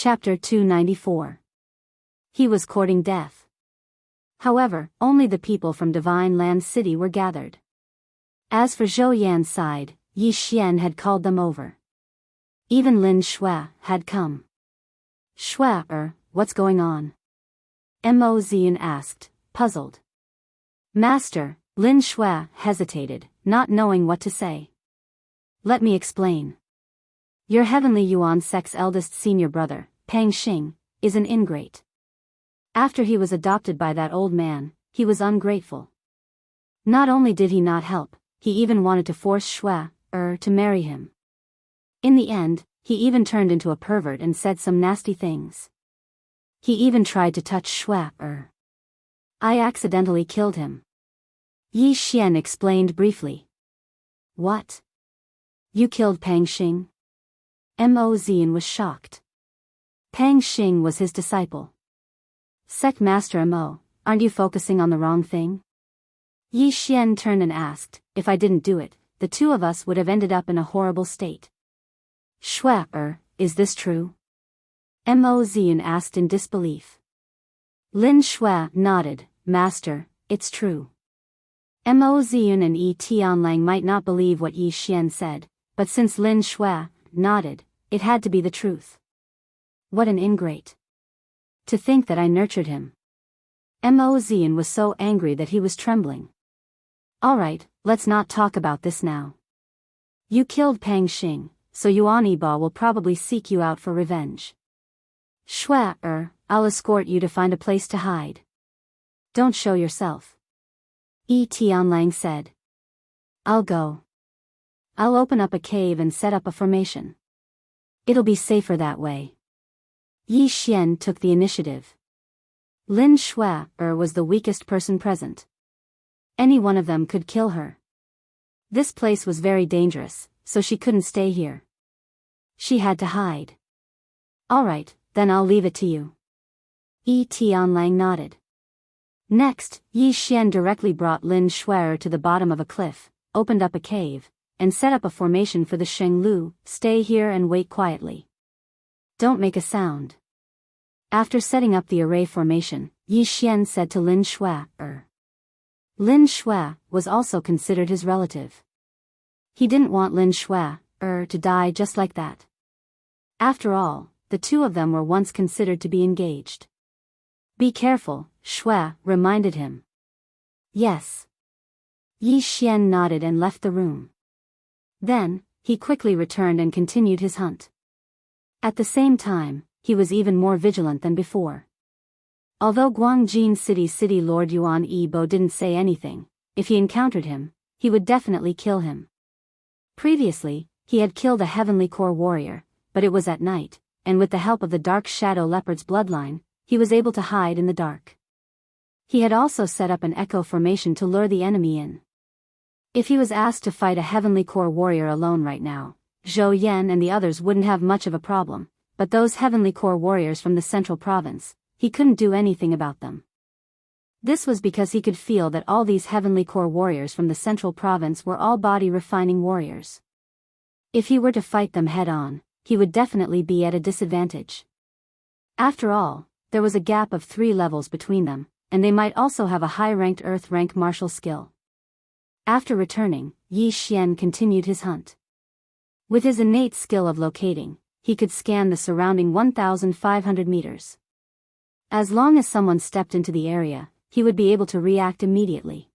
Chapter 294. He was courting death. However, only the people from Divine Land City were gathered. As for Zhou Yan's side, Yi Xian had called them over. Even Lin Shui had come. Shui, what's going on? Mo Zian asked, puzzled. Master, Lin Shui hesitated, not knowing what to say. Let me explain. Your heavenly Yuan sect's eldest senior brother, Pang Xing, is an ingrate. After he was adopted by that old man, he was ungrateful. Not only did he not help, he even wanted to force Shui, to marry him. In the end, he even turned into a pervert and said some nasty things. He even tried to touch Shui, I accidentally killed him. Yi Xian explained briefly. What? You killed Pang Xing? Mo Zian was shocked. Pang Xing was his disciple. Sect Master Mo, aren't you focusing on the wrong thing? Yi Xian turned and asked, if I didn't do it, the two of us would have ended up in a horrible state. Shui, is this true? Mo Zian asked in disbelief. Lin Shui nodded, Master, it's true. Mo Zian and Yi Tianlang might not believe what Yi Xian said, but since Lin Shui nodded, it had to be the truth. What an ingrate. To think that I nurtured him. Mo Zian was so angry that he was trembling. Alright, let's not talk about this now. You killed Pang Xing, so Yuan Yiba will probably seek you out for revenge. Shui, I'll escort you to find a place to hide. Don't show yourself. Yi Tianlang said. I'll go. I'll open up a cave and set up a formation. It'll be safer that way. Yi Xian took the initiative. Lin Shui, was the weakest person present. Any one of them could kill her. This place was very dangerous, so she couldn't stay here. She had to hide. Alright, then I'll leave it to you. Yi Tianlang nodded. Next, Yi Xian directly brought Lin Shui to the bottom of a cliff, opened up a cave, and set up a formation for the Sheng Lu. Stay here and wait quietly. Don't make a sound. After setting up the array formation, Yi Xian said to Lin Shui, Lin Shui was also considered his relative. He didn't want Lin Shui, to die just like that. After all, the two of them were once considered to be engaged. Be careful, Shui reminded him. Yes. Yi Xian nodded and left the room. Then, he quickly returned and continued his hunt. At the same time, he was even more vigilant than before. Although Guangjin City Lord Yuan Yibo didn't say anything, if he encountered him, he would definitely kill him. Previously, he had killed a heavenly core warrior, but it was at night, and with the help of the Dark Shadow Leopard's bloodline, he was able to hide in the dark. He had also set up an echo formation to lure the enemy in. If he was asked to fight a heavenly core warrior alone right now, Zhou Yan and the others wouldn't have much of a problem, but those heavenly core warriors from the central province, he couldn't do anything about them. This was because he could feel that all these heavenly core warriors from the central province were all body-refining warriors. If he were to fight them head-on, he would definitely be at a disadvantage. After all, there was a gap of 3 levels between them, and they might also have a high-ranked Earth rank martial skill. After returning, Yi Xian continued his hunt. With his innate skill of locating, he could scan the surrounding 1,500 meters. As long as someone stepped into the area, he would be able to react immediately.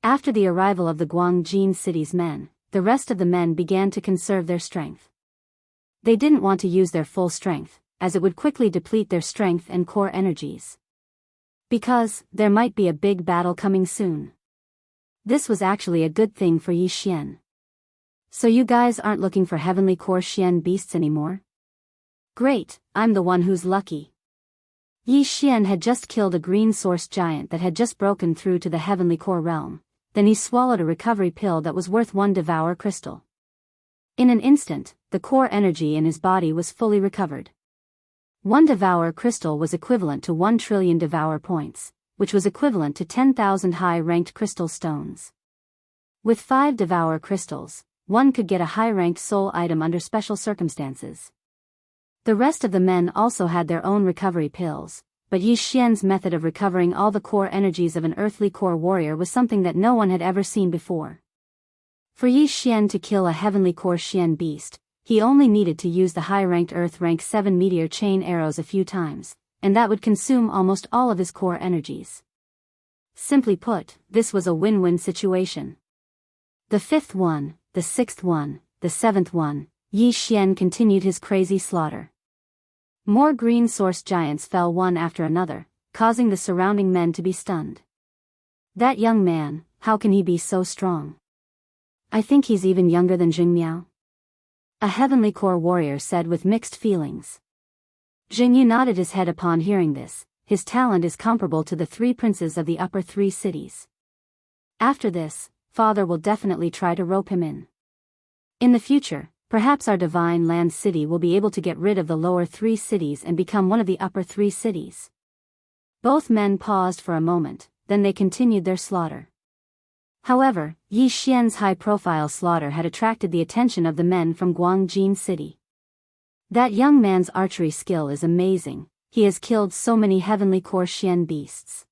After the arrival of the Guangjin City's men, the rest of the men began to conserve their strength. They didn't want to use their full strength, as it would quickly deplete their strength and core energies. Because, there might be a big battle coming soon. This was actually a good thing for Yi Xian. So you guys aren't looking for heavenly core Xian beasts anymore? Great, I'm the one who's lucky. Yi Xian had just killed a green source giant that had just broken through to the heavenly core realm, then he swallowed a recovery pill that was worth 1 devour crystal. In an instant, the core energy in his body was fully recovered. 1 devour crystal was equivalent to 1 trillion devour points, which was equivalent to 10,000 high-ranked crystal stones. With 5 devour crystals, one could get a high-ranked soul item under special circumstances. The rest of the men also had their own recovery pills, but Yi Xian's method of recovering all the core energies of an earthly core warrior was something that no one had ever seen before. For Yi Xian to kill a heavenly core Xian beast, he only needed to use the high-ranked Earth rank 7 meteor chain arrows a few times, and that would consume almost all of his core energies. Simply put, this was a win-win situation. The 5th one, the 6th one, the 7th one, Yi Xian continued his crazy slaughter. More green source giants fell one after another, causing the surrounding men to be stunned. That young man, how can he be so strong? I think he's even younger than Jing Miao. A heavenly core warrior said with mixed feelings. Jing Yu nodded his head upon hearing this. His talent is comparable to the 3 princes of the upper 3 cities. After this, Father will definitely try to rope him in. In the future, perhaps our divine land city will be able to get rid of the lower 3 cities and become one of the upper 3 cities. Both men paused for a moment, then they continued their slaughter. However, Yi Xian's high-profile slaughter had attracted the attention of the men from Guangjin City. That young man's archery skill is amazing. He has killed so many heavenly core Xian beasts.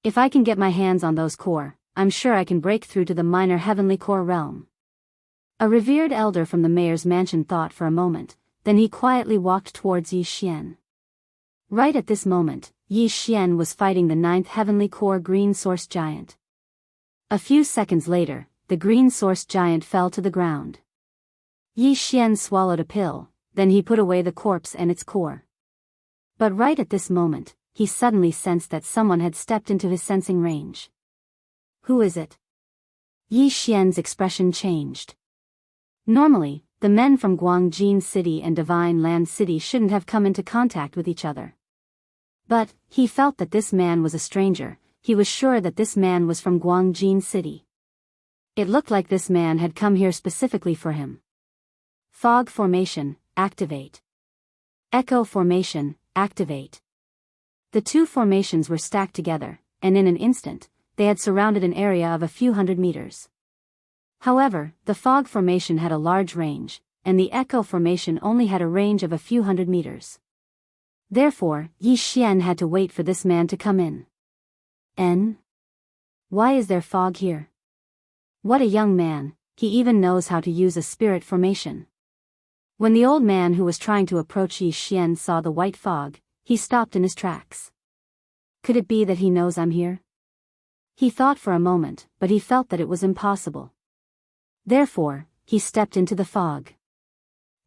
If I can get my hands on those core, I'm sure I can break through to the minor heavenly core realm. A revered elder from the mayor's mansion thought for a moment, then he quietly walked towards Yi Xian. Right at this moment, Yi Xian was fighting the 9th heavenly core green source giant. A few seconds later, the green source giant fell to the ground. Yi Xian swallowed a pill, then he put away the corpse and its core. But right at this moment, he suddenly sensed that someone had stepped into his sensing range. Who is it? Yi Xian's expression changed. Normally, the men from Guangjin City and Divine Land City shouldn't have come into contact with each other. But, he felt that this man was a stranger. He was sure that this man was from Guangjin City. It looked like this man had come here specifically for him. Fog formation, activate. Echo formation, activate. The 2 formations were stacked together, and in an instant, they had surrounded an area of a few hundred meters. However, the fog formation had a large range, and the echo formation only had a range of a few hundred meters. Therefore, Yi Xian had to wait for this man to come in. Why is there fog here? What a young man, he even knows how to use a spirit formation. When the old man who was trying to approach Yi Xian saw the white fog, he stopped in his tracks. Could it be that he knows I'm here? He thought for a moment, but he felt that it was impossible. Therefore, he stepped into the fog.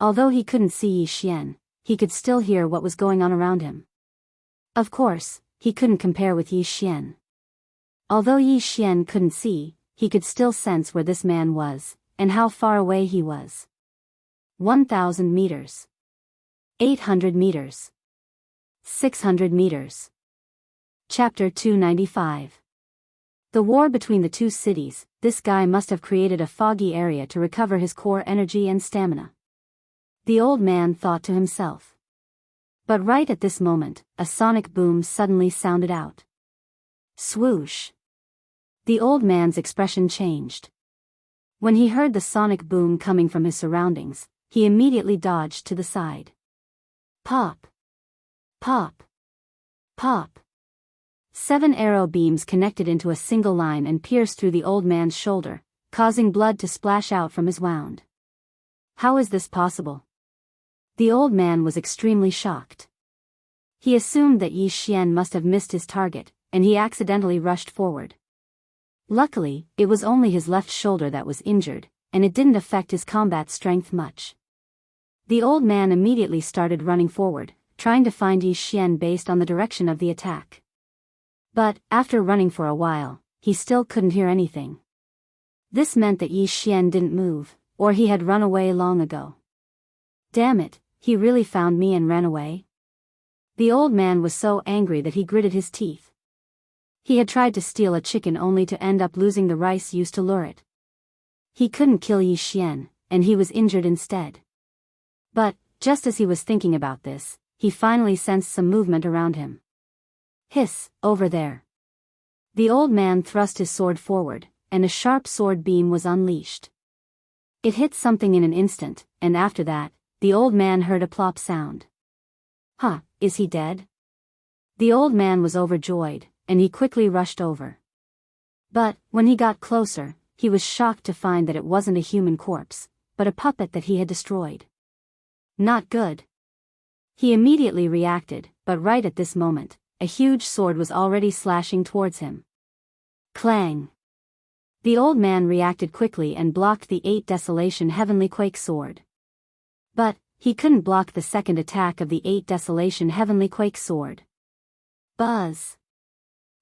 Although he couldn't see Yi Xian, he could still hear what was going on around him. Of course, he couldn't compare with Yi Xian. Although Yi Xian couldn't see, he could still sense where this man was, and how far away he was. 1,000 meters. 800 meters. 600 meters. Chapter 295. The war between the 2 cities. This guy must have created a foggy area to recover his core energy and stamina. The old man thought to himself. But right at this moment, a sonic boom suddenly sounded out. Swoosh. The old man's expression changed. When he heard the sonic boom coming from his surroundings, he immediately dodged to the side. Pop. Pop. Pop. 7 arrow beams connected into a single line and pierced through the old man's shoulder, causing blood to splash out from his wound. How is this possible? The old man was extremely shocked. He assumed that Yi Xian must have missed his target, and he accidentally rushed forward. Luckily, it was only his left shoulder that was injured, and it didn't affect his combat strength much. The old man immediately started running forward, trying to find Yi Xian based on the direction of the attack. But, after running for a while, he still couldn't hear anything. This meant that Yi Xian didn't move, or he had run away long ago. Damn it, he really found me and ran away? The old man was so angry that he gritted his teeth. He had tried to steal a chicken only to end up losing the rice used to lure it. He couldn't kill Yi Xian, and he was injured instead. But, just as he was thinking about this, he finally sensed some movement around him. Hiss, over there. The old man thrust his sword forward, and a sharp sword beam was unleashed. It hit something in an instant, and after that, the old man heard a plop sound. Huh, is he dead? The old man was overjoyed, and he quickly rushed over. But, when he got closer, he was shocked to find that it wasn't a human corpse, but a puppet that he had destroyed. Not good. He immediately reacted, but right at this moment, a huge sword was already slashing towards him. Clang! The old man reacted quickly and blocked the 8 Desolation Heavenly Quake sword. But, he couldn't block the second attack of the 8 Desolation Heavenly Quake sword. Buzz!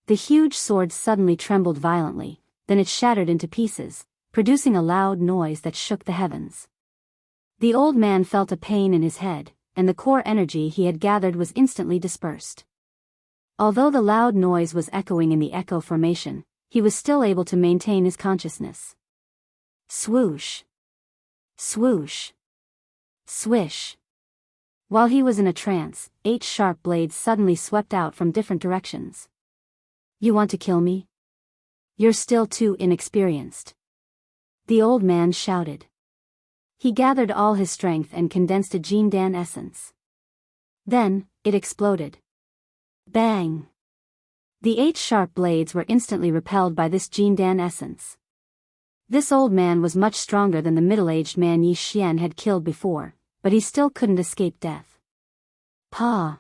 The huge sword suddenly trembled violently, then it shattered into pieces, producing a loud noise that shook the heavens. The old man felt a pain in his head, and the core energy he had gathered was instantly dispersed. Although the loud noise was echoing in the echo formation, he was still able to maintain his consciousness. Swoosh! Swoosh! Swish! While he was in a trance, 8 sharp blades suddenly swept out from different directions. You want to kill me? You're still too inexperienced. The old man shouted. He gathered all his strength and condensed a Jindan essence. Then, it exploded. Bang! The 8 sharp blades were instantly repelled by this Jindan essence. This old man was much stronger than the middle-aged man Yi Xian had killed before, but he still couldn't escape death. Pa!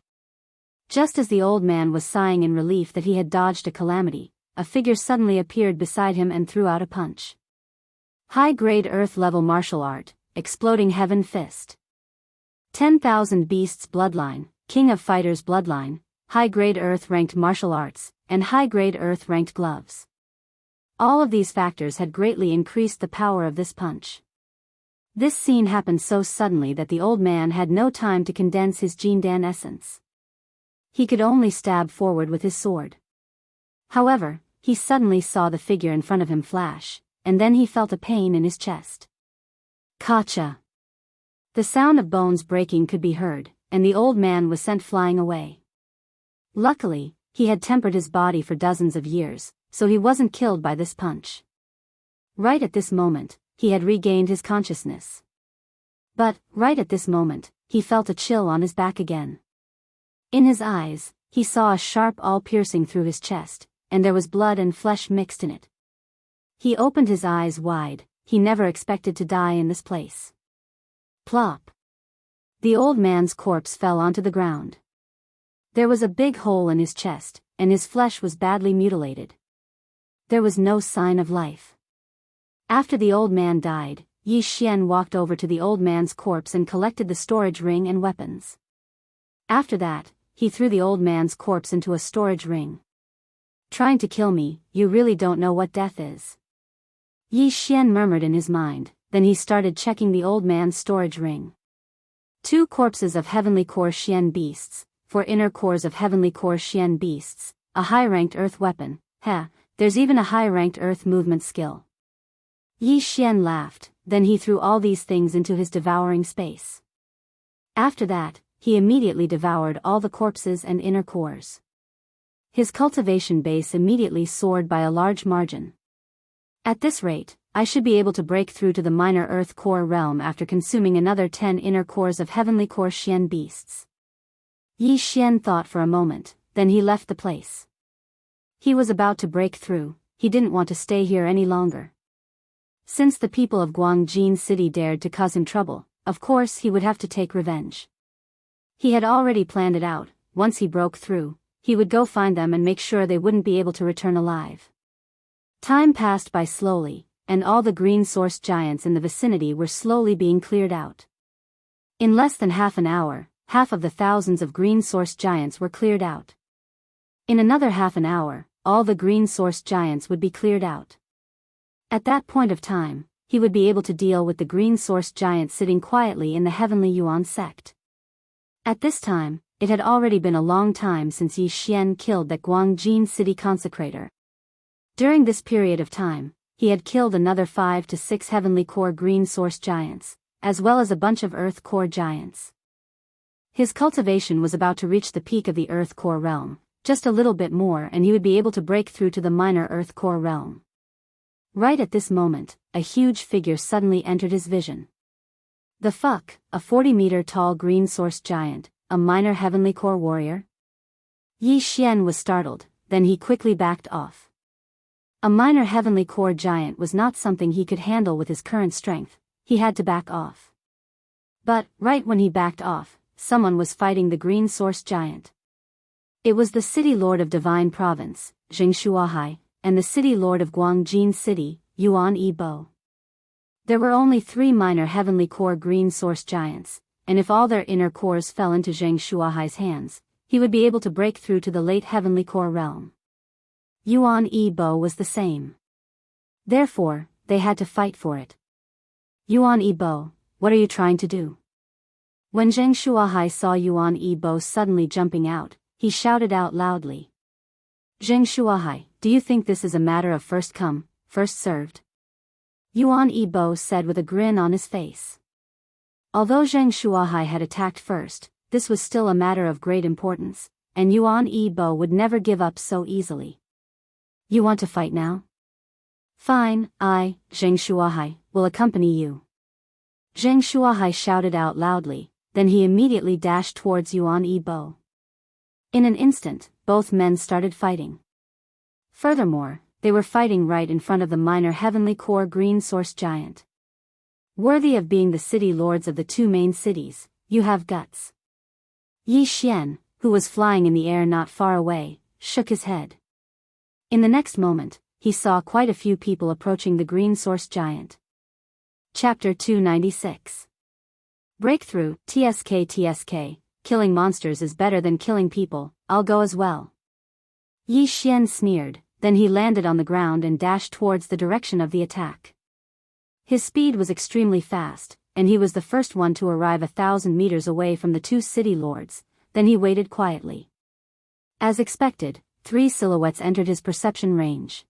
Just as the old man was sighing in relief that he had dodged a calamity, a figure suddenly appeared beside him and threw out a punch. High-grade Earth-level martial art, exploding heaven fist. 10,000 beasts bloodline, king of fighters bloodline, high-grade Earth-ranked martial arts, and high-grade Earth-ranked gloves. All of these factors had greatly increased the power of this punch. This scene happened so suddenly that the old man had no time to condense his Jindan essence. He could only stab forward with his sword. However, he suddenly saw the figure in front of him flash, and then he felt a pain in his chest. Kacha! The sound of bones breaking could be heard, and the old man was sent flying away. Luckily, he had tempered his body for dozens of years, so he wasn't killed by this punch. Right at this moment, he had regained his consciousness. But, right at this moment, he felt a chill on his back again. In his eyes, he saw a sharp awl piercing through his chest, and there was blood and flesh mixed in it. He opened his eyes wide, he never expected to die in this place. Plop! The old man's corpse fell onto the ground. There was a big hole in his chest, and his flesh was badly mutilated. There was no sign of life. After the old man died, Yi Xian walked over to the old man's corpse and collected the storage ring and weapons. After that, he threw the old man's corpse into a storage ring. Trying to kill me, you really don't know what death is. Yi Xian murmured in his mind, then he started checking the old man's storage ring. 2 corpses of heavenly core Xian beasts, 4 inner cores of heavenly core Xian beasts, a high-ranked earth weapon, there's even a high-ranked earth movement skill. Yi Xian laughed, then he threw all these things into his devouring space. After that, he immediately devoured all the corpses and inner cores. His cultivation base immediately soared by a large margin. At this rate, I should be able to break through to the minor earth core realm after consuming another 10 inner cores of heavenly core Xian beasts. Yi Xian thought for a moment, then he left the place. He was about to break through, he didn't want to stay here any longer. Since the people of Guangjin City dared to cause him trouble, of course he would have to take revenge. He had already planned it out. Once he broke through, he would go find them and make sure they wouldn't be able to return alive. Time passed by slowly, and all the green source giants in the vicinity were slowly being cleared out. In less than half an hour, half of the thousands of green source giants were cleared out. In another half an hour, all the green source giants would be cleared out. At that point of time, he would be able to deal with the green source giant sitting quietly in the heavenly Yuan sect. At this time, it had already been a long time since Yi Xian killed that Guangjin City consecrator. During this period of time, he had killed another 5 to 6 heavenly core green source giants, as well as a bunch of earth core giants. His cultivation was about to reach the peak of the earth core realm, just a little bit more and he would be able to break through to the minor earth core realm. Right at this moment, a huge figure suddenly entered his vision. The fuck, a 40-meter tall green source giant, a minor heavenly core warrior? Yi Xian was startled, then he quickly backed off. A minor heavenly core giant was not something he could handle with his current strength, he had to back off. But, right when he backed off, someone was fighting the green source giant. It was the city lord of Divine Province, Zheng Shuahai, and the city lord of Guangjin City, Yuan Yibo. There were only 3 minor heavenly core green source giants, and if all their inner cores fell into Zheng Shuahai's hands, he would be able to break through to the late heavenly core realm. Yuan Yibo was the same. Therefore, they had to fight for it. Yuan Yibo, what are you trying to do? When Zheng Shuahai saw Yuan Yibo suddenly jumping out, he shouted out loudly. Zheng Shuahai, do you think this is a matter of first come, first served? Yuan Yibo said with a grin on his face. Although Zheng Shuahai had attacked first, this was still a matter of great importance, and Yuan Yibo would never give up so easily. You want to fight now? Fine, I, Zheng Shuahai, will accompany you. Zheng Shuahai shouted out loudly, then he immediately dashed towards Yuan Yibo. In an instant, both men started fighting. Furthermore, they were fighting right in front of the minor heavenly core green source giant. Worthy of being the city lords of the 2 main cities, you have guts. Yi Xian, who was flying in the air not far away, shook his head. In the next moment, he saw quite a few people approaching the green source giant. Chapter 296. Breakthrough, TSK, killing monsters is better than killing people, I'll go as well. Yi Xian sneered, then he landed on the ground and dashed towards the direction of the attack. His speed was extremely fast, and he was the first one to arrive 1,000 meters away from the 2 city lords, then he waited quietly. As expected, 3 silhouettes entered his perception range.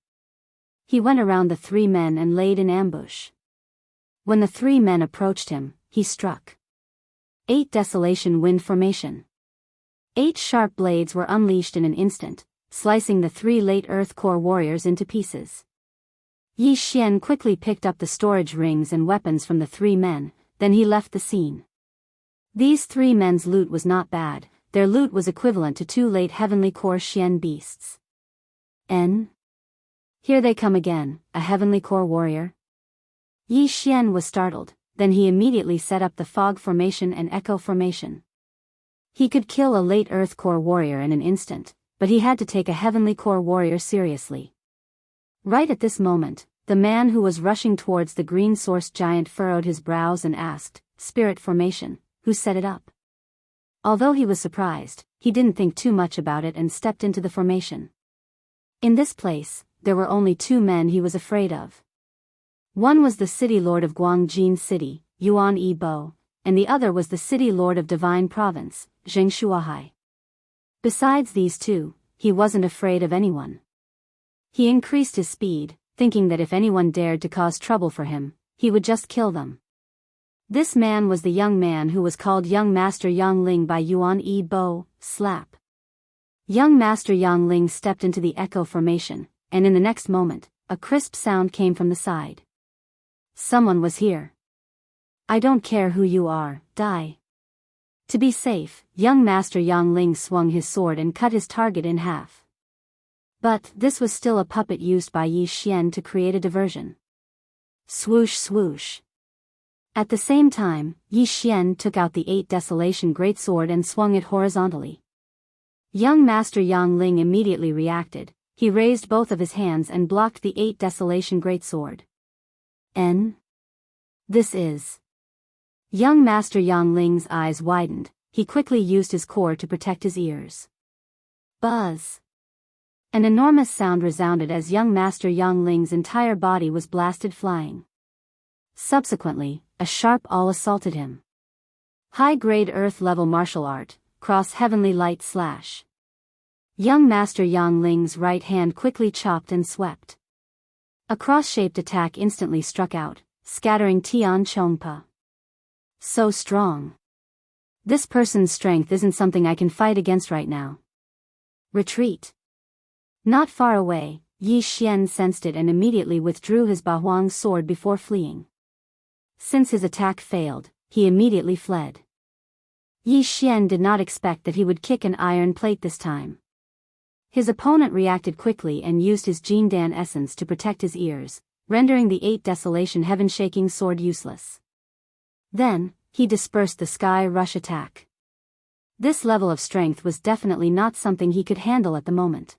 He went around the 3 men and laid in ambush. When the 3 men approached him, he struck. 8 Desolation Wind Formation. 8 sharp blades were unleashed in an instant, slicing the 3 late Earth Core warriors into pieces. Yi Xian quickly picked up the storage rings and weapons from the 3 men, then he left the scene. These 3 men's loot was not bad, their loot was equivalent to 2 late Heavenly Core Xian beasts. Here they come again, a Heavenly Core warrior? Yi Xian was startled, then he immediately set up the Fog Formation and Echo Formation. He could kill a late Earth Core warrior in an instant, but he had to take a Heavenly Core warrior seriously. Right at this moment, the man who was rushing towards the green source giant furrowed his brows and asked, Spirit Formation, who set it up? Although he was surprised, he didn't think too much about it and stepped into the formation. In this place, there were only 2 men he was afraid of. One was the city lord of Guangjin City, Yuan Yibo, and the other was the city lord of Divine Province, Zheng Shuahai. Besides these 2, he wasn't afraid of anyone. He increased his speed, thinking that if anyone dared to cause trouble for him, he would just kill them. This man was the young man who was called Young Master Yang Ling by Yuan Yibo, slap. Young Master Yang Ling stepped into the Echo Formation, and in the next moment, a crisp sound came from the side. Someone was here. I don't care who you are, die. To be safe, young Master Yang Ling swung his sword and cut his target in half. But this was still a puppet used by Yi Xian to create a diversion. Swoosh swoosh. At the same time, Yi Xian took out the 8 Desolation Greatsword and swung it horizontally. Young Master Yang Ling immediately reacted, he raised both of his hands and blocked the 8 Desolation Greatsword. This is... Young Master Yang Ling's eyes widened, he quickly used his core to protect his ears. Buzz! An enormous sound resounded as young Master Yang Ling's entire body was blasted flying. Subsequently, a sharp awl assaulted him. High-grade Earth-level martial art, cross heavenly light slash. Young Master Yang Ling's right hand quickly chopped and swept. A cross-shaped attack instantly struck out, scattering Tian Chongpa. So strong. This person's strength isn't something I can fight against right now. Retreat. Not far away, Yi Xian sensed it and immediately withdrew his Bahuang sword before fleeing. Since his attack failed, he immediately fled. Yi Xian did not expect that he would kick an iron plate this time. His opponent reacted quickly and used his Jindan essence to protect his ears, rendering the 8 Desolation heaven-shaking sword useless. Then, he dispersed the Sky Rush attack. This level of strength was definitely not something he could handle at the moment.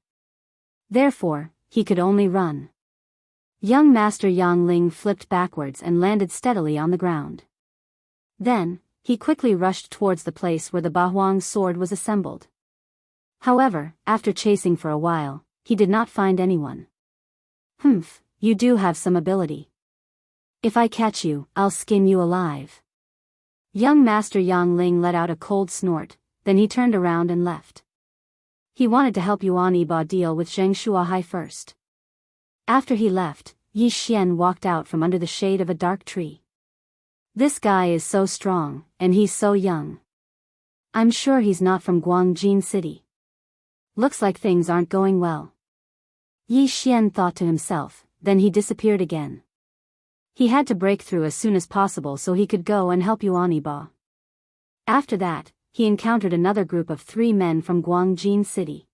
Therefore, he could only run. Young Master Yang Ling flipped backwards and landed steadily on the ground. Then, he quickly rushed towards the place where the Bahuang's sword was assembled. However, after chasing for a while, he did not find anyone. "Humph, you do have some ability. If I catch you, I'll skin you alive." Young Master Yang Ling let out a cold snort, then he turned around and left. He wanted to help Yuan Yibo deal with Zheng Shuahai first. After he left, Yi Xian walked out from under the shade of a dark tree. This guy is so strong, and he's so young. I'm sure he's not from Guangjin City. Looks like things aren't going well. Yi Xian thought to himself, then he disappeared again. He had to break through as soon as possible so he could go and help Yuan Yibo. After that, he encountered another group of 3 men from Guangjin City.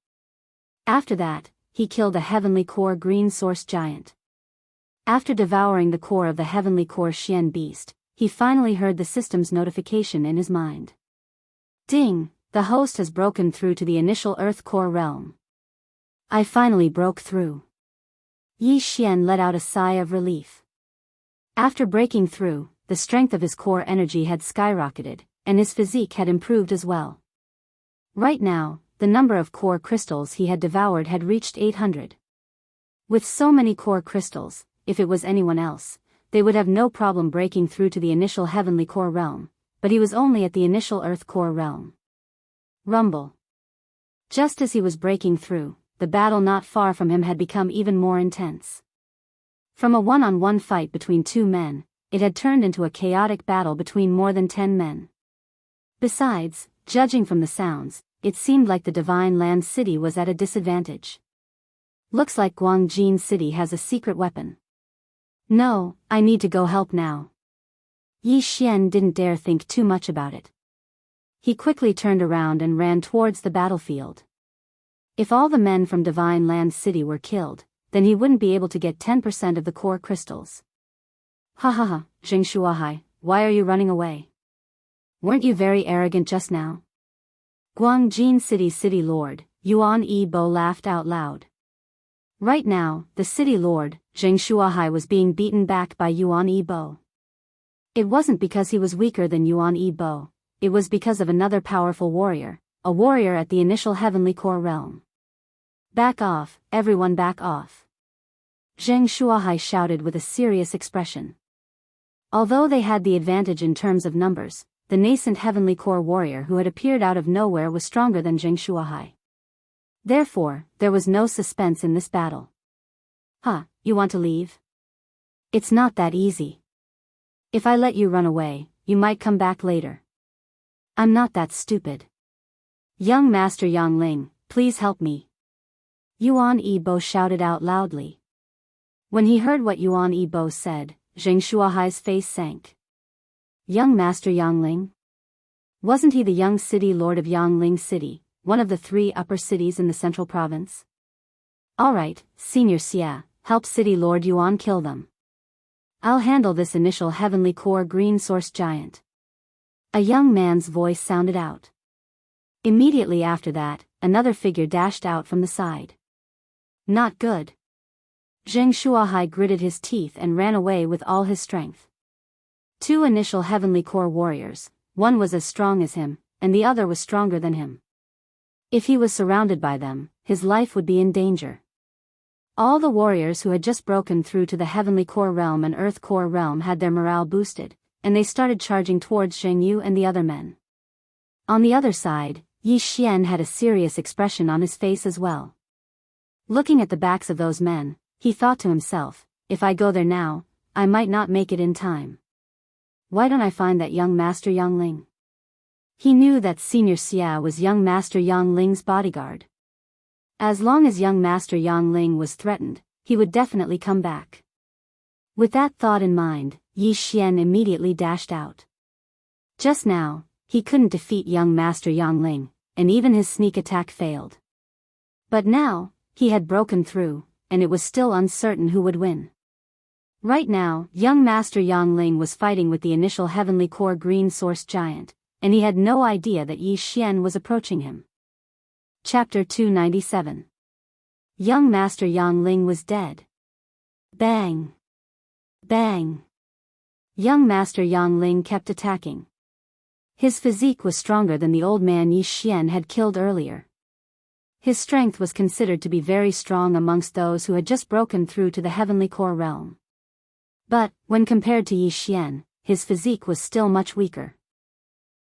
After that, he killed a Heavenly Core Green Source Giant. After devouring the core of the Heavenly Core Xian Beast, he finally heard the system's notification in his mind. Ding! The host has broken through to the initial Earth Core realm. I finally broke through. Yi Xian let out a sigh of relief. After breaking through, the strength of his core energy had skyrocketed, and his physique had improved as well. Right now, the number of core crystals he had devoured had reached 800. With so many core crystals, if it was anyone else, they would have no problem breaking through to the initial Heavenly Core realm, but he was only at the initial Earth Core realm. Rumble. Just as he was breaking through, the battle not far from him had become even more intense. From a one-on-one fight between 2 men, it had turned into a chaotic battle between more than 10 men. Besides, judging from the sounds, it seemed like the Divine Land City was at a disadvantage. Looks like Guangjin City has a secret weapon. No, I need to go help now. Yi Xian didn't dare think too much about it. He quickly turned around and ran towards the battlefield. If all the men from Divine Land City were killed, then he wouldn't be able to get 10% of the core crystals. Ha ha ha, Zheng Shuahai, why are you running away? Weren't you very arrogant just now? Guangjin City's city lord, Yuan Yibo laughed out loud. Right now, the city lord, Zheng Shuahai, was being beaten back by Yuan Yibo. It wasn't because he was weaker than Yuan Yibo, it was because of another powerful warrior, a warrior at the initial Heavenly Core realm. Back off, everyone back off. Zheng Shuahai shouted with a serious expression. Although they had the advantage in terms of numbers, the nascent Heavenly Core warrior who had appeared out of nowhere was stronger than Zheng Shuahai. Therefore, there was no suspense in this battle. Huh, you want to leave? It's not that easy. If I let you run away, you might come back later. I'm not that stupid. Young Master Yang Ling, please help me. Yuan Yibo shouted out loudly. When he heard what Yuan Yibo said, Zheng Shuahai's face sank. Young Master Yang Ling? Wasn't he the young city lord of Yangling City, one of the 3 upper cities in the central province? Alright, Senior Xia, help City Lord Yuan kill them. I'll handle this initial Heavenly Core Green Source Giant. A young man's voice sounded out. Immediately after that, another figure dashed out from the side. Not good. Zheng Shuahai gritted his teeth and ran away with all his strength. 2 initial Heavenly Core warriors, one was as strong as him, and the other was stronger than him. If he was surrounded by them, his life would be in danger. All the warriors who had just broken through to the Heavenly Core realm and Earth Core realm had their morale boosted, and they started charging towards Zheng Yu and the other men. On the other side, Yi Xian had a serious expression on his face as well. Looking at the backs of those men, he thought to himself, if I go there now, I might not make it in time. Why don't I find that young Master Yang Ling? He knew that Senior Xia was young Master Yang Ling's bodyguard. As long as young Master Yang Ling was threatened, he would definitely come back. With that thought in mind, Yi Xian immediately dashed out. Just now, he couldn't defeat young Master Yang Ling, and even his sneak attack failed. But now, he had broken through, and it was still uncertain who would win. Right now, young Master Yang Ling was fighting with the initial Heavenly Core Green Source Giant, and he had no idea that Yi Xian was approaching him. Chapter 297. Young Master Yang Ling was dead. Bang! Bang! Young Master Yang Ling kept attacking. His physique was stronger than the old man Yi Xian had killed earlier. His strength was considered to be very strong amongst those who had just broken through to the Heavenly Core realm. But, when compared to Yi Xian, his physique was still much weaker.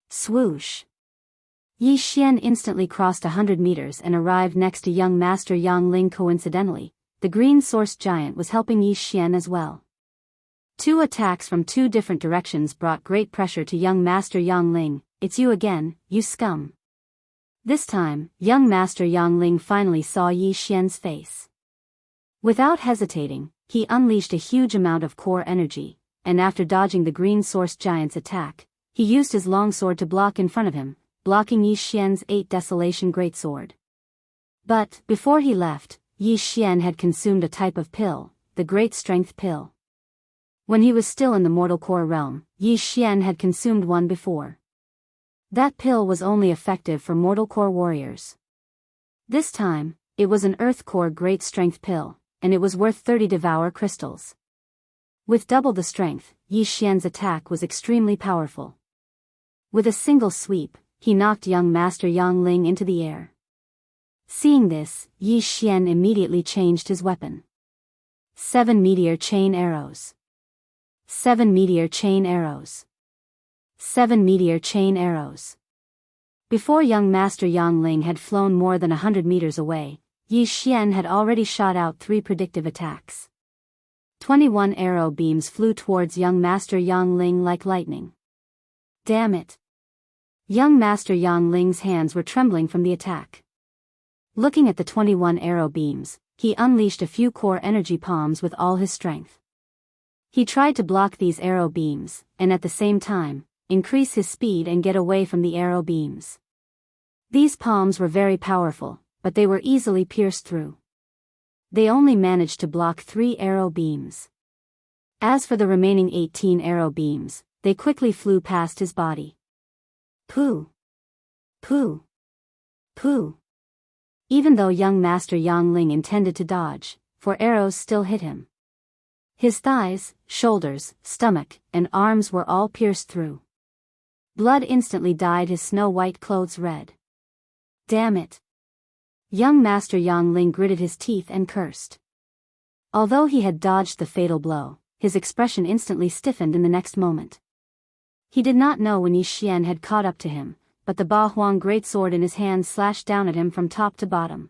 Swoosh! Yi Xian instantly crossed 100 meters and arrived next to young Master Yang Ling. Coincidentally, the Green Source Giant was helping Yi Xian as well. Two attacks from two different directions brought great pressure to young Master Yang Ling. "It's you again, you scum." This time, young Master Yang Ling finally saw Yi Xian's face. Without hesitating, he unleashed a huge amount of core energy, and after dodging the Green Source Giant's attack, he used his longsword to block in front of him, blocking Yi Xian's 8 Desolation Greatsword. But, before he left, Yi Xian had consumed a type of pill, the Great Strength Pill. When he was still in the Mortal Core realm, Yi Xian had consumed one before. That pill was only effective for Mortal Core warriors. This time, it was an Earth Core Great Strength Pill, and it was worth 30 Devour Crystals. With double the strength, Yi Xian's attack was extremely powerful. With a single sweep, he knocked young Master Yang Ling into the air. Seeing this, Yi Xian immediately changed his weapon. 7 Meteor Chain Arrows. 7 Meteor Chain Arrows. 7 Meteor Chain Arrows. Before young Master Yang Ling had flown more than 100 meters away, Yi Xian had already shot out 3 predictive attacks. 21 arrow beams flew towards young Master Yang Ling like lightning. Damn it! Young Master Yang Ling's hands were trembling from the attack. Looking at the 21 arrow beams, he unleashed a few core energy palms with all his strength. He tried to block these arrow beams, and at the same time, increase his speed and get away from the arrow beams. These palms were very powerful, but they were easily pierced through. They only managed to block 3 arrow beams. As for the remaining 18 arrow beams, they quickly flew past his body. Pooh! Pooh! Pooh! Even though young Master Yang Ling intended to dodge, 4 arrows still hit him. His thighs, shoulders, stomach, and arms were all pierced through. Blood instantly dyed his snow-white clothes red. Damn it! Young Master Yang Ling gritted his teeth and cursed. Although he had dodged the fatal blow, his expression instantly stiffened in the next moment. He did not know when Yi Xian had caught up to him, but the Ba Huang greatsword in his hand slashed down at him from top to bottom.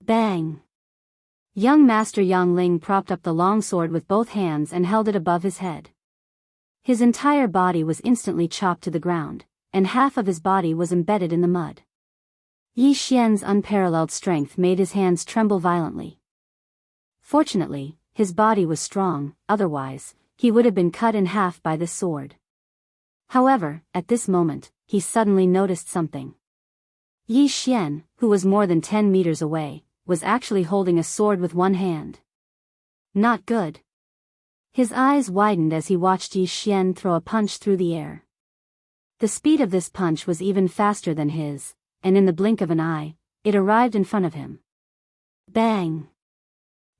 Bang! Young Master Yang Ling propped up the long sword with both hands and held it above his head. His entire body was instantly chopped to the ground, and half of his body was embedded in the mud. Yi Xian's unparalleled strength made his hands tremble violently. Fortunately, his body was strong, otherwise, he would have been cut in half by this sword. However, at this moment, he suddenly noticed something. Yi Xian, who was more than 10 meters away, was actually holding a sword with one hand. Not good. His eyes widened as he watched Yi Xian throw a punch through the air. The speed of this punch was even faster than his, and in the blink of an eye, it arrived in front of him. Bang!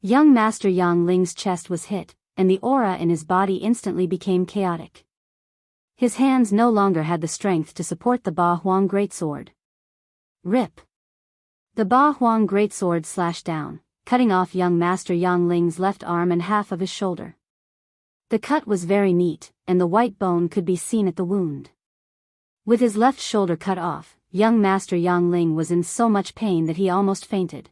Young Master Yang Ling's chest was hit, and the aura in his body instantly became chaotic. His hands no longer had the strength to support the Ba Huang greatsword. Rip! The Ba Huang greatsword slashed down, cutting off young Master Yang Ling's left arm and half of his shoulder. The cut was very neat, and the white bone could be seen at the wound. With his left shoulder cut off, young Master Yang Ling was in so much pain that he almost fainted.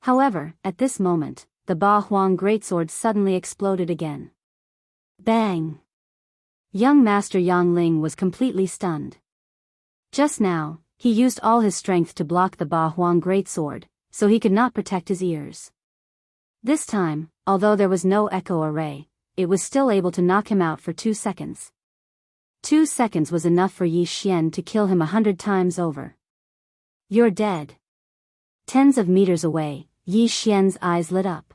However, at this moment, the Ba Huang greatsword suddenly exploded again. Bang! Young Master Yang Ling was completely stunned. Just now, he used all his strength to block the Ba Huang greatsword, so he could not protect his ears. This time, although there was no echo array, it was still able to knock him out for 2 seconds. 2 seconds was enough for Yi Xian to kill him 100 times over. You're dead. Tens of meters away, Yi Xian's eyes lit up.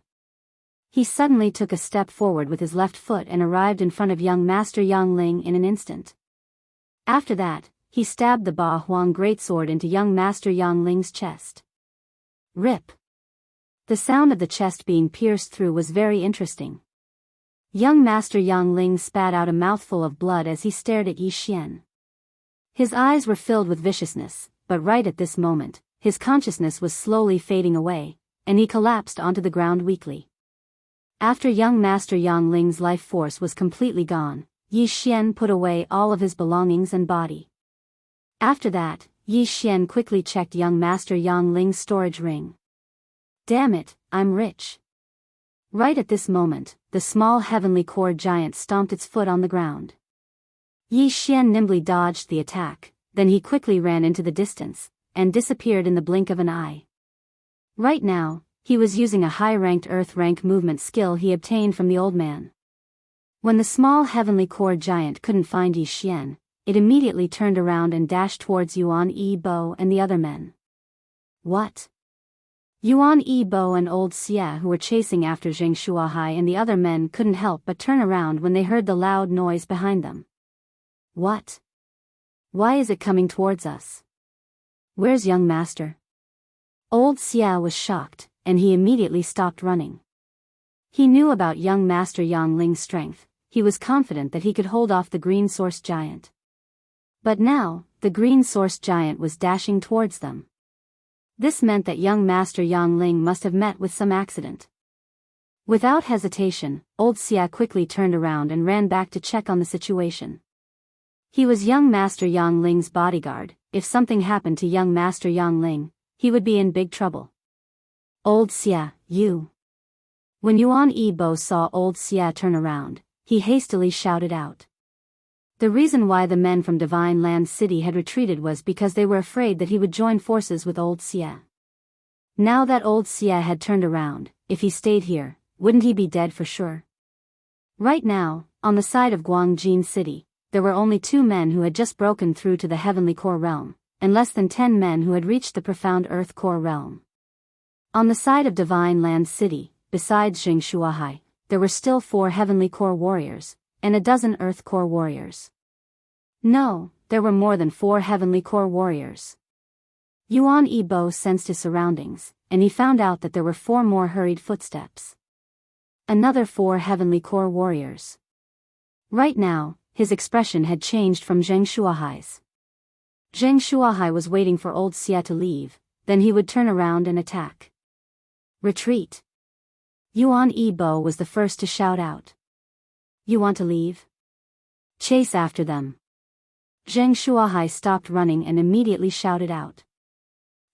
He suddenly took a step forward with his left foot and arrived in front of young Master Yang Ling in an instant. After that, he stabbed the Ba Huang greatsword into young Master Yang Ling's chest. Rip. The sound of the chest being pierced through was very interesting. Young Master Yang Ling spat out a mouthful of blood as he stared at Yi Xian. His eyes were filled with viciousness, but right at this moment, his consciousness was slowly fading away, and he collapsed onto the ground weakly. After young Master Yang Ling's life force was completely gone, Yi Xian put away all of his belongings and body. After that, Yi Xian quickly checked young Master Yang Ling's storage ring. Damn it, I'm rich. Right at this moment, the small heavenly core giant stomped its foot on the ground. Yi Xian nimbly dodged the attack, then he quickly ran into the distance, and disappeared in the blink of an eye. Right now, he was using a high-ranked earth rank movement skill he obtained from the old man. When the small heavenly core giant couldn't find Yi Xian, it immediately turned around and dashed towards Yuan Yi Bo and the other men. What? Yuan Yi Bo and old Xia who were chasing after Zheng Shuahai and the other men couldn't help but turn around when they heard the loud noise behind them. What? Why is it coming towards us? Where's young master? Old Xia was shocked, and he immediately stopped running. He knew about young Master Yang Ling's strength. He was confident that he could hold off the green source giant. But now, the green source giant was dashing towards them. This meant that young Master Yang Ling must have met with some accident. Without hesitation, old Xia quickly turned around and ran back to check on the situation. He was young Master Yang Ling's bodyguard. If something happened to young Master Yang Ling, he would be in big trouble. Old Xia, you. When Yuan Yi Bo saw old Xia turn around, he hastily shouted out. The reason why the men from Divine Land City had retreated was because they were afraid that he would join forces with old Xia. Now that old Xia had turned around, if he stayed here, wouldn't he be dead for sure? Right now, on the side of Guangjin City, there were only 2 men who had just broken through to the Heavenly Core Realm, and less than 10 men who had reached the Profound Earth Core Realm. On the side of Divine Land City, besides Zheng Shuahai, there were still 4 Heavenly Core Warriors, and a dozen Earth Core Warriors. No, there were more than 4 Heavenly Core Warriors. Yuan Yi Bo sensed his surroundings, and he found out that there were 4 more hurried footsteps. Another 4 Heavenly Core Warriors. Right now, his expression had changed from Zheng Shuahai's. Zheng Shuahai was waiting for old Xia to leave, then he would turn around and attack. Retreat. Yuan Yi Bo was the first to shout out. You want to leave? Chase after them. Zheng Shuahai stopped running and immediately shouted out.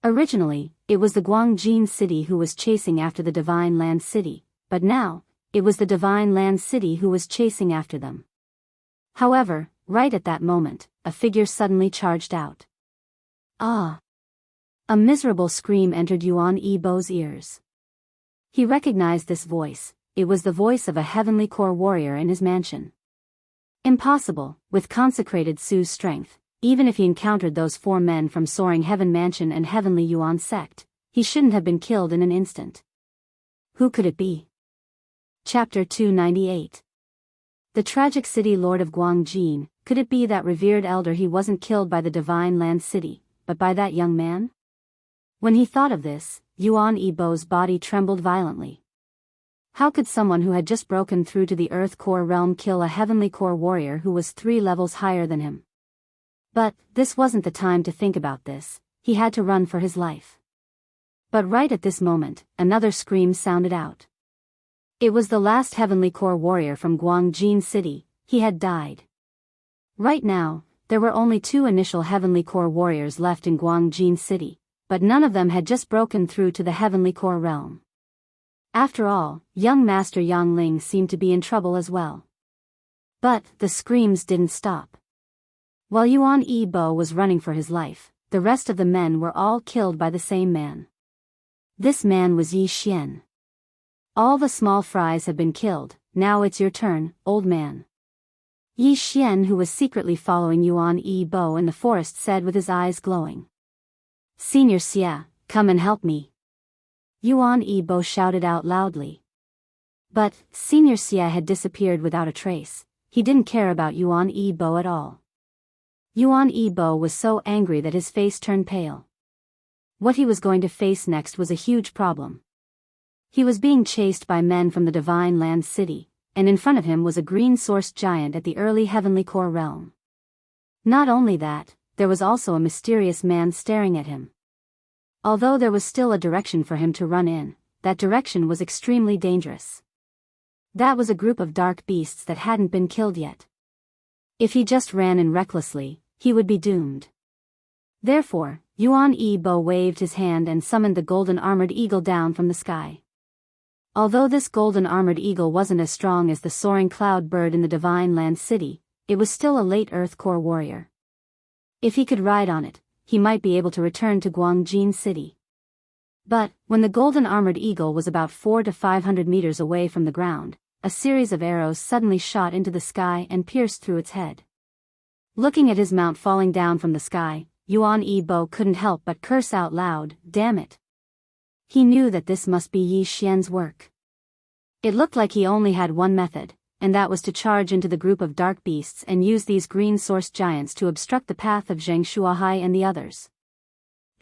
Originally, it was the Guangjin City who was chasing after the Divine Land City, but now, it was the Divine Land City who was chasing after them. However, right at that moment, a figure suddenly charged out. Ah! A miserable scream entered Yuan Yi Bo's ears. He recognized this voice. It was the voice of a Heavenly Core Warrior in his mansion. Impossible, with consecrated Su's strength, even if he encountered those 4 men from Soaring Heaven Mansion and Heavenly Yuan Sect, he shouldn't have been killed in an instant. Who could it be? Chapter 298. The Tragic City Lord of Guangjin. Could it be that revered elder? He wasn't killed by the Divine Land City, but by that young man? When he thought of this, Yuan Yi Bo's body trembled violently. How could someone who had just broken through to the Earth Core Realm kill a Heavenly Core Warrior who was 3 levels higher than him? But, this wasn't the time to think about this. He had to run for his life. But right at this moment, another scream sounded out. It was the last Heavenly Core Warrior from Guangjin City. He had died. Right now, there were only 2 initial Heavenly Core Warriors left in Guangjin City, but none of them had just broken through to the Heavenly Core Realm. After all, young Master Yang Ling seemed to be in trouble as well. But, the screams didn't stop. While Yuan Yi Bo was running for his life, the rest of the men were all killed by the same man. This man was Yi Xian. All the small fries have been killed. Now it's your turn, old man. Yi Xian, who was secretly following Yuan Yi Bo in the forest, said with his eyes glowing. Senior Xia, come and help me. Yuan Yi Bo shouted out loudly. But, Senior Xia had disappeared without a trace. He didn't care about Yuan Yi Bo at all. Yuan Yi Bo was so angry that his face turned pale. What he was going to face next was a huge problem. He was being chased by men from the Divine Land City, and in front of him was a green-sourced giant at the early heavenly core realm. Not only that, there was also a mysterious man staring at him. Although there was still a direction for him to run in, that direction was extremely dangerous. That was a group of dark beasts that hadn't been killed yet. If he just ran in recklessly, he would be doomed. Therefore, Yuan Yi Bo waved his hand and summoned the golden armored eagle down from the sky. Although this golden armored eagle wasn't as strong as the soaring cloud bird in the Divine Land City, it was still a late Earth core warrior. If he could ride on it, he might be able to return to Guangjin City. But, when the golden armored eagle was about 400 to 500 meters away from the ground, a series of arrows suddenly shot into the sky and pierced through its head. Looking at his mount falling down from the sky, Yuan Yi Bo couldn't help but curse out loud, "Damn it." He knew that this must be Yi Xian's work. It looked like he only had one method, and that was to charge into the group of dark beasts and use these green-sourced giants to obstruct the path of Zheng Shuahai and the others.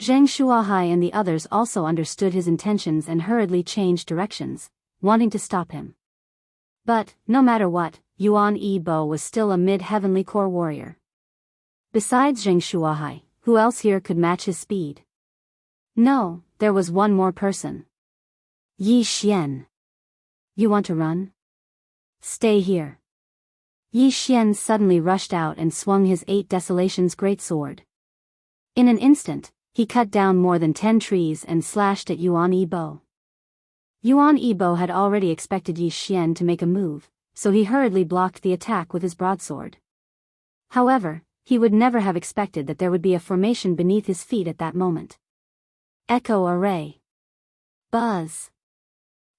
Zheng Shuahai and the others also understood his intentions and hurriedly changed directions, wanting to stop him. But, no matter what, Yuan Yi Bo was still a mid-heavenly core warrior. Besides Zheng Shuahai, who else here could match his speed? No, there was one more person. Yi Xian. You want to run? Stay here. Yi Xian suddenly rushed out and swung his 8 Desolations greatsword. In an instant, he cut down more than 10 trees and slashed at Yuan Yi Bo. Yuan Yi Bo had already expected Yi Xian to make a move, so he hurriedly blocked the attack with his broadsword. However, he would never have expected that there would be a formation beneath his feet at that moment. Echo array. Buzz.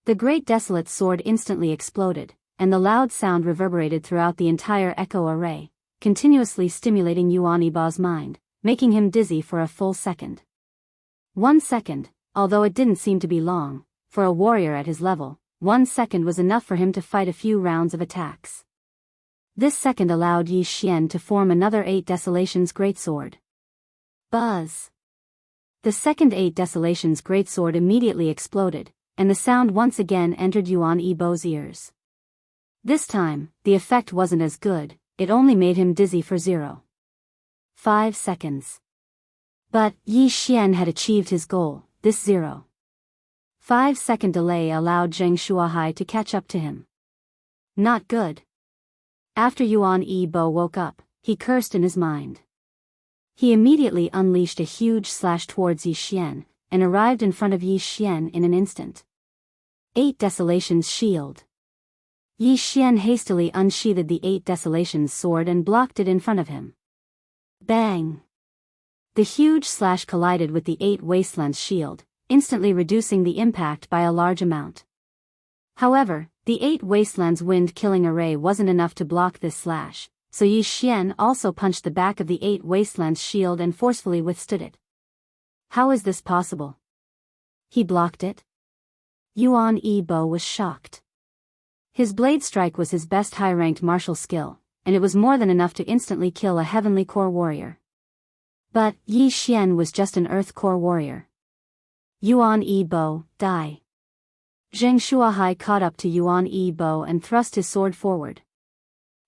The great desolate sword instantly exploded, and the loud sound reverberated throughout the entire echo array, continuously stimulating Yuan Yi Bo's mind, making him dizzy for a full second. 1 second, although it didn't seem to be long, for a warrior at his level, 1 second was enough for him to fight a few rounds of attacks. This second allowed Yi Xian to form another 8 Desolations greatsword. Buzz. The second 8 Desolations greatsword immediately exploded, and the sound once again entered Yuan Yi Bo's ears. This time, the effect wasn't as good, it only made him dizzy for 0.5 seconds. But, Yi Xian had achieved his goal. This 0.5 second delay allowed Zheng Shuahai to catch up to him. Not good. After Yuan Yi Bo woke up, he cursed in his mind. He immediately unleashed a huge slash towards Yi Xian, and arrived in front of Yi Xian in an instant. 8 Desolations shield. Yi Xian hastily unsheathed the 8 Desolations sword and blocked it in front of him. Bang! The huge slash collided with the 8 Wastelands shield, instantly reducing the impact by a large amount. However, the 8 Wastelands wind-killing array wasn't enough to block this slash, so Yi Xian also punched the back of the 8 Wastelands shield and forcefully withstood it. How is this possible? He blocked it? Yuan Yi Bo was shocked. His blade strike was his best high-ranked martial skill, and it was more than enough to instantly kill a heavenly core warrior. But, Yi Xian was just an earth core warrior. Yuan Yi Bo, die. Zheng Shuahai caught up to Yuan Yi Bo and thrust his sword forward.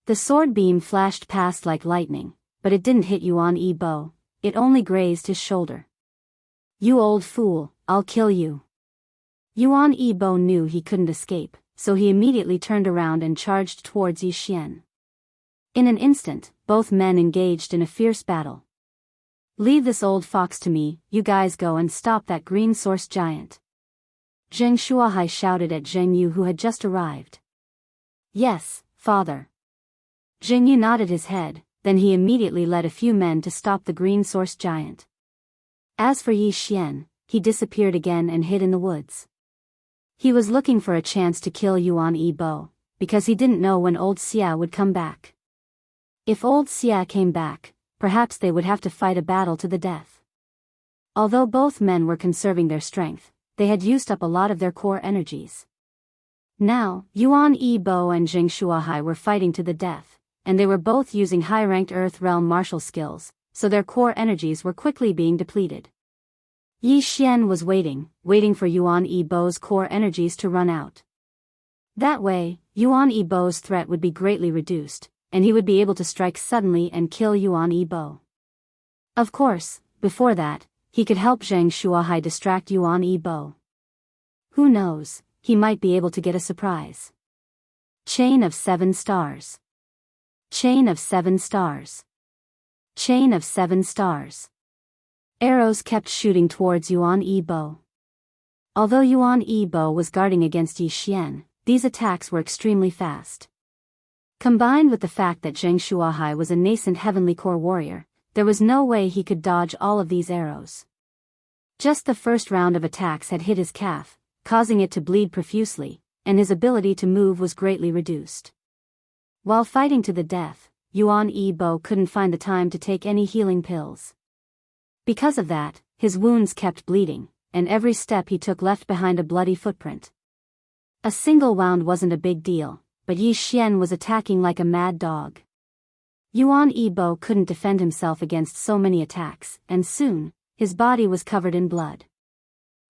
The sword beam flashed past like lightning, but it didn't hit Yuan Yi Bo, it only grazed his shoulder. You old fool, I'll kill you. Yuan Yi Bo knew he couldn't escape, so he immediately turned around and charged towards Yi Xian. In an instant, both men engaged in a fierce battle. Leave this old fox to me, you guys go and stop that green source giant. Zheng Shuahai shouted at Zheng Yu, who had just arrived. Yes, father. Zheng Yu nodded his head, then he immediately led a few men to stop the green source giant. As for Yi Xian, he disappeared again and hid in the woods. He was looking for a chance to kill Yuan Yi Bo, because he didn't know when old Xia would come back. If old Xia came back, perhaps they would have to fight a battle to the death. Although both men were conserving their strength, they had used up a lot of their core energies. Now, Yuan Yibo and Zheng Shuahai were fighting to the death, and they were both using high-ranked Earth Realm martial skills, so their core energies were quickly being depleted. Yi Xian was waiting for Yuan Yibo's core energies to run out. That way, Yuan Yibo's threat would be greatly reduced, and he would be able to strike suddenly and kill Yuan Yibo. Of course, before that, he could help Zheng Shuahai distract Yuan Yibo. Who knows, he might be able to get a surprise. Chain of 7 stars. Chain of 7 stars. Chain of 7 stars. Arrows kept shooting towards Yuan Yibo. Although Yuan Yibo was guarding against Yi Xian, these attacks were extremely fast. Combined with the fact that Zheng Shuahai was a nascent heavenly core warrior, there was no way he could dodge all of these arrows. Just the first round of attacks had hit his calf, causing it to bleed profusely, and his ability to move was greatly reduced. While fighting to the death, Yuan Yibo couldn't find the time to take any healing pills. Because of that, his wounds kept bleeding, and every step he took left behind a bloody footprint. A single wound wasn't a big deal, but Yi Xian was attacking like a mad dog. Yuan Yibo couldn't defend himself against so many attacks, and soon, his body was covered in blood.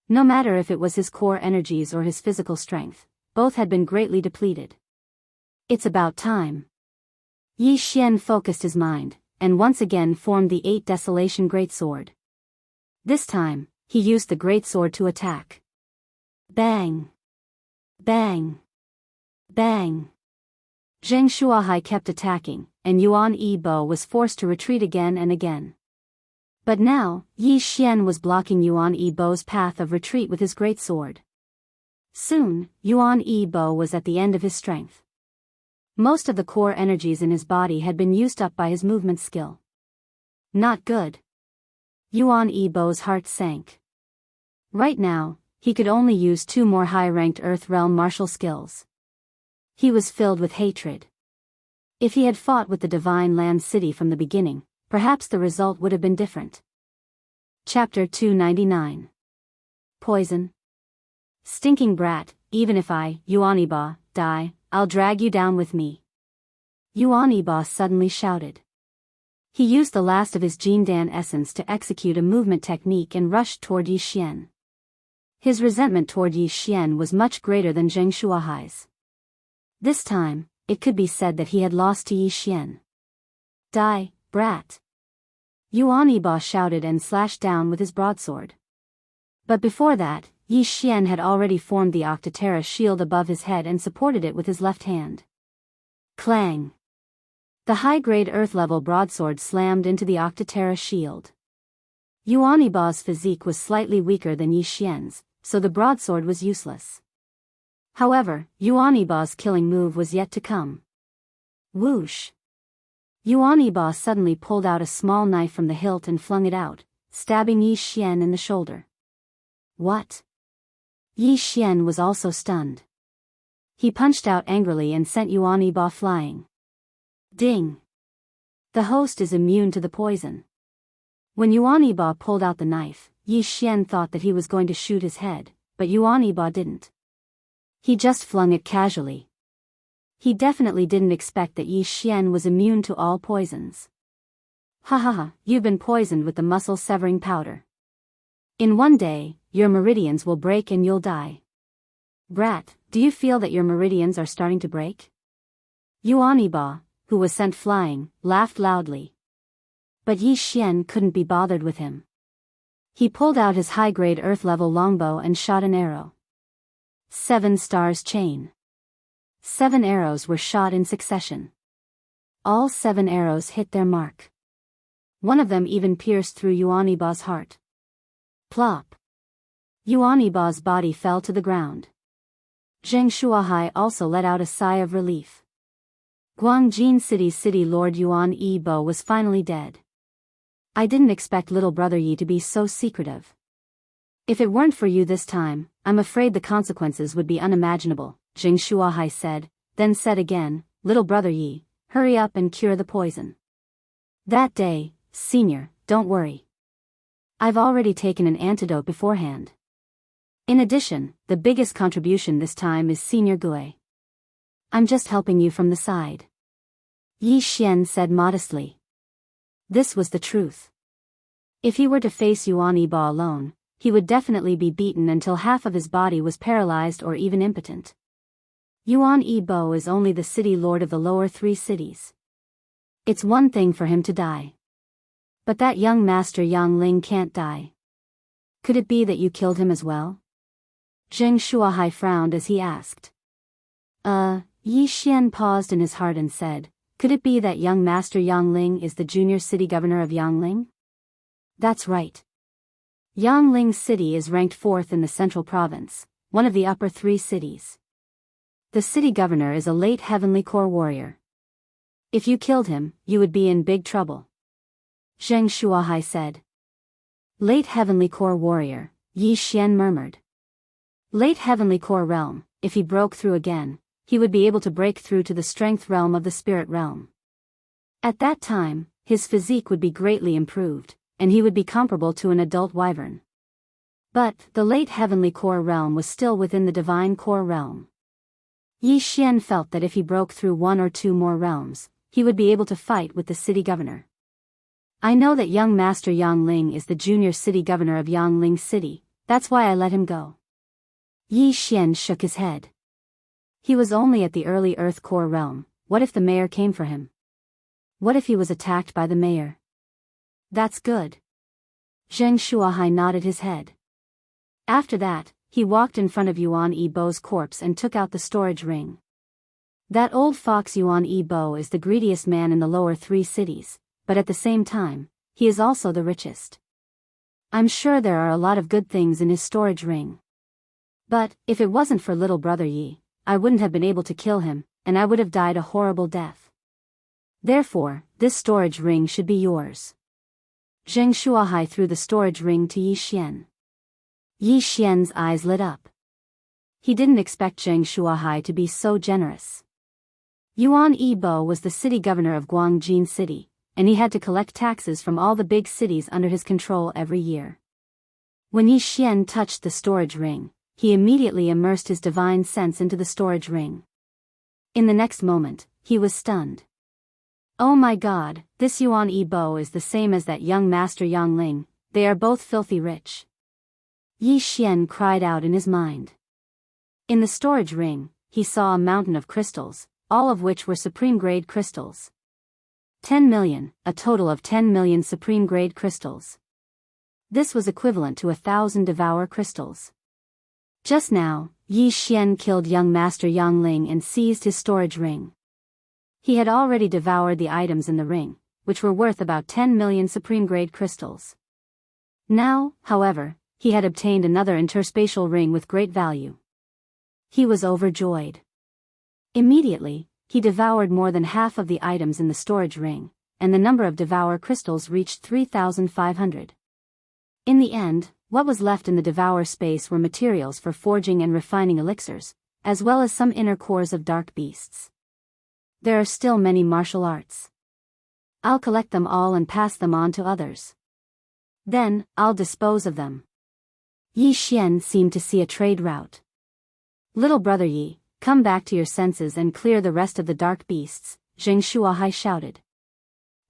No matter if it was his core energies or his physical strength, both had been greatly depleted. It's about time. Yi Xian focused his mind, and once again formed the 8 Desolation Greatsword. This time, he used the Greatsword to attack. Bang! Bang! Bang! Zheng Shuahai kept attacking, and Yuan Yibo was forced to retreat again and again. But now, Yi Xian was blocking Yuan Yibo's path of retreat with his greatsword. Soon, Yuan Yibo was at the end of his strength. Most of the core energies in his body had been used up by his movement skill. Not good. Yuan Yibo's heart sank. Right now, he could only use 2 more high-ranked Earth Realm martial skills. He was filled with hatred. If he had fought with the Divine Land City from the beginning, perhaps the result would have been different. Chapter 299. Poison. Stinking brat, even if I, Yuan Yibo, die, I'll drag you down with me. Yuan Yibo suddenly shouted. He used the last of his Jindan essence to execute a movement technique and rushed toward Yi Xian. His resentment toward Yi Xian was much greater than Zheng Shuahai's. This time, it could be said that he had lost to Yi Xian. Die, brat! Yuan Yibo shouted and slashed down with his broadsword. But before that, Yi Xian had already formed the Octoterra shield above his head and supported it with his left hand. Clang! The high-grade earth-level broadsword slammed into the Octoterra shield. Yuan Yibo's physique was slightly weaker than Yi Xian's, so the broadsword was useless. However, Yuan Yibo's killing move was yet to come. Whoosh! Yuan Yibo suddenly pulled out a small knife from the hilt and flung it out, stabbing Yi Xian in the shoulder. What? Yi Xian was also stunned. He punched out angrily and sent Yuan Yibo flying. Ding! The host is immune to the poison. When Yuan Yibo pulled out the knife, Yi Xian thought that he was going to shoot his head, but Yuan Yibo didn't. He just flung it casually. He definitely didn't expect that Yi Xian was immune to all poisons. Ha ha ha, you've been poisoned with the muscle-severing powder. In one day, your meridians will break and you'll die. Brat, do you feel that your meridians are starting to break? Yuan Yibo, who was sent flying, laughed loudly. But Yi Xian couldn't be bothered with him. He pulled out his high-grade earth-level longbow and shot an arrow. 7 stars chain. 7 arrows were shot in succession. All 7 arrows hit their mark. One of them even pierced through Yuan Yibo's heart. Plop! Yuan Yibo's body fell to the ground. Zheng Shuahai also let out a sigh of relief. Guangjin City's city lord Yuan Yibo was finally dead. I didn't expect little brother Yi to be so secretive. If it weren't for you this time, I'm afraid the consequences would be unimaginable, Zheng Shuahai said, then said again, little brother Yi, hurry up and cure the poison. That day, Senior, don't worry. I've already taken an antidote beforehand. In addition, the biggest contribution this time is Senior Gue. I'm just helping you from the side. Yi Xian said modestly. This was the truth. If he were to face Yuan Yibo alone, he would definitely be beaten until half of his body was paralyzed or even impotent. Yuan Yibo is only the city lord of the lower 3 cities. It's one thing for him to die. But that young master Yang Ling can't die. Could it be that you killed him as well? Zheng Shuahai frowned as he asked. Yi Xian paused in his heart and said, could it be that young master Yang Ling is the junior city governor of Yangling? That's right. Yangling City is ranked 4th in the central province, one of the upper 3 cities. The city governor is a late heavenly core warrior. If you killed him, you would be in big trouble. Zheng Shuahai said. Late heavenly core warrior, Yi Xian murmured. Late heavenly core realm, if he broke through again, he would be able to break through to the strength realm of the spirit realm. At that time, his physique would be greatly improved, and he would be comparable to an adult wyvern. But the late heavenly core realm was still within the divine core realm. Yi Xian felt that if he broke through 1 or 2 more realms, he would be able to fight with the city governor. I know that young master Yang Ling is the junior city governor of Yangling City, that's why I let him go. Yi Xian shook his head. He was only at the early Earth Core realm. What if the mayor came for him? What if he was attacked by the mayor? That's good. Zheng Shuahai nodded his head. After that, he walked in front of Yuan Yibo's corpse and took out the storage ring. That old fox Yuan Yibo is the greediest man in the lower 3 cities, but at the same time, he is also the richest. I'm sure there are a lot of good things in his storage ring. But, if it wasn't for little brother Yi, I wouldn't have been able to kill him, and I would have died a horrible death. Therefore, this storage ring should be yours. Zheng Shuahai threw the storage ring to Yi Xian. Yi Xian's eyes lit up. He didn't expect Zheng Shuahai to be so generous. Yuan Yibo was the city governor of Guangjin City, and he had to collect taxes from all the big cities under his control every year. When Yi Xian touched the storage ring, he immediately immersed his divine sense into the storage ring. In the next moment, he was stunned. Oh my god, this Yuan Yibo is the same as that young master Yang Ling, they are both filthy rich. Yi Xian cried out in his mind. In the storage ring, he saw a mountain of crystals, all of which were supreme-grade crystals. 10 million, a total of 10 million supreme-grade crystals. This was equivalent to 1,000 devour crystals. Just now, Yi Xian killed young master Yang Ling and seized his storage ring. He had already devoured the items in the ring, which were worth about 10 million supreme-grade crystals. Now, however, he had obtained another interspatial ring with great value. He was overjoyed. Immediately, he devoured more than half of the items in the storage ring, and the number of devour crystals reached 3,500. In the end, what was left in the devour space were materials for forging and refining elixirs, as well as some inner cores of dark beasts. There are still many martial arts. I'll collect them all and pass them on to others. Then, I'll dispose of them. Yi Xian seemed to see a trade route. Little brother Yi, come back to your senses and clear the rest of the dark beasts, Zheng Shuahai shouted.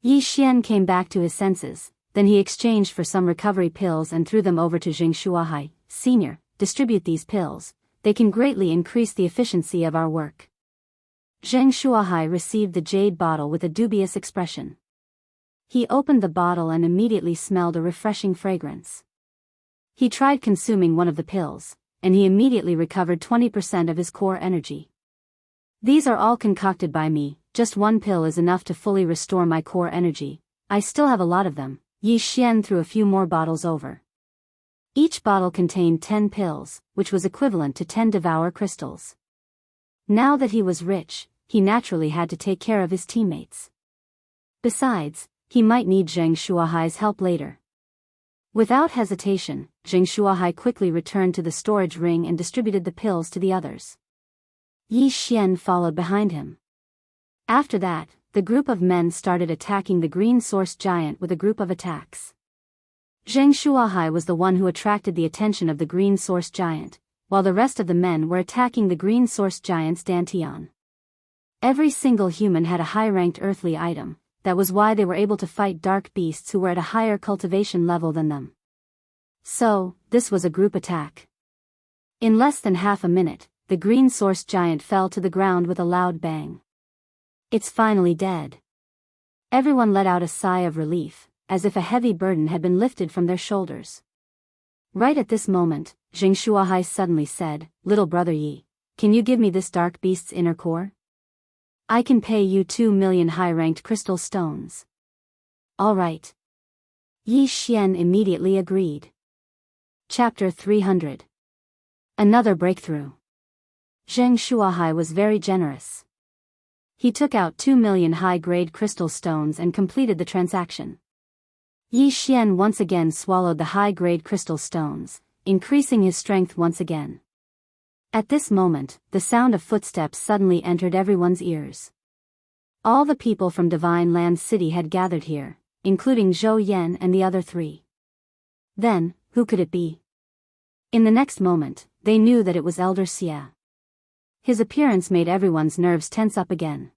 Yi Xian came back to his senses, then he exchanged for some recovery pills and threw them over to Zheng Shuahai. Senior, distribute these pills, they can greatly increase the efficiency of our work. Zheng Shuahai received the jade bottle with a dubious expression. He opened the bottle and immediately smelled a refreshing fragrance. He tried consuming one of the pills, and he immediately recovered 20% of his core energy. These are all concocted by me, just one pill is enough to fully restore my core energy. I still have a lot of them. Yi Xian threw a few more bottles over. Each bottle contained 10 pills, which was equivalent to 10 devour crystals. Now that he was rich, he naturally had to take care of his teammates. Besides, he might need Zheng Shuahai's help later. Without hesitation, Zheng Shuahai quickly returned to the storage ring and distributed the pills to the others. Yi Xian followed behind him. After that, the group of men started attacking the green source giant with a group of attacks. Zheng Shuahai was the one who attracted the attention of the green source giant, while the rest of the men were attacking the green source giant's Dantian. Every single human had a high-ranked earthly item, that was why they were able to fight dark beasts who were at a higher cultivation level than them. So, this was a group attack. In less than half a minute, the green source giant fell to the ground with a loud bang. It's finally dead. Everyone let out a sigh of relief, as if a heavy burden had been lifted from their shoulders. Right at this moment, Zheng Shuahai suddenly said, "Little brother Yi, can you give me this dark beast's inner core? I can pay you 2 million high-ranked crystal stones." "All right." Yi Xian immediately agreed. Chapter 300. Another breakthrough. Zheng Shuahai was very generous. He took out 2 million high-grade crystal stones and completed the transaction. Yi Xian once again swallowed the high-grade crystal stones, increasing his strength once again. At this moment, the sound of footsteps suddenly entered everyone's ears. All the people from Divine Land City had gathered here, including Zhou Yan and the other three. Then, who could it be? In the next moment, they knew that it was Elder Xie. His appearance made everyone's nerves tense up again.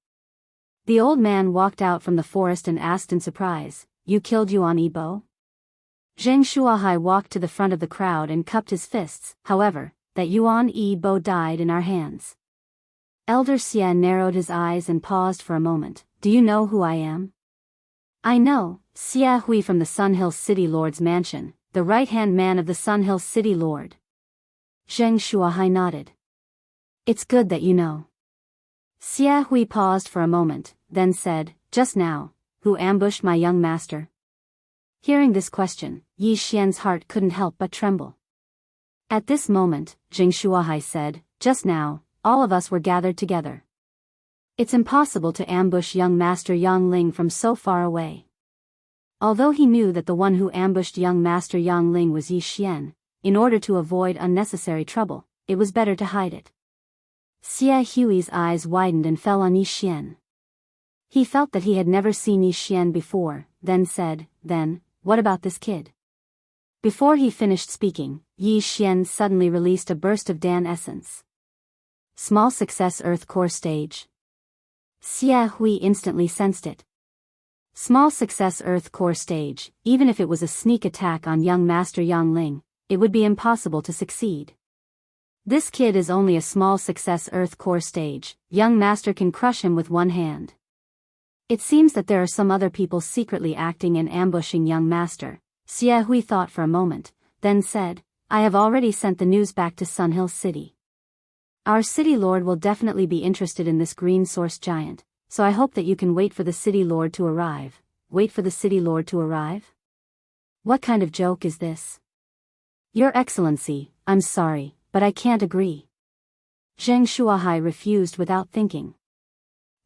The old man walked out from the forest and asked in surprise, "You killed Yuan Yibo?" Zheng Shuahai walked to the front of the crowd and cupped his fists. "However, that Yuan Yibo died in our hands." Elder Xie narrowed his eyes and paused for a moment. "Do you know who I am?" "I know, Xie Hui from the Sunhill City Lord's mansion, the right-hand man of the Sunhill City Lord." Zheng Shuahai nodded. "It's good that you know." Xie Hui paused for a moment, then said, "Just now, who ambushed my young master?" Hearing this question, Yi Xian's heart couldn't help but tremble. At this moment, Zheng Shuahai said, "Just now, all of us were gathered together. It's impossible to ambush young Master Yang Ling from so far away." Although he knew that the one who ambushed young Master Yang Ling was Yi Xian, in order to avoid unnecessary trouble, it was better to hide it. Xie Hui's eyes widened and fell on Yi Xian. He felt that he had never seen Yi Xian before, then said, "Then, what about this kid?" Before he finished speaking, Yi Xian suddenly released a burst of Dan essence. Small success Earth Core Stage. Xie Hui instantly sensed it. Small success Earth Core Stage, even if it was a sneak attack on young Master Yang Ling, it would be impossible to succeed. This kid is only a small success Earth Core Stage, young Master can crush him with one hand. It seems that there are some other people secretly acting and ambushing young Master. Xie Hui thought for a moment, then said, "I have already sent the news back to Sunhill City. Our City Lord will definitely be interested in this green source giant, so I hope that you can wait for the City Lord to arrive." "Wait for the City Lord to arrive? What kind of joke is this?" "Your Excellency, I'm sorry, but I can't agree." Zheng Shuahai refused without thinking.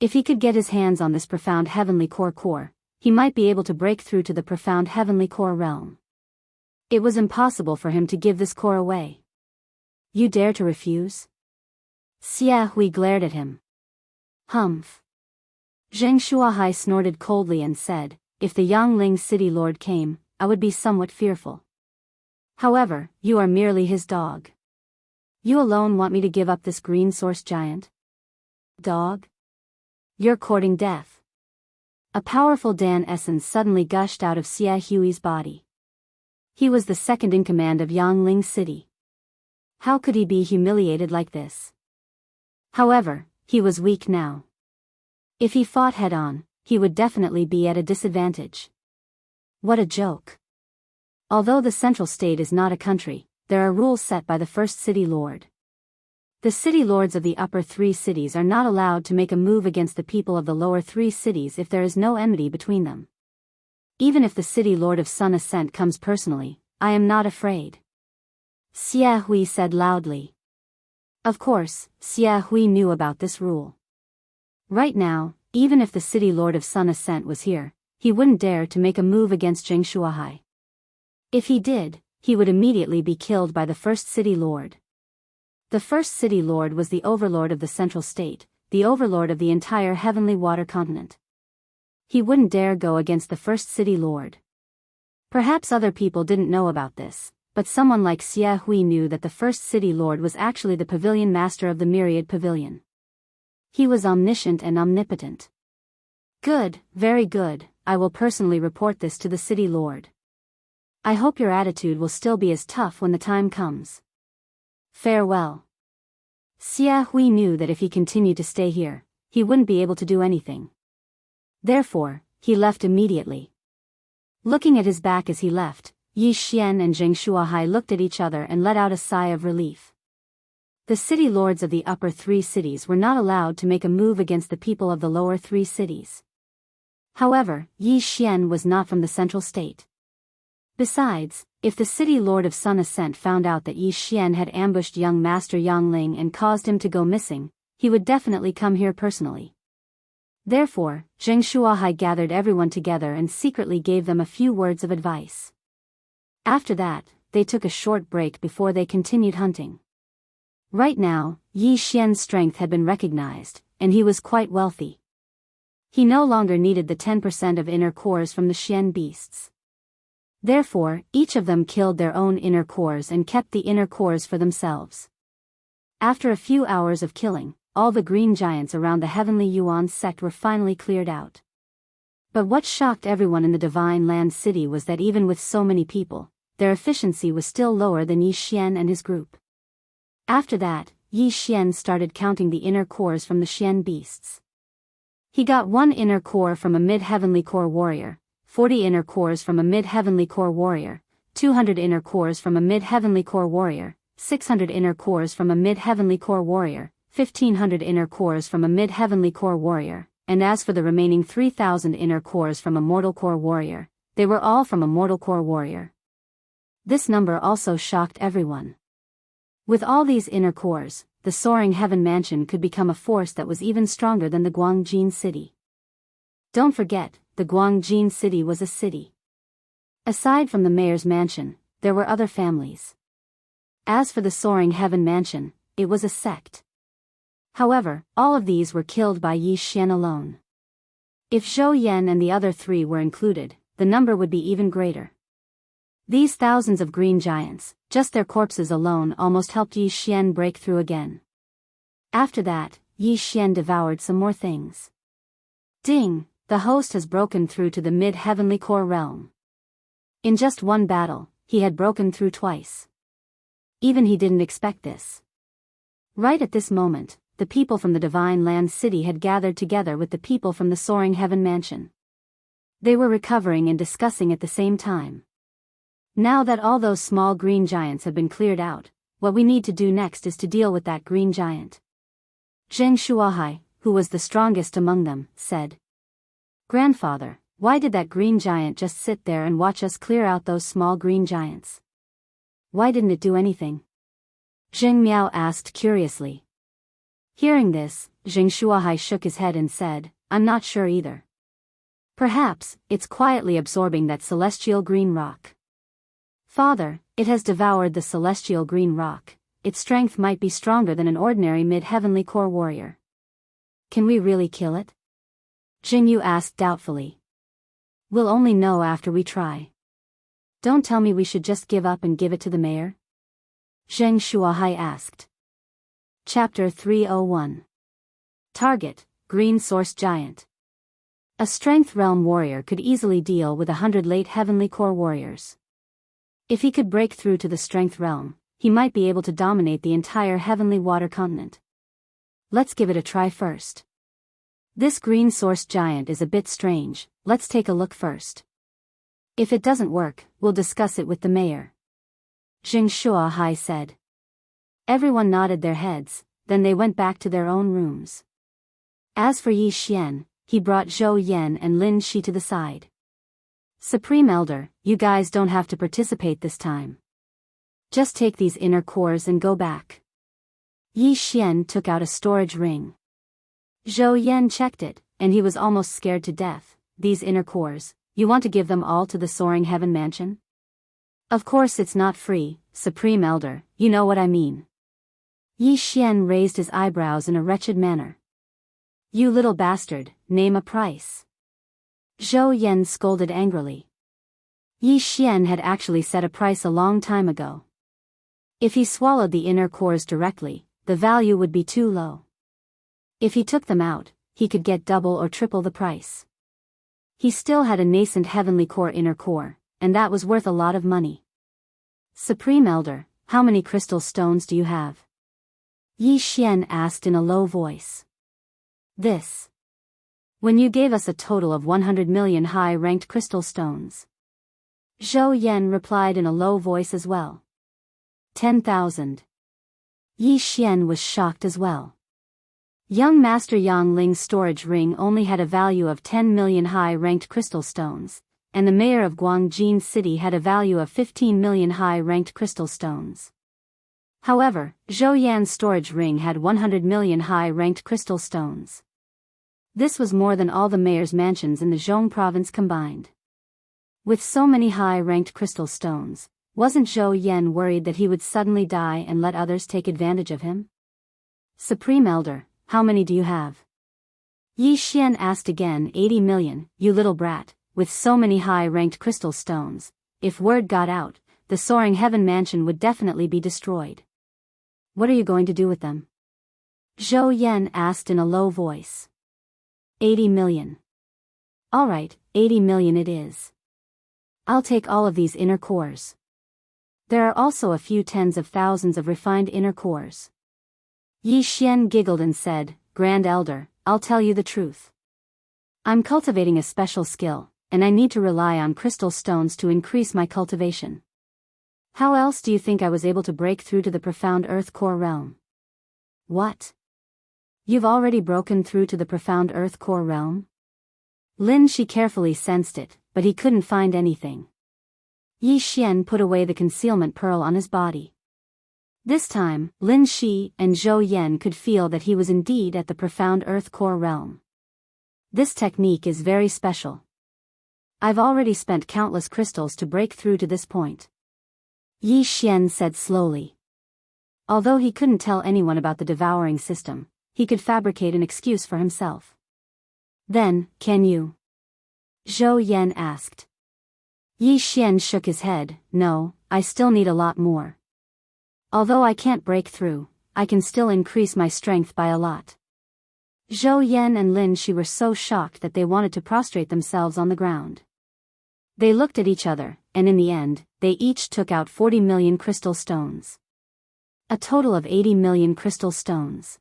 If he could get his hands on this profound heavenly core, he might be able to break through to the profound heavenly core realm. It was impossible for him to give this core away. "You dare to refuse?" Xie Hui glared at him. "Humph." Zheng Shuahai snorted coldly and said, "If the Yangling City Lord came, I would be somewhat fearful. However, you are merely his dog. You alone want me to give up this green source giant? Dog? You're courting death." A powerful Dan essence suddenly gushed out of Xie Hui's body. He was the second in command of Yangling City. How could he be humiliated like this? However, he was weak now. If he fought head-on, he would definitely be at a disadvantage. What a joke. Although the central state is not a country, there are rules set by the first city lord. The city lords of the upper 3 cities are not allowed to make a move against the people of the lower 3 cities if there is no enmity between them. Even if the city lord of Sun Ascent comes personally, I am not afraid. Xie Hui said loudly. Of course, Xie Hui knew about this rule. Right now, even if the city lord of Sun Ascent was here, he wouldn't dare to make a move against Zheng Shuahai. If he did, he would immediately be killed by the first city lord. The first city lord was the overlord of the central state, the overlord of the entire heavenly water continent. He wouldn't dare go against the first city lord. Perhaps other people didn't know about this, but someone like Xie Hui knew that the first city lord was actually the pavilion master of the Myriad Pavilion. He was omniscient and omnipotent. Good, very good, I will personally report this to the city lord. I hope your attitude will still be as tough when the time comes. Farewell. Xie Hui knew that if he continued to stay here, he wouldn't be able to do anything. Therefore, he left immediately. Looking at his back as he left, Yi Xian and Zheng Shuahai looked at each other and let out a sigh of relief. The city lords of the upper 3 cities were not allowed to make a move against the people of the lower 3 cities. However, Yi Xian was not from the central state. Besides, if the city lord of Sun Ascent found out that Yi Xian had ambushed young Master Yang Ling and caused him to go missing, he would definitely come here personally. Therefore, Zheng Shuahai gathered everyone together and secretly gave them a few words of advice. After that, they took a short break before they continued hunting. Right now, Yi Xian's strength had been recognized, and he was quite wealthy. He no longer needed the 10% of inner cores from the Xian beasts. Therefore, each of them killed their own inner cores and kept the inner cores for themselves. After a few hours of killing, all the green giants around the Heavenly Yuan sect were finally cleared out. But what shocked everyone in the Divine Land City was that even with so many people, their efficiency was still lower than Yi Xian and his group. After that, Yi Xian started counting the inner cores from the Xian beasts. He got 1 inner core from a mid-heavenly core warrior, 40 inner cores from a mid-heavenly core warrior, 200 inner cores from a mid-heavenly core warrior, 600 inner cores from a mid-heavenly core warrior, 1,500 inner cores from a mid-heavenly core warrior, and as for the remaining 3,000 inner cores from a mortal core warrior, they were all from a mortal core warrior. This number also shocked everyone. With all these inner cores, the Soaring Heaven Mansion could become a force that was even stronger than the Guangjin City. Don't forget, the Guangjin City was a city. Aside from the mayor's mansion, there were other families. As for the Soaring Heaven Mansion, it was a sect. However, all of these were killed by Yi Xian alone. If Zhou Yan and the other 3 were included, the number would be even greater. These thousands of green giants, just their corpses alone almost helped Yi Xian break through again. After that, Yi Xian devoured some more things. Ding! The host has broken through to the mid-heavenly core realm. In just one battle, he had broken through twice. Even he didn't expect this. Right at this moment, the people from the Divine Land City had gathered together with the people from the Soaring Heaven Mansion. They were recovering and discussing at the same time. Now that all those small green giants have been cleared out, what we need to do next is to deal with that green giant. Zheng Shuahai, who was the strongest among them, said, "Grandfather, why did that green giant just sit there and watch us clear out those small green giants? Why didn't it do anything?" Zheng Miao asked curiously. Hearing this, Zheng Shuahai shook his head and said, "I'm not sure either. Perhaps, it's quietly absorbing that celestial green rock. Father, it has devoured the celestial green rock. Its strength might be stronger than an ordinary mid-heavenly core warrior. Can we really kill it?" Jing Yu asked doubtfully. "We'll only know after we try. Don't tell me we should just give up and give it to the mayor?" Zheng Shuahai asked. Chapter 301. Target, Green Source Giant. A Strength Realm warrior could easily deal with 100 late Heavenly Core warriors. If he could break through to the Strength Realm, he might be able to dominate the entire Heavenly Water Continent. Let's give it a try first. This Green Source Giant is a bit strange, let's take a look first. If it doesn't work, we'll discuss it with the mayor. Zheng Shuahai said. Everyone nodded their heads, then they went back to their own rooms. As for Yi Xian, he brought Zhou Yan and Lin Shi to the side. Supreme Elder, you guys don't have to participate this time. Just take these inner cores and go back. Yi Xian took out a storage ring. Zhou Yan checked it, and he was almost scared to death. These inner cores, you want to give them all to the Soaring Heaven Mansion? Of course it's not free, Supreme Elder, you know what I mean. Yi Xian raised his eyebrows in a wretched manner. You little bastard, name a price. Zhou Yan scolded angrily. Yi Xian had actually set a price a long time ago. If he swallowed the inner cores directly, the value would be too low. If he took them out, he could get double or triple the price. He still had a nascent heavenly core inner core, and that was worth a lot of money. Supreme Elder, how many crystal stones do you have? Yi Xian asked in a low voice. This. When you gave us a total of 100 million high-ranked crystal stones. Zhou Yan replied in a low voice as well. 10,000. Yi Xian was shocked as well. Young Master Yang Ling's storage ring only had a value of 10 million high-ranked crystal stones, and the mayor of Guangjin City had a value of 15 million high-ranked crystal stones. However, Zhou Yan's storage ring had 100 million high-ranked crystal stones. This was more than all the mayor's mansions in the Zhong province combined. With so many high-ranked crystal stones, wasn't Zhou Yan worried that he would suddenly die and let others take advantage of him? Supreme Elder, how many do you have? Yi Xian asked again. 80 million, you little brat, with so many high-ranked crystal stones. If word got out, the Soaring Heaven Mansion would definitely be destroyed. What are you going to do with them? Zhou Yan asked in a low voice. 80 million. Alright, 80 million it is. I'll take all of these inner cores. There are also a few tens of thousands of refined inner cores. Yi Xian giggled and said, Grand Elder, I'll tell you the truth. I'm cultivating a special skill, and I need to rely on crystal stones to increase my cultivation. How else do you think I was able to break through to the profound earth core realm? What? You've already broken through to the profound earth core realm? Lin Shi carefully sensed it, but he couldn't find anything. Yi Xian put away the concealment pearl on his body. This time, Lin Shi and Zhou Yan could feel that he was indeed at the profound earth core realm. This technique is very special. I've already spent countless crystals to break through to this point. Yi Xian said slowly. Although he couldn't tell anyone about the devouring system, he could fabricate an excuse for himself. Then, can you? Zhou Yan asked. Yi Xian shook his head. No, I still need a lot more. Although I can't break through, I can still increase my strength by a lot. Zhou Yan and Lin Shi were so shocked that they wanted to prostrate themselves on the ground. They looked at each other, and in the end, they each took out 40 million crystal stones. A total of 80 million crystal stones.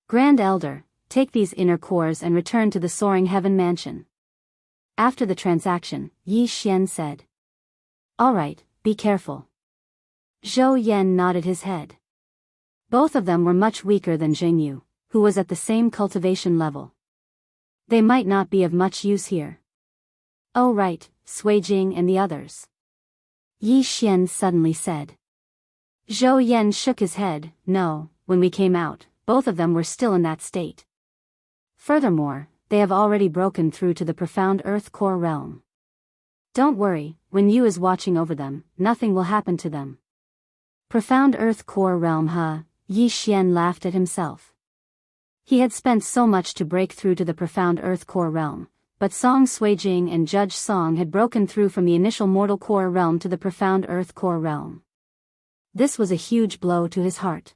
Grand Elder, take these inner cores and return to the Soaring Heaven Mansion. After the transaction, Yi Xian said. Alright, be careful. Zhou Yan nodded his head. Both of them were much weaker than Zheng Yu, who was at the same cultivation level. They might not be of much use here. Oh right, Sui Jing and the others. Yi Xian suddenly said. Zhou Yan shook his head. No, when we came out, both of them were still in that state. Furthermore, they have already broken through to the profound earth core realm. Don't worry, when Yu is watching over them, nothing will happen to them. Profound earth core realm, huh? Yi Xian laughed at himself. He had spent so much to break through to the profound earth core realm, but Song Suijing and Judge Song had broken through from the initial mortal core realm to the profound earth core realm. This was a huge blow to his heart.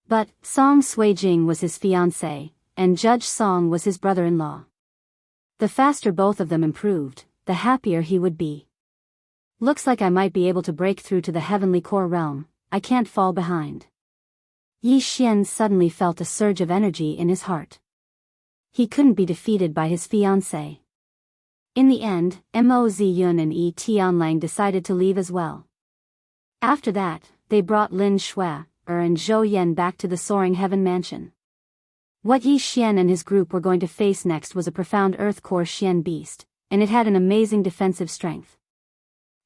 But Song Suijing was his fiancé, and Judge Song was his brother-in-law. The faster both of them improved, the happier he would be. Looks like I might be able to break through to the heavenly core realm. I can't fall behind. Yi Xian suddenly felt a surge of energy in his heart. He couldn't be defeated by his fiancée. In the end, Mo Ziyun and Yi Tianlang decided to leave as well. After that, they brought Lin Shui and Zhou Yan back to the Soaring Heaven Mansion. What Yi Xian and his group were going to face next was a profound earth core Xian beast, and it had an amazing defensive strength.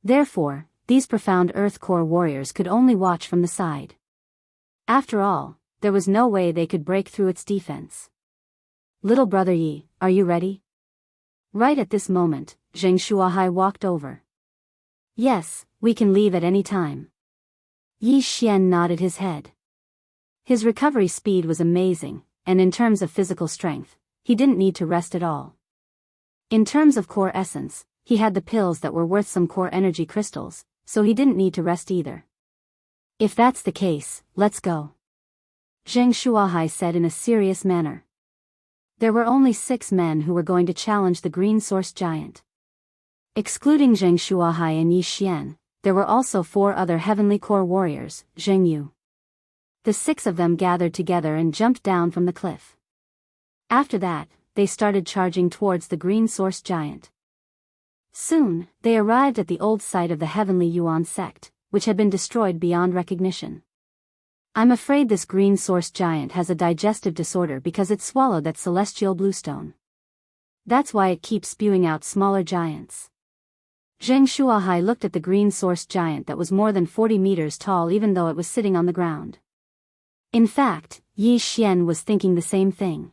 Therefore, these profound earth core warriors could only watch from the side. After all, there was no way they could break through its defense. Little brother Yi, are you ready? Right at this moment, Zheng Shuahai walked over. Yes, we can leave at any time. Yi Xian nodded his head. His recovery speed was amazing, and in terms of physical strength, he didn't need to rest at all. In terms of core essence, he had the pills that were worth some core energy crystals, so he didn't need to rest either. If that's the case, let's go. Zheng Shuahai said in a serious manner. There were only 6 men who were going to challenge the green source giant. Excluding Zheng Shuahai and Yi Xian, there were also 4 other heavenly core warriors, Zheng Yu. The 6 of them gathered together and jumped down from the cliff. After that, they started charging towards the green source giant. Soon, they arrived at the old site of the heavenly Yuan sect, which had been destroyed beyond recognition. I'm afraid this green source giant has a digestive disorder because it swallowed that celestial bluestone. That's why it keeps spewing out smaller giants. Zheng Shuahai looked at the green source giant that was more than 40 meters tall even though it was sitting on the ground. In fact, Yi Xian was thinking the same thing.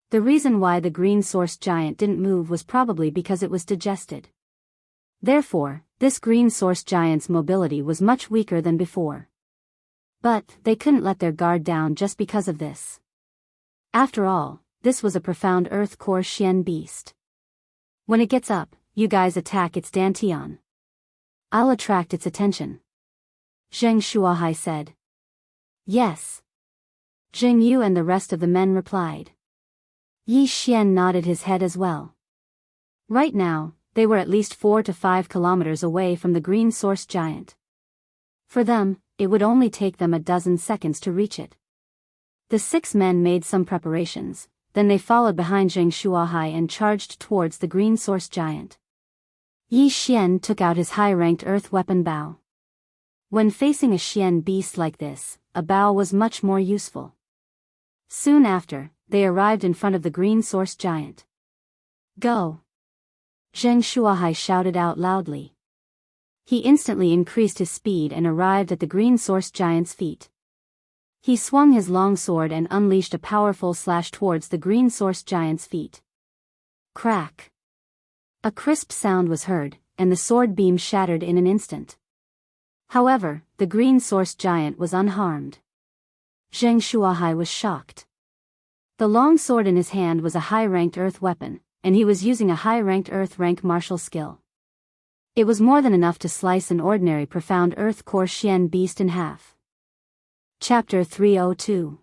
The reason why the green source giant didn't move was probably because it was digested. Therefore, this green source giant's mobility was much weaker than before. But they couldn't let their guard down just because of this. After all, this was a profound earth core Xian beast. When it gets up, you guys attack its dantian. I'll attract its attention. Zheng Shuahai said. Yes. Zheng Yu and the rest of the men replied. Yi Xian nodded his head as well. Right now, they were at least 4 to 5 kilometers away from the green source giant. For them, it would only take them a dozen seconds to reach it. The 6 men made some preparations, then they followed behind Zheng Shuahai and charged towards the green source giant. Yi Xian took out his high-ranked earth weapon Bao. When facing a Xian beast like this, a Bao was much more useful. Soon after, they arrived in front of the green source giant. Go! Zheng Shuahai shouted out loudly. He instantly increased his speed and arrived at the green source giant's feet. He swung his long sword and unleashed a powerful slash towards the green source giant's feet. Crack! A crisp sound was heard, and the sword beam shattered in an instant. However, the green source giant was unharmed. Zheng Shuahai was shocked. The long sword in his hand was a high-ranked earth weapon, and he was using a high-ranked earth rank martial skill. It was more than enough to slice an ordinary profound earth core Xian beast in half. Chapter 302.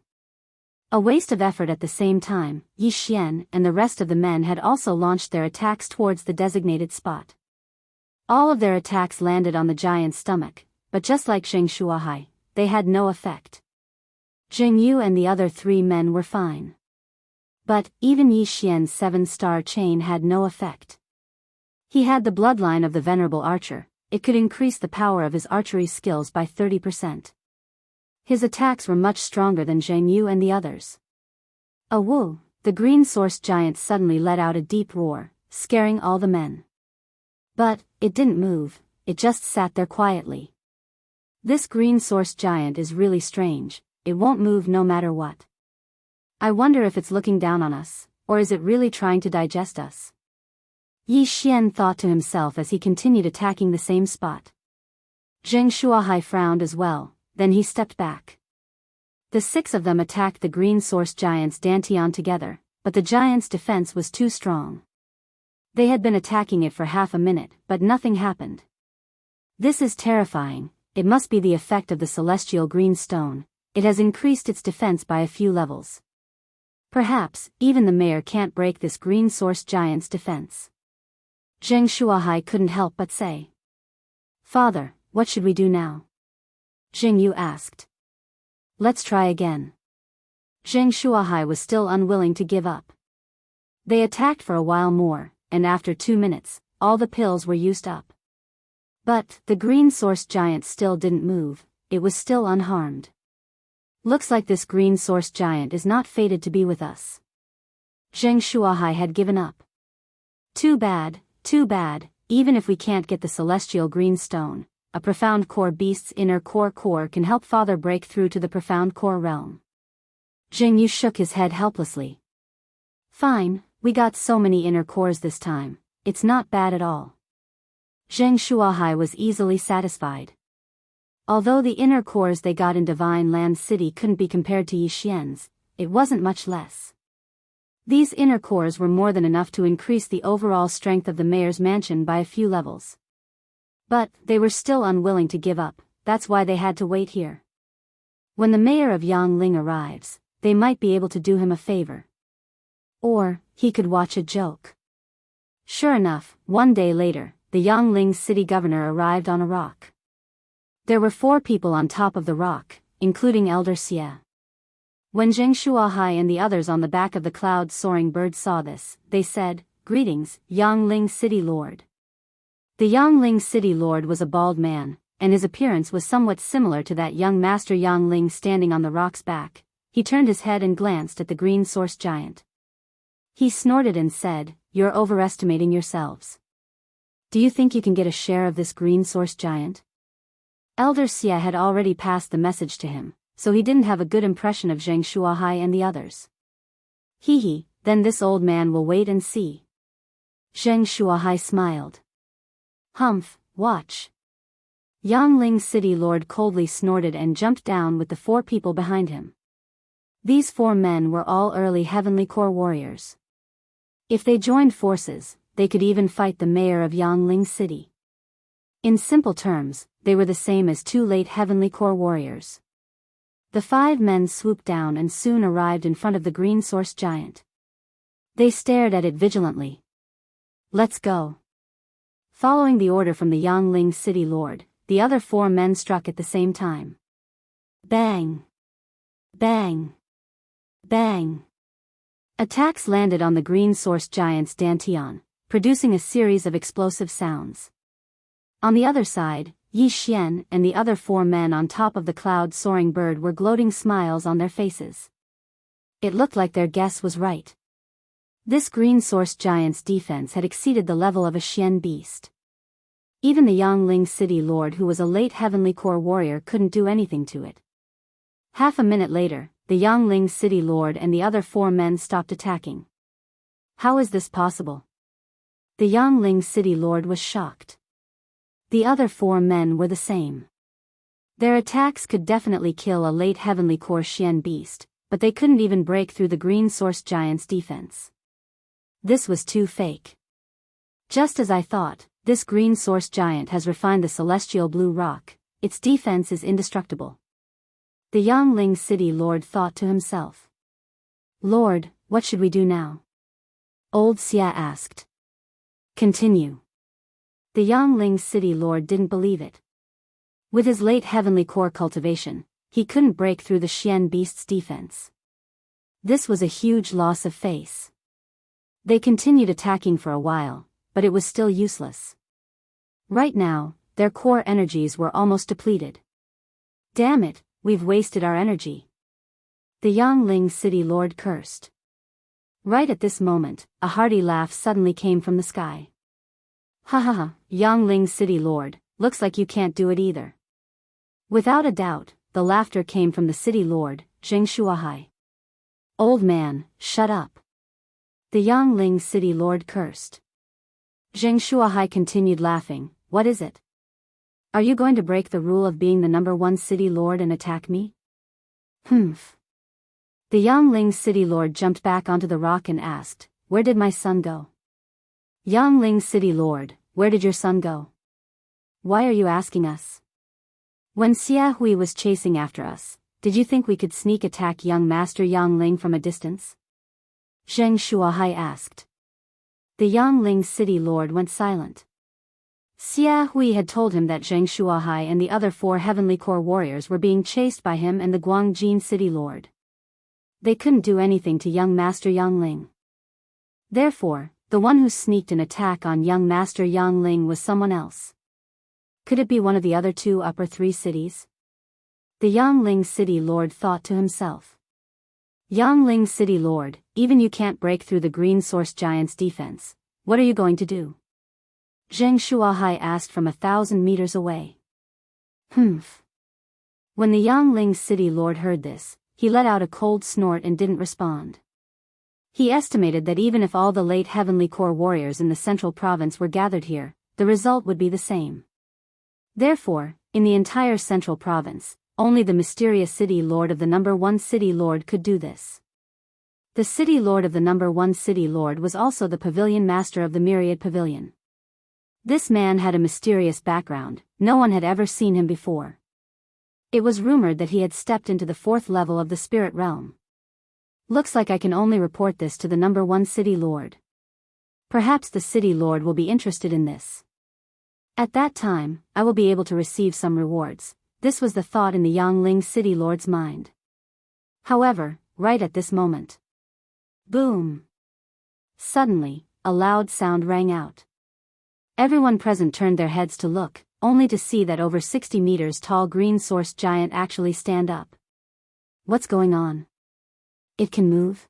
A waste of effort at the same time, Yi Xian and the rest of the men had also launched their attacks towards the designated spot. All of their attacks landed on the giant's stomach, but just like Zheng Shuahai, they had no effect. Zheng Yu and the other 3 men were fine. But, even Yi Xian's 7-star chain had no effect. He had the bloodline of the venerable archer, it could increase the power of his archery skills by 30%. His attacks were much stronger than Zheng Yu and the others. A woo, the green source giant suddenly let out a deep roar, scaring all the men. But, it didn't move, it just sat there quietly. This green source giant is really strange, it won't move no matter what. I wonder if it's looking down on us, or is it really trying to digest us? Yi Xian thought to himself as he continued attacking the same spot. Zheng Shuahai frowned as well, then he stepped back. The 6 of them attacked the green source giant's dantian together, but the giant's defense was too strong. They had been attacking it for half a minute, but nothing happened. This is terrifying, it must be the effect of the celestial green stone, it has increased its defense by a few levels. Perhaps, even the mayor can't break this green source giant's defense. Zheng Shuahai couldn't help but say. Father, what should we do now? Zheng Yu asked. Let's try again. Zheng Shuahai was still unwilling to give up. They attacked for a while more, and after 2 minutes, all the pills were used up. But, the green source giant still didn't move, it was still unharmed. Looks like this green source giant is not fated to be with us. Zheng Shuahai had given up. Too bad, even if we can't get the celestial green stone, a profound core beast's inner core can help Father break through to the profound core realm. Zheng Yu shook his head helplessly. Fine, we got so many inner cores this time, it's not bad at all. Zheng Shuahai was easily satisfied. Although the inner cores they got in Divine Land City couldn't be compared to Yi Xian's, it wasn't much less. These inner cores were more than enough to increase the overall strength of the mayor's mansion by a few levels. But they were still unwilling to give up, that's why they had to wait here. When the mayor of Yangling arrives, they might be able to do him a favor. Or, he could watch a joke. Sure enough, one day later, the Yangling city governor arrived on a rock. There were 4 people on top of the rock, including Elder Xie. When Zheng Shuahai and the others on the back of the cloud-soaring bird saw this, they said, "Greetings, Yangling city lord." The Yangling city lord was a bald man, and his appearance was somewhat similar to that young master Yangling standing on the rock's back. He turned his head and glanced at the green source giant. He snorted and said, "You're overestimating yourselves. Do you think you can get a share of this green source giant?" Elder Xie had already passed the message to him, so he didn't have a good impression of Zheng Shuahai and the others. Hee, then this old man will wait and see. Zheng Shuahai smiled. Humph, watch. Yangling city lord coldly snorted and jumped down with the 4 people behind him. These 4 men were all early Heavenly Core warriors. If they joined forces, they could even fight the mayor of Yangling city. In simple terms, they were the same as 2 late Heavenly Core warriors. The 5 men swooped down and soon arrived in front of the green source giant. They stared at it vigilantly. "Let's go." Following the order from the Yangling city lord, the other 4 men struck at the same time. Bang! Bang! Bang! Attacks landed on the green source giant's dantian, producing a series of explosive sounds. On the other side, Yi Xian and the other 4 men on top of the cloud-soaring bird were gloating smiles on their faces. It looked like their guess was right. This green source giant's defense had exceeded the level of a Xian beast. Even the Yangling city lord, who was a late Heavenly Core warrior, couldn't do anything to it. Half a minute later, the Yangling city lord and the other 4 men stopped attacking. How is this possible? The Yangling city lord was shocked. The other 4 men were the same. Their attacks could definitely kill a late Heavenly Core Xian beast, but they couldn't even break through the green source giant's defense. This was too fake. Just as I thought, this green source giant has refined the celestial blue rock, its defense is indestructible. The Yangling city lord thought to himself. "Lord, what should we do now?" Old Xia asked. "Continue." The Yangling city lord didn't believe it. With his late Heavenly Core cultivation, he couldn't break through the Xian beast's defense. This was a huge loss of face. They continued attacking for a while, but it was still useless. Right now, their core energies were almost depleted. "Damn it, we've wasted our energy." The Yangling city lord cursed. Right at this moment, a hearty laugh suddenly came from the sky. "Ha ha ha, Yangling city lord, looks like you can't do it either." Without a doubt, the laughter came from the city lord, Zheng Shuahai. "Old man, shut up." The Yangling city lord cursed. Zheng Shuahai continued laughing. "What is it? Are you going to break the rule of being the number 1 city lord and attack me?" "Humph." The Yangling city lord jumped back onto the rock and asked, "Where did my son go?" "Yangling city lord, where did your son go? Why are you asking us? When Xia Hui was chasing after us, did you think we could sneak attack young Master Yangling from a distance?" Zheng Shuahai asked. The Yangling city lord went silent. Xia Hui had told him that Zheng Shuahai and the other 4 Heavenly Core warriors were being chased by him and the Guangjin city lord. They couldn't do anything to young Master Yangling. Therefore, the one who sneaked an attack on young Master Yangling was someone else. Could it be one of the other 2 upper 3 cities? The Yangling city lord thought to himself. "Yangling city lord, even you can't break through the green source giant's defense. What are you going to do?" Zheng Shuahai asked from 1,000 meters away. "Humph." When the Yangling city lord heard this, he let out a cold snort and didn't respond. He estimated that even if all the late Heavenly Core warriors in the central province were gathered here, the result would be the same. Therefore, in the entire central province, only the mysterious city lord of the number 1 city lord could do this. The city lord of the number one city lord was also the pavilion master of the myriad pavilion. This man had a mysterious background, no one had ever seen him before. It was rumored that he had stepped into the fourth level of the spirit realm. Looks like I can only report this to the number one city lord. Perhaps the city lord will be interested in this. At that time, I will be able to receive some rewards. This was the thought in the Yangling city lord's mind. However, right at this moment. Boom! Suddenly, a loud sound rang out. Everyone present turned their heads to look, only to see that over 60 meters tall green source giant actually stand up. What's going on? It can move?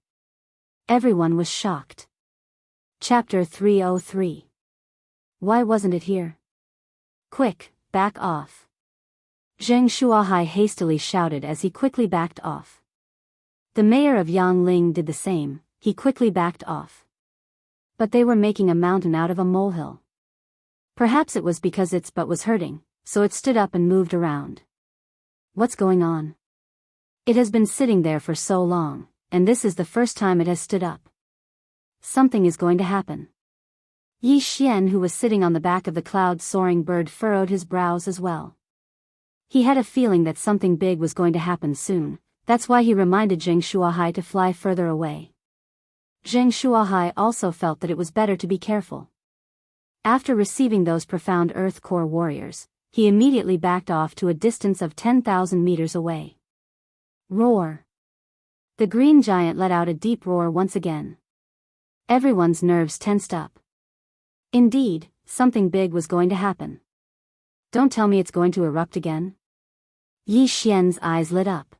Everyone was shocked. Chapter 303. Why wasn't it here? Quick, back off. Zheng Shuahai hastily shouted as he quickly backed off. The mayor of Yangling did the same, he quickly backed off. But they were making a mountain out of a molehill. Perhaps it was because its butt was hurting, so it stood up and moved around. What's going on? It has been sitting there for so long, and this is the first time it has stood up. Something is going to happen. Yi Xian, who was sitting on the back of the cloud-soaring bird, furrowed his brows as well. He had a feeling that something big was going to happen soon, that's why he reminded Zheng Shuahai to fly further away. Zheng Shuahai also felt that it was better to be careful. After receiving those profound Earth Core warriors, he immediately backed off to a distance of 10,000 meters away. Roar! The green giant let out a deep roar once again. Everyone's nerves tensed up. Indeed, something big was going to happen. Don't tell me it's going to erupt again. Yi Xian's eyes lit up.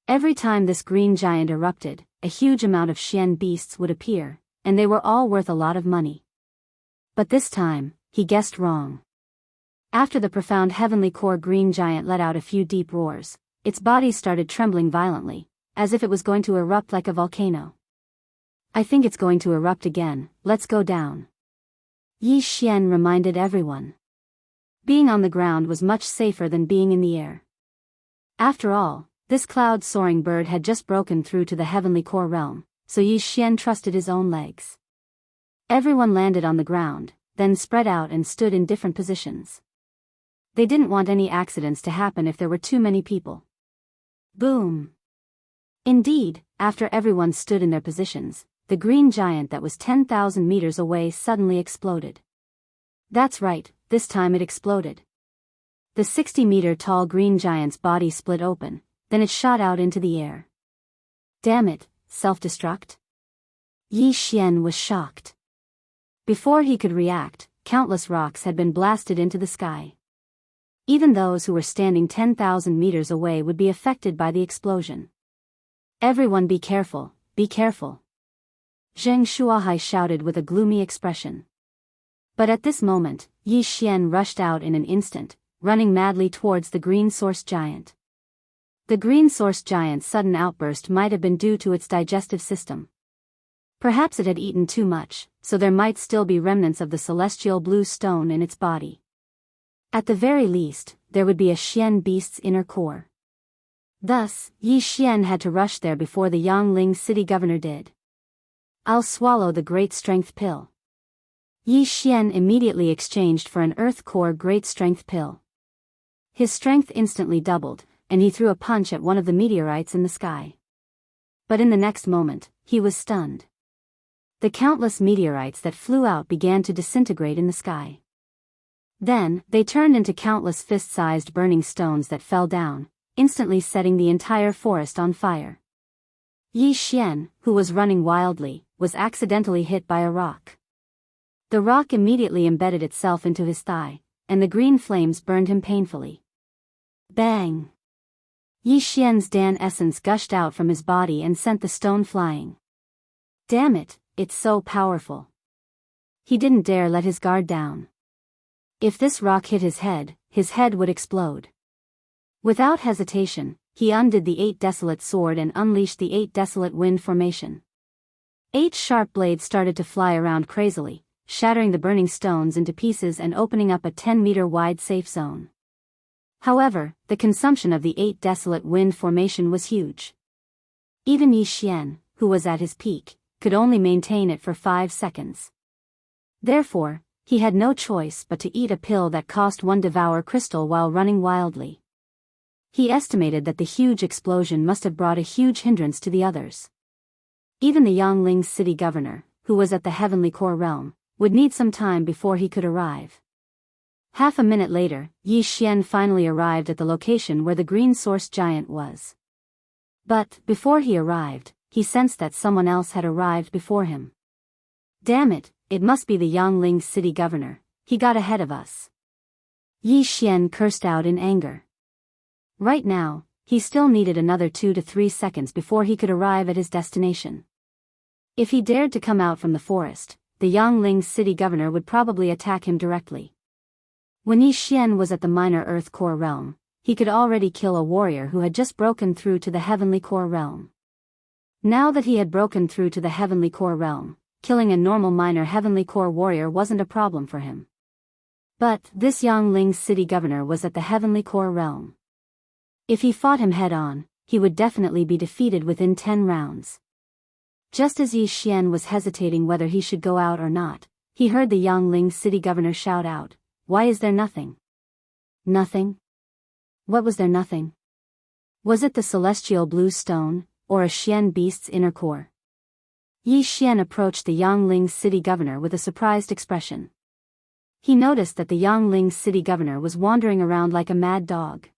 Every time this green giant erupted, a huge amount of Xian beasts would appear, and they were all worth a lot of money. But this time, he guessed wrong. After the profound heavenly core green giant let out a few deep roars, its body started trembling violently, as if it was going to erupt like a volcano. I think it's going to erupt again, let's go down. Yi Xian reminded everyone. Being on the ground was much safer than being in the air. After all, this cloud-soaring bird had just broken through to the heavenly core realm, so Yi Xian trusted his own legs. Everyone landed on the ground, then spread out and stood in different positions. They didn't want any accidents to happen if there were too many people. Boom! Indeed, after everyone stood in their positions, the green giant that was 10,000 meters away suddenly exploded. That's right, this time it exploded. The 60-meter-tall green giant's body split open, then it shot out into the air. Damn it, self-destruct? Yi Xian was shocked. Before he could react, countless rocks had been blasted into the sky. Even those who were standing 10,000 meters away would be affected by the explosion. Everyone be careful, be careful. Zheng Shuahai shouted with a gloomy expression. But at this moment, Yi Xian rushed out in an instant, running madly towards the green source giant. The green source giant's sudden outburst might have been due to its digestive system. Perhaps it had eaten too much, so there might still be remnants of the celestial blue stone in its body. At the very least, there would be a Xian beast's inner core. Thus, Yi Xian had to rush there before the Yangling city governor did. I'll swallow the great strength pill. Yi Xian immediately exchanged for an earth core great strength pill. His strength instantly doubled, and he threw a punch at one of the meteorites in the sky. But in the next moment, he was stunned. The countless meteorites that flew out began to disintegrate in the sky. Then, they turned into countless fist-sized burning stones that fell down, instantly setting the entire forest on fire. Yi Xian, who was running wildly, was accidentally hit by a rock. The rock immediately embedded itself into his thigh, and the green flames burned him painfully. Bang! Yi Xian's Dan essence gushed out from his body and sent the stone flying. Damn it, it's so powerful. He didn't dare let his guard down. If this rock hit his head would explode. Without hesitation, he undid the 8 desolate sword and unleashed the 8 desolate wind formation. 8 sharp blades started to fly around crazily, shattering the burning stones into pieces and opening up a 10-meter wide safe zone. However, the consumption of the 8 desolate wind formation was huge. Even Yi Xian, who was at his peak, could only maintain it for 5 seconds. Therefore, he had no choice but to eat a pill that cost one devour crystal while running wildly. He estimated that the huge explosion must have brought a huge hindrance to the others. Even the Yongling's city governor, who was at the heavenly core realm, would need some time before he could arrive. Half a minute later, Yi Xian finally arrived at the location where the green source giant was. But, before he arrived, he sensed that someone else had arrived before him. Damn it, it must be the Yongling's city governor, he got ahead of us. Yi Xian cursed out in anger. Right now, he still needed another 2 to 3 seconds before he could arrive at his destination. If he dared to come out from the forest, the Yongling's city governor would probably attack him directly. When Yi Xian was at the minor earth core realm, he could already kill a warrior who had just broken through to the heavenly core realm. Now that he had broken through to the heavenly core realm, killing a normal minor heavenly core warrior wasn't a problem for him. But this Yongling's city governor was at the heavenly core realm. If he fought him head-on, he would definitely be defeated within 10 rounds. Just as Yi Xian was hesitating whether he should go out or not, he heard the Yongling's city governor shout out, "Why is there nothing?" Nothing? What was there nothing? Was it the celestial blue stone, or a Xian beast's inner core? Yi Xian approached the Yongling's city governor with a surprised expression. He noticed that the Yongling's city governor was wandering around like a mad dog.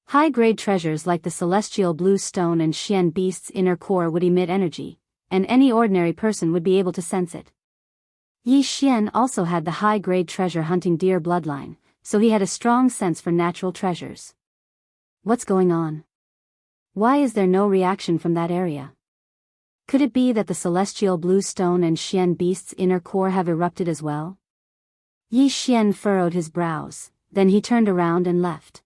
High-grade treasures like the celestial blue stone and Xian beast's inner core would emit energy, and any ordinary person would be able to sense it. Yi Xian also had the high-grade treasure-hunting deer bloodline, so he had a strong sense for natural treasures. What's going on? Why is there no reaction from that area? Could it be that the celestial blue stone and Xian beast's inner core have erupted as well? Yi Xian furrowed his brows, then he turned around and left.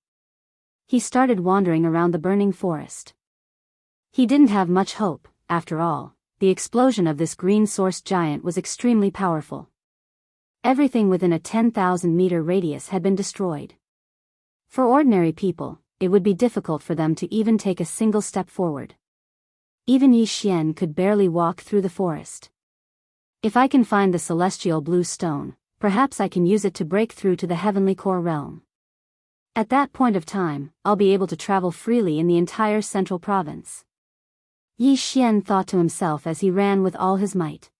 He started wandering around the burning forest. He didn't have much hope, after all. The explosion of this green source giant was extremely powerful. Everything within a 10,000-meter radius had been destroyed. For ordinary people, it would be difficult for them to even take a single step forward. Even Yi Xian could barely walk through the forest. If I can find the celestial blue stone, perhaps I can use it to break through to the heavenly core realm. At that point of time, I'll be able to travel freely in the entire central province. Yi Xian thought to himself as he ran with all his might.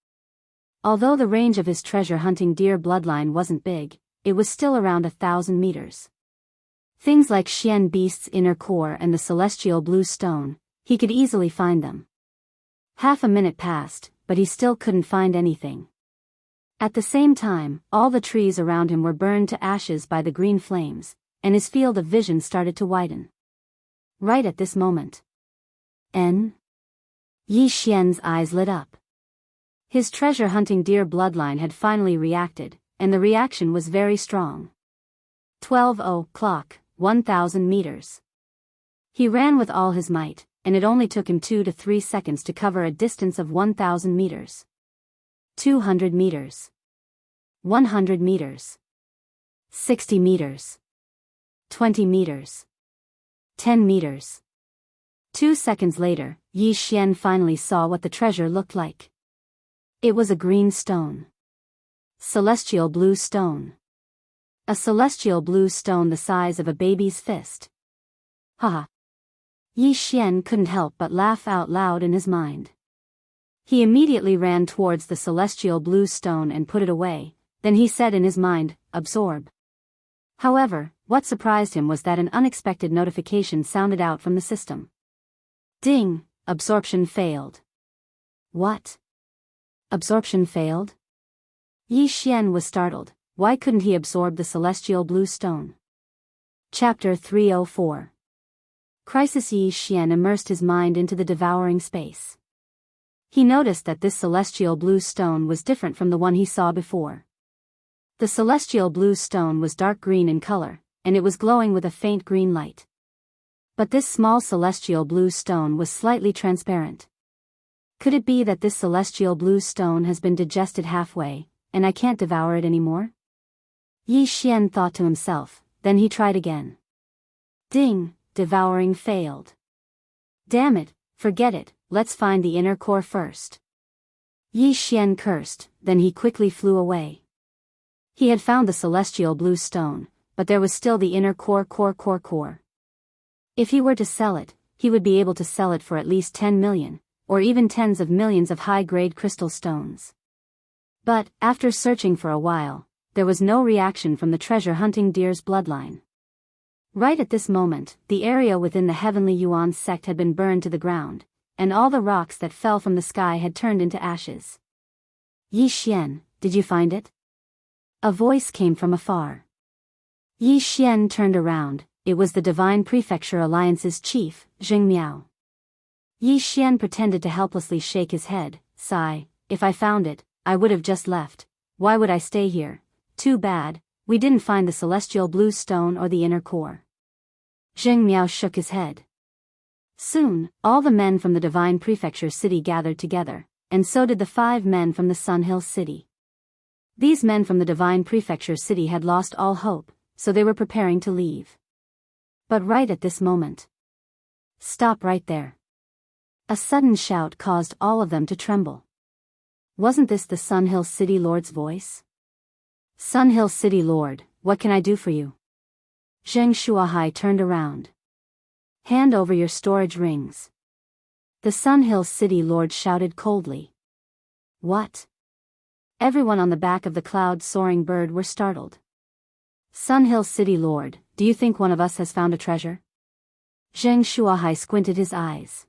Although the range of his treasure-hunting deer bloodline wasn't big, it was still around 1,000 meters. Things like Xian beast's inner core and the celestial blue stone, he could easily find them. Half a minute passed, but he still couldn't find anything. At the same time, all the trees around him were burned to ashes by the green flames, and his field of vision started to widen. Right at this moment. Yi Xian's eyes lit up. His treasure-hunting deer bloodline had finally reacted, and the reaction was very strong. 12 o'clock, 1,000 meters. He ran with all his might, and it only took him 2 to 3 seconds to cover a distance of 1,000 meters. 200 meters. 100 meters. 60 meters. 20 meters. 10 meters. 2 seconds later, Yi Xian finally saw what the treasure looked like. It was a green stone. Celestial blue stone. A celestial blue stone the size of a baby's fist. Haha. Yi Xian couldn't help but laugh out loud in his mind. He immediately ran towards the celestial blue stone and put it away, then he said in his mind, "Absorb." However, what surprised him was that an unexpected notification sounded out from the system. Ding! Absorption failed. What? Absorption failed? Yi Xian was startled. Why couldn't he absorb the celestial blue stone? Chapter 304. Crisis. Yi Xian immersed his mind into the devouring space. He noticed that this celestial blue stone was different from the one he saw before. The celestial blue stone was dark green in color, and it was glowing with a faint green light. But this small celestial blue stone was slightly transparent. Could it be that this celestial blue stone has been digested halfway, and I can't devour it anymore? Yi Xian thought to himself, then he tried again. Ding! Devouring failed. Damn it, Forget it, let's find the inner core first. Yi Xian cursed, then he quickly flew away. He had found the celestial blue stone, but there was still the inner core. If he were to sell it, he would be able to sell it for at least 10 million, or even tens of millions of high-grade crystal stones. But, after searching for a while, there was no reaction from the treasure-hunting deer's bloodline. Right at this moment, the area within the Heavenly Yuan sect had been burned to the ground, and all the rocks that fell from the sky had turned into ashes. Yi Xian, did you find it? A voice came from afar. Yi Xian turned around. It was the Divine Prefecture Alliance's chief, Jing Miao. Yi Xian pretended to helplessly shake his head. Sigh, if I found it, I would have just left. Why would I stay here? Too bad, we didn't find the celestial blue stone or the inner core. Jing Miao shook his head. Soon, all the men from the Divine Prefecture City gathered together, and so did the 5 men from the Sun Hill City. These men from the Divine Prefecture City had lost all hope, so they were preparing to leave. But right at this moment. Stop right there. A sudden shout caused all of them to tremble. Wasn't this the Sun Hill City Lord's voice? Sun Hill City Lord, what can I do for you? Zheng Shuahai turned around. Hand over your storage rings. The Sun Hill City Lord shouted coldly. What? Everyone on the back of the cloud-soaring bird were startled. Sun Hill City Lord, do you think one of us has found a treasure? Zheng Shuahai squinted his eyes.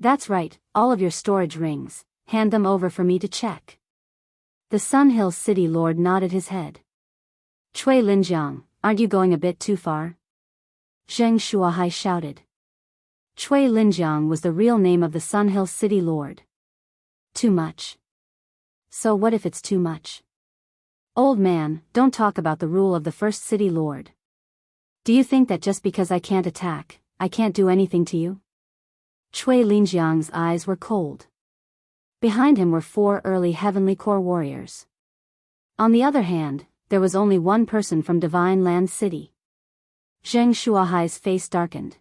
That's right, all of your storage rings, hand them over for me to check. The Sun Hill City Lord nodded his head. Cui Linjiang, aren't you going a bit too far? Zheng Shuahai shouted. Cui Linjiang was the real name of the Sun Hill City Lord. Too much. So what if it's too much? Old man, don't talk about the rule of the first city lord. Do you think that just because I can't attack, I can't do anything to you? Cui Linjiang's eyes were cold. Behind him were 4 early Heavenly Core warriors. On the other hand, there was only one person from Divine Land City. Zheng Shuahai's face darkened.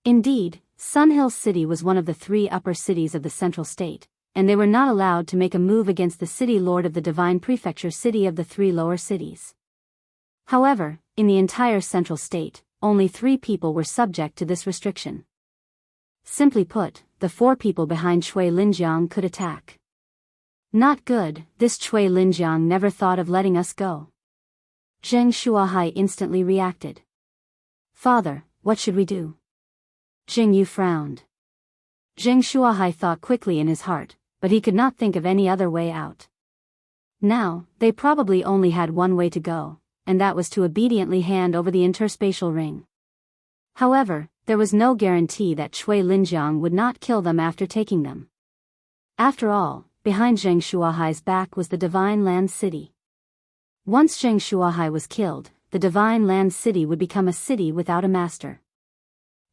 Indeed, Sun Hill City was one of the 3 upper cities of the central state, and they were not allowed to make a move against the city lord of the Divine Prefecture City of the 3 lower cities. However, in the entire central state, only 3 people were subject to this restriction. Simply put, the 4 people behind Cui Linjiang could attack. Not good, this Cui Linjiang never thought of letting us go. Zheng Shuahai instantly reacted. Father, what should we do? Jing Yu frowned. Zheng Shuahai thought quickly in his heart, but he could not think of any other way out. Now, they probably only had one way to go, and that was to obediently hand over the interspatial ring. However, there was no guarantee that Cui Linjiang would not kill them after taking them. After all, behind Zheng Shuahai's back was the Divine Land City. Once Zheng Shuahai was killed, the Divine Land City would become a city without a master.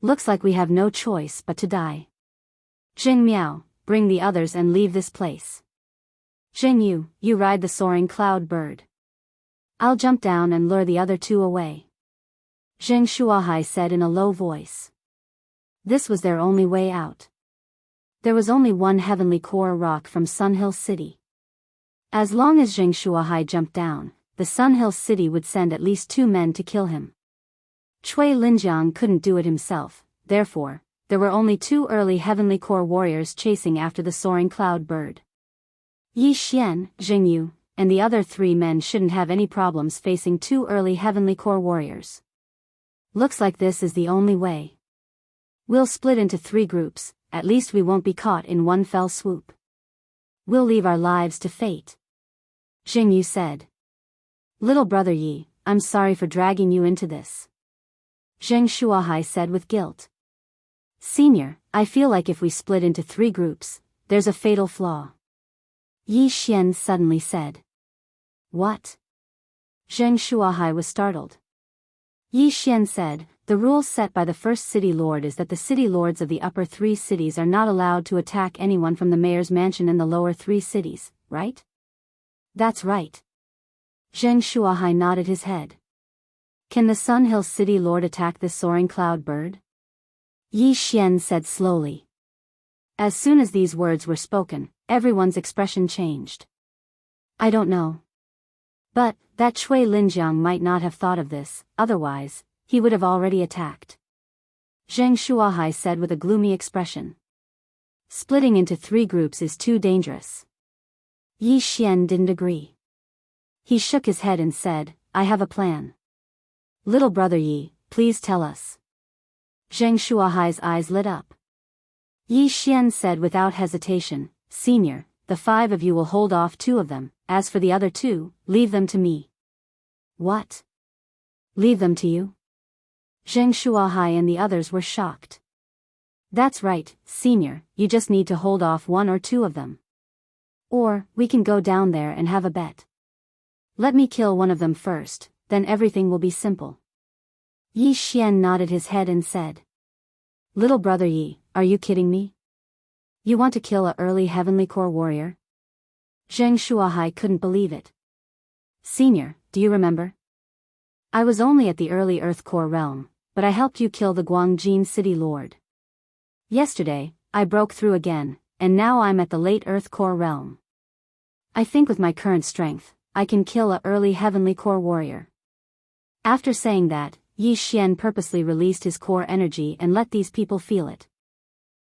Looks like we have no choice but to die. Jing Miao, bring the others and leave this place. Jing Yu, you ride the soaring cloud bird. I'll jump down and lure the other 2 away. Zheng Shuahai said in a low voice. This was their only way out. There was only one Heavenly Core rock from Sun Hill City. As long as Zheng Shuahai jumped down, the Sun Hill City would send at least 2 men to kill him. Cui Linjiang couldn't do it himself, therefore, there were only 2 early Heavenly Core warriors chasing after the soaring cloud bird. Yi Xian, Jing Yu, and the other 3 men shouldn't have any problems facing 2 early Heavenly Core warriors. Looks like this is the only way. We'll split into 3 groups, at least we won't be caught in one fell swoop. We'll leave our lives to fate. Jing Yu said. Little brother Yi, I'm sorry for dragging you into this. Zheng Shuahai said with guilt. Senior, I feel like if we split into 3 groups, there's a fatal flaw. Yi Xian suddenly said. What? Zheng Shuahai was startled. Yi Xian said, the rule set by the first city lord is that the city lords of the upper 3 cities are not allowed to attack anyone from the mayor's mansion in the lower 3 cities, right? That's right. Zheng Shuahai nodded his head. Can the Sun Hill City Lord attack this soaring cloud bird? Yi Xian said slowly, As soon as these words were spoken, everyone's expression changed. I don't know. But, that Chui Linjiang might not have thought of this, otherwise, he would have already attacked. Zheng Shuahai said with a gloomy expression. Splitting into 3 groups is too dangerous. Yi Xian didn't agree. He shook his head and said, I have a plan. Little brother Yi, please tell us. Zheng Shuahai's eyes lit up. Yi Xian said without hesitation, Senior, the 5 of you will hold off 2 of them, as for the other 2, leave them to me. What? Leave them to you? Zheng Shuahai and the others were shocked. That's right, Senior, you just need to hold off 1 or 2 of them. Or, we can go down there and have a bet. Let me kill one of them first, then everything will be simple. Yi Xian nodded his head and said. Little brother Yi, are you kidding me? You want to kill a early heavenly core warrior? Zheng Shuahai couldn't believe it. Senior, do you remember? I was only at the early Earth Core realm, but I helped you kill the Guangjin City Lord. Yesterday, I broke through again, and now I'm at the late Earth Core realm. I think with my current strength, I can kill a early heavenly core warrior. After saying that, Yi Xian purposely released his core energy and let these people feel it.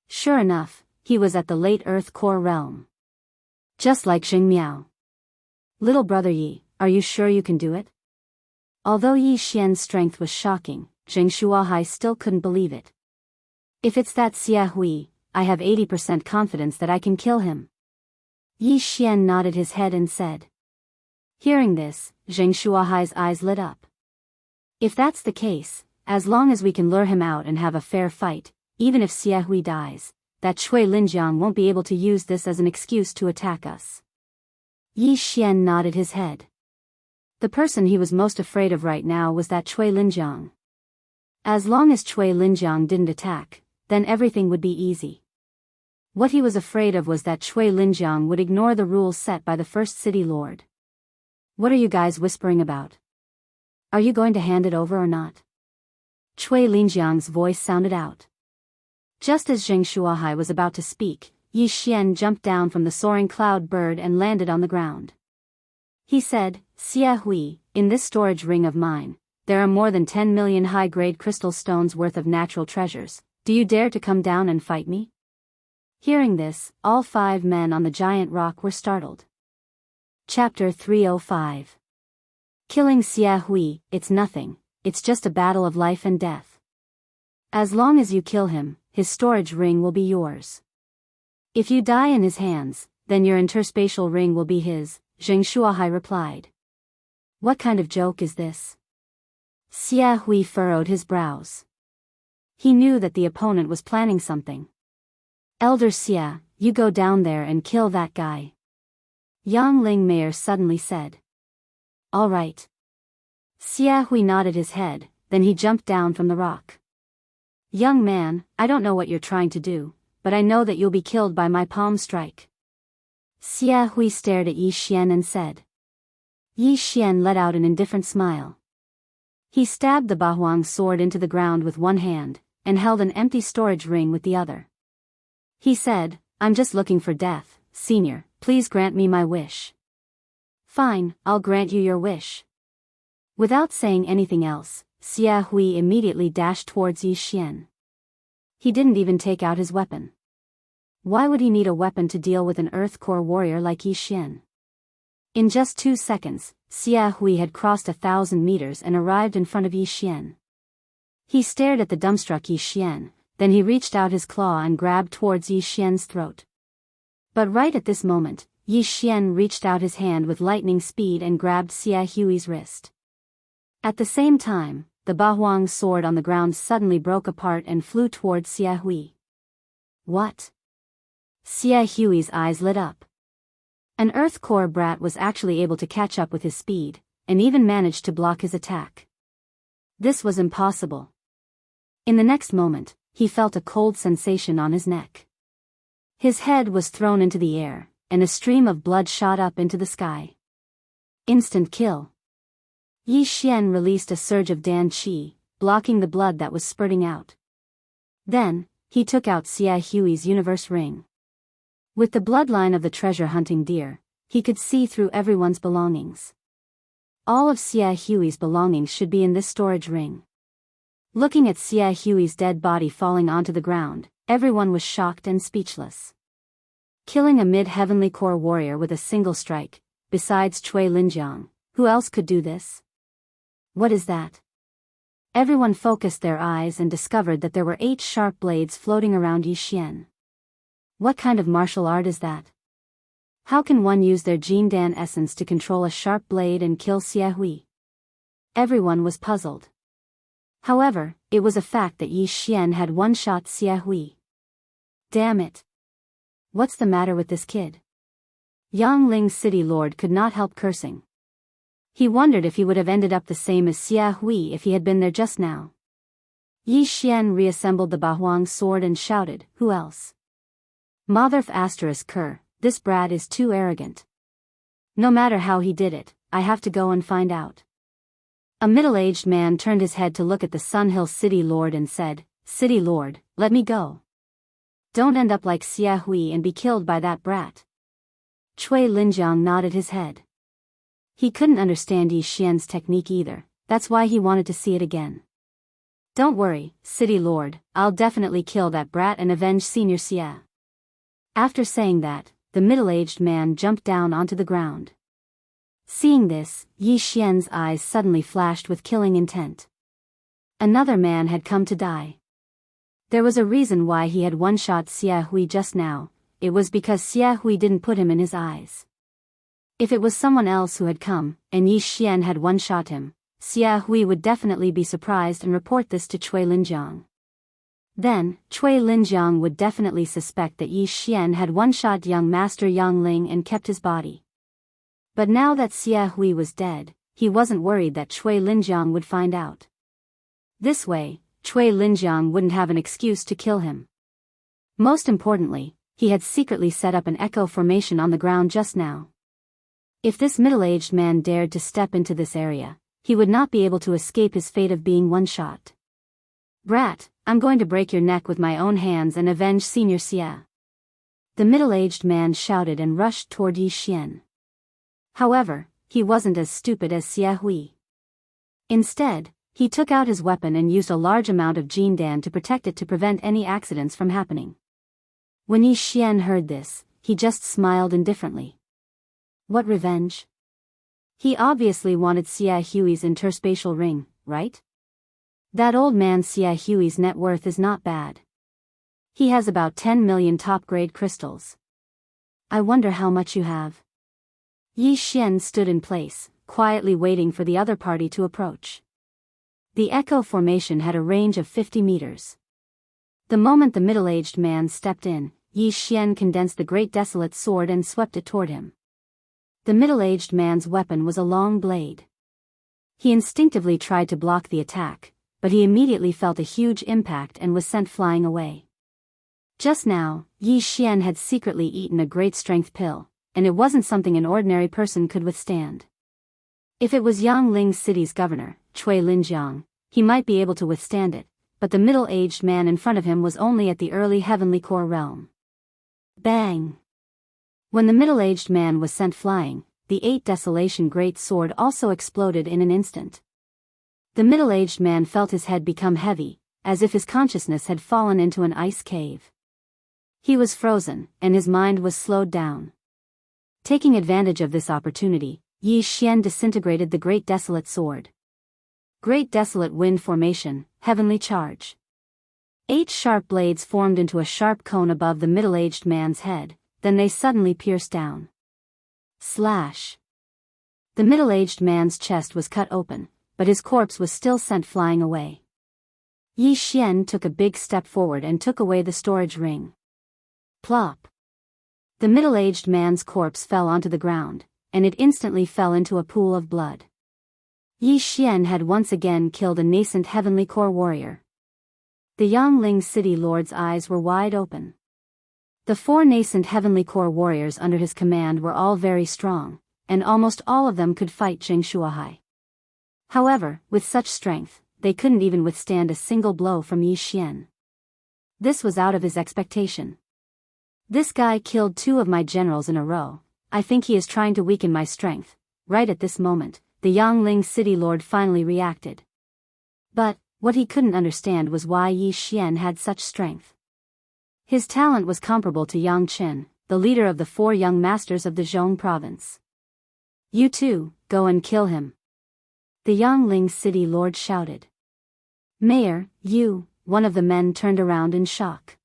Sure enough, he was at the late Earth Core realm. Just like Xing Miao. Little brother Yi, are you sure you can do it? Although Yi Xian's strength was shocking, Zheng Shuahai still couldn't believe it. If it's that Xia Hui, I have 80% confidence that I can kill him. Yi Xian nodded his head and said. Hearing this, Zheng Shuahai's eyes lit up. If that's the case, as long as we can lure him out and have a fair fight, even if Xia Hui dies, that Chui Linjiang won't be able to use this as an excuse to attack us. Yi Xian nodded his head. The person he was most afraid of right now was that Chui Linjiang. As long as Chui Linjiang didn't attack, then everything would be easy. What he was afraid of was that Chui Linjiang would ignore the rules set by the first city lord. What are you guys whispering about? Are you going to hand it over or not? Chui Linjiang's voice sounded out. Just as Zheng Shuahai was about to speak, Yi Xian jumped down from the soaring cloud bird and landed on the ground. He said, Xia Hui, in this storage ring of mine, there are more than 10 million high-grade crystal stones worth of natural treasures. Do you dare to come down and fight me? Hearing this, all 5 men on the giant rock were startled. Chapter 305. Killing Xia Hui, it's nothing, it's just a battle of life and death. As long as you kill him, his storage ring will be yours. If you die in his hands, then your interspatial ring will be his, Zheng Shuahai replied. What kind of joke is this? Xia Hui furrowed his brows. He knew that the opponent was planning something. Elder Xia, you go down there and kill that guy. Yang Ling Mayer suddenly said. All right. Xia Hui nodded his head, then he jumped down from the rock. Young man, I don't know what you're trying to do, but I know that you'll be killed by my palm strike. Xia Hui stared at Yi Xian and said. Yi Xian let out an indifferent smile. He stabbed the Bahuang sword into the ground with one hand, and held an empty storage ring with the other. He said, I'm just looking for death, Senior, please grant me my wish. Fine, I'll grant you your wish. Without saying anything else, Xia Hui immediately dashed towards Yi Xian. He didn't even take out his weapon. Why would he need a weapon to deal with an Earth Core warrior like Yi Xian? In just 2 seconds, Xia Hui had crossed 1,000 meters and arrived in front of Yi Xian. He stared at the dumbstruck Yi Xian, then he reached out his claw and grabbed towards Yi Xian's throat. But right at this moment, Yi Xian reached out his hand with lightning speed and grabbed Xia Hui's wrist. At the same time, the Bahuang sword on the ground suddenly broke apart and flew towards Xia Hui. What? Xia Hui's eyes lit up. An Earth Core brat was actually able to catch up with his speed, and even managed to block his attack. This was impossible. In the next moment, he felt a cold sensation on his neck. His head was thrown into the air, and a stream of blood shot up into the sky. Instant kill. Yi Xian released a surge of Dan Qi, blocking the blood that was spurting out. Then, he took out Xia Hui's universe ring. With the bloodline of the treasure-hunting deer, he could see through everyone's belongings. All of Xia Hui's belongings should be in this storage ring. Looking at Xia Hui's dead body falling onto the ground, everyone was shocked and speechless. Killing a mid-heavenly core warrior with a single strike, besides Cui Linjiang, who else could do this? What is that? Everyone focused their eyes and discovered that there were 8 sharp blades floating around Yi Xian. What kind of martial art is that? How can one use their Jindan essence to control a sharp blade and kill Xia Hui? Everyone was puzzled. However, it was a fact that Yi Xian had one-shot Xia Hui. Damn it! What's the matter with this kid? Yangling's city lord could not help cursing. He wondered if he would have ended up the same as Xia Hui if he had been there just now. Yi Xian reassembled the Bahuang sword and shouted, "Who else? Motherf asterisk Ker, this brat is too arrogant. No matter how he did it, I have to go and find out." A middle-aged man turned his head to look at the Sunhill city lord and said, "City lord, let me go. Don't end up like Xia Hui and be killed by that brat." Cui Linjiang nodded his head. He couldn't understand Yi Xian's technique either, that's why he wanted to see it again. "Don't worry, city lord, I'll definitely kill that brat and avenge Senior Xia." After saying that, the middle-aged man jumped down onto the ground. Seeing this, Yi Xian's eyes suddenly flashed with killing intent. Another man had come to die. There was a reason why he had one-shot Xia Hui just now, it was because Xia Hui didn't put him in his eyes. If it was someone else who had come, and Yi Xian had one-shot him, Xia Hui would definitely be surprised and report this to Cui Linjiang. Then, Cui Linjiang would definitely suspect that Yi Xian had one-shot young Master Yangling and kept his body. But now that Xia Hui was dead, he wasn't worried that Cui Linjiang would find out. This way, Cui Linjiang wouldn't have an excuse to kill him. Most importantly, he had secretly set up an echo formation on the ground just now. If this middle-aged man dared to step into this area, he would not be able to escape his fate of being one-shot. "Brat, I'm going to break your neck with my own hands and avenge Senior Xia." The middle-aged man shouted and rushed toward Yi Xian. However, he wasn't as stupid as Xia Hui. Instead, he took out his weapon and used a large amount of Jindan to protect it to prevent any accidents from happening. When Yi Xian heard this, he just smiled indifferently. What revenge? He obviously wanted Xia Hui's interspatial ring, right? That old man Xia Hui's net worth is not bad. He has about 10 million top-grade crystals. I wonder how much you have. Yi Xian stood in place, quietly waiting for the other party to approach. The echo formation had a range of 50 meters. The moment the middle-aged man stepped in, Yi Xian condensed the Great Desolate Sword and swept it toward him. The middle-aged man's weapon was a long blade. He instinctively tried to block the attack, but he immediately felt a huge impact and was sent flying away. Just now, Yi Xian had secretly eaten a great strength pill, and it wasn't something an ordinary person could withstand. If it was Yangling City's governor, Cui Linjiang, he might be able to withstand it, but the middle-aged man in front of him was only at the early heavenly core realm. Bang! When the middle-aged man was sent flying, the 8 Desolation Great Sword also exploded in an instant. The middle-aged man felt his head become heavy, as if his consciousness had fallen into an ice cave. He was frozen, and his mind was slowed down. Taking advantage of this opportunity, Yi Xian disintegrated the Great Desolate Sword. Great Desolate Wind Formation, Heavenly Charge. 8 sharp blades formed into a sharp cone above the middle-aged man's head, then they suddenly pierced down. Slash! The middle-aged man's chest was cut open, but his corpse was still sent flying away. Yi Xian took a big step forward and took away the storage ring. Plop! The middle-aged man's corpse fell onto the ground, and it instantly fell into a pool of blood. Yi Xian had once again killed a nascent heavenly core warrior. The Yangling City Lord's eyes were wide open. The 4 nascent heavenly core warriors under his command were all very strong, and almost all of them could fight Zheng Shuahai. However, with such strength, they couldn't even withstand a single blow from Yi Xian. This was out of his expectation. This guy killed 2 of my generals in a row. I think he is trying to weaken my strength. Right at this moment, the Yangling city lord finally reacted. But, what he couldn't understand was why Yi Xian had such strength. His talent was comparable to Yang Chen, the leader of the 4 young masters of the Zhong province. You too, go and kill him. The Yangling city lord shouted. Mayor, you, one of the men turned around in shock.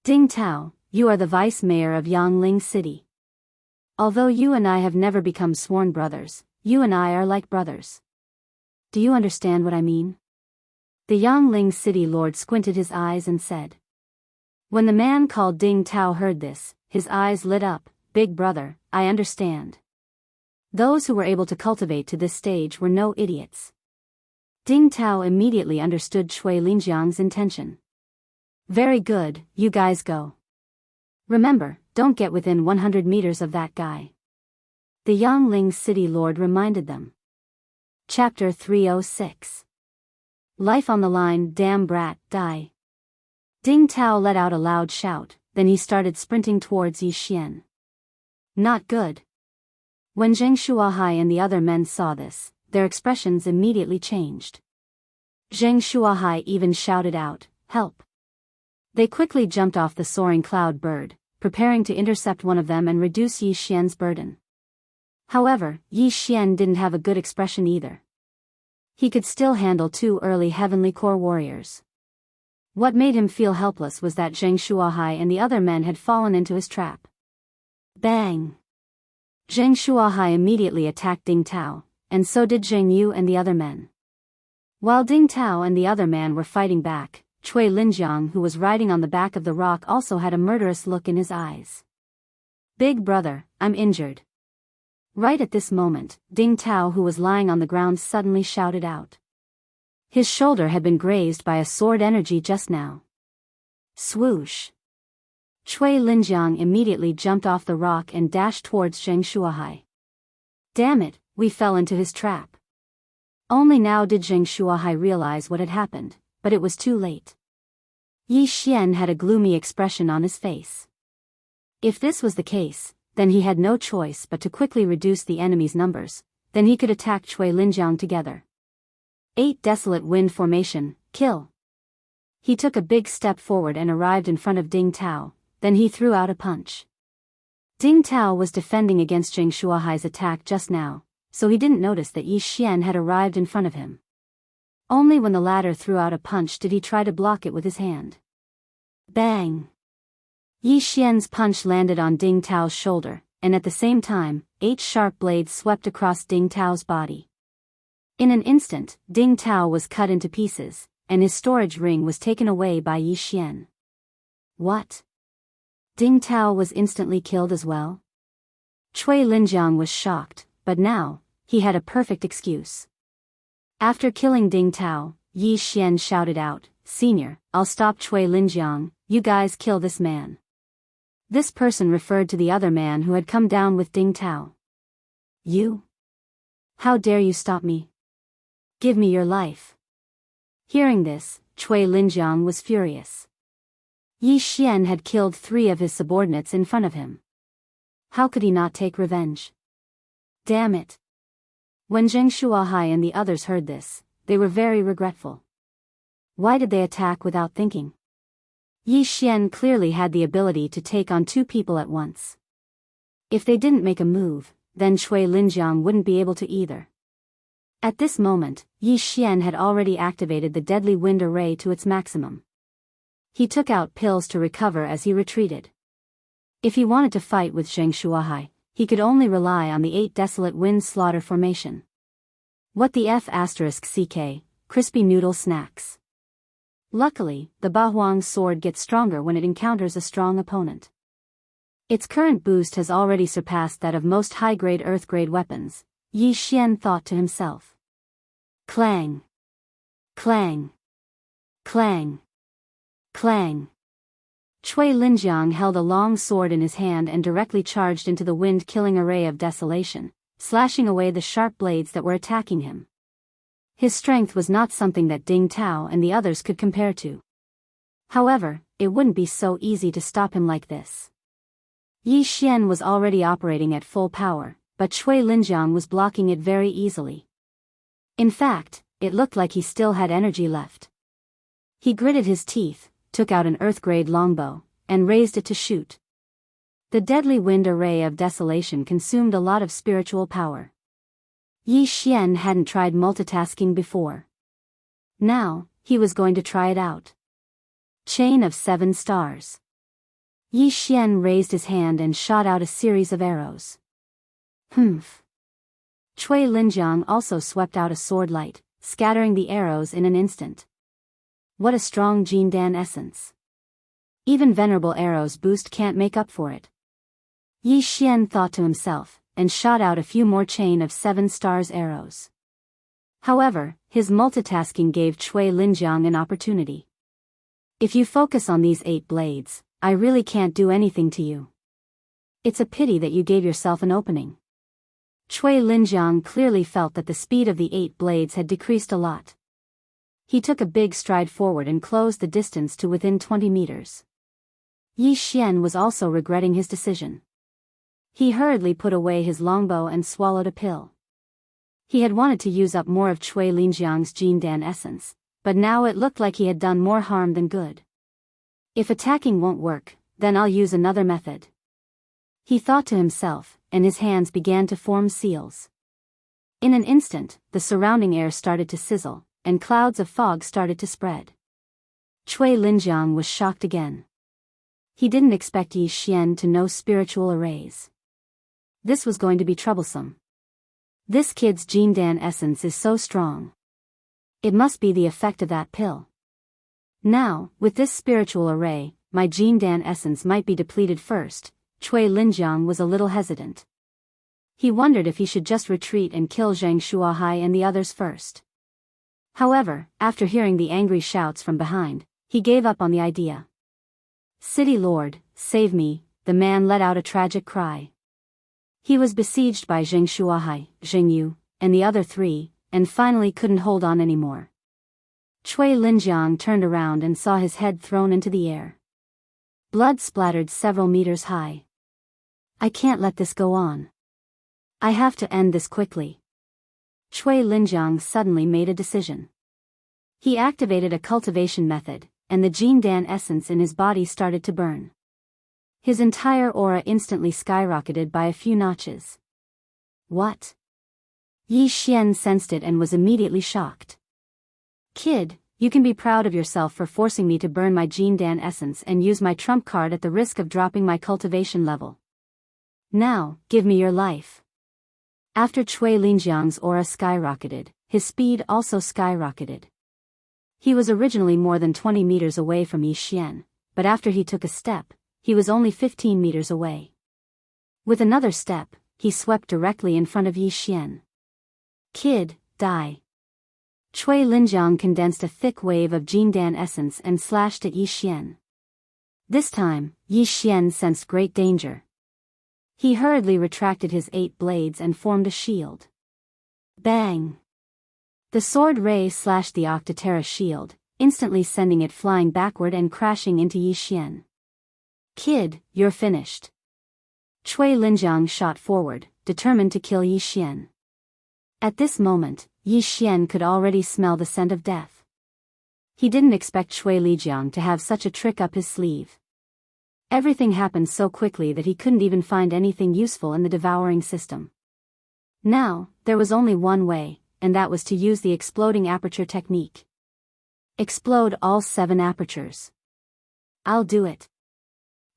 Ding Tao, you are the vice mayor of Yangling city. Although you and I have never become sworn brothers, you and I are like brothers. Do you understand what I mean? The Yangling city lord squinted his eyes and said. When the man called Ding Tao heard this, his eyes lit up. Big brother, I understand. Those who were able to cultivate to this stage were no idiots. Ding Tao immediately understood Cui Linjiang's intention. Very good, you guys go. Remember, don't get within 100 meters of that guy. The Yangling city lord reminded them. Chapter 306. Life on the line, damn brat, die. Ding Tao let out a loud shout, then he started sprinting towards Yi Xian. Not good. When Zheng Shuahai and the other men saw this, their expressions immediately changed. Zheng Shuahai even shouted out, help. They quickly jumped off the soaring cloud bird, preparing to intercept one of them and reduce Yi Xian's burden. However, Yi Xian didn't have a good expression either. He could still handle 2 early heavenly core warriors. What made him feel helpless was that Zheng Shuahai and the other men had fallen into his trap. Bang! Zheng Shuahai immediately attacked Ding Tao, and so did Zheng Yu and the other men. While Ding Tao and the other man were fighting back, Cui Linjiang, who was riding on the back of the rock, also had a murderous look in his eyes. Big brother, I'm injured. Right at this moment, Ding Tao, who was lying on the ground, suddenly shouted out. His shoulder had been grazed by a sword energy just now. Swoosh! Cui Linjiang immediately jumped off the rock and dashed towards Zheng Shuahai. Damn it, we fell into his trap. Only now did Zheng Shuahai realize what had happened, but it was too late. Yi Xian had a gloomy expression on his face. If this was the case, then he had no choice but to quickly reduce the enemy's numbers, then he could attack Cui Linjiang together. 8 Desolate Wind Formation, kill. He took a big step forward and arrived in front of Ding Tao, then he threw out a punch. Ding Tao was defending against Zheng Shuahai's attack just now, so he didn't notice that Yi Xian had arrived in front of him. Only when the latter threw out a punch did he try to block it with his hand. Bang! Yi Xian's punch landed on Ding Tao's shoulder, and at the same time, 8 sharp blades swept across Ding Tao's body. In an instant, Ding Tao was cut into pieces, and his storage ring was taken away by Yi Xian. What? Ding Tao was instantly killed as well? Cui Linjiang was shocked, but now, he had a perfect excuse. After killing Ding Tao, Yi Xian shouted out, Senior, I'll stop Cui Linjiang, you guys kill this man. This person referred to the other man who had come down with Ding Tao. You? How dare you stop me? Give me your life. Hearing this, Cui Linjiang was furious. Yi Xian had killed 3 of his subordinates in front of him. How could he not take revenge? Damn it. When Zheng Shuahai and the others heard this, they were very regretful. Why did they attack without thinking? Yi Xian clearly had the ability to take on 2 people at once. If they didn't make a move, then Cui Linjiang wouldn't be able to either. At this moment, Yi Xian had already activated the deadly wind array to its maximum. He took out pills to recover as he retreated. If he wanted to fight with Zheng Shuahai, he could only rely on the 8 Desolate Wind Slaughter Formation. What the F***CK, crispy noodle snacks. Luckily, the Bahuang sword gets stronger when it encounters a strong opponent. Its current boost has already surpassed that of most high-grade Earth-grade weapons, Yi Xian thought to himself. Clang! Clang! Clang! Clang! Cui Linjiang held a long sword in his hand and directly charged into the wind-killing array of desolation, slashing away the sharp blades that were attacking him. His strength was not something that Ding Tao and the others could compare to. However, it wouldn't be so easy to stop him like this. Yi Xian was already operating at full power, but Cui Linjiang was blocking it very easily. In fact, it looked like he still had energy left. He gritted his teeth, took out an earth-grade longbow, and raised it to shoot. The deadly wind array of desolation consumed a lot of spiritual power. Yi Xian hadn't tried multitasking before. Now, he was going to try it out. Chain of 7 stars. Yi Xian raised his hand and shot out a series of arrows. Humph. Cui Linjiang also swept out a sword light, scattering the arrows in an instant. What a strong Jindan essence. Even venerable arrows boost can't make up for it. Yi Xian thought to himself, and shot out a few more chain of 7 stars arrows. However, his multitasking gave Cui Linjiang an opportunity. If you focus on these 8 blades, I really can't do anything to you. It's a pity that you gave yourself an opening. Cui Linjiang clearly felt that the speed of the 8 blades had decreased a lot. He took a big stride forward and closed the distance to within 20 meters. Yi Xian was also regretting his decision. He hurriedly put away his longbow and swallowed a pill. He had wanted to use up more of Cui Linjiang's Jindan essence, but now it looked like he had done more harm than good. If attacking won't work, then I'll use another method. He thought to himself, and his hands began to form seals. In an instant, the surrounding air started to sizzle, and clouds of fog started to spread. Cui Linjiang was shocked again. He didn't expect Yi Xian to know spiritual arrays. This was going to be troublesome. This kid's Jindan essence is so strong. It must be the effect of that pill. Now, with this spiritual array, my Jindan essence might be depleted first. Cui Linjiang was a little hesitant. He wondered if he should just retreat and kill Zhang Shuahai and the others first. However, after hearing the angry shouts from behind, he gave up on the idea. City Lord, save me, the man let out a tragic cry. He was besieged by Zhang Shuahai, Zheng Yu, and the other 3, and finally couldn't hold on anymore. Cui Linjiang turned around and saw his head thrown into the air. Blood splattered several meters high. I can't let this go on. I have to end this quickly. Cui Linjiang suddenly made a decision. He activated a cultivation method, and the Jindan essence in his body started to burn. His entire aura instantly skyrocketed by a few notches. What? Yi Xian sensed it and was immediately shocked. Kid, you can be proud of yourself for forcing me to burn my Jindan essence and use my trump card at the risk of dropping my cultivation level. Now, give me your life. After Cui Linjiang's aura skyrocketed, his speed also skyrocketed. He was originally more than 20 meters away from Yi Xian, but after he took a step, he was only 15 meters away. With another step, he swept directly in front of Yi Xian. Kid, die. Cui Linjiang condensed a thick wave of Jindan essence and slashed at Yi Xian. This time, Yi Xian sensed great danger. He hurriedly retracted his 8 blades and formed a shield. Bang! The sword ray slashed the Octotera shield, instantly sending it flying backward and crashing into Yi Xian. Kid, you're finished. Cui Linjiang shot forward, determined to kill Yi Xian. At this moment, Yi Xian could already smell the scent of death. He didn't expect Cui Linjiang to have such a trick up his sleeve. Everything happened so quickly that he couldn't even find anything useful in the devouring system. Now, there was only one way, and that was to use the exploding aperture technique. Explode all 7 apertures. I'll do it.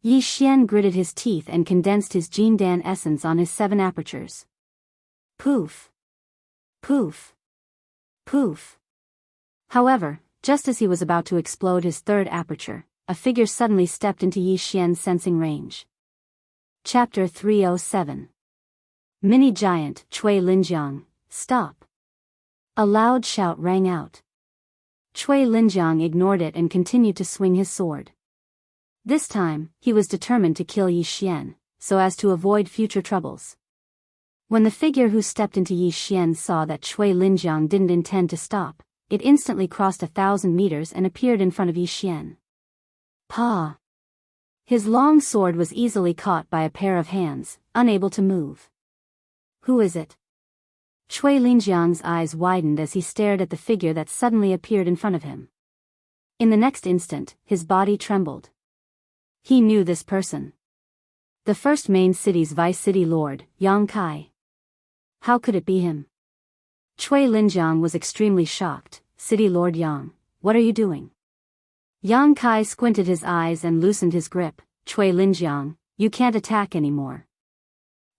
Yi Xian gritted his teeth and condensed his Jindan essence on his 7 apertures. Poof. Poof. Poof. However, just as he was about to explode his 3rd aperture, a figure suddenly stepped into Yi Xian's sensing range. Chapter 307. Mini-giant, Cui Linjiang, stop. A loud shout rang out. Cui Linjiang ignored it and continued to swing his sword. This time, he was determined to kill Yi Xian, so as to avoid future troubles. When the figure who stepped into Yi Xian saw that Cui Linjiang didn't intend to stop, it instantly crossed 1,000 meters and appeared in front of Yi Xian. Pa! His long sword was easily caught by a pair of hands, unable to move. Who is it? Cui Linjiang's eyes widened as he stared at the figure that suddenly appeared in front of him. In the next instant, his body trembled. He knew this person. The first main city's vice city lord, Yang Kai. How could it be him? Cui Linjiang was extremely shocked. City Lord Yang, what are you doing? Yang Kai squinted his eyes and loosened his grip. Cui Linjiang, you can't attack anymore.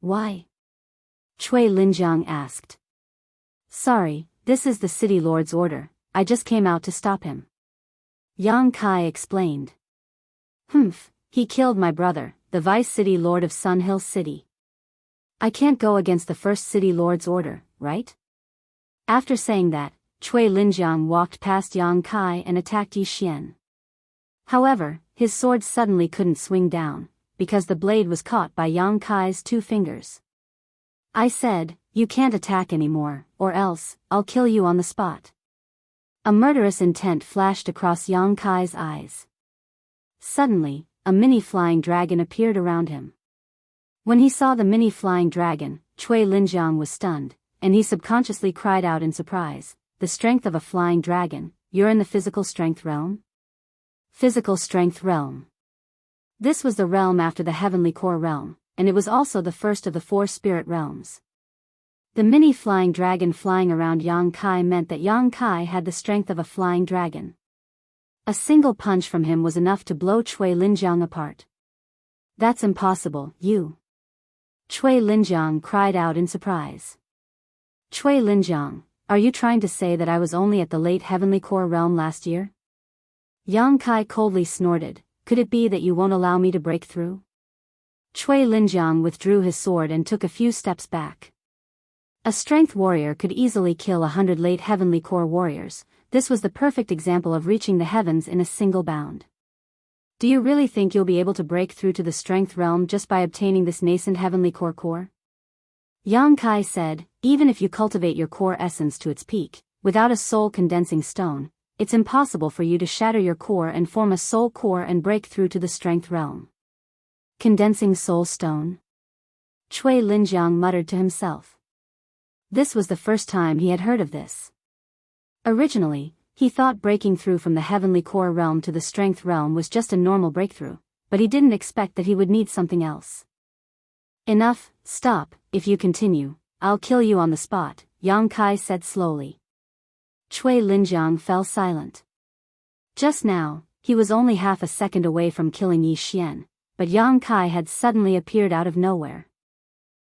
Why? Cui Linjiang asked. Sorry, this is the city lord's order, I just came out to stop him. Yang Kai explained. Humph, he killed my brother, the vice city lord of Sun Hill City. I can't go against the first city lord's order, right? After saying that, Cui Linjiang walked past Yang Kai and attacked Yi Xian. However, his sword suddenly couldn't swing down, because the blade was caught by Yang Kai's 2 fingers. I said, you can't attack anymore, or else, I'll kill you on the spot. A murderous intent flashed across Yang Kai's eyes. Suddenly, a mini flying dragon appeared around him. When he saw the mini flying dragon, Cui Linjiang was stunned, and he subconsciously cried out in surprise, the strength of a flying dragon, you're in the physical strength realm? Physical strength realm. This was the realm after the heavenly core realm, and it was also the first of the 4 spirit realms. The mini flying dragon flying around Yang Kai meant that Yang Kai had the strength of a flying dragon. A single punch from him was enough to blow Cui Linjiang apart. That's impossible, you. Cui Linjiang cried out in surprise. Cui Linjiang, are you trying to say that I was only at the late heavenly core realm last year? Yang Kai coldly snorted, could it be that you won't allow me to break through? Cui Linjiang withdrew his sword and took a few steps back. A strength warrior could easily kill 100 late heavenly core warriors. This was the perfect example of reaching the heavens in a single bound. Do you really think you'll be able to break through to the strength realm just by obtaining this nascent heavenly core? Yang Kai said, even if you cultivate your core essence to its peak, without a soul condensing stone, it's impossible for you to shatter your core and form a soul core and break through to the strength realm. Condensing soul stone? Cui Linjiang muttered to himself. This was the first time he had heard of this. Originally, he thought breaking through from the heavenly core realm to the strength realm was just a normal breakthrough, but he didn't expect that he would need something else. Enough, stop, if you continue, I'll kill you on the spot, Yang Kai said slowly. Cui Linjiang fell silent. Just now, he was only half a second away from killing Yi Xian, but Yang Kai had suddenly appeared out of nowhere.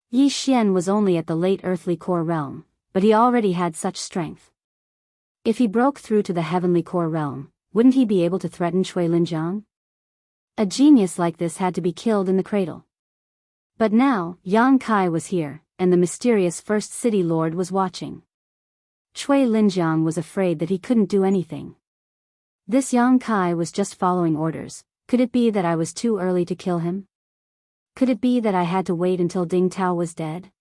Yi Xian was only at the late earthly core realm, but he already had such strength. If he broke through to the heavenly core realm, wouldn't he be able to threaten Cui Linjiang? A genius like this had to be killed in the cradle. But now, Yang Kai was here, and the mysterious first city lord was watching. Cui Linjiang was afraid that he couldn't do anything. This Yang Kai was just following orders. Could it be that I was too early to kill him? Could it be that I had to wait until Ding Tao was dead?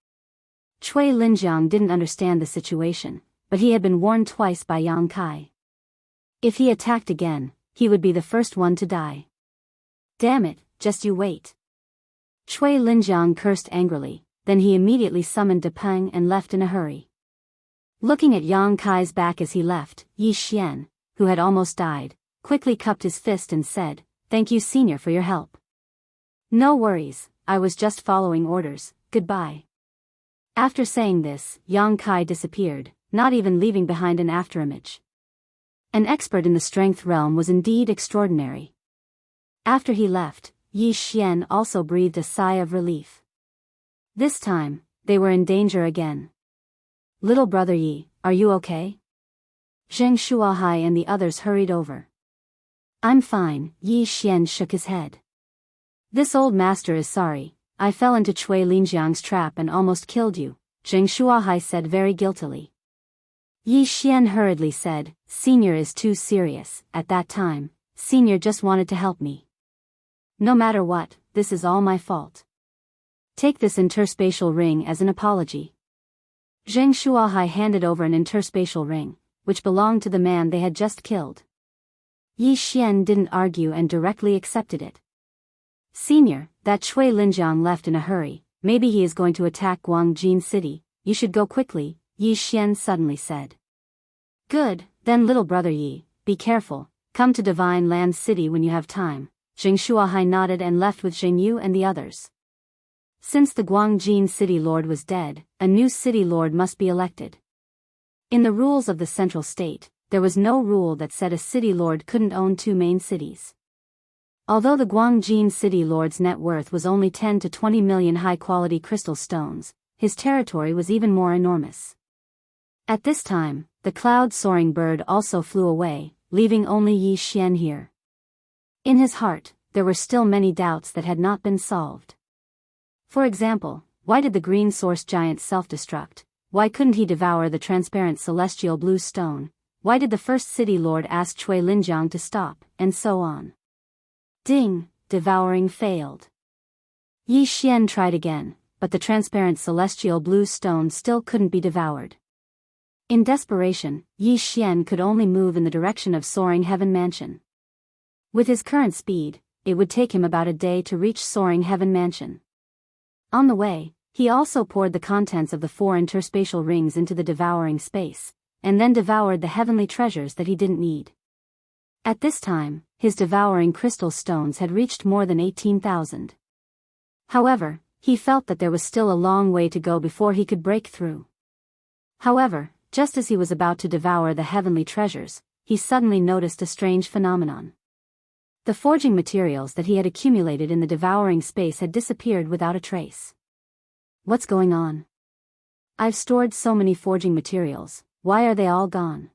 Cui Linjiang didn't understand the situation, but he had been warned twice by Yang Kai. If he attacked again, he would be the first one to die. Damn it, just you wait. Cui Linjiang cursed angrily, then he immediately summoned De Peng and left in a hurry. Looking at Yang Kai's back as he left, Yi Xian, who had almost died, quickly cupped his fist and said, "Thank you, Senior, for your help." "No worries, I was just following orders, goodbye." After saying this, Yang Kai disappeared, not even leaving behind an afterimage. An expert in the strength realm was indeed extraordinary. After he left, Yi Xian also breathed a sigh of relief. This time, they were in danger again. "Little brother Yi, are you okay?" Zheng Shuahai and the others hurried over. "I'm fine," Yi Xian shook his head. "This old master is sorry, I fell into Cui Linjiang's trap and almost killed you," Zheng Shuahai said very guiltily. Yi Xian hurriedly said, "Senior is too serious, at that time, Senior just wanted to help me. No matter what, this is all my fault. Take this interspatial ring as an apology." Zheng Shuahai handed over an interspatial ring, which belonged to the man they had just killed. Yi Xian didn't argue and directly accepted it. Senior, that Cui Linjiang left in a hurry, maybe he is going to attack Guangjin City, you should go quickly, Yi Xian suddenly said. Good, then little brother Yi, be careful, come to Divine Land City when you have time. Zheng Shuahai nodded and left with Zheng Yu and the others. Since the Guangjin city lord was dead, a new city lord must be elected. In the rules of the central state, there was no rule that said a city lord couldn't own two main cities. Although the Guangjin city lord's net worth was only 10 to 20 million high-quality crystal stones, his territory was even more enormous. At this time, the cloud-soaring bird also flew away, leaving only Yi Xian here. In his heart, there were still many doubts that had not been solved. For example, why did the green source giant self-destruct? Why couldn't he devour the transparent celestial blue stone? Why did the first city lord ask Cui Linjiang to stop, and so on? Ding, devouring failed. Yi Xian tried again, but the transparent celestial blue stone still couldn't be devoured. In desperation, Yi Xian could only move in the direction of Soaring Heaven Mansion. With his current speed, it would take him about a day to reach Soaring Heaven Mansion. On the way, he also poured the contents of the 4 interspatial rings into the devouring space, and then devoured the heavenly treasures that he didn't need. At this time, his devouring crystal stones had reached more than 18,000. However, he felt that there was still a long way to go before he could break through. However, just as he was about to devour the heavenly treasures, he suddenly noticed a strange phenomenon. The forging materials that he had accumulated in the devouring space had disappeared without a trace. What's going on? I've stored so many forging materials, why are they all gone?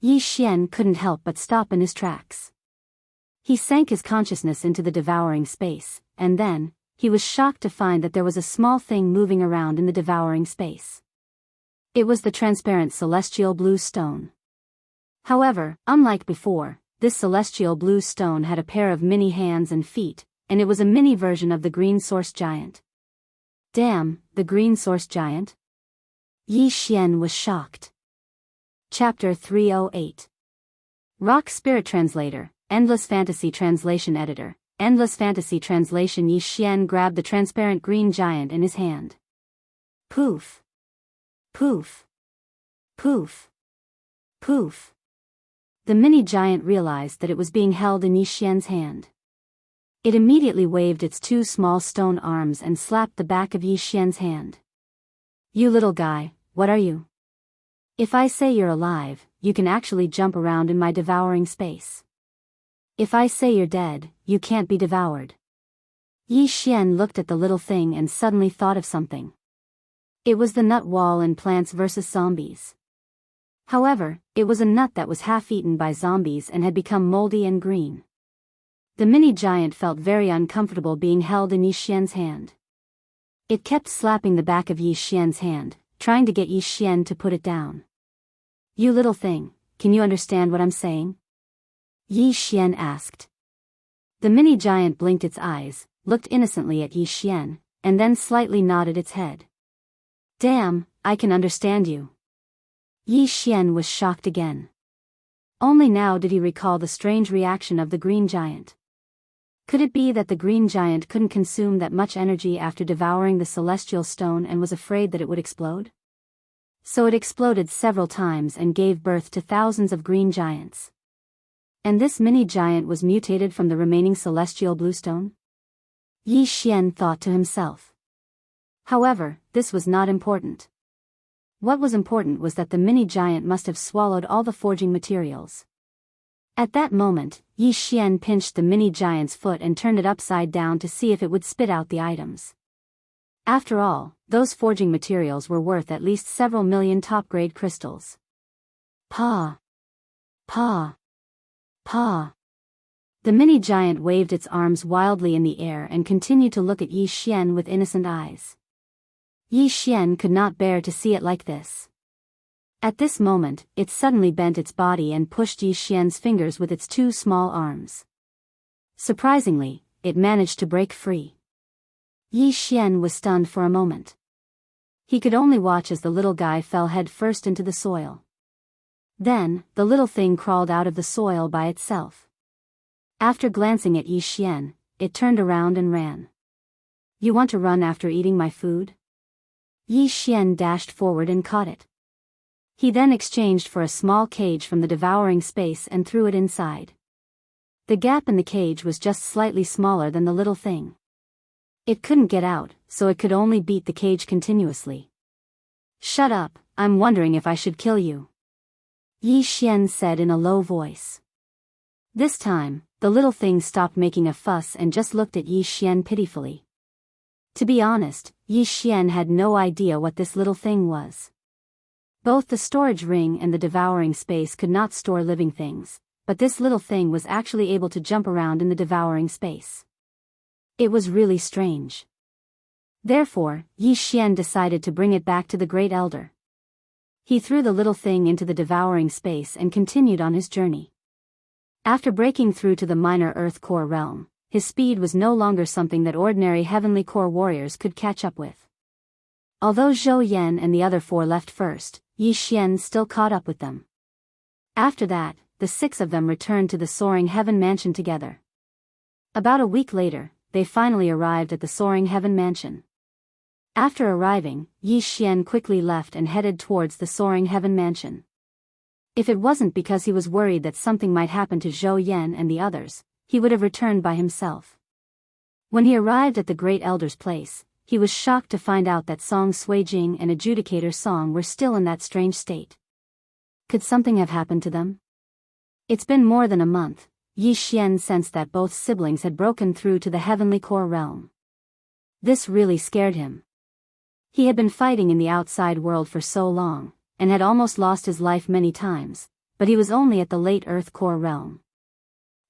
Yi Xian couldn't help but stop in his tracks. He sank his consciousness into the devouring space, and then, he was shocked to find that there was a small thing moving around in the devouring space. It was the transparent celestial blue stone. However, unlike before, this celestial blue stone had a pair of mini hands and feet, and it was a mini version of the green source giant. Damn, the green source giant? Yi Xian was shocked. Chapter 308. Rock Spirit Translator, Endless Fantasy Translation Editor, Endless Fantasy Translation. Yi Xian grabbed the transparent green giant in his hand. Poof. Poof. Poof. Poof. The mini giant realized that it was being held in Yi Xian's hand. It immediately waved its 2 small stone arms and slapped the back of Yi Xian's hand. You little guy, what are you? If I say you're alive, you can actually jump around in my devouring space. If I say you're dead, you can't be devoured. Yi Xian looked at the little thing and suddenly thought of something. It was the nut wall in Plants vs. Zombies. However, it was a nut that was half-eaten by zombies and had become moldy and green. The mini giant felt very uncomfortable being held in Yi Xian's hand. It kept slapping the back of Yi Xian's hand, trying to get Yi Xian to put it down. You little thing, can you understand what I'm saying? Yi Xian asked. The mini giant blinked its eyes, looked innocently at Yi Xian, and then slightly nodded its head. Damn, I can understand you. Yi Xian was shocked again. Only now did he recall the strange reaction of the green giant. Could it be that the green giant couldn't consume that much energy after devouring the celestial stone and was afraid that it would explode? So it exploded several times and gave birth to thousands of green giants. And this mini giant was mutated from the remaining celestial blue stone? Yi Xian thought to himself. However, this was not important. What was important was that the mini giant must have swallowed all the forging materials. At that moment, Yi Xian pinched the mini giant's foot and turned it upside down to see if it would spit out the items. After all, those forging materials were worth at least several million top-grade crystals. Paw! Paw! Paw! The mini giant waved its arms wildly in the air and continued to look at Yi Xian with innocent eyes. Yi Xian could not bear to see it like this. At this moment, it suddenly bent its body and pushed Yi Xian's fingers with its 2 small arms. Surprisingly, it managed to break free. Yi Xian was stunned for a moment. He could only watch as the little guy fell head first into the soil. Then, the little thing crawled out of the soil by itself. After glancing at Yi Xian, it turned around and ran. You want to run after eating my food? Yi Xian dashed forward and caught it. He then exchanged for a small cage from the devouring space and threw it inside. The gap in the cage was just slightly smaller than the little thing. It couldn't get out, so it could only beat the cage continuously. Shut up, I'm wondering if I should kill you, Yi Xian said in a low voice. This time, the little thing stopped making a fuss and just looked at Yi Xian pitifully. To be honest, Yi Xian had no idea what this little thing was. Both the storage ring and the devouring space could not store living things, but this little thing was actually able to jump around in the devouring space. It was really strange. Therefore, Yi Xian decided to bring it back to the Great Elder. He threw the little thing into the devouring space and continued on his journey. After breaking through to the minor Earth Core realm, his speed was no longer something that ordinary Heavenly Core warriors could catch up with. Although Zhou Yan and the other 4 left first, Yi Xian still caught up with them. After that, the 6 of them returned to the Soaring Heaven Mansion together. About a week later, they finally arrived at the Soaring Heaven Mansion. After arriving, Yi Xian quickly left and headed towards the Soaring Heaven Mansion. If it wasn't because he was worried that something might happen to Zhou Yan and the others, he would have returned by himself. When he arrived at the Great Elder's place, he was shocked to find out that Song Suijing and Adjudicator Song were still in that strange state. Could something have happened to them? It's been more than a month. Yi Xian sensed that both siblings had broken through to the Heavenly Core realm. This really scared him. He had been fighting in the outside world for so long, and had almost lost his life many times, but he was only at the late Earth Core realm.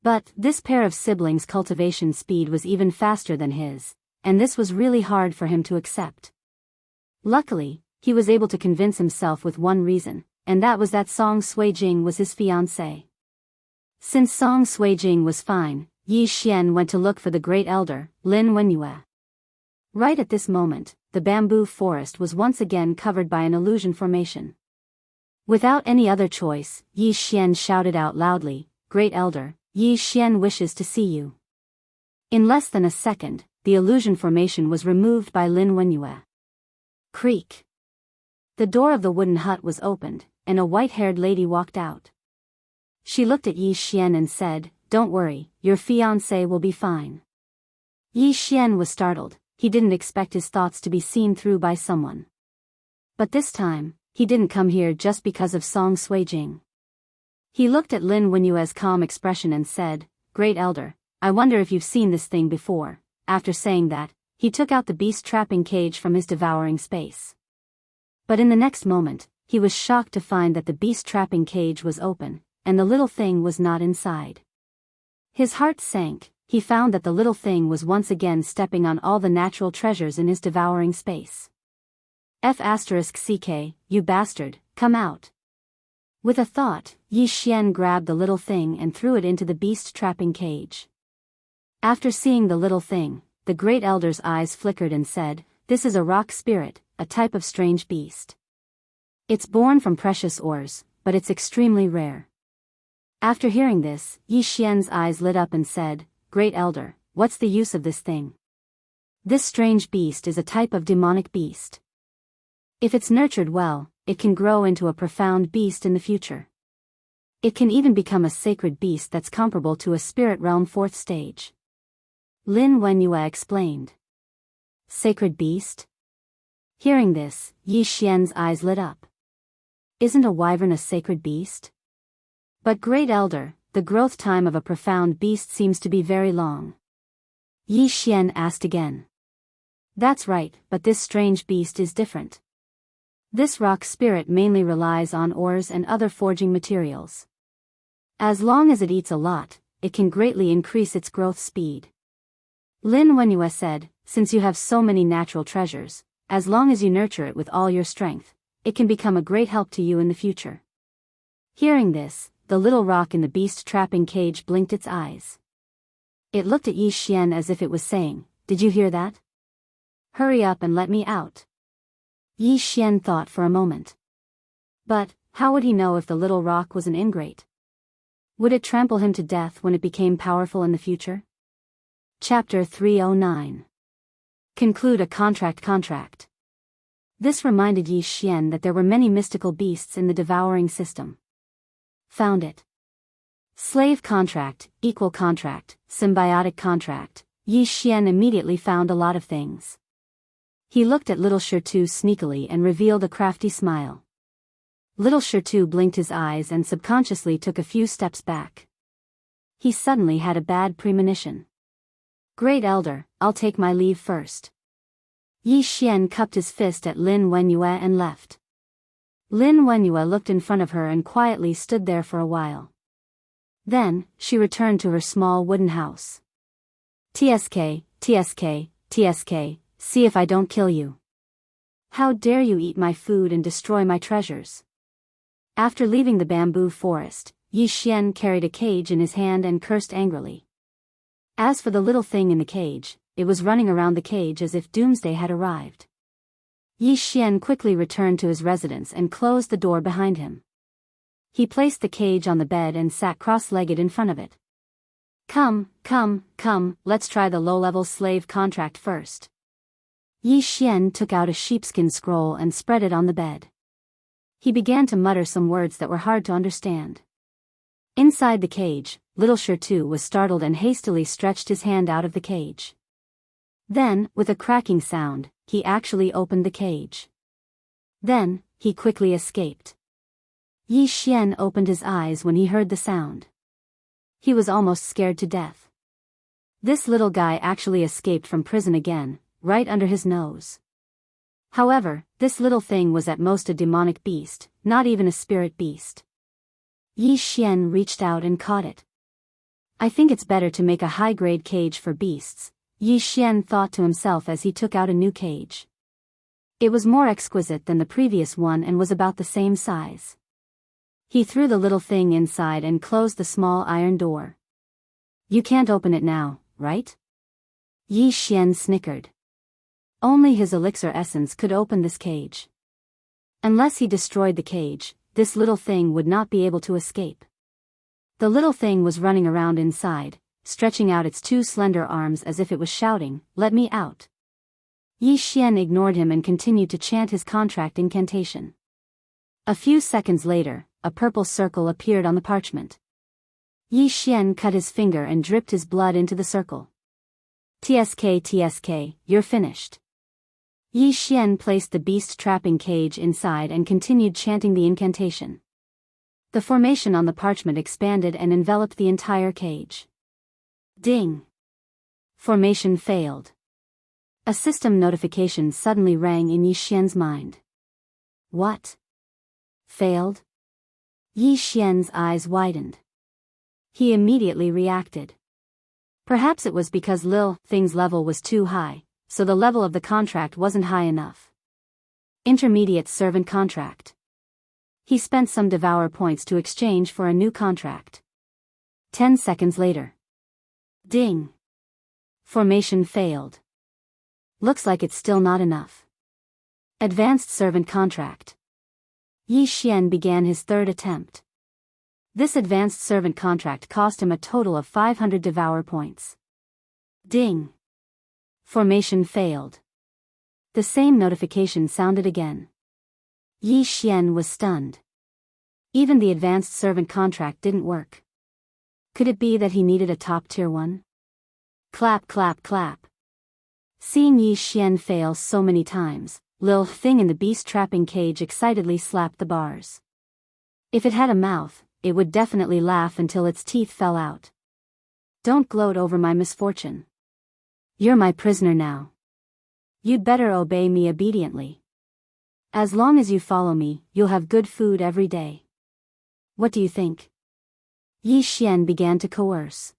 But this pair of siblings' cultivation speed was even faster than his, and this was really hard for him to accept. Luckily, he was able to convince himself with one reason, and that was that Song Suijing was his fiancée. Since Song Suijing was fine, Yi Xian went to look for the Great Elder, Lin Wenyue. Right at this moment, the bamboo forest was once again covered by an illusion formation. Without any other choice, Yi Xian shouted out loudly, "Great Elder, Yi Xian wishes to see you." In less than a second, the illusion formation was removed by Lin Wenyue. Creak. The door of the wooden hut was opened, and a white-haired lady walked out. She looked at Yi Xian and said, "Don't worry, your fiancé will be fine." Yi Xian was startled. He didn't expect his thoughts to be seen through by someone. But this time, he didn't come here just because of Song Suijing. He looked at Lin Wenyue's calm expression and said, "Great Elder, I wonder if you've seen this thing before." After saying that, he took out the beast trapping cage from his devouring space. But in the next moment, he was shocked to find that the beast trapping cage was open, and the little thing was not inside. His heart sank. He found that the little thing was once again stepping on all the natural treasures in his devouring space. F***CK, you bastard, come out. With a thought, Yi Xian grabbed the little thing and threw it into the beast trapping cage. After seeing the little thing, the Great Elder's eyes flickered and said, "This is a rock spirit, a type of strange beast. It's born from precious ores, but it's extremely rare." After hearing this, Yi Xian's eyes lit up and said, "Great Elder, what's the use of this thing? This strange beast is a type of demonic beast. If it's nurtured well, it can grow into a profound beast in the future. It can even become a sacred beast that's comparable to a spirit realm 4th stage. Lin Wenyue explained. Sacred beast? Hearing this, Yi Xian's eyes lit up. Isn't a wyvern a sacred beast? But Great Elder, the growth time of a profound beast seems to be very long. Yi Xian asked again. That's right, but this strange beast is different. This rock spirit mainly relies on ores and other forging materials. As long as it eats a lot, it can greatly increase its growth speed. Lin Wenyue said, "Since you have so many natural treasures, as long as you nurture it with all your strength, it can become a great help to you in the future." Hearing this, the little rock in the beast trapping cage blinked its eyes. It looked at Yi Xian as if it was saying, "Did you hear that? Hurry up and let me out." Yi Xian thought for a moment. But, How would he know if the little rock was an ingrate? Would it trample him to death when it became powerful in the future? Chapter 309. Conclude a contract. This reminded Yi Xian that there were many mystical beasts in the devouring system. Found it. Slave contract, equal contract, symbiotic contract. Yi Xian immediately found a lot of things. He looked at little Shirtu sneakily and revealed a crafty smile. Little Shirtu blinked his eyes and subconsciously took a few steps back. He suddenly had a bad premonition. Great Elder, I'll take my leave first. Yi Xian cupped his fist at Lin Wenyue and left. Lin Wenyue looked in front of her and quietly stood there for a while. Then, she returned to her small wooden house. TSK, see if I don't kill you. How dare you eat my food and destroy my treasures? After leaving the bamboo forest, Yi Xian carried a cage in his hand and cursed angrily. As for the little thing in the cage, it was running around the cage as if doomsday had arrived. Yi Xian quickly returned to his residence and closed the door behind him. He placed the cage on the bed and sat cross-legged in front of it. Come, let's try the low-level slave contract first. Yi Xian took out a sheepskin scroll and spread it on the bed. He began to mutter some words that were hard to understand. Inside the cage, little Shirtu was startled and hastily stretched his hand out of the cage. Then, with a cracking sound, he actually opened the cage. Then, he quickly escaped. Yi Xian opened his eyes when he heard the sound. He was almost scared to death. This little guy actually escaped from prison again, right under his nose. However, this little thing was at most a demonic beast, not even a spirit beast. Yi Xian reached out and caught it. I think it's better to make a high-grade cage for beasts, Yi Xian thought to himself as he took out a new cage. It was more exquisite than the previous one and was about the same size. He threw the little thing inside and closed the small iron door. You can't open it now, right? Yi Xian snickered. Only his elixir essence could open this cage. Unless he destroyed the cage, this little thing would not be able to escape. The little thing was running around inside, stretching out its two slender arms as if it was shouting, "Let me out." Yi Xian ignored him and continued to chant his contract incantation. A few seconds later, a purple circle appeared on the parchment. Yi Xian cut his finger and dripped his blood into the circle. TSK, you're finished. Yi Xian placed the beast trapping cage inside and continued chanting the incantation. The formation on the parchment expanded and enveloped the entire cage. Ding! Formation failed. A system notification suddenly rang in Yi Xian's mind. What? Failed? Yi Xian's eyes widened. He immediately reacted. Perhaps it was because Lil Thing's level was too high, so the level of the contract wasn't high enough. Intermediate servant contract. He spent some devour points to exchange for a new contract. 10 seconds later. Ding! Formation failed. Looks like it's still not enough. Advanced servant contract. Yi Xian began his third attempt. This advanced servant contract cost him a total of 500 devour points. Ding! Formation failed. The same notification sounded again. Yi Xian was stunned. Even the advanced servant contract didn't work. Could it be that he needed a top-tier one? Clap. Seeing Yi Xian fail so many times, Lil Thing in the beast trapping cage excitedly slapped the bars. If it had a mouth, it would definitely laugh until its teeth fell out. Don't gloat over my misfortune. You're my prisoner now. You'd better obey me obediently. As long as you follow me, you'll have good food every day. What do you think? Yi Xian began to coerce.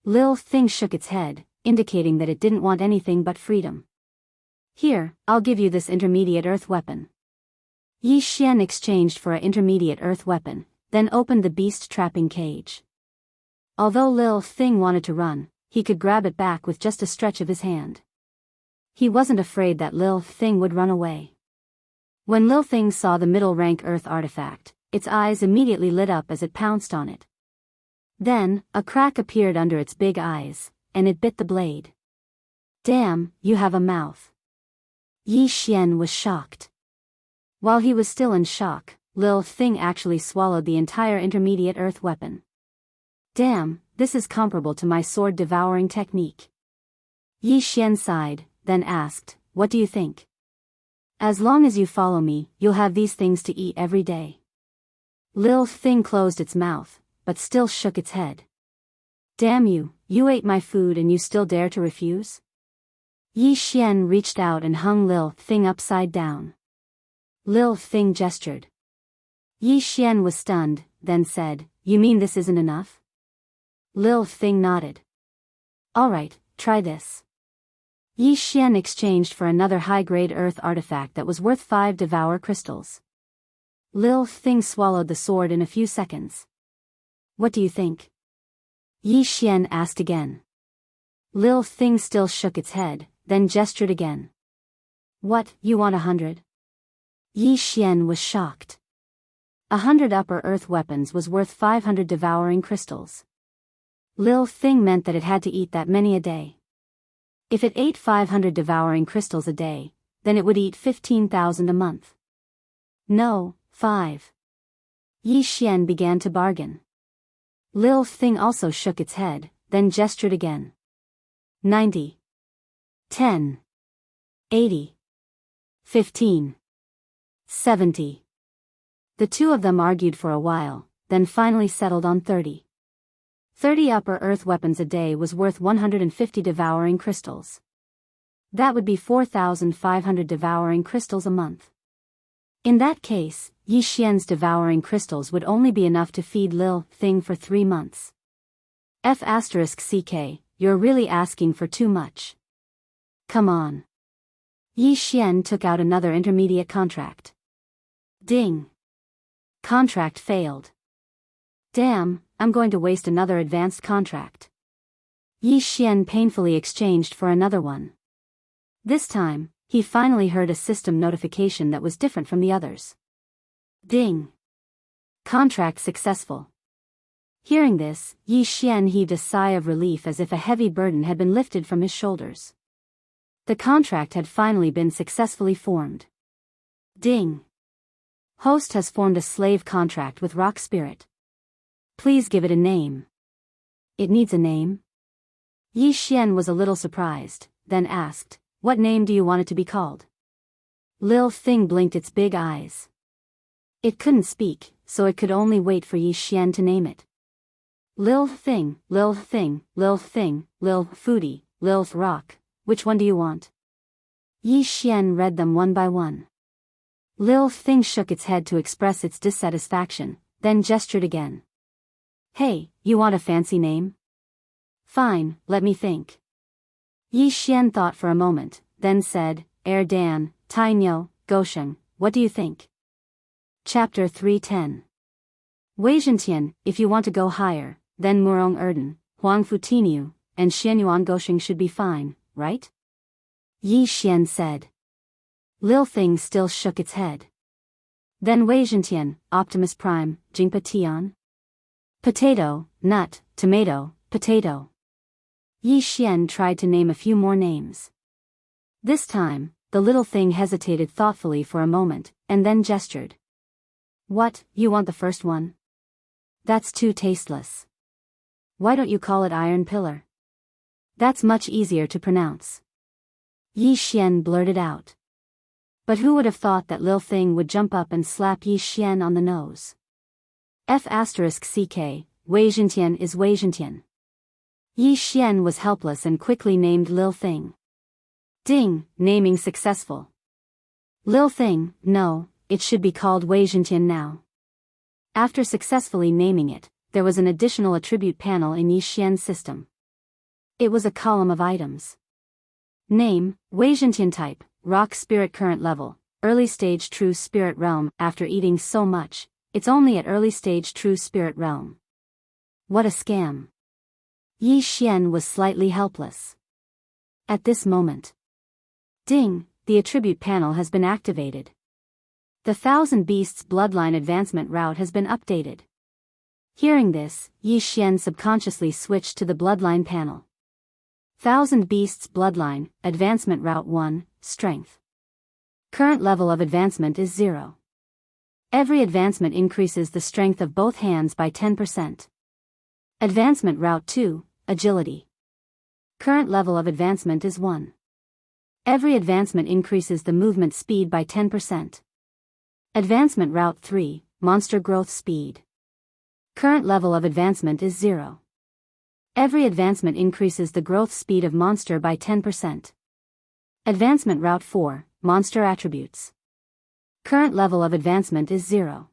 Lil Thing shook its head, indicating that it didn't want anything but freedom. Here, I'll give you this intermediate earth weapon. Yi Xian exchanged for an intermediate earth weapon, then opened the beast trapping cage. Although Lil Thing wanted to run, he could grab it back with just a stretch of his hand. He wasn't afraid that Lil Thing would run away. When Lil Thing saw the middle-rank Earth artifact, its eyes immediately lit up as it pounced on it. Then, a crack appeared under its big eyes, and it bit the blade. Damn, you have a mouth. Yi Xian was shocked. While he was still in shock, Lil Thing actually swallowed the entire intermediate Earth weapon. Damn, this is comparable to my sword-devouring technique. Yi Xian sighed, then asked, what do you think? As long as you follow me, you'll have these things to eat every day. Lil Thing closed its mouth, but still shook its head. Damn you, you ate my food and you still dare to refuse? Yi Xian reached out and hung Lil Thing upside down. Lil Thing gestured. Yi Xian was stunned, then said, you mean this isn't enough? Lil Thing nodded. Alright, try this. Yi Xian exchanged for another high-grade Earth artifact that was worth 5 devour crystals. Lil Thing swallowed the sword in a few seconds. What do you think? Yi Xian asked again. Lil Thing still shook its head, then gestured again. What, you want 100? Yi Xian was shocked. 100 upper Earth weapons was worth 500 devouring crystals. Lil Thing meant that it had to eat that many a day. If it ate 500 devouring crystals a day, then it would eat 15,000 a month. No, 5. Yi Xian began to bargain. Lil Thing also shook its head, then gestured again. 90. 10. 80. 15. 70. The two of them argued for a while, then finally settled on 30. 30 upper Earth weapons a day was worth 150 devouring crystals. That would be 4,500 devouring crystals a month. In that case, Yi Xian's devouring crystals would only be enough to feed Lil Thing for 3 months. F***ck, you're really asking for too much. Come on. Yi Xian took out another intermediate contract. Ding. Contract failed. Damn, I'm going to waste another advanced contract. Yi Xian painfully exchanged for another one. This time, he finally heard a system notification that was different from the others. Ding. Contract successful. Hearing this, Yi Xian heaved a sigh of relief as if a heavy burden had been lifted from his shoulders. The contract had finally been successfully formed. Ding. Host has formed a slave contract with Rock Spirit. Please give it a name. It needs a name? Yi Xian was a little surprised, then asked, what name do you want it to be called? Lil Thing blinked its big eyes. It couldn't speak, so it could only wait for Yi Xian to name it. Lil Thing, Lil Thing, Lil Thing, Lil Foodie, Lil Rock, which one do you want? Yi Xian read them one by one. Lil Thing shook its head to express its dissatisfaction, then gestured again. Hey, you want a fancy name? Fine, let me think. Yi Xian thought for a moment, then said, Dan, Tai Nyo, Gosheng, what do you think? Chapter 310. Wei Zhentian, if you want to go higher, then Murong Erden, Huang Fu Tiniu, and Xianyuan Gosheng should be fine, right? Yi Xian said. Lil Thing still shook its head. Then Wei Zhentian, Optimus Prime, Jingpa Tian? Potato, nut, tomato, potato. Yi Xian tried to name a few more names. This time, the little thing hesitated thoughtfully for a moment, and then gestured. What, you want the first one? That's too tasteless. Why don't you call it Iron Pillar? That's much easier to pronounce. Yi Xian blurted out. But who would have thought that Lil Thing would jump up and slap Yi Xian on the nose? F***ck, Wei Zhentian is Wei Zhentian. Yi Xian was helpless and quickly named Lil Thing. Ding, naming successful. Lil Thing, no, it should be called Wei Zhentian now. After successfully naming it, there was an additional attribute panel in Yi Xian's system. It was a column of items. Name, Wei Zhentian type, Rock Spirit current level, early stage True Spirit realm. After eating so much, it's only at early stage True Spirit realm. What a scam. Yi Xian was slightly helpless. At this moment. Ding, the attribute panel has been activated. The Thousand Beasts bloodline advancement route has been updated. Hearing this, Yi Xian subconsciously switched to the bloodline panel. Thousand Beasts bloodline, advancement route 1, strength. Current level of advancement is 0. Every advancement increases the strength of both hands by 10%. Advancement route 2, agility. Current level of advancement is 1. Every advancement increases the movement speed by 10%. Advancement route 3, monster growth speed. Current level of advancement is 0. Every advancement increases the growth speed of monster by 10%. Advancement route 4, monster attributes. Current level of advancement is 0.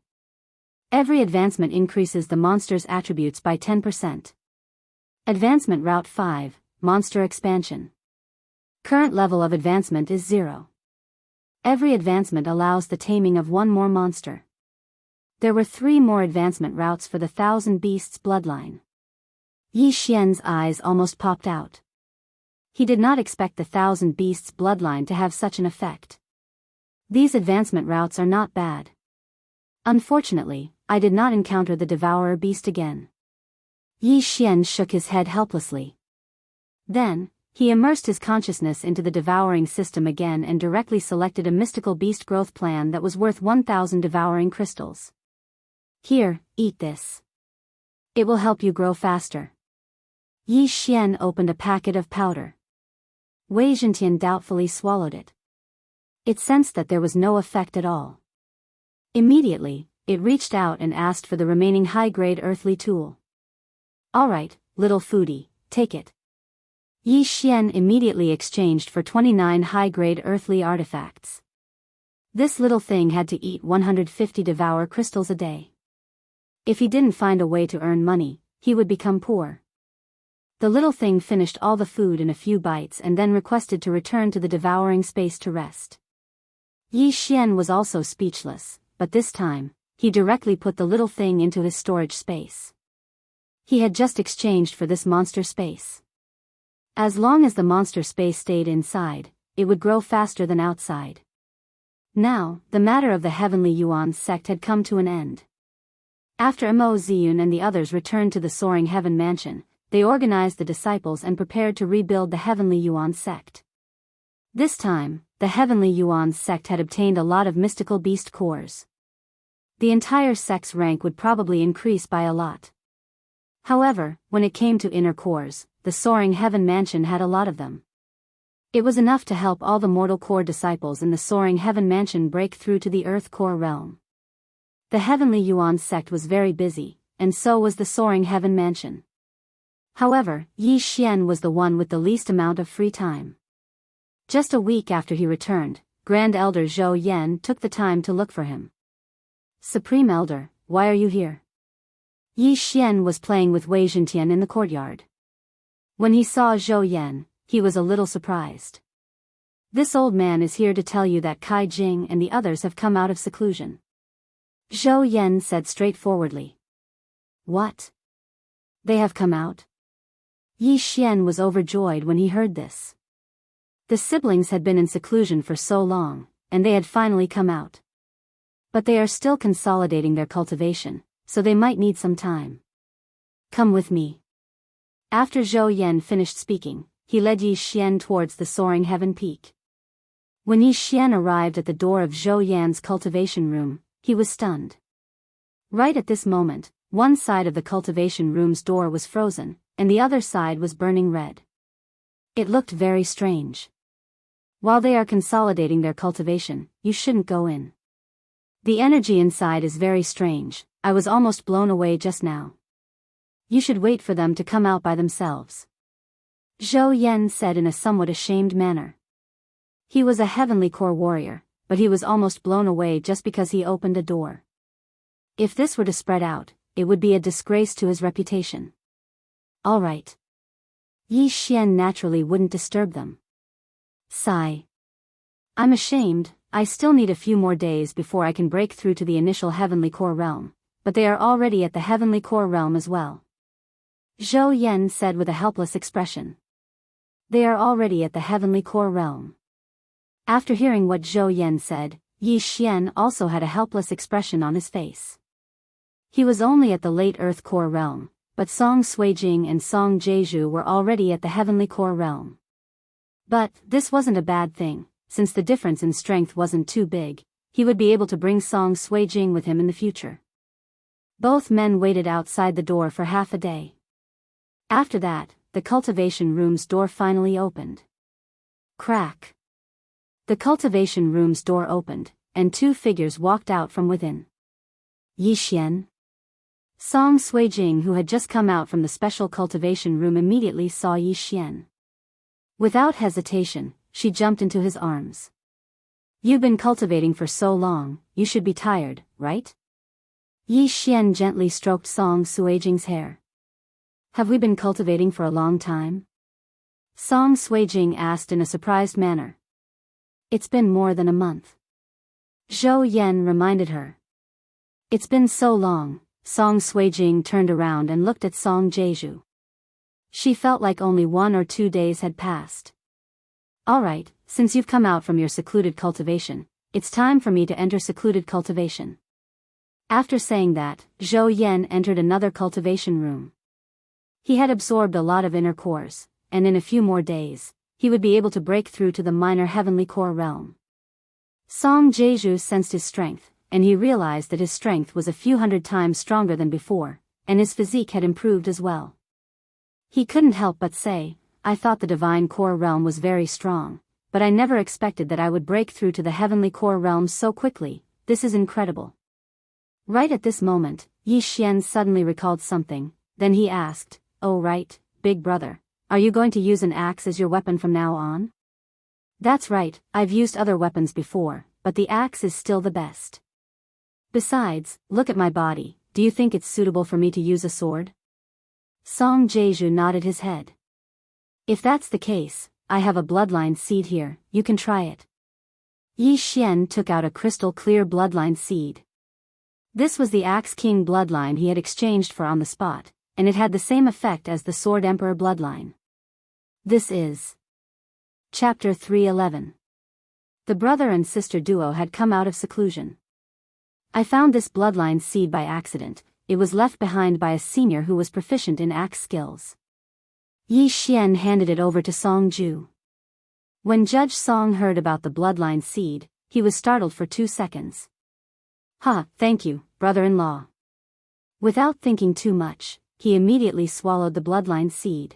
Every advancement increases the monster's attributes by 10%. Advancement route 5, monster expansion. Current level of advancement is 0. Every advancement allows the taming of one more monster. There were 3 more advancement routes for the Thousand Beasts bloodline. Yi Xian's eyes almost popped out. He did not expect the Thousand Beasts bloodline to have such an effect. These advancement routes are not bad. Unfortunately, I did not encounter the Devourer beast again. Yi Xian shook his head helplessly. Then, he immersed his consciousness into the devouring system again and directly selected a mystical beast growth plan that was worth 1,000 devouring crystals. Here, eat this. It will help you grow faster. Yi Xian opened a packet of powder. Wei Zhentian doubtfully swallowed it. It sensed that there was no effect at all. Immediately, it reached out and asked for the remaining high-grade earthly tool. Alright, little foodie, take it. Yi Xian immediately exchanged for 29 high-grade earthly artifacts. This little thing had to eat 150 devour crystals a day. If he didn't find a way to earn money, he would become poor. The little thing finished all the food in a few bites and then requested to return to the devouring space to rest. Yi Xian was also speechless, but this time, he directly put the little thing into his storage space. He had just exchanged for this monster space. As long as the monster space stayed inside, it would grow faster than outside. Now, the matter of the Heavenly Yuan sect had come to an end. After Mo Ziyun and the others returned to the Soaring Heaven Mansion, they organized the disciples and prepared to rebuild the Heavenly Yuan sect. This time, the Heavenly Yuan sect had obtained a lot of mystical beast cores. The entire sect's rank would probably increase by a lot. However, when it came to inner cores, the Soaring Heaven Mansion had a lot of them. It was enough to help all the mortal core disciples in the Soaring Heaven Mansion break through to the Earth core realm. The Heavenly Yuan sect was very busy, and so was the Soaring Heaven Mansion. However, Yi Xian was the one with the least amount of free time. Just a week after he returned, Grand Elder Zhou Yan took the time to look for him. Supreme Elder, why are you here? Yi Xian was playing with Wei Zhentian in the courtyard. When he saw Zhou Yan, he was a little surprised. This old man is here to tell you that Kai Jing and the others have come out of seclusion. Zhou Yan said straightforwardly. What? They have come out? Yi Xian was overjoyed when he heard this. The siblings had been in seclusion for so long, and they had finally come out. But they are still consolidating their cultivation, so they might need some time. Come with me. After Zhou Yan finished speaking, he led Yi Xian towards the Soaring Heaven Peak. When Yi Xian arrived at the door of Zhou Yan's cultivation room, he was stunned. Right at this moment, one side of the cultivation room's door was frozen, and the other side was burning red. It looked very strange. While they are consolidating their cultivation, you shouldn't go in. The energy inside is very strange. I was almost blown away just now. You should wait for them to come out by themselves. Zhou Yan said in a somewhat ashamed manner. He was a heavenly core warrior, but he was almost blown away just because he opened a door. If this were to spread out, it would be a disgrace to his reputation. All right. Yi Xian naturally wouldn't disturb them. Sigh. I'm ashamed, I still need a few more days before I can break through to the initial heavenly core realm, but they are already at the heavenly core realm as well. Zhou Yan said with a helpless expression. They are already at the heavenly core realm. After hearing what Zhou Yan said, Yi Xian also had a helpless expression on his face. He was only at the late Earth Core realm, but Song Suijing and Song Jeju were already at the Heavenly Core realm. But this wasn't a bad thing, since the difference in strength wasn't too big. He would be able to bring Song Suijing with him in the future. Both men waited outside the door for half a day. After that, the cultivation room's door finally opened. Crack. The cultivation room's door opened, and two figures walked out from within. Yi Xian. Song Suijing, who had just come out from the special cultivation room, immediately saw Yi Xian. Without hesitation, she jumped into his arms. You've been cultivating for so long, you should be tired, right? Yi Xian gently stroked Song Suijing's hair. Have we been cultivating for a long time? Song Suijing asked in a surprised manner. It's been more than a month. Zhou Yan reminded her. It's been so long. Song Suijing turned around and looked at Song Jeju. She felt like only 1 or 2 days had passed. Alright, since you've come out from your secluded cultivation, it's time for me to enter secluded cultivation. After saying that, Zhou Yan entered another cultivation room. He had absorbed a lot of inner cores, and in a few more days, he would be able to break through to the minor heavenly core realm. Song Jeju sensed his strength, and he realized that his strength was a few hundred times stronger than before, and his physique had improved as well. He couldn't help but say, I thought the divine core realm was very strong, but I never expected that I would break through to the heavenly core realm so quickly. This is incredible. Right at this moment, Yi Xian suddenly recalled something, then he asked, Oh right, big brother, are you going to use an axe as your weapon from now on? That's right, I've used other weapons before, but the axe is still the best. Besides, look at my body, do you think it's suitable for me to use a sword? Song Jeju nodded his head. If that's the case, I have a bloodline seed here, you can try it. Yi Xian took out a crystal clear bloodline seed. This was the Axe King bloodline he had exchanged for on the spot, and it had the same effect as the Sword Emperor bloodline. This is Chapter 311. The brother and sister duo had come out of seclusion. I found this bloodline seed by accident. It was left behind by a senior who was proficient in axe skills. Yi Xian handed it over to Song Ju. When Judge Song heard about the bloodline seed, he was startled for 2 seconds. Thank you, brother-in-law. Without thinking too much, he immediately swallowed the bloodline seed.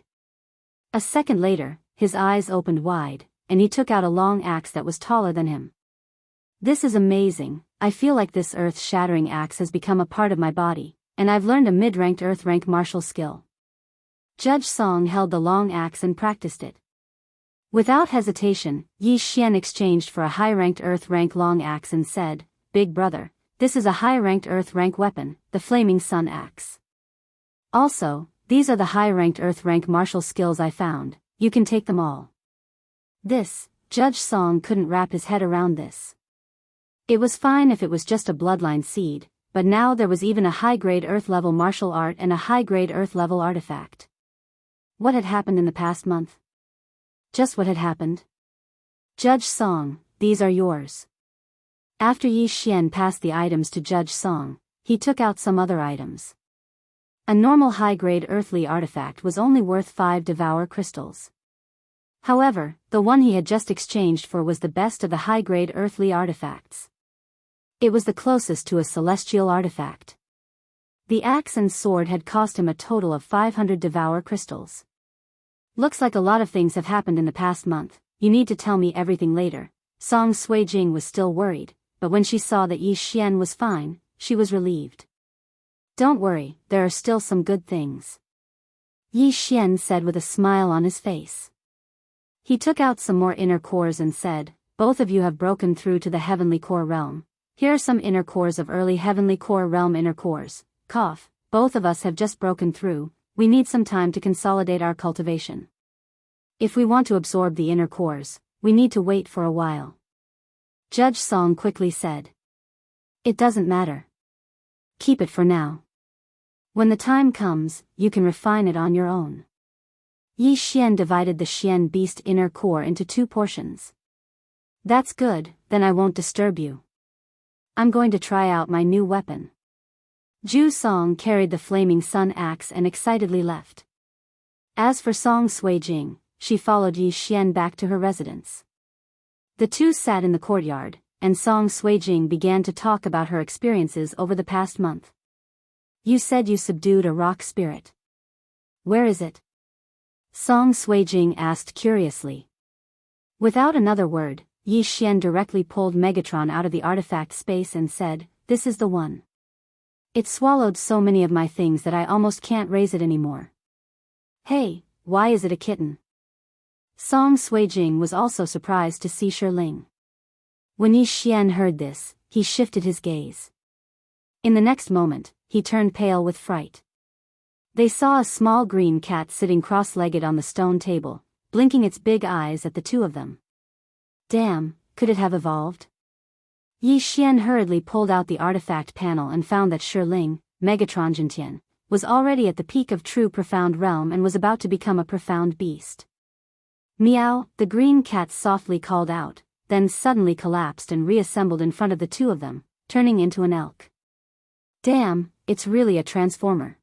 A second later, his eyes opened wide, and he took out a long axe that was taller than him. This is amazing. I feel like this earth-shattering axe has become a part of my body, and I've learned a mid-ranked earth-rank martial skill. Judge Song held the long axe and practiced it. Without hesitation, Yi Xian exchanged for a high-ranked earth-rank long axe and said, Big brother, this is a high-ranked earth-rank weapon, the Flaming Sun Axe. Also, these are the high-ranked earth-rank martial skills I found, you can take them all. Judge Song couldn't wrap his head around this. It was fine if it was just a bloodline seed, but now there was even a high-grade earth-level martial art and a high-grade earth-level artifact. What had happened in the past month? Just what had happened? Judge Song, these are yours. After Yi Xian passed the items to Judge Song, he took out some other items. A normal high-grade earthly artifact was only worth 5 devour crystals. However, the one he had just exchanged for was the best of the high-grade earthly artifacts. It was the closest to a celestial artifact. The axe and sword had cost him a total of 500 devour crystals. Looks like a lot of things have happened in the past month, you need to tell me everything later. Song Suijing was still worried, but when she saw that Yi Xian was fine, she was relieved. Don't worry, there are still some good things. Yi Xian said with a smile on his face. He took out some more inner cores and said, Both of you have broken through to the heavenly core realm. Here are some inner cores of early heavenly core realm inner cores. Both of us have just broken through, we need some time to consolidate our cultivation. If we want to absorb the inner cores, we need to wait for a while. Judge Song quickly said. It doesn't matter. Keep it for now. When the time comes, you can refine it on your own. Yi Xian divided the Xian beast inner core into 2 portions. That's good, then I won't disturb you. I'm going to try out my new weapon. Ju Song carried the flaming sun axe and excitedly left. As for Song Suijing, she followed Yi Xian back to her residence. The two sat in the courtyard, and Song Suijing began to talk about her experiences over the past month. You said you subdued a rock spirit. Where is it? Song Suijing asked curiously. Without another word, Yi Xian directly pulled Megatron out of the artifact space and said, "This is the one. It swallowed so many of my things that I almost can't raise it anymore." Hey, why is it a kitten? Song Suijing was also surprised to see Shirling. When Yi Xian heard this, he shifted his gaze. In the next moment, he turned pale with fright. They saw a small green cat sitting cross-legged on the stone table, blinking its big eyes at the two of them. Damn, could it have evolved? Yi Xian hurriedly pulled out the artifact panel and found that Shirling, Megatron Jintian, was already at the peak of true profound realm and was about to become a profound beast. Meow, the green cat softly called out, then suddenly collapsed and reassembled in front of the two of them, turning into an elk. Damn, it's really a transformer.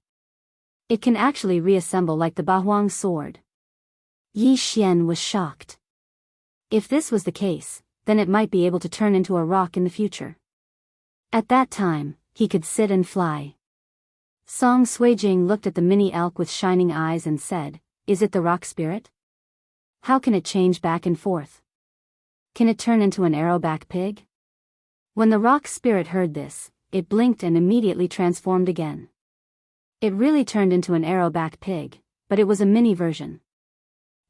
It can actually reassemble like the Bahuang sword. Yi Xian was shocked. If this was the case, then it might be able to turn into a rock in the future. At that time, he could sit and fly. Song Suijing looked at the mini elk with shining eyes and said, "Is it the rock spirit? How can it change back and forth? Can it turn into an arrowback pig?" When the rock spirit heard this, it blinked and immediately transformed again. It really turned into an arrowback pig, but it was a mini version.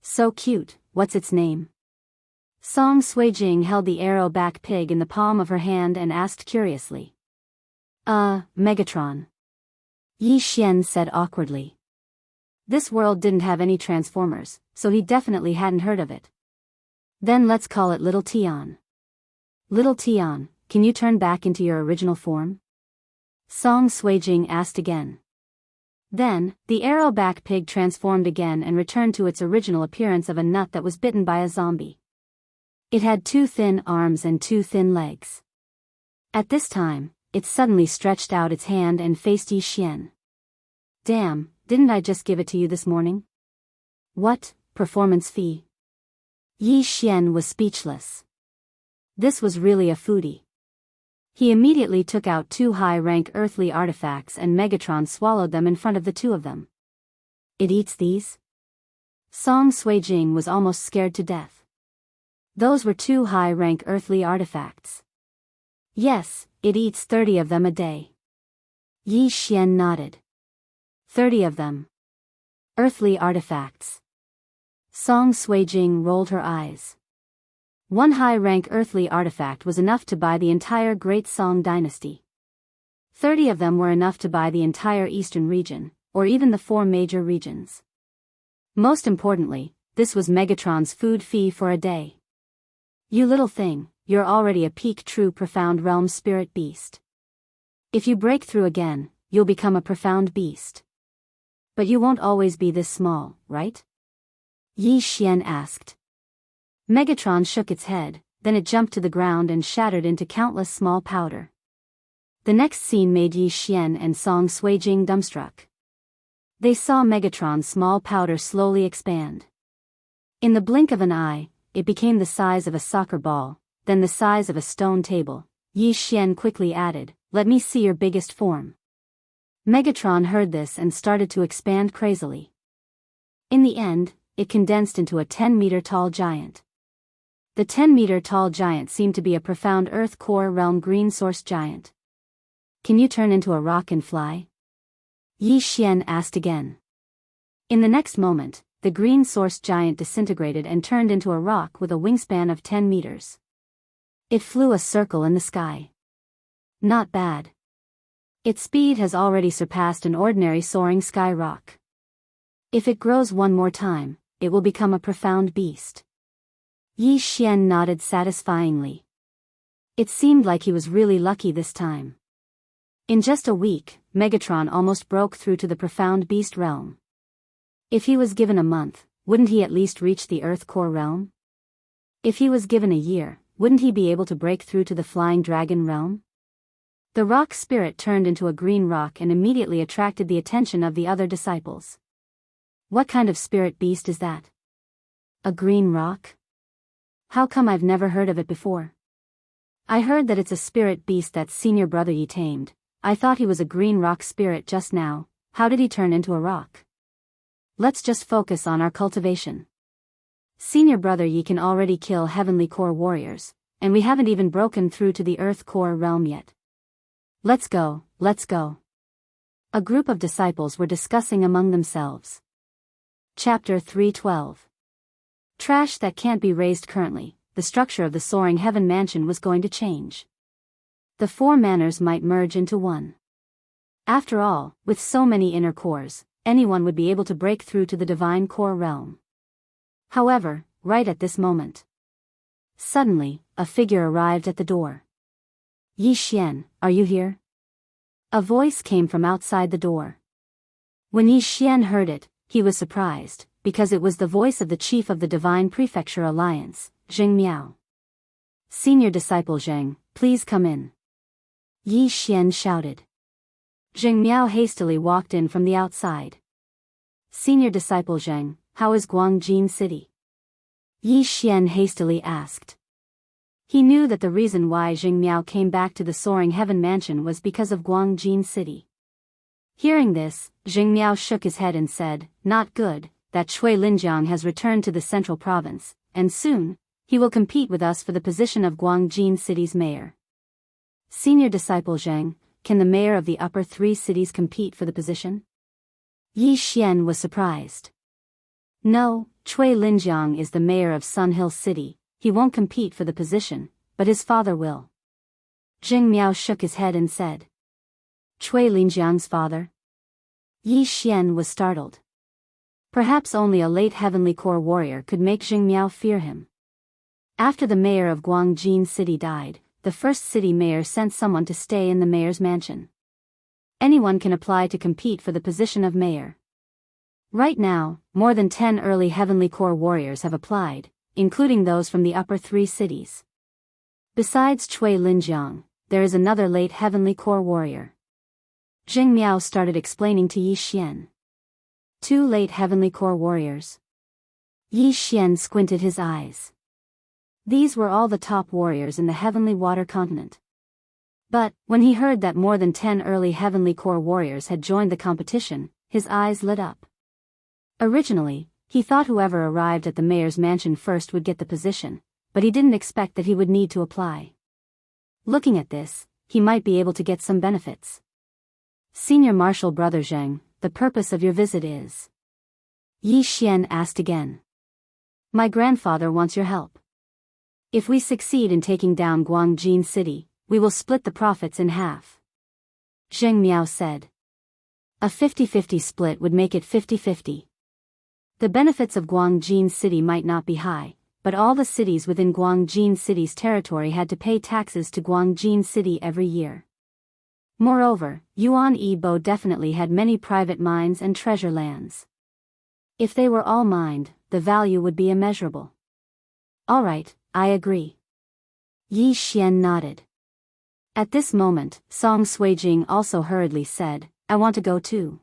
So cute, what's its name? Song Suijing held the arrowback pig in the palm of her hand and asked curiously. Megatron. Yi Xian said awkwardly. This world didn't have any transformers, so he definitely hadn't heard of it. Then let's call it Little Tian. Little Tian, can you turn back into your original form? Song Suijing asked again. Then, the arrowback pig transformed again and returned to its original appearance of a nut that was bitten by a zombie. It had 2 thin arms and 2 thin legs. At this time, it suddenly stretched out its hand and faced Yi Xian. Damn, didn't I just give it to you this morning? What, performance fee? Yi Xian was speechless. This was really a foodie. He immediately took out 2 high-rank earthly artifacts and Megatron swallowed them in front of the two of them. It eats these? Song Suijing was almost scared to death. Those were 2 high-rank earthly artifacts. Yes, it eats 30 of them a day. Yi Xian nodded. 30 of them. Earthly artifacts. Song Suijing rolled her eyes. 1 high-rank earthly artifact was enough to buy the entire Great Song dynasty. 30 of them were enough to buy the entire eastern region, or even the 4 major regions. Most importantly, this was Megatron's food fee for a day. You little thing, you're already a peak true profound realm spirit beast. If you break through again, you'll become a profound beast. But you won't always be this small, right? Yi Xian asked. Megatron shook its head, then it jumped to the ground and shattered into countless small powder. The next scene made Yi Xian and Song Suijing dumbstruck. They saw Megatron's small powder slowly expand. In the blink of an eye, it became the size of a soccer ball, then the size of a stone table. Yi Xian quickly added, "Let me see your biggest form." Megatron heard this and started to expand crazily. In the end, it condensed into a 10-meter-tall giant. The 10-meter-tall giant seemed to be a profound Earth core realm green source giant. Can you turn into a rock and fly? Yi Xian asked again. In the next moment, the green source giant disintegrated and turned into a rock with a wingspan of 10 meters. It flew a circle in the sky. Not bad. Its speed has already surpassed an ordinary soaring sky rock. If it grows one more time, it will become a profound beast. Yi Xian nodded satisfyingly. It seemed like he was really lucky this time. In just a week, Megatron almost broke through to the profound beast realm. If he was given a month, wouldn't he at least reach the Earth core realm? If he was given a year, wouldn't he be able to break through to the flying dragon realm? The rock spirit turned into a green rock and immediately attracted the attention of the other disciples. What kind of spirit beast is that? A green rock? How come I've never heard of it before? I heard that it's a spirit beast that senior brother Yi tamed. I thought he was a green rock spirit just now. How did he turn into a rock? Let's just focus on our cultivation. Senior brother Yi can already kill heavenly core warriors, and we haven't even broken through to the earth core realm yet. Let's go, let's go. A group of disciples were discussing among themselves. Chapter 3:12. Trash that can't be raised currently. The structure of the soaring heaven mansion was going to change. The four manners might merge into one. After all, with so many inner cores, anyone would be able to break through to the divine core realm. However, right at this moment, suddenly, a figure arrived at the door. Yi Xian, are you here? A voice came from outside the door. When Yi Xian heard it, he was surprised, because it was the voice of the chief of the Divine Prefecture Alliance, Zheng Miao. Senior disciple Zheng, please come in. Yi Xian shouted. Zheng Miao hastily walked in from the outside. Senior disciple Zheng, how is Guangjin City? Yi Xian hastily asked. He knew that the reason why Zheng Miao came back to the soaring heaven mansion was because of Guangjin City. Hearing this, Zheng Miao shook his head and said, not good, that Cui Linjiang has returned to the central province, and soon, he will compete with us for the position of Guangjin City's mayor. Senior disciple Zheng, can the mayor of the upper three cities compete for the position? Yi Xian was surprised. No, Cui Linjiang is the mayor of Sun Hill City, he won't compete for the position, but his father will. Zheng Miao shook his head and said. Cui Linjiang's father? Yi Xian was startled. Perhaps only a late heavenly core warrior could make Zheng Miao fear him. After the mayor of Guangjin City died, the first city mayor sent someone to stay in the mayor's mansion. Anyone can apply to compete for the position of mayor. Right now, more than 10 early heavenly core warriors have applied, including those from the upper three cities. Besides Cui Linjiang, there is another late heavenly core warrior. Zheng Miao started explaining to Yi Xian. 2 late heavenly core warriors. Yi Xian squinted his eyes. These were all the top warriors in the heavenly water continent. But, when he heard that more than 10 early heavenly core warriors had joined the competition, his eyes lit up. Originally, he thought whoever arrived at the mayor's mansion first would get the position, but he didn't expect that he would need to apply. Looking at this, he might be able to get some benefits. Senior Marshal Brother Zheng, the purpose of your visit is? Yi Xian asked again. My grandfather wants your help. If we succeed in taking down Guangjin City, we will split the profits in half. Zheng Miao said. A 50-50 split would make it 50-50. The benefits of Guangjin City might not be high, but all the cities within Guangjin City's territory had to pay taxes to Guangjin City every year. Moreover, Yuan Yibo definitely had many private mines and treasure lands. If they were all mined, the value would be immeasurable. All right, I agree. Yi Xian nodded. At this moment, Song Suijing also hurriedly said, I want to go too.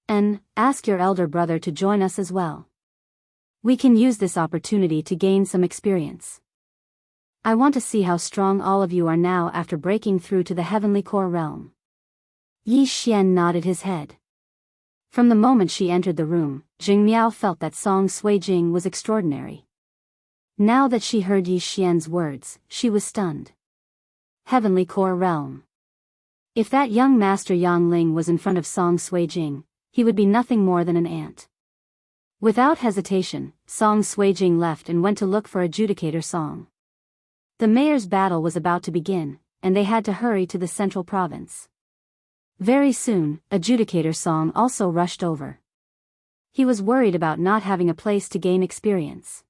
And, ask your elder brother to join us as well. We can use this opportunity to gain some experience. I want to see how strong all of you are now after breaking through to the heavenly core realm. Yi Xian nodded his head. From the moment she entered the room, Zheng Miao felt that Song Suijing was extraordinary. Now that she heard Yi Xian's words, she was stunned. Heavenly core realm. If that young master Yang Ling was in front of Song Suijing, he would be nothing more than an ant. Without hesitation, Song Suijing left and went to look for Adjudicator Song. The mayor's battle was about to begin, and they had to hurry to the central province. Very soon, Adjudicator Song also rushed over. He was worried about not having a place to gain experience.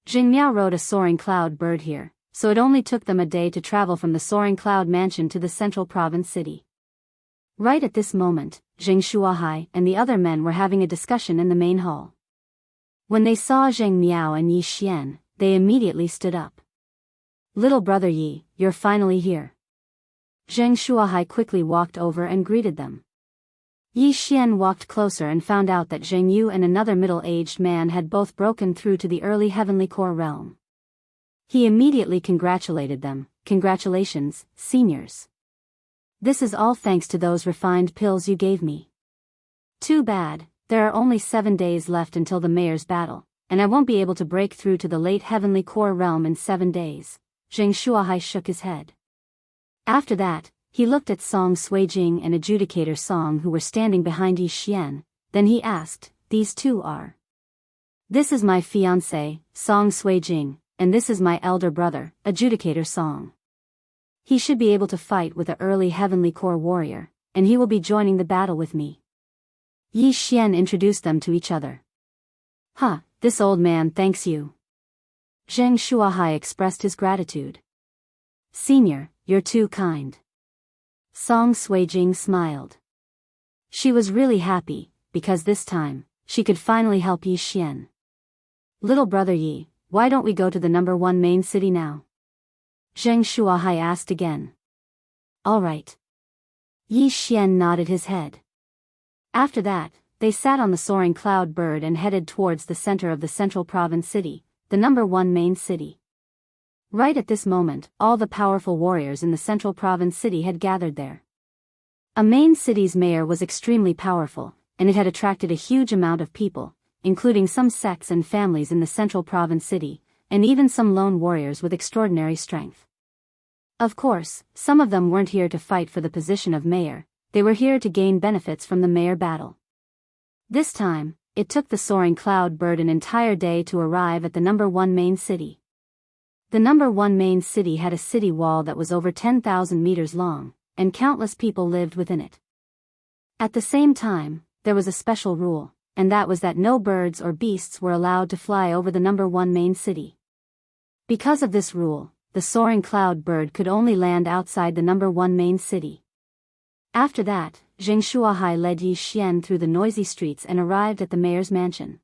Zheng Miao rode a soaring cloud bird here, so it only took them a day to travel from the soaring cloud mansion to the central province city. Right at this moment, Zheng Shuahai and the other men were having a discussion in the main hall. When they saw Zheng Miao and Yi Xian, they immediately stood up. Little brother Yi, you're finally here. Zheng Shuahai quickly walked over and greeted them. Yi Xian walked closer and found out that Zheng Yu and another middle-aged man had both broken through to the early heavenly core realm. He immediately congratulated them. Congratulations, seniors. This is all thanks to those refined pills you gave me. Too bad, there are only 7 days left until the mayor's battle, and I won't be able to break through to the late heavenly core realm in 7 days. Zheng Shuahai shook his head. After that, he looked at Song Suijing and Adjudicator Song who were standing behind Yi Xian, then he asked, these two are? This is my fiancé, Song Suijing, and this is my elder brother, Adjudicator Song. He should be able to fight with the early heavenly core warrior, and he will be joining the battle with me. Yi Xian introduced them to each other. Huh, this old man thanks you. Zheng Shuahai expressed his gratitude. Senior, you're too kind. Song Suijing smiled. She was really happy, because this time, she could finally help Yi Xian. Little brother Yi, why don't we go to the #1 main city now? Zheng Shuahai asked again. All right. Yi Xian nodded his head. After that, they sat on the soaring cloud bird and headed towards the center of the central province city, the #1 main city. Right at this moment, all the powerful warriors in the central province city had gathered there. A main city's mayor was extremely powerful, and it had attracted a huge amount of people, including some sects and families in the central province city, and even some lone warriors with extraordinary strength. Of course, some of them weren't here to fight for the position of mayor, they were here to gain benefits from the mayor battle. This time, it took the soaring cloud bird an entire day to arrive at the #1 main city. The #1 main city had a city wall that was over 10,000 meters long, and countless people lived within it. At the same time, there was a special rule, and that was that no birds or beasts were allowed to fly over the #1 main city. Because of this rule, the soaring cloud bird could only land outside the #1 main city. After that, Zheng Shuahai led Yi Xian through the noisy streets and arrived at the mayor's mansion.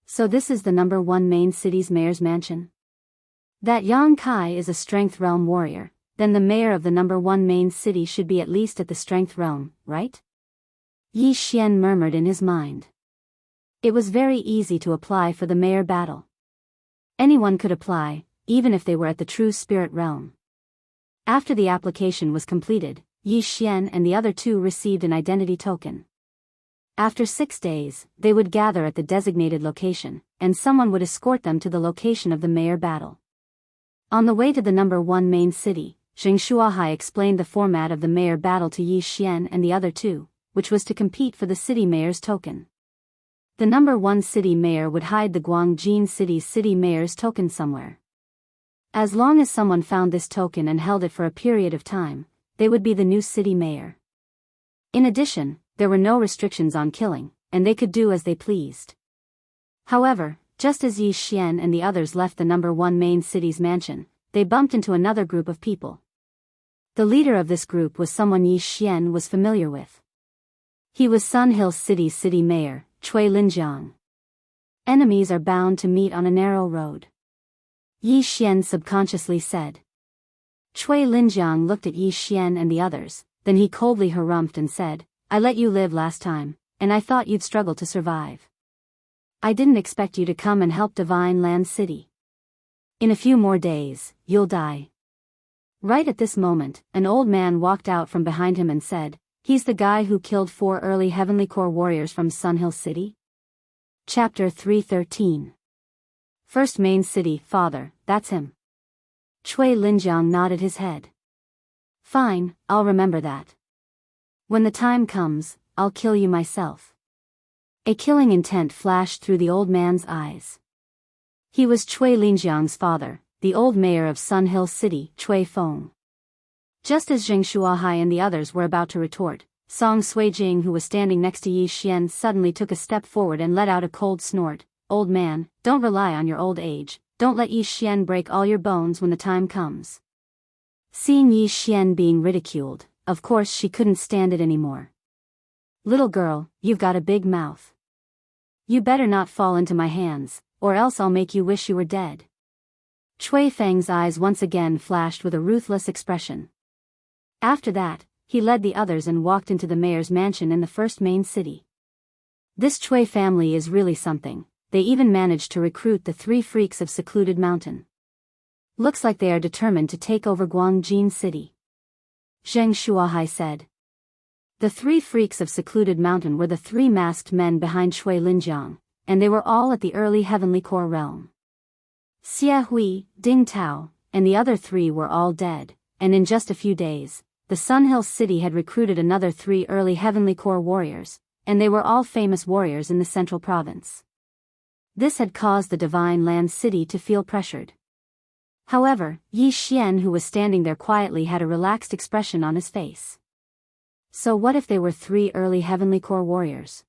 So this is the #1 main city's mayor's mansion? That Yang Kai is a strength realm warrior, then the mayor of the #1 main city should be at least at the strength realm, right? Yi Xian murmured in his mind. It was very easy to apply for the mayor battle. Anyone could apply, even if they were at the true spirit realm. After the application was completed, Yi Xian and the other two received an identity token. After 6 days, they would gather at the designated location, and someone would escort them to the location of the mayor battle. On the way to the #1 main city, Zheng Shuahai explained the format of the mayor battle to Yi Xian and the other two, which was to compete for the city mayor's token. The #1 city mayor would hide the Guangjin city's city mayor's token somewhere. As long as someone found this token and held it for a period of time, they would be the new city mayor. In addition, there were no restrictions on killing, and they could do as they pleased. However, just as Yi Xian and the others left the #1 main city's mansion, they bumped into another group of people. The leader of this group was someone Yi Xian was familiar with. He was Sun Hill City's city mayor, Cui Linjiang. Enemies are bound to meet on a narrow road. Yi Xian subconsciously said. Cui Linjiang looked at Yi Xian and the others, then he coldly harumphed and said, I let you live last time, and I thought you'd struggle to survive. I didn't expect you to come and help Divine Land City. In a few more days, you'll die. Right at this moment, an old man walked out from behind him and said, he's the guy who killed 4 early Heavenly Core warriors from Sun Hill City? Chapter 313. First Main City, Father, that's him. Cui Linjiang nodded his head. Fine, I'll remember that. When the time comes, I'll kill you myself. A killing intent flashed through the old man's eyes. He was Cui Linjiang's father, the old mayor of Sun Hill City, Cui Feng. Just as Zheng Shuahai and the others were about to retort, Song Suijing, who was standing next to Yi Xian, suddenly took a step forward and let out a cold snort. Old man, don't rely on your old age, don't let Yi Xian break all your bones when the time comes. Seeing Yi Xian being ridiculed, of course she couldn't stand it anymore. Little girl, you've got a big mouth. You better not fall into my hands, or else I'll make you wish you were dead. Cui Feng's eyes once again flashed with a ruthless expression. After that, he led the others and walked into the mayor's mansion in the first main city. This Chui family is really something. They even managed to recruit the 3 freaks of secluded mountain. Looks like they are determined to take over Guangjin city. Zheng Shuahai said. The 3 freaks of secluded mountain were the 3 masked men behind Shui Linjiang, and they were all at the early heavenly core realm. Xia Hui, Ding Tao, and the other 3 were all dead, and in just a few days, the Sun Hill City had recruited another 3 early heavenly core warriors, and they were all famous warriors in the central province. This had caused the Divine Land City to feel pressured. However, Yi Xian, who was standing there quietly, had a relaxed expression on his face. So what if they were 3 early heavenly core warriors?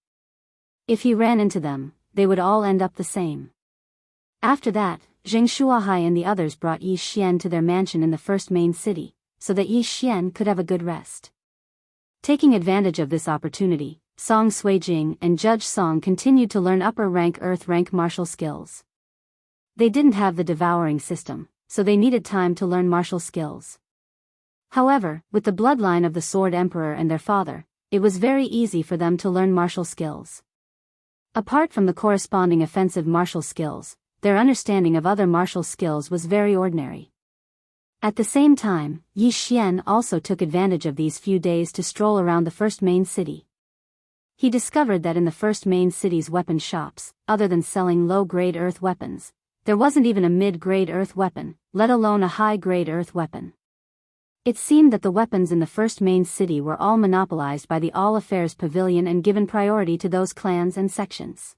If he ran into them, they would all end up the same. After that, Zheng Shuahai and the others brought Yi Xian to their mansion in the first main city, so that Yi Xian could have a good rest. Taking advantage of this opportunity, Song Suijing and Judge Song continued to learn upper rank earth rank martial skills. They didn't have the devouring system, so they needed time to learn martial skills. However, with the bloodline of the Sword Emperor and their father, it was very easy for them to learn martial skills. Apart from the corresponding offensive martial skills, their understanding of other martial skills was very ordinary. At the same time, Yi Xian also took advantage of these few days to stroll around the first main city. He discovered that in the first main city's weapon shops, other than selling low-grade earth weapons, there wasn't even a mid-grade earth weapon, let alone a high-grade earth weapon. It seemed that the weapons in the first main city were all monopolized by the All Affairs Pavilion and given priority to those clans and sections.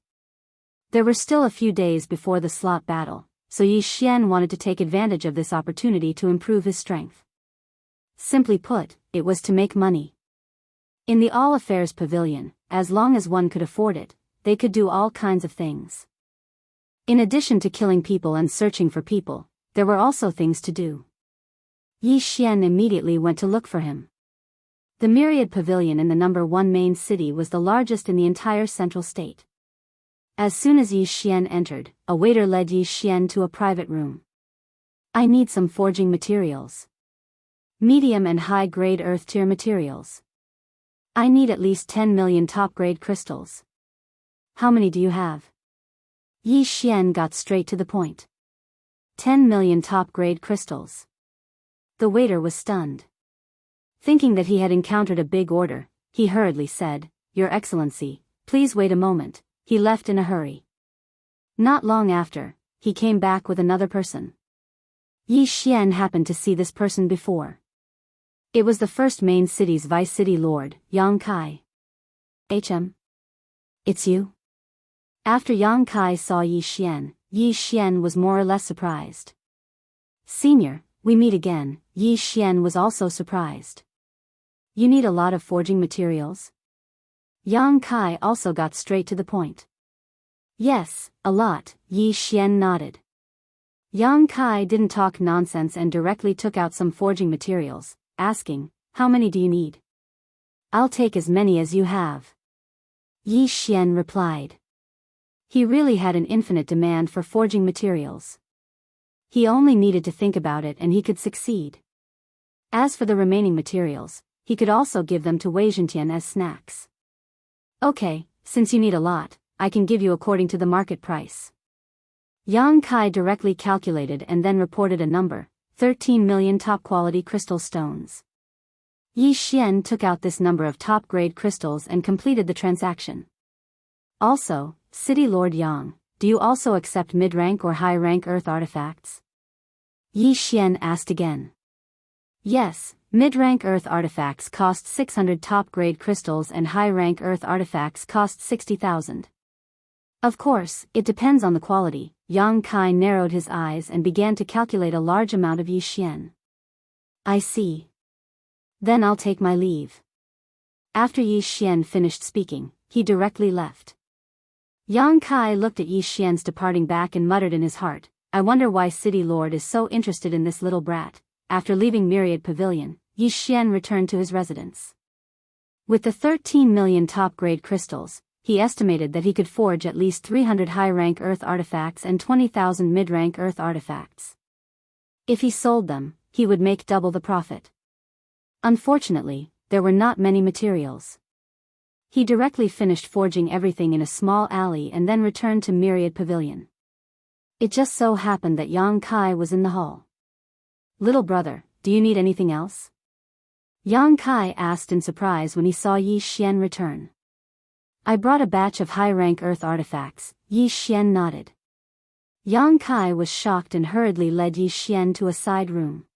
There were still a few days before the slot battle, so Yi Xian wanted to take advantage of this opportunity to improve his strength. Simply put, it was to make money. In the All Affairs Pavilion, as long as one could afford it, they could do all kinds of things. In addition to killing people and searching for people, there were also things to do. Yi Xian immediately went to look for him. The Myriad Pavilion in the number 1 main city was the largest in the entire central state. As soon as Yi Xian entered, a waiter led Yi Xian to a private room. I need some forging materials. Medium and high-grade earth-tier materials. I need at least 10 million top-grade crystals. How many do you have? Yi Xian got straight to the point. 10 million top-grade crystals. The waiter was stunned. Thinking that he had encountered a big order, he hurriedly said, Your Excellency, please wait a moment. He left in a hurry. Not long after, he came back with another person. Yi Xian happened to see this person before. It was the first main city's vice city lord, Yang Kai. HM. It's you? After Yang Kai saw Yi Xian was more or less surprised. Senior, we meet again. Yi Xian was also surprised. You need a lot of forging materials? Yang Kai also got straight to the point. Yes, a lot, Yi Xian nodded. Yang Kai didn't talk nonsense and directly took out some forging materials, asking, How many do you need? I'll take as many as you have. Yi Xian replied. He really had an infinite demand for forging materials. He only needed to think about it and he could succeed. As for the remaining materials, he could also give them to Wei Zhentian as snacks. Okay, since you need a lot, I can give you according to the market price. Yang Kai directly calculated and then reported a number, 13 million top-quality crystal stones. Yi Xian took out this number of top-grade crystals and completed the transaction. Also, City Lord Yang, do you also accept mid-rank or high-rank earth artifacts? Yi Xian asked again. Yes, mid-rank earth artifacts cost 600 top-grade crystals and high-rank earth artifacts cost 60,000. Of course, it depends on the quality. Yang Kai narrowed his eyes and began to calculate a large amount of Yi Xian. I see. Then I'll take my leave. After Yi Xian finished speaking, he directly left. Yang Kai looked at Yi Xian's departing back and muttered in his heart, I wonder why City Lord is so interested in this little brat. After leaving Myriad Pavilion, Yi Xian returned to his residence. With the 13 million top-grade crystals, he estimated that he could forge at least 300 high-rank earth artifacts and 20,000 mid-rank earth artifacts. If he sold them, he would make double the profit. Unfortunately, there were not many materials. He directly finished forging everything in a small alley and then returned to Myriad Pavilion. It just so happened that Yang Kai was in the hall. "Little brother, do you need anything else?" Yang Kai asked in surprise when he saw Yi Xian return. "I brought a batch of high-rank earth artifacts," Yi Xian nodded. Yang Kai was shocked and hurriedly led Yi Xian to a side room.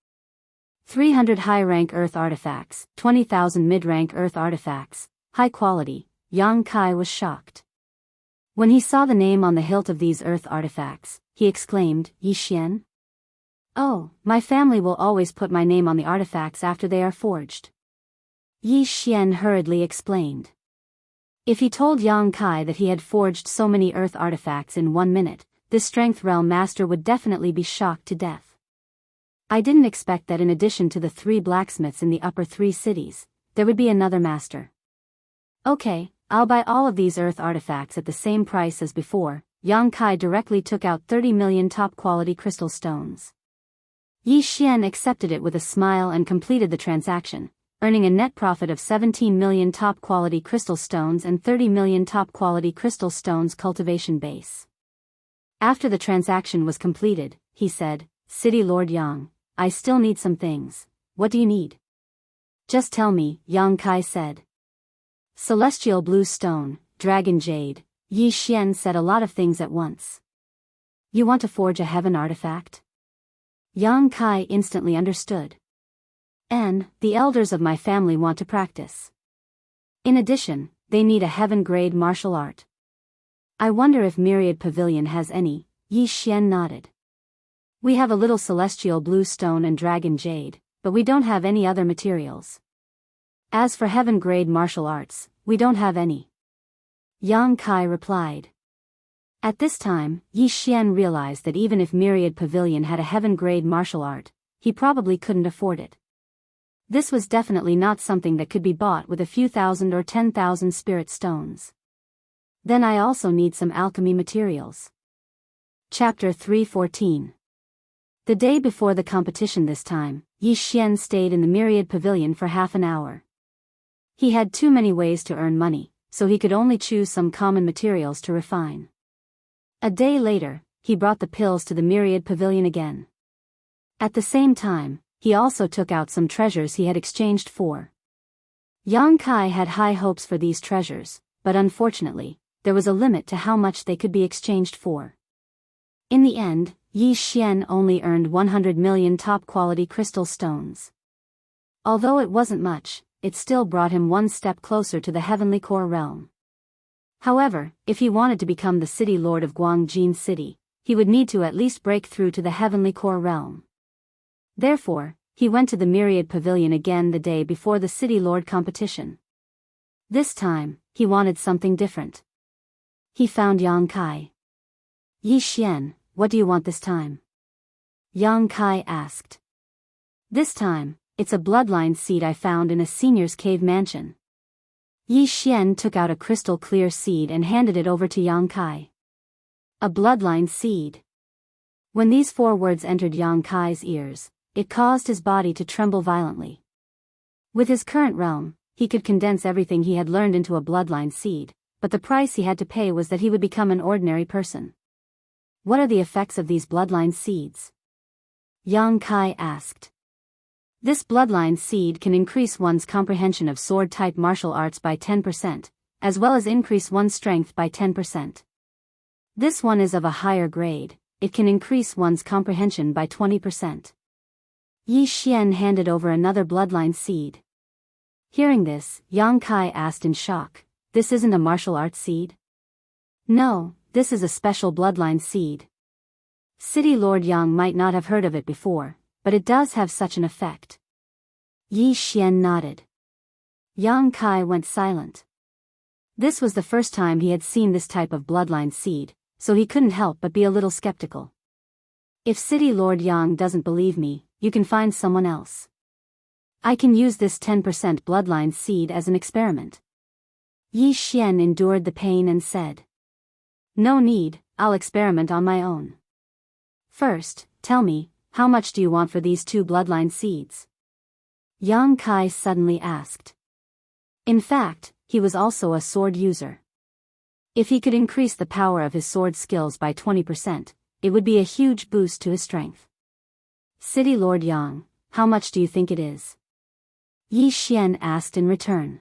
300 high-rank earth artifacts, 20,000 mid-rank earth artifacts, high quality. Yang Kai was shocked. When he saw the name on the hilt of these earth artifacts, he exclaimed, "Yi Xian? Oh, my family will always put my name on the artifacts after they are forged." Yi Xian hurriedly explained. If he told Yang Kai that he had forged so many earth artifacts in 1 minute, this strength realm master would definitely be shocked to death. "I didn't expect that in addition to the 3 blacksmiths in the upper 3 cities, there would be another master. Okay, I'll buy all of these earth artifacts at the same price as before." Yang Kai directly took out 30 million top-quality crystal stones. Yi Xian accepted it with a smile and completed the transaction, earning a net profit of 17 million top-quality crystal stones and 30 million top-quality crystal stones cultivation base. After the transaction was completed, he said, "City Lord Yang, I still need some things. What do you need?" "Just tell me," Yang Kai said. "Celestial blue stone, dragon jade." Yi Xian said a lot of things at once. "You want to forge a heaven artifact?" Yang Kai instantly understood. "And the elders of my family want to practice. In addition, they need a heaven-grade martial art. I wonder if Myriad Pavilion has any." Yi Xian nodded. "We have a little celestial blue stone and dragon jade, but we don't have any other materials. As for heaven-grade martial arts, we don't have any." Yang Kai replied. At this time, Yi Xian realized that even if Myriad Pavilion had a heaven-grade martial art, he probably couldn't afford it. This was definitely not something that could be bought with a few thousand or 10,000 spirit stones. "Then I also need some alchemy materials." Chapter 314. The day before the competition this time, Yi Xian stayed in the Myriad Pavilion for half an hour. He had too many ways to earn money, so he could only choose some common materials to refine. A day later, he brought the pills to the Myriad Pavilion again. At the same time, he also took out some treasures he had exchanged for. Yang Kai had high hopes for these treasures, but unfortunately, there was a limit to how much they could be exchanged for. In the end, Yi Xian only earned 100 million top-quality crystal stones. Although it wasn't much, it still brought him one step closer to the heavenly core realm. However, if he wanted to become the city lord of Guangjin City, he would need to at least break through to the heavenly core realm. Therefore, he went to the Myriad Pavilion again the day before the city lord competition. This time, he wanted something different. He found Yang Kai. "Yi Xian, what do you want this time?" Yang Kai asked. "This time, it's a bloodline seed I found in a senior's cave mansion." Yi Xian took out a crystal-clear seed and handed it over to Yang Kai. A bloodline seed. When these 4 words entered Yang Kai's ears, it caused his body to tremble violently. With his current realm, he could condense everything he had learned into a bloodline seed, but the price he had to pay was that he would become an ordinary person. "What are the effects of these bloodline seeds?" Yang Kai asked. "This bloodline seed can increase one's comprehension of sword-type martial arts by 10%, as well as increase one's strength by 10%. This one is of a higher grade, it can increase one's comprehension by 20%. Yi Xian handed over another bloodline seed. Hearing this, Yang Kai asked in shock, "This isn't a martial arts seed?" "No, this is a special bloodline seed. City Lord Yang might not have heard of it before, but it does have such an effect." Yi Xian nodded. Yang Kai went silent. This was the first time he had seen this type of bloodline seed, so he couldn't help but be a little skeptical. "If City Lord Yang doesn't believe me, you can find someone else. I can use this 10% bloodline seed as an experiment." Yi Xian endured the pain and said, "No need, I'll experiment on my own. First, tell me, how much do you want for these 2 bloodline seeds?" Yang Kai suddenly asked. In fact, he was also a sword user. If he could increase the power of his sword skills by 20%, it would be a huge boost to his strength. City Lord Yang, how much do you think it is? Yi Xian asked in return.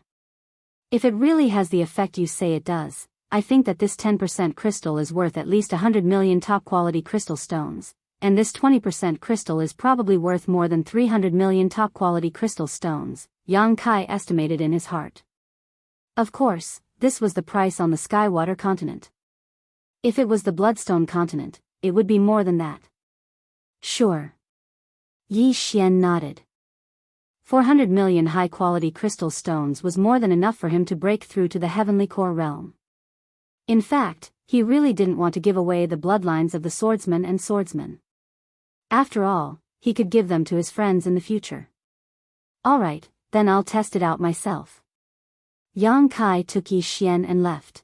If it really has the effect you say it does, I think that this 10% crystal is worth at least 100 million top-quality crystal stones, and this 20% crystal is probably worth more than 300 million top-quality crystal stones, Yang Kai estimated in his heart. Of course, this was the price on the Skywater continent. If it was the Bloodstone continent, it would be more than that. Sure. Yi Xian nodded. 400 million high-quality crystal stones was more than enough for him to break through to the heavenly core realm. In fact, he really didn't want to give away the bloodlines of the swordsman and swordsman. After all, he could give them to his friends in the future. Alright, then I'll test it out myself. Yang Kai took Yi Xian and left.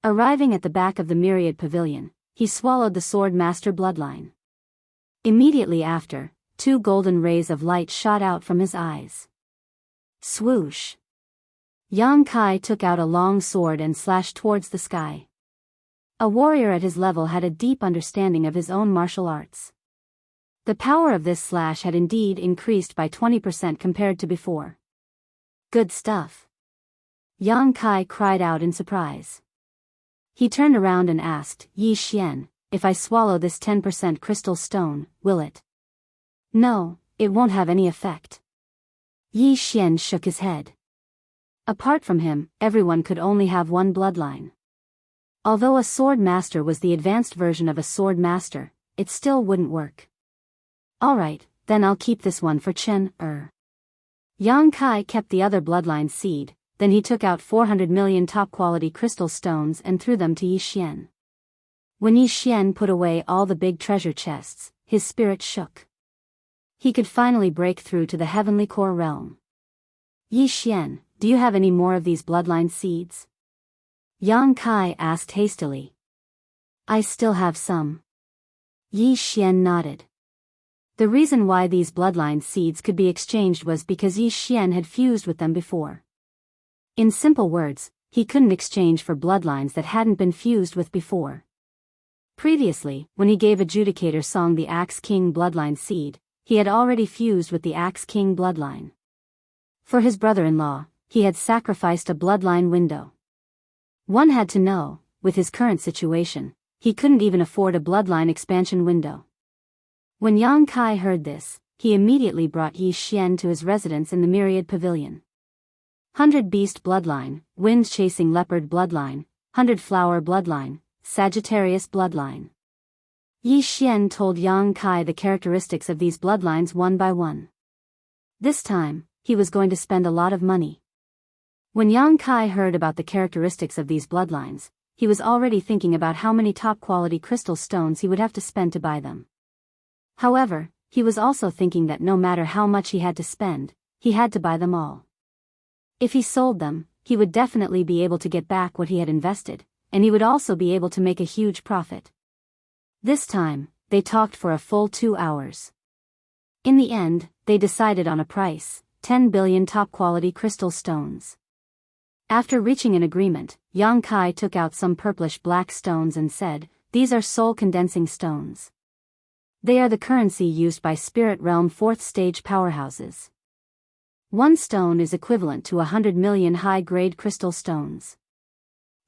Arriving at the back of the Myriad Pavilion, he swallowed the Sword Master bloodline. Immediately after, 2 golden rays of light shot out from his eyes. Swoosh! Yang Kai took out a long sword and slashed towards the sky. A warrior at his level had a deep understanding of his own martial arts. The power of this slash had indeed increased by 20% compared to before. Good stuff. Yang Kai cried out in surprise. He turned around and asked Yi Xian, if I swallow this 10% crystal stone, will it? No, it won't have any effect. Yi Xian shook his head. Apart from him, everyone could only have one bloodline. Although a sword master was the advanced version of a sword master, it still wouldn't work. Alright, then I'll keep this one for Chen. Yang Kai kept the other bloodline seed, then he took out 400 million top-quality crystal stones and threw them to Yi Xian. When Yi Xian put away all the big treasure chests, his spirit shook. He could finally break through to the heavenly core realm. Yi Xian, do you have any more of these bloodline seeds? Yang Kai asked hastily. I still have some. Yi Xian nodded. The reason why these bloodline seeds could be exchanged was because Yi Xian had fused with them before. In simple words, he couldn't exchange for bloodlines that hadn't been fused with before. Previously, when he gave Adjudicator Song the Axe King bloodline seed, he had already fused with the Axe King bloodline. For his brother-in-law, he had sacrificed a bloodline window. One had to know, with his current situation, he couldn't even afford a bloodline expansion window. When Yang Kai heard this, he immediately brought Yi Xian to his residence in the Myriad Pavilion. 100 Beast bloodline, Wind-chasing leopard bloodline, 100 Flower bloodline, Sagittarius bloodline. Yi Xian told Yang Kai the characteristics of these bloodlines one by one. This time, he was going to spend a lot of money. When Yang Kai heard about the characteristics of these bloodlines, he was already thinking about how many top-quality crystal stones he would have to spend to buy them. However, he was also thinking that no matter how much he had to spend, he had to buy them all. If he sold them, he would definitely be able to get back what he had invested, and he would also be able to make a huge profit. This time, they talked for a full 2 hours. In the end, they decided on a price, 10 billion top-quality crystal stones. After reaching an agreement, Yang Kai took out some purplish black stones and said, "These are soul-condensing stones. They are the currency used by Spirit Realm 4th stage powerhouses. One stone is equivalent to 100 million high-grade crystal stones.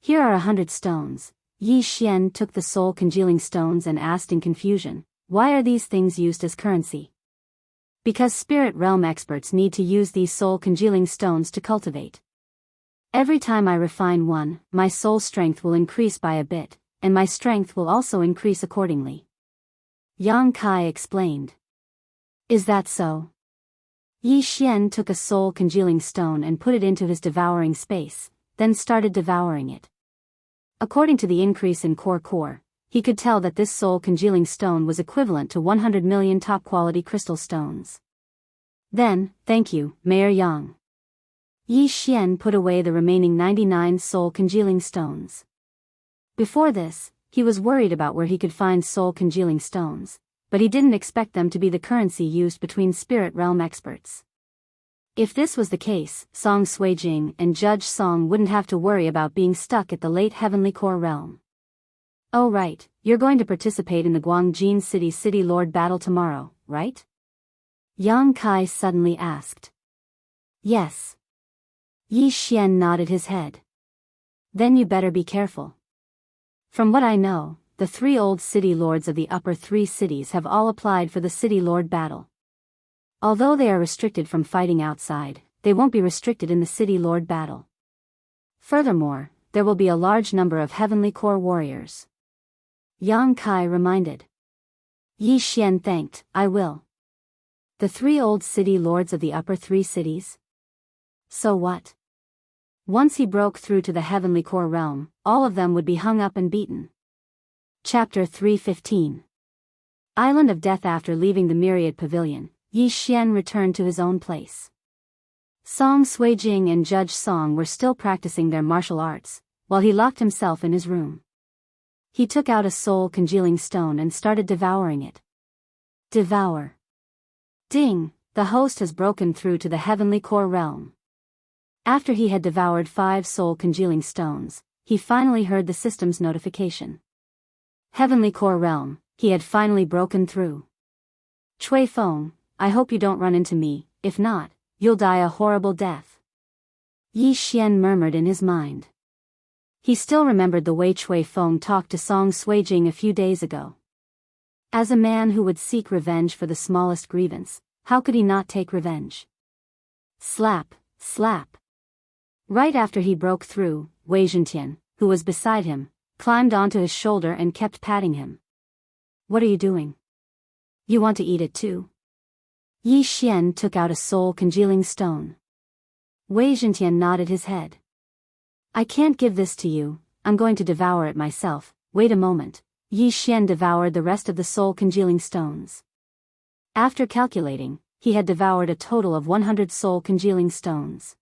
Here are 100 stones." Yi Xian took the soul-congealing stones and asked in confusion, "Why are these things used as currency?" Because Spirit Realm experts need to use these soul-congealing stones to cultivate. Every time I refine one, my soul strength will increase by a bit, and my strength will also increase accordingly. Yang Kai explained. Is that so? Yi Xian took a soul-congealing stone and put it into his devouring space, then started devouring it. According to the increase in core, he could tell that this soul-congealing stone was equivalent to 100 million top-quality crystal stones. Then, thank you, Mayor Yang. Yi Xian put away the remaining 99 soul-congealing stones. Before this, he was worried about where he could find soul-congealing stones, but he didn't expect them to be the currency used between Spirit Realm experts. If this was the case, Song Suijing and Judge Song wouldn't have to worry about being stuck at the late Heavenly Core realm. Oh right, you're going to participate in the Guangjin City Lord battle tomorrow, right? Yang Kai suddenly asked. Yes. Yi Xian nodded his head. Then you better be careful. From what I know, the 3 old city lords of the upper 3 cities have all applied for the City Lord battle. Although they are restricted from fighting outside, they won't be restricted in the City Lord battle. Furthermore, there will be a large number of Heavenly Core warriors. Yang Kai reminded. Yi Xian thanked, I will. The 3 old city lords of the upper 3 cities? So what? Once he broke through to the Heavenly Core realm, all of them would be hung up and beaten. Chapter 315. Island of Death. After leaving the Myriad Pavilion, Yi Xian returned to his own place. Song Suijing and Judge Song were still practicing their martial arts, while he locked himself in his room. He took out a soul-congealing stone and started devouring it. Devour. Ding, the host has broken through to the Heavenly Core realm. After he had devoured 5 soul-congealing stones, he finally heard the system's notification. Heavenly Core realm, he had finally broken through. Cui Feng, I hope you don't run into me, if not, you'll die a horrible death. Yi Xian murmured in his mind. He still remembered the way Cui Feng talked to Song Suijing a few days ago. As a man who would seek revenge for the smallest grievance, how could he not take revenge? Slap, slap. Right after he broke through, Wei Zhentian, who was beside him, climbed onto his shoulder and kept patting him. What are you doing? You want to eat it too? Yi Xian took out a soul-congealing stone. Wei Zhentian nodded his head. I can't give this to you, I'm going to devour it myself. Wait a moment. Yi Xian devoured the rest of the soul-congealing stones. After calculating, he had devoured a total of 100 soul-congealing stones.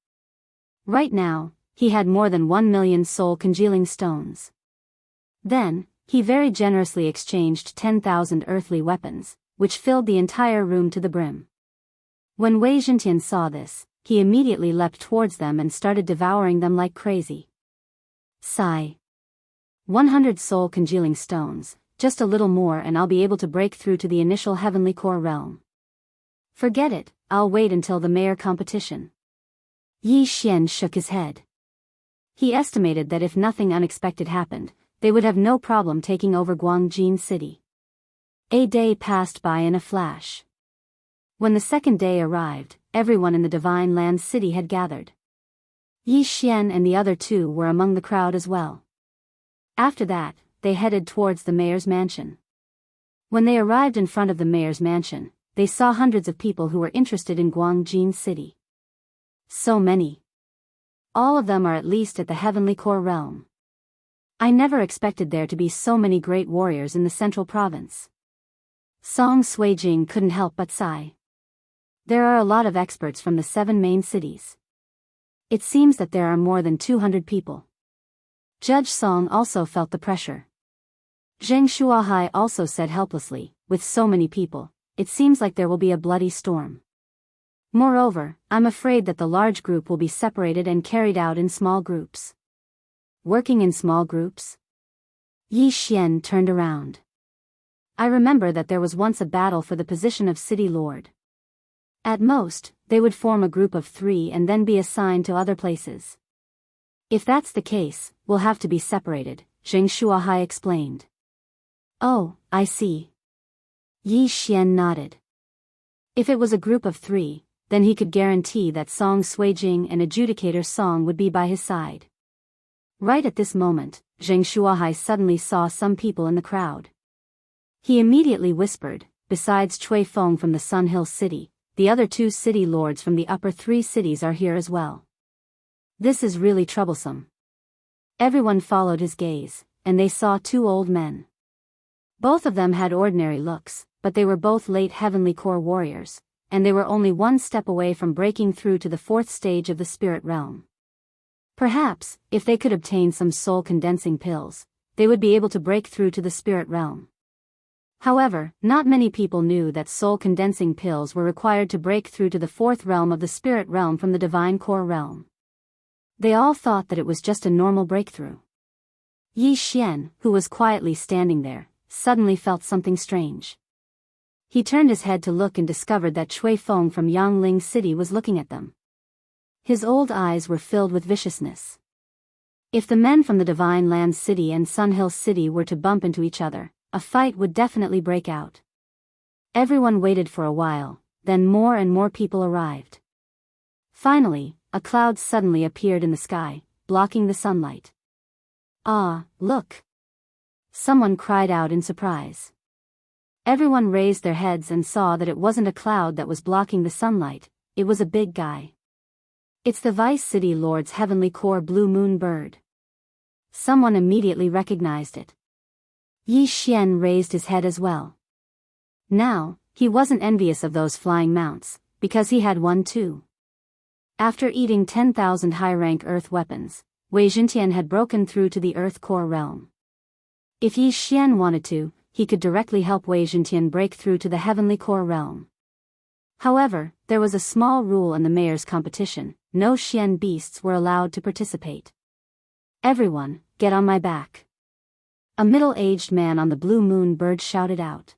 Right now, he had more than 1 million soul-congealing stones. Then, he very generously exchanged 10,000 earthly weapons, which filled the entire room to the brim. When Wei Zhentian saw this, he immediately leapt towards them and started devouring them like crazy. Sigh. 100 soul-congealing stones, just a little more and I'll be able to break through to the initial Heavenly Core realm. Forget it, I'll wait until the mayor competition. Yi Xian shook his head. He estimated that if nothing unexpected happened, they would have no problem taking over Guangjin City. A day passed by in a flash. When the second day arrived, everyone in the Divine Land City had gathered. Yi Xian and the other 2 were among the crowd as well. After that, they headed towards the mayor's mansion. When they arrived in front of the mayor's mansion, they saw hundreds of people who were interested in Guangjin City. So many. All of them are at least at the Heavenly Core realm. I never expected there to be so many great warriors in the central province. Song Suijing couldn't help but sigh. There are a lot of experts from the 7 main cities. It seems that there are more than 200 people. Judge Song also felt the pressure. Zheng Shuahai also said helplessly, with so many people, it seems like there will be a bloody storm. Moreover, I'm afraid that the large group will be separated and carried out in small groups. Working in small groups? Yi Xian turned around. I remember that there was once a battle for the position of City Lord. At most, they would form a group of 3 and then be assigned to other places. If that's the case, we'll have to be separated, Zheng Shuahai explained. Oh, I see. Yi Xian nodded. If it was a group of 3, then he could guarantee that Song Suijing and Adjudicator Song would be by his side. Right at this moment, Zheng Shuahai suddenly saw some people in the crowd. He immediately whispered, besides Cui Feng from the Sun Hill City, the other 2 city lords from the upper 3 cities are here as well. This is really troublesome. Everyone followed his gaze, and they saw 2 old men. Both of them had ordinary looks, but they were both late Heavenly Core warriors, and they were only 1 step away from breaking through to the 4th stage of the spirit realm. Perhaps, if they could obtain some soul-condensing pills, they would be able to break through to the spirit realm. However, not many people knew that soul-condensing pills were required to break through to the fourth realm of the spirit realm from the divine core realm. They all thought that it was just a normal breakthrough. Yi Xian, who was quietly standing there, suddenly felt something strange. He turned his head to look and discovered that Cui Feng from Yangling City was looking at them. His old eyes were filled with viciousness. If the men from the Divine Land City and Sunhill City were to bump into each other, a fight would definitely break out. Everyone waited for a while, then more and more people arrived. Finally, a cloud suddenly appeared in the sky, blocking the sunlight. "Ah, look!" Someone cried out in surprise. Everyone raised their heads and saw that it wasn't a cloud that was blocking the sunlight, it was a big guy. "It's the Vice City Lord's heavenly core blue moon bird." Someone immediately recognized it. Yi Xian raised his head as well. Now, he wasn't envious of those flying mounts, because he had one too. After eating 10,000 high-rank earth weapons, Wei Zhentian had broken through to the earth core realm. If Yi Xian wanted to, he could directly help Wei Zhentian break through to the heavenly core realm. However, there was a small rule in the mayor's competition: no Xian beasts were allowed to participate. "Everyone, get on my back!" A middle-aged man on the blue moon bird shouted out.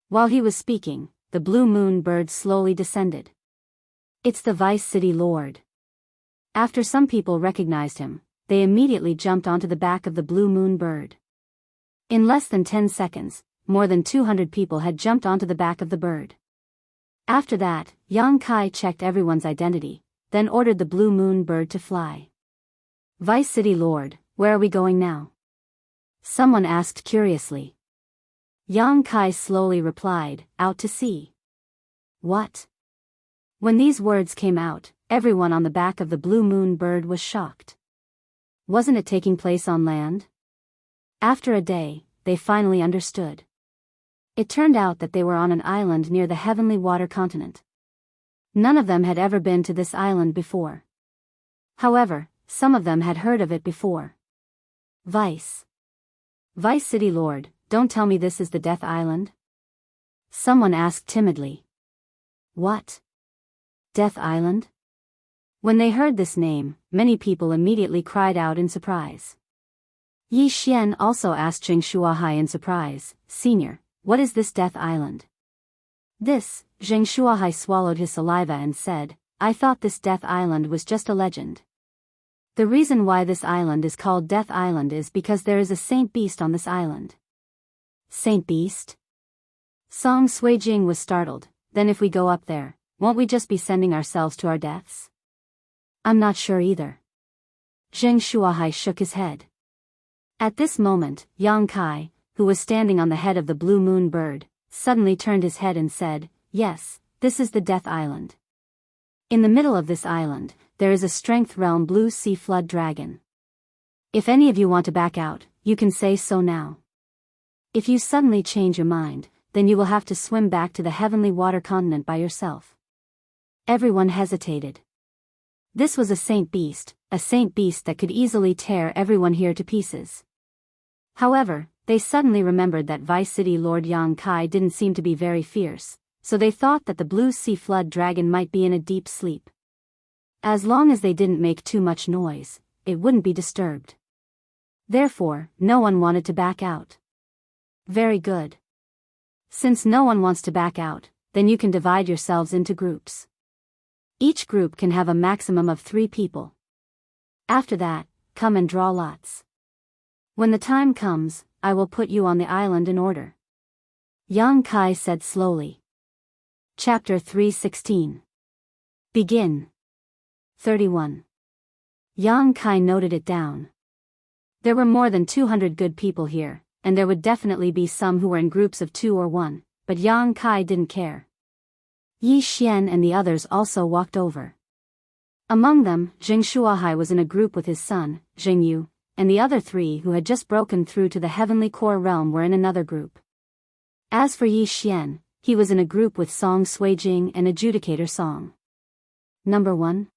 While he was speaking, the blue moon bird slowly descended. "It's the Vice City Lord." After some people recognized him, they immediately jumped onto the back of the blue moon bird. In less than 10 seconds, more than 200 people had jumped onto the back of the bird. After that, Yang Kai checked everyone's identity, then ordered the blue moon bird to fly. "Vice City Lord, where are we going now?" Someone asked curiously. Yang Kai slowly replied, "Out to sea." "What?" When these words came out, everyone on the back of the blue moon bird was shocked. Wasn't it taking place on land? After a day, they finally understood. It turned out that they were on an island near the heavenly water continent. None of them had ever been to this island before. However, some of them had heard of it before. Vice City Lord, don't tell me this is the Death Island?" Someone asked timidly. "What? Death Island?" When they heard this name, many people immediately cried out in surprise. Yi Xian also asked Zheng Shuahai in surprise, "Senior, what is this Death Island?" This, Zheng Shuahai swallowed his saliva and said, "I thought this Death Island was just a legend. The reason why this island is called Death Island is because there is a saint beast on this island." "Saint beast?" Song Suijing was startled. "Then if we go up there, won't we just be sending ourselves to our deaths?" "I'm not sure either." Zheng Shuahai shook his head. At this moment, Yang Kai, who was standing on the head of the blue moon bird, suddenly turned his head and said, "Yes, this is the Death Island. In the middle of this island, there is a strength realm blue sea flood dragon. If any of you want to back out, you can say so now. If you suddenly change your mind, then you will have to swim back to the heavenly water continent by yourself." Everyone hesitated. This was a saint beast that could easily tear everyone here to pieces. However, they suddenly remembered that Vice City Lord Yang Kai didn't seem to be very fierce, so they thought that the blue sea flood dragon might be in a deep sleep. As long as they didn't make too much noise, it wouldn't be disturbed. Therefore, no one wanted to back out. Very good. Since no one wants to back out, then you can divide yourselves into groups. Each group can have a maximum of 3 people. After that, come and draw lots. When the time comes, I will put you on the island in order." Yang Kai said slowly. Chapter 316. Begin. 31. Yang Kai noted it down. There were more than 200 good people here, and there would definitely be some who were in groups of 2 or 1, but Yang Kai didn't care. Yi Xian and the others also walked over. Among them, Zheng Shuahai was in a group with his son, Zheng Yu, and the other 3 who had just broken through to the heavenly core realm were in another group. As for Yi Xian, he was in a group with Song Suijing and Adjudicator Song. Number 1.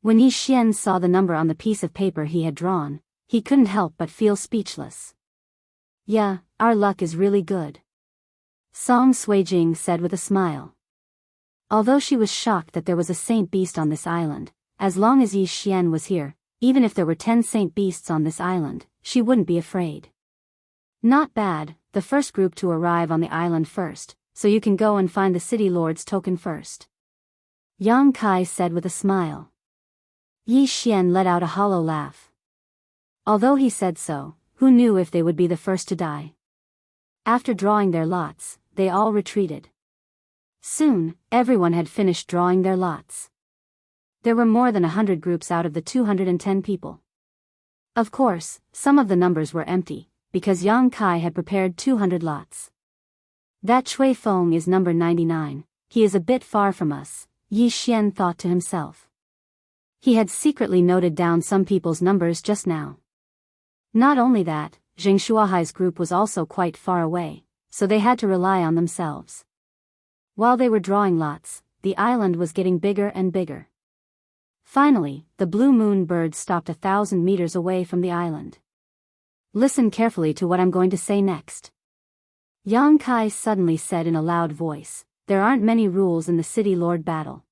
When Yi Xian saw the number on the piece of paper he had drawn, he couldn't help but feel speechless. "Yeah, our luck is really good." Song Suijing said with a smile. Although she was shocked that there was a saint beast on this island, as long as Yi Xian was here, even if there were 10 saint beasts on this island, she wouldn't be afraid. Not bad, the first group to arrive on the island first, so you can go and find the city lord's token first. Yang Kai said with a smile. Yi Xian let out a hollow laugh. Although he said so, who knew if they would be the first to die? After drawing their lots, they all retreated. Soon, everyone had finished drawing their lots. There were more than 100 groups out of the 210 people. Of course, some of the numbers were empty, because Yang Kai had prepared 200 lots. That Chui Feng is number 99, he is a bit far from us, Yi Xian thought to himself. He had secretly noted down some people's numbers just now. Not only that, Zheng Shuahai's group was also quite far away, so they had to rely on themselves. While they were drawing lots, the island was getting bigger and bigger. Finally, the blue moon bird stopped 1,000 meters away from the island. Listen carefully to what I'm going to say next. Yang Kai suddenly said in a loud voice, there aren't many rules in the city lord battle.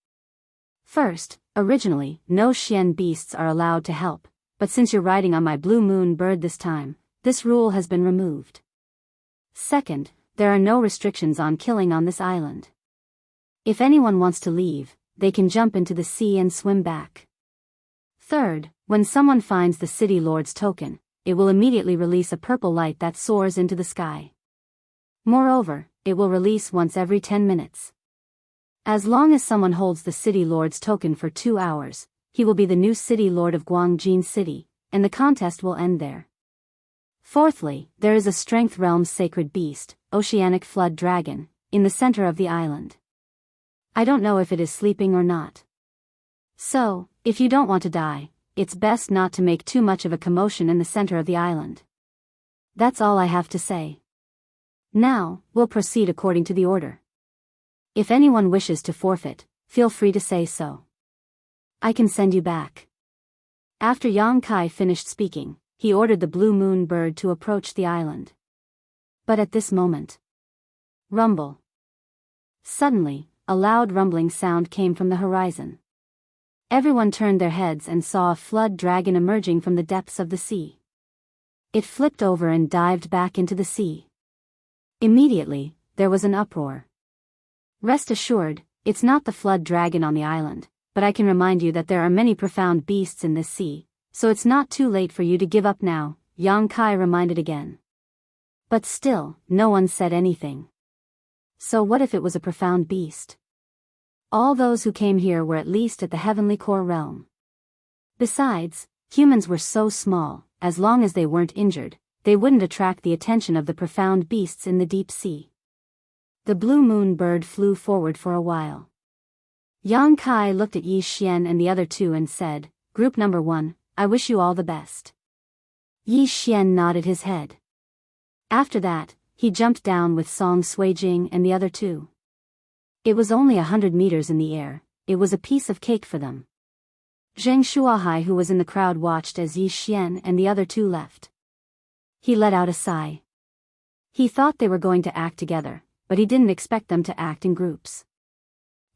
First, originally, no Xian beasts are allowed to help, but since you're riding on my blue moon bird this time, this rule has been removed. Second, there are no restrictions on killing on this island. If anyone wants to leave, they can jump into the sea and swim back. Third, when someone finds the city lord's token, it will immediately release a purple light that soars into the sky. Moreover, it will release once every 10 minutes. As long as someone holds the city lord's token for 2 hours, he will be the new city lord of Guangjin City, and the contest will end there. Fourthly, there is a strength realm's sacred beast, Oceanic Flood Dragon, in the center of the island. I don't know if it is sleeping or not. So, if you don't want to die, it's best not to make too much of a commotion in the center of the island. That's all I have to say. Now, we'll proceed according to the order. If anyone wishes to forfeit, feel free to say so. I can send you back. After Yang Kai finished speaking, he ordered the blue moon bird to approach the island. But at this moment, rumble. Suddenly, a loud rumbling sound came from the horizon. Everyone turned their heads and saw a flood dragon emerging from the depths of the sea. It flipped over and dived back into the sea. Immediately, there was an uproar. Rest assured, it's not the flood dragon on the island, but I can remind you that there are many profound beasts in this sea, so it's not too late for you to give up now, Yang Kai reminded again. But still, no one said anything. So what if it was a profound beast? All those who came here were at least at the heavenly core realm. Besides, humans were so small, as long as they weren't injured, they wouldn't attract the attention of the profound beasts in the deep sea. The blue moon bird flew forward for a while. Yang Kai looked at Yi Xian and the other two and said, Group number 1, I wish you all the best. Yi Xian nodded his head. After that, he jumped down with Song Suijing and the other two. It was only 100 meters in the air, it was a piece of cake for them. Zheng Shuahai, who was in the crowd, watched as Yi Xian and the other two left. He let out a sigh. He thought they were going to act together, but he didn't expect them to act in groups.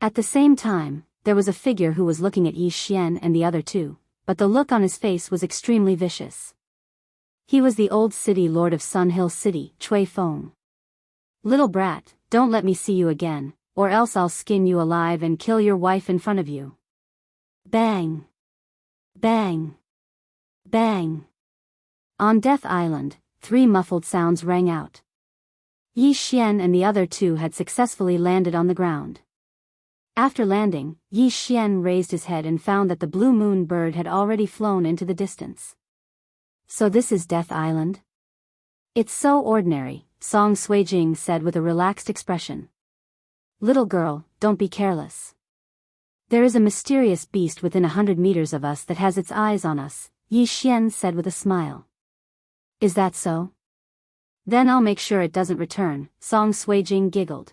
At the same time, there was a figure who was looking at Yi Xian and the other two, but the look on his face was extremely vicious. He was the old city lord of Sun Hill City, Chui Feng. Little brat, don't let me see you again, or else I'll skin you alive and kill your wife in front of you. Bang! Bang! Bang! On Death Island, 3 muffled sounds rang out. Yi Xian and the other two had successfully landed on the ground. After landing, Yi Xian raised his head and found that the blue moon bird had already flown into the distance. So this is Death Island? It's so ordinary, Song Suijing said with a relaxed expression. Little girl, don't be careless. There is a mysterious beast within 100 meters of us that has its eyes on us, Yi Xian said with a smile. Is that so? Then I'll make sure it doesn't return, Song Suijing giggled.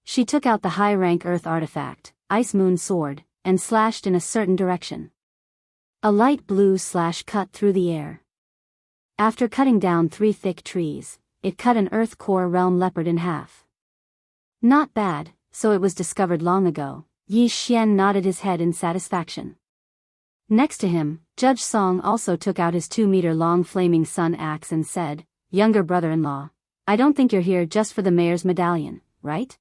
She took out the high-rank earth artifact, Ice Moon Sword, and slashed in a certain direction. A light blue slash cut through the air. After cutting down 3 thick trees, it cut an earth core realm leopard in half. Not bad, so it was discovered long ago. Yi Xian nodded his head in satisfaction. Next to him, Judge Song also took out his 2-meter-long flaming sun axe and said, "Younger brother-in-law, I don't think you're here just for the mayor's medallion, right?"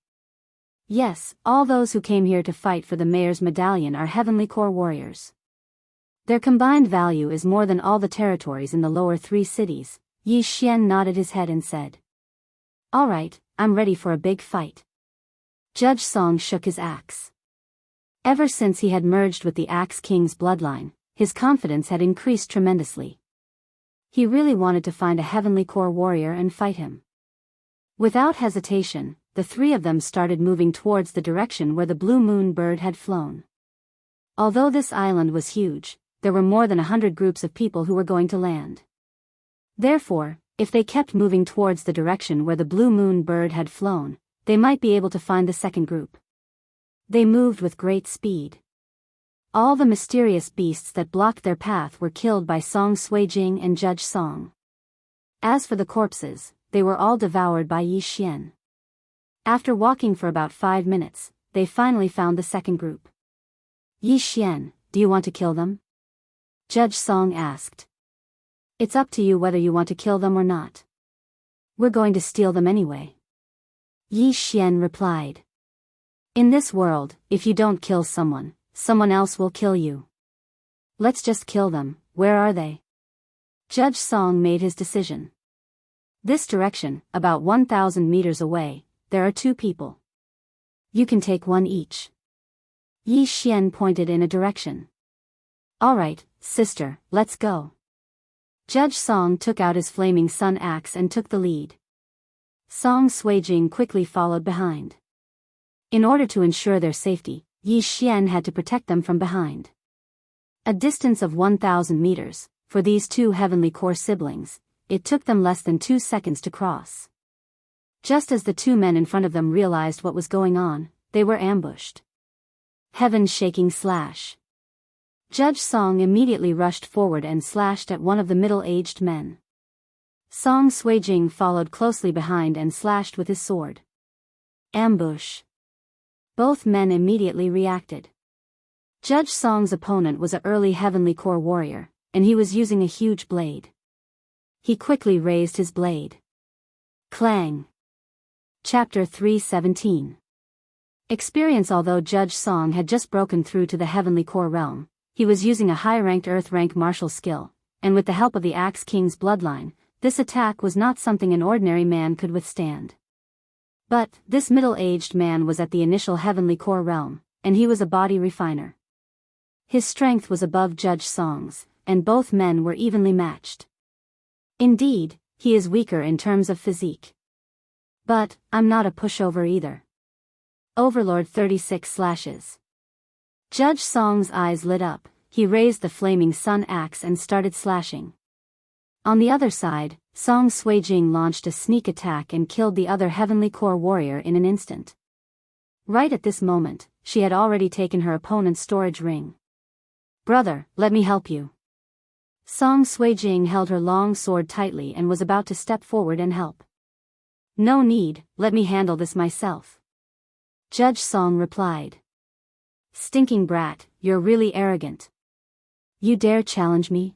"Yes, all those who came here to fight for the mayor's medallion are Heavenly Core warriors. Their combined value is more than all the territories in the lower 3 cities." Yi Xian nodded his head and said, "All right, I'm ready for a big fight." Judge Song shook his axe. Ever since he had merged with the Axe King's bloodline, his confidence had increased tremendously. He really wanted to find a Heavenly Core warrior and fight him. Without hesitation, the 3 of them started moving towards the direction where the blue moon bird had flown. Although this island was huge, there were more than 100 groups of people who were going to land. Therefore, if they kept moving towards the direction where the blue moon bird had flown, they might be able to find the second group. They moved with great speed. All the mysterious beasts that blocked their path were killed by Song Suijing and Judge Song. As for the corpses, they were all devoured by Yi Xian. After walking for about 5 minutes, they finally found the second group. "Yi Xian, do you want to kill them?" Judge Song asked. "It's up to you whether you want to kill them or not. We're going to steal them anyway." Yi Xian replied. "In this world, if you don't kill someone, someone else will kill you. Let's just kill them. Where are they?" Judge Song made his decision. "This direction, about 1,000 meters away, there are 2 people. You can take one each." Yi Xian pointed in a direction. "All right, sister, let's go." Judge Song took out his flaming sun axe and took the lead. Song Suijing quickly followed behind. In order to ensure their safety, Yi Xian had to protect them from behind. A distance of 1,000 meters, for these 2 Heavenly Core siblings, it took them less than 2 seconds to cross. Just as the 2 men in front of them realized what was going on, they were ambushed. Heaven-shaking slash. Judge Song immediately rushed forward and slashed at one of the middle-aged men. Song Suijing followed closely behind and slashed with his sword. Ambush. Both men immediately reacted. Judge Song's opponent was an early Heavenly Core warrior, and he was using a huge blade. He quickly raised his blade. Clang. Chapter 317. Experience. Although Judge Song had just broken through to the Heavenly Core realm, he was using a high-ranked Earth-rank martial skill, and with the help of the Axe King's bloodline, this attack was not something an ordinary man could withstand. But, this middle-aged man was at the initial Heavenly Core realm, and he was a body refiner. His strength was above Judge Song's, and both men were evenly matched. Indeed, he is weaker in terms of physique. But, I'm not a pushover either. Overlord 36 slashes. Judge Song's eyes lit up, he raised the flaming sun axe and started slashing. On the other side, Song Suijing launched a sneak attack and killed the other Heavenly Core warrior in an instant. Right at this moment, she had already taken her opponent's storage ring. "Brother, let me help you." Song Suijing held her long sword tightly and was about to step forward and help. "No need, let me handle this myself." Judge Song replied. "Stinking brat, you're really arrogant. You dare challenge me?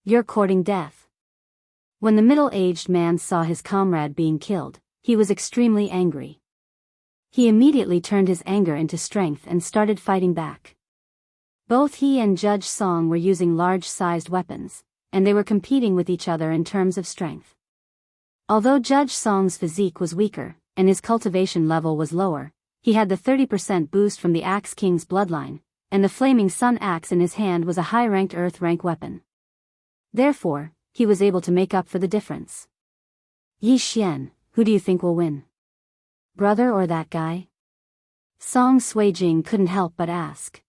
You're courting death." When the middle-aged man saw his comrade being killed, he was extremely angry. He immediately turned his anger into strength and started fighting back. Both he and Judge Song were using large-sized weapons, and they were competing with each other in terms of strength. Although Judge Song's physique was weaker, and his cultivation level was lower, he had the 30% boost from the Axe King's bloodline, and the flaming sun axe in his hand was a high-ranked Earth-rank weapon. Therefore, he was able to make up for the difference. "Yi Xian, who do you think will win? Brother or that guy?" Song Suijing couldn't help but ask.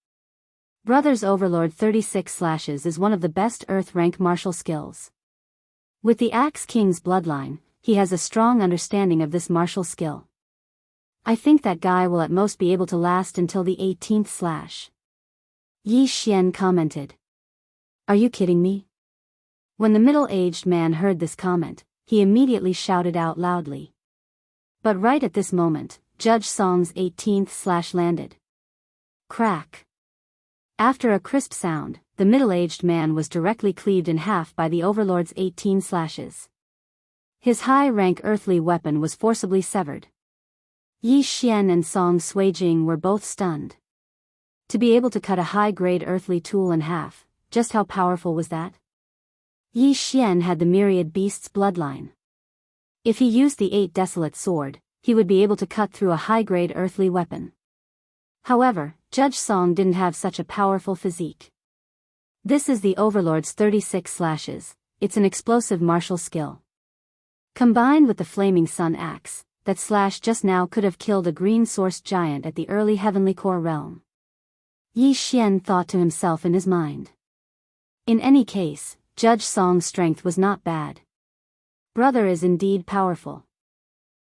Brother's Overlord 36 slashes is one of the best Earth-rank martial skills. With the Axe King's bloodline, he has a strong understanding of this martial skill. "I think that guy will at most be able to last until the 18th slash." Yi Xian commented. "Are you kidding me?" When the middle-aged man heard this comment, he immediately shouted out loudly. But right at this moment, Judge Song's 18th slash landed. Crack. After a crisp sound, the middle-aged man was directly cleaved in half by the Overlord's 18 slashes. His high-rank earthly weapon was forcibly severed. Yi Xian and Song Suijing were both stunned. To be able to cut a high-grade earthly tool in half, just how powerful was that? Yi Xian had the myriad beast's bloodline. If he used the 8 desolate sword, he would be able to cut through a high-grade earthly weapon. However, Judge Song didn't have such a powerful physique. This is the Overlord's 36 slashes, it's an explosive martial skill. Combined with the flaming sun axe, that slash just now could have killed a green-sourced giant at the early heavenly core realm. Yi Xian thought to himself in his mind. In any case, Judge Song's strength was not bad. Brother is indeed powerful.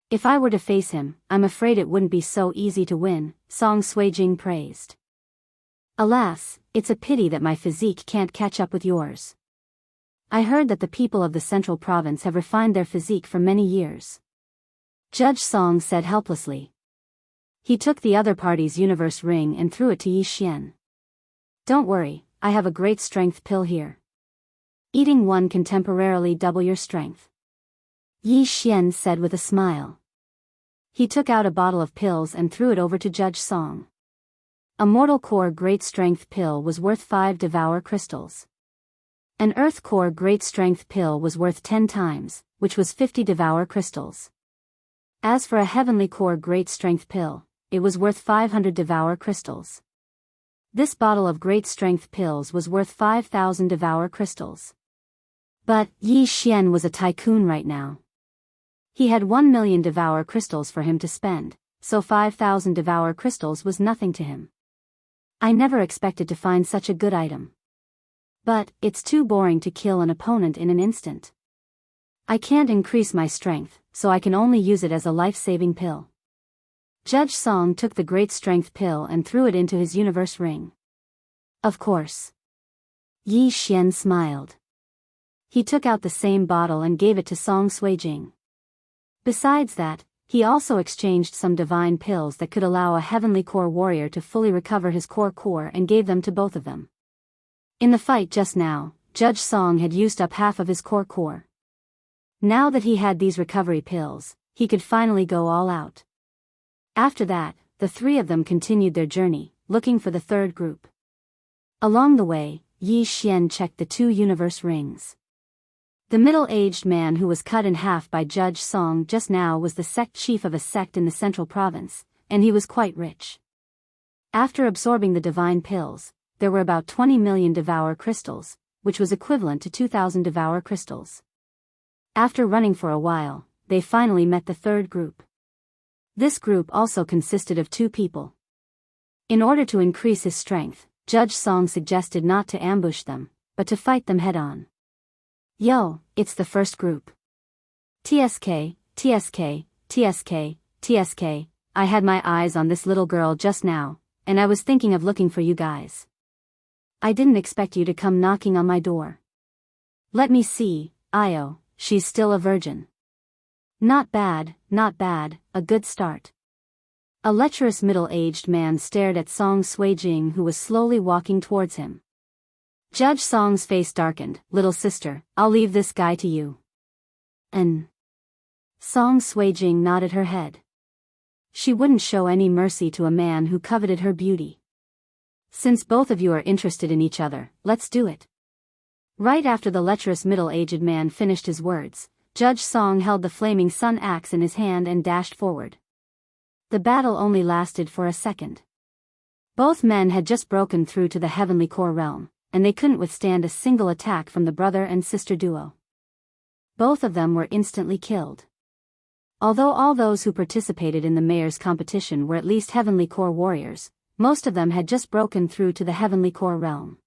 If I were to face him, I'm afraid it wouldn't be so easy to win, Song Suijing praised. Alas, it's a pity that my physique can't catch up with yours. I heard that the people of the central province have refined their physique for many years. Judge Song said helplessly. He took the other party's universe ring and threw it to Yi Xian. Don't worry, I have a great strength pill here. Eating one can temporarily double your strength. Yi Xian said with a smile. He took out a bottle of pills and threw it over to Judge Song. A Mortal Core Great Strength pill was worth 5 Devour crystals. An Earth Core Great Strength pill was worth 10 times, which was 50 Devour crystals. As for a Heavenly Core Great Strength pill, it was worth 500 Devour crystals. This bottle of Great Strength pills was worth 5,000 Devour crystals. But Yi Xian was a tycoon right now. He had 1 million Devour crystals for him to spend, so 5,000 Devour crystals was nothing to him. I never expected to find such a good item. But, it's too boring to kill an opponent in an instant. I can't increase my strength, so I can only use it as a life-saving pill. Judge Song took the Great Strength pill and threw it into his universe ring. Of course. Yi Xian smiled. He took out the same bottle and gave it to Song Suijing. Besides that, he also exchanged some divine pills that could allow a heavenly core warrior to fully recover his core and gave them to both of them. In the fight just now, Judge Song had used up half of his core. Now that he had these recovery pills, he could finally go all out. After that, the three of them continued their journey, looking for the third group. Along the way, Yi Xian checked the 2 universe rings. The middle-aged man who was cut in half by Judge Song just now was the sect chief of a sect in the central province, and he was quite rich. After absorbing the divine pills, there were about 20 million Devour crystals, which was equivalent to 2,000 Devour crystals. After running for a while, they finally met the third group. This group also consisted of 2 people. In order to increase his strength, Judge Song suggested not to ambush them, but to fight them head-on. Yo, it's the first group. TSK, TSK, TSK, TSK, I had my eyes on this little girl just now, and I was thinking of looking for you guys. I didn't expect you to come knocking on my door. Let me see, Io, she's still a virgin. Not bad, a good start. A lecherous middle-aged man stared at Song Suijing, who was slowly walking towards him. Judge Song's face darkened. Little sister, I'll leave this guy to you. Song Suijing nodded her head. She wouldn't show any mercy to a man who coveted her beauty. Since both of you are interested in each other, let's do it. Right after the lecherous middle-aged man finished his words, Judge Song held the flaming sun axe in his hand and dashed forward. The battle only lasted for a second. Both men had just broken through to the heavenly core realm, and they couldn't withstand a single attack from the brother and sister duo. Both of them were instantly killed. Although all those who participated in the mayor's competition were at least heavenly core warriors, most of them had just broken through to the heavenly core realm.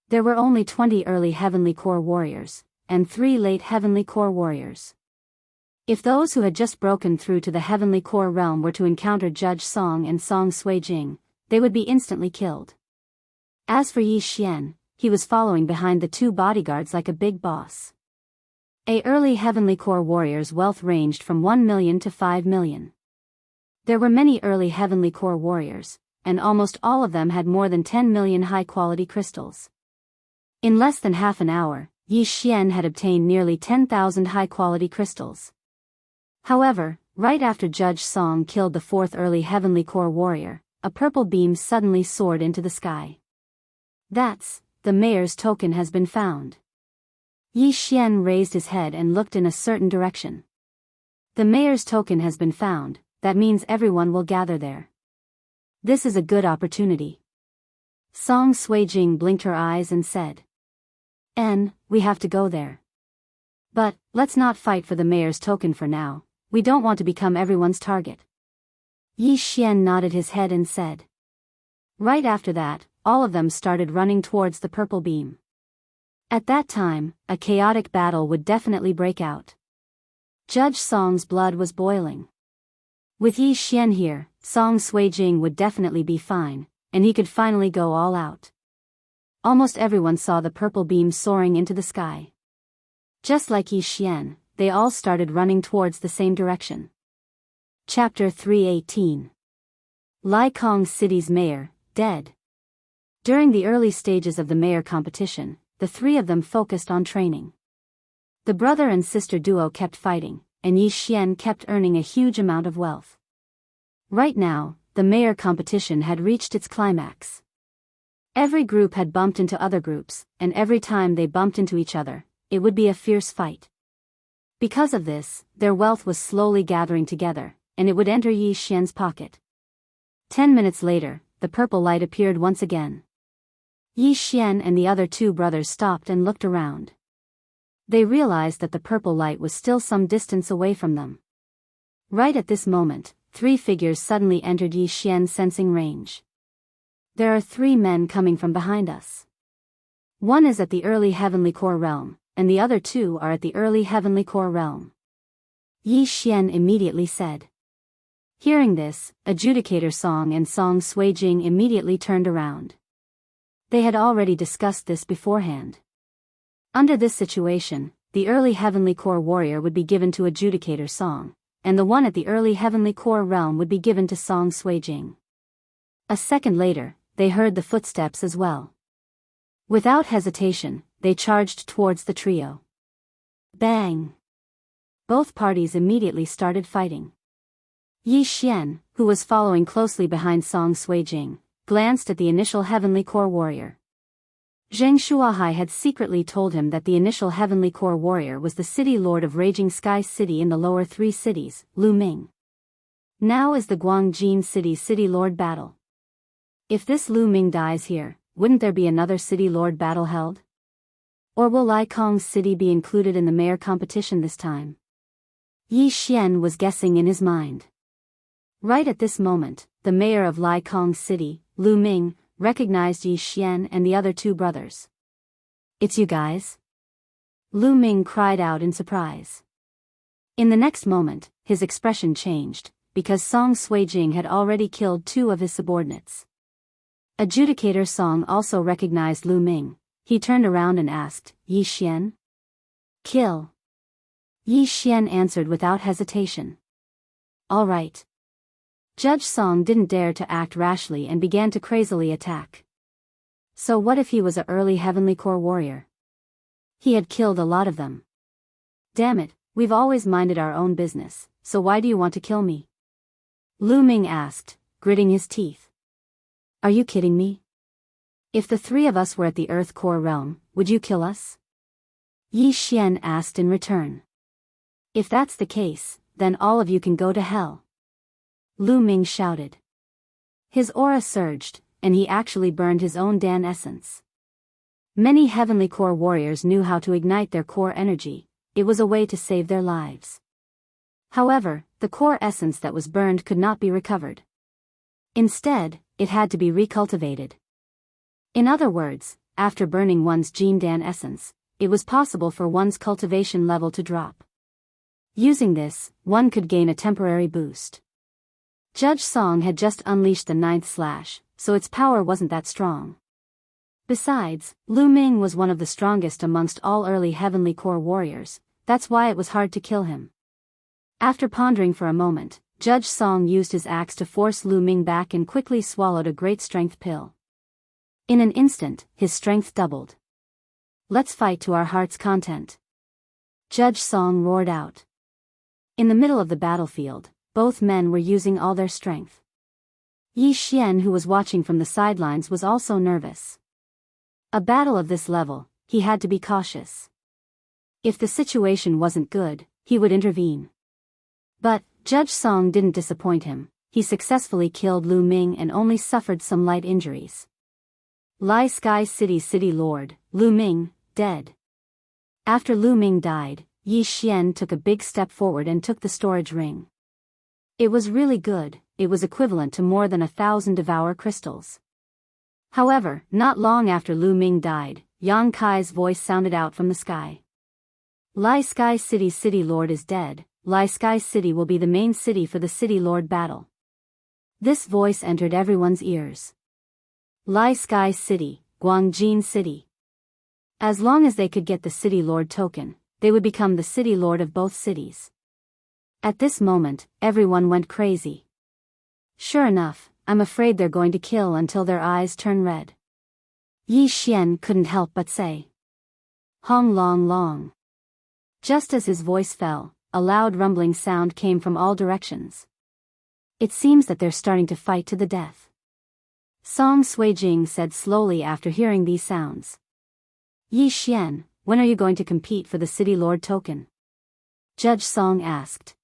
There were only 20 early heavenly core warriors, and 3 late heavenly core warriors. If those who had just broken through to the heavenly core realm were to encounter Judge Song and Song Suijing, they would be instantly killed. As for Yi Xian, he was following behind the 2 bodyguards like a big boss. Early heavenly core warriors' wealth ranged from 1 million to 5 million. There were many early Heavenly Core warriors, and almost all of them had more than 10 million high-quality crystals. In less than half an hour, Yi Xian had obtained nearly 10,000 high-quality crystals. However, right after Judge Song killed the fourth early Heavenly Core warrior, a purple beam suddenly soared into the sky. "That's, the mayor's token has been found." Yi Xian raised his head and looked in a certain direction. "The mayor's token has been found, that means everyone will gather there. This is a good opportunity." Song Suijing blinked her eyes and said, We have to go there. But, let's not fight for the mayor's token for now, we don't want to become everyone's target." Yi Xian nodded his head and said. Right after that, all of them started running towards the purple beam. At that time, a chaotic battle would definitely break out. Judge Song's blood was boiling. With Yi Xian here, Song Suijing would definitely be fine, and he could finally go all out. Almost everyone saw the purple beam soaring into the sky. Just like Yi Xian, they all started running towards the same direction. Chapter 318. Lai Kong City's mayor, dead. During the early stages of the mayor competition, the three of them focused on training. The brother and sister duo kept fighting, and Yi Xian kept earning a huge amount of wealth. Right now, the mayor competition had reached its climax. Every group had bumped into other groups, and every time they bumped into each other, it would be a fierce fight. Because of this, their wealth was slowly gathering together, and it would enter Yi Xian's pocket. 10 minutes later, the purple light appeared once again. Yi Xian and the other two brothers stopped and looked around. They realized that the purple light was still some distance away from them. Right at this moment, three figures suddenly entered Yi Xian's sensing range. "There are 3 men coming from behind us. One is at the early Heavenly Core realm, and the other 2 are at the early Heavenly Core realm," Yi Xian immediately said. Hearing this, Adjudicator Song and Song Suijing immediately turned around. They had already discussed this beforehand. Under this situation, the early Heavenly Core warrior would be given to Adjudicator Song, and the one at the early Heavenly Core realm would be given to Song Suijing. A second later, they heard the footsteps as well. Without hesitation, they charged towards the trio. Bang! Both parties immediately started fighting. Yi Xian, who was following closely behind Song Suijing, glanced at the initial Heavenly Core warrior. Zheng Shuahai had secretly told him that the initial Heavenly Core warrior was the city lord of Raging Sky City in the lower 3 cities, Lu Ming. Now is the Guangjin City's city lord battle. If this Lu Ming dies here, wouldn't there be another city lord battle held? Or will Lai Kong's city be included in the mayor competition this time? Yi Xian was guessing in his mind. Right at this moment, the mayor of Lai Kong City, Lu Ming, recognized Yi Xian and the other 2 brothers. "It's you guys?" Lu Ming cried out in surprise. In the next moment, his expression changed, because Song Suijing had already killed 2 of his subordinates. Adjudicator Song also recognized Lu Ming. He turned around and asked, "Yi Xian?" "Kill." Yi Xian answered without hesitation. "All right." Judge Song didn't dare to act rashly and began to crazily attack. So what if he was a early Heavenly Core warrior? He had killed a lot of them. "Damn it, we've always minded our own business, so why do you want to kill me?" Lu Ming asked, gritting his teeth. "Are you kidding me? If the 3 of us were at the Earth Core realm, would you kill us?" Yi Xian asked in return. "If that's the case, then all of you can go to hell," Lu Ming shouted. His aura surged, and he actually burned his own Dan essence. Many Heavenly Core warriors knew how to ignite their core energy. It was a way to save their lives. However, the core essence that was burned could not be recovered. Instead, it had to be recultivated. In other words, after burning one's Gene Dan essence, it was possible for one's cultivation level to drop. Using this, one could gain a temporary boost. Judge Song had just unleashed the 9th slash, so its power wasn't that strong. Besides, Lu Ming was one of the strongest amongst all early Heavenly Core warriors, that's why it was hard to kill him. After pondering for a moment, Judge Song used his axe to force Lu Ming back and quickly swallowed a great strength pill. In an instant, his strength doubled. "Let's fight to our heart's content," Judge Song roared out. In the middle of the battlefield, both men were using all their strength. Yi Xian, who was watching from the sidelines, was also nervous. A battle of this level, he had to be cautious. If the situation wasn't good, he would intervene. But Judge Song didn't disappoint him. He successfully killed Lu Ming and only suffered some light injuries. Lai Sky City Lord, Lu Ming, dead. After Lu Ming died, Yi Xian took a big step forward and took the storage ring. It was really good. It was equivalent to more than 1,000 devour crystals. However, not long after Lu Ming died, Yang Kai's voice sounded out from the sky. Lai Sky City Lord is dead. Lai Sky City will be the main city for the City Lord battle. This voice entered everyone's ears. Lai Sky City, Guangjin City. As long as they could get the City Lord token, they would become the City Lord of both cities. At this moment, everyone went crazy. Sure enough, I'm afraid they're going to kill until their eyes turn red. Yi Xian couldn't help but say. Hong long long. Just as his voice fell, a loud rumbling sound came from all directions. It seems that they're starting to fight to the death. Song Suijing said slowly after hearing these sounds. Yi Xian, when are you going to compete for the City Lord token? Judge Song asked.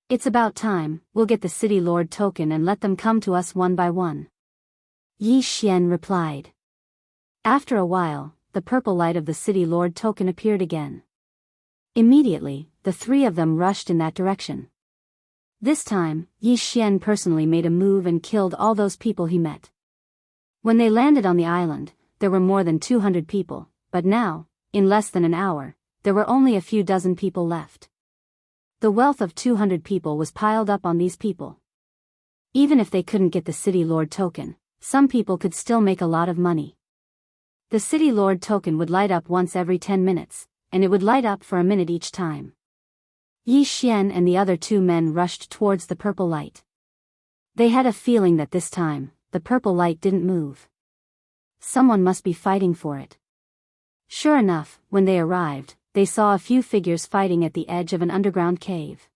It's about time. We'll get the City Lord token and let them come to us one by one. Yi Xian replied. After a while, the purple light of the City Lord token appeared again. Immediately, the three of them rushed in that direction. This time, Yi Xian personally made a move and killed all those people he met. When they landed on the island, there were more than 200 people, but now, in less than an hour, there were only a few dozen people left. The wealth of 200 people was piled up on these people. Even if they couldn't get the City Lord token, some people could still make a lot of money. The City Lord token would light up once every 10 minutes, and it would light up for a minute each time. Yi Xian and the other two men rushed towards the purple light. They had a feeling that this time, the purple light didn't move. Someone must be fighting for it. Sure enough, when they arrived, they saw a few figures fighting at the edge of an underground cave.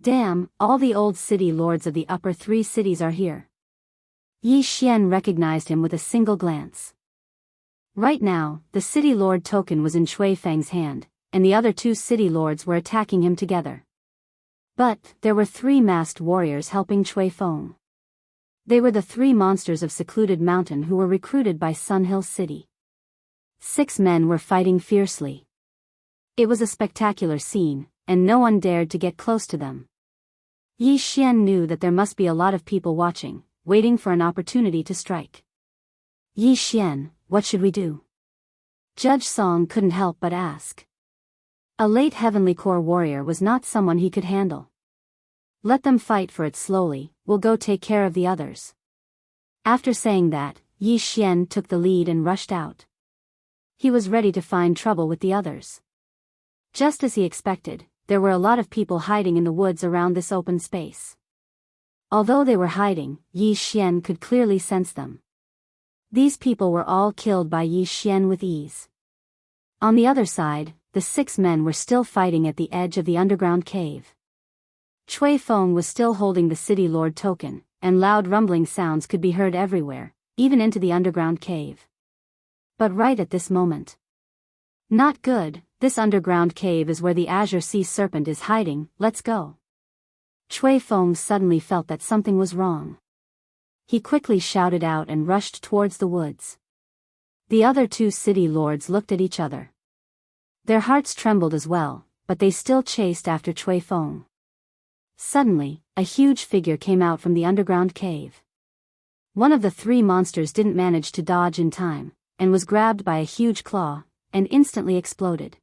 Damn, all the old city lords of the upper three cities are here. Yi Xian recognized him with a single glance. Right now, the City Lord token was in Chui Feng's hand, and the other two city lords were attacking him together. But there were three masked warriors helping Chui Feng. They were the three monsters of Secluded Mountain who were recruited by Sun Hill City. 6 men were fighting fiercely. It was a spectacular scene, and no one dared to get close to them. Yi Xian knew that there must be a lot of people watching, waiting for an opportunity to strike. Yi Xian, what should we do? Judge Song couldn't help but ask. A late Heavenly Core warrior was not someone he could handle. Let them fight for it slowly, we'll go take care of the others. After saying that, Yi Xian took the lead and rushed out. He was ready to find trouble with the others. Just as he expected, there were a lot of people hiding in the woods around this open space. Although they were hiding, Yi Xian could clearly sense them. These people were all killed by Yi Xian with ease. On the other side, the 6 men were still fighting at the edge of the underground cave. Chui Feng was still holding the City Lord token, and loud rumbling sounds could be heard everywhere, even into the underground cave. But right at this moment. Not good, this underground cave is where the Azure Sea Serpent is hiding, let's go. Chui Feng suddenly felt that something was wrong. He quickly shouted out and rushed towards the woods. The other two city lords looked at each other. Their hearts trembled as well, but they still chased after Chui Feng. Suddenly, a huge figure came out from the underground cave. One of the 3 monsters didn't manage to dodge in time, and was grabbed by a huge claw, and instantly exploded.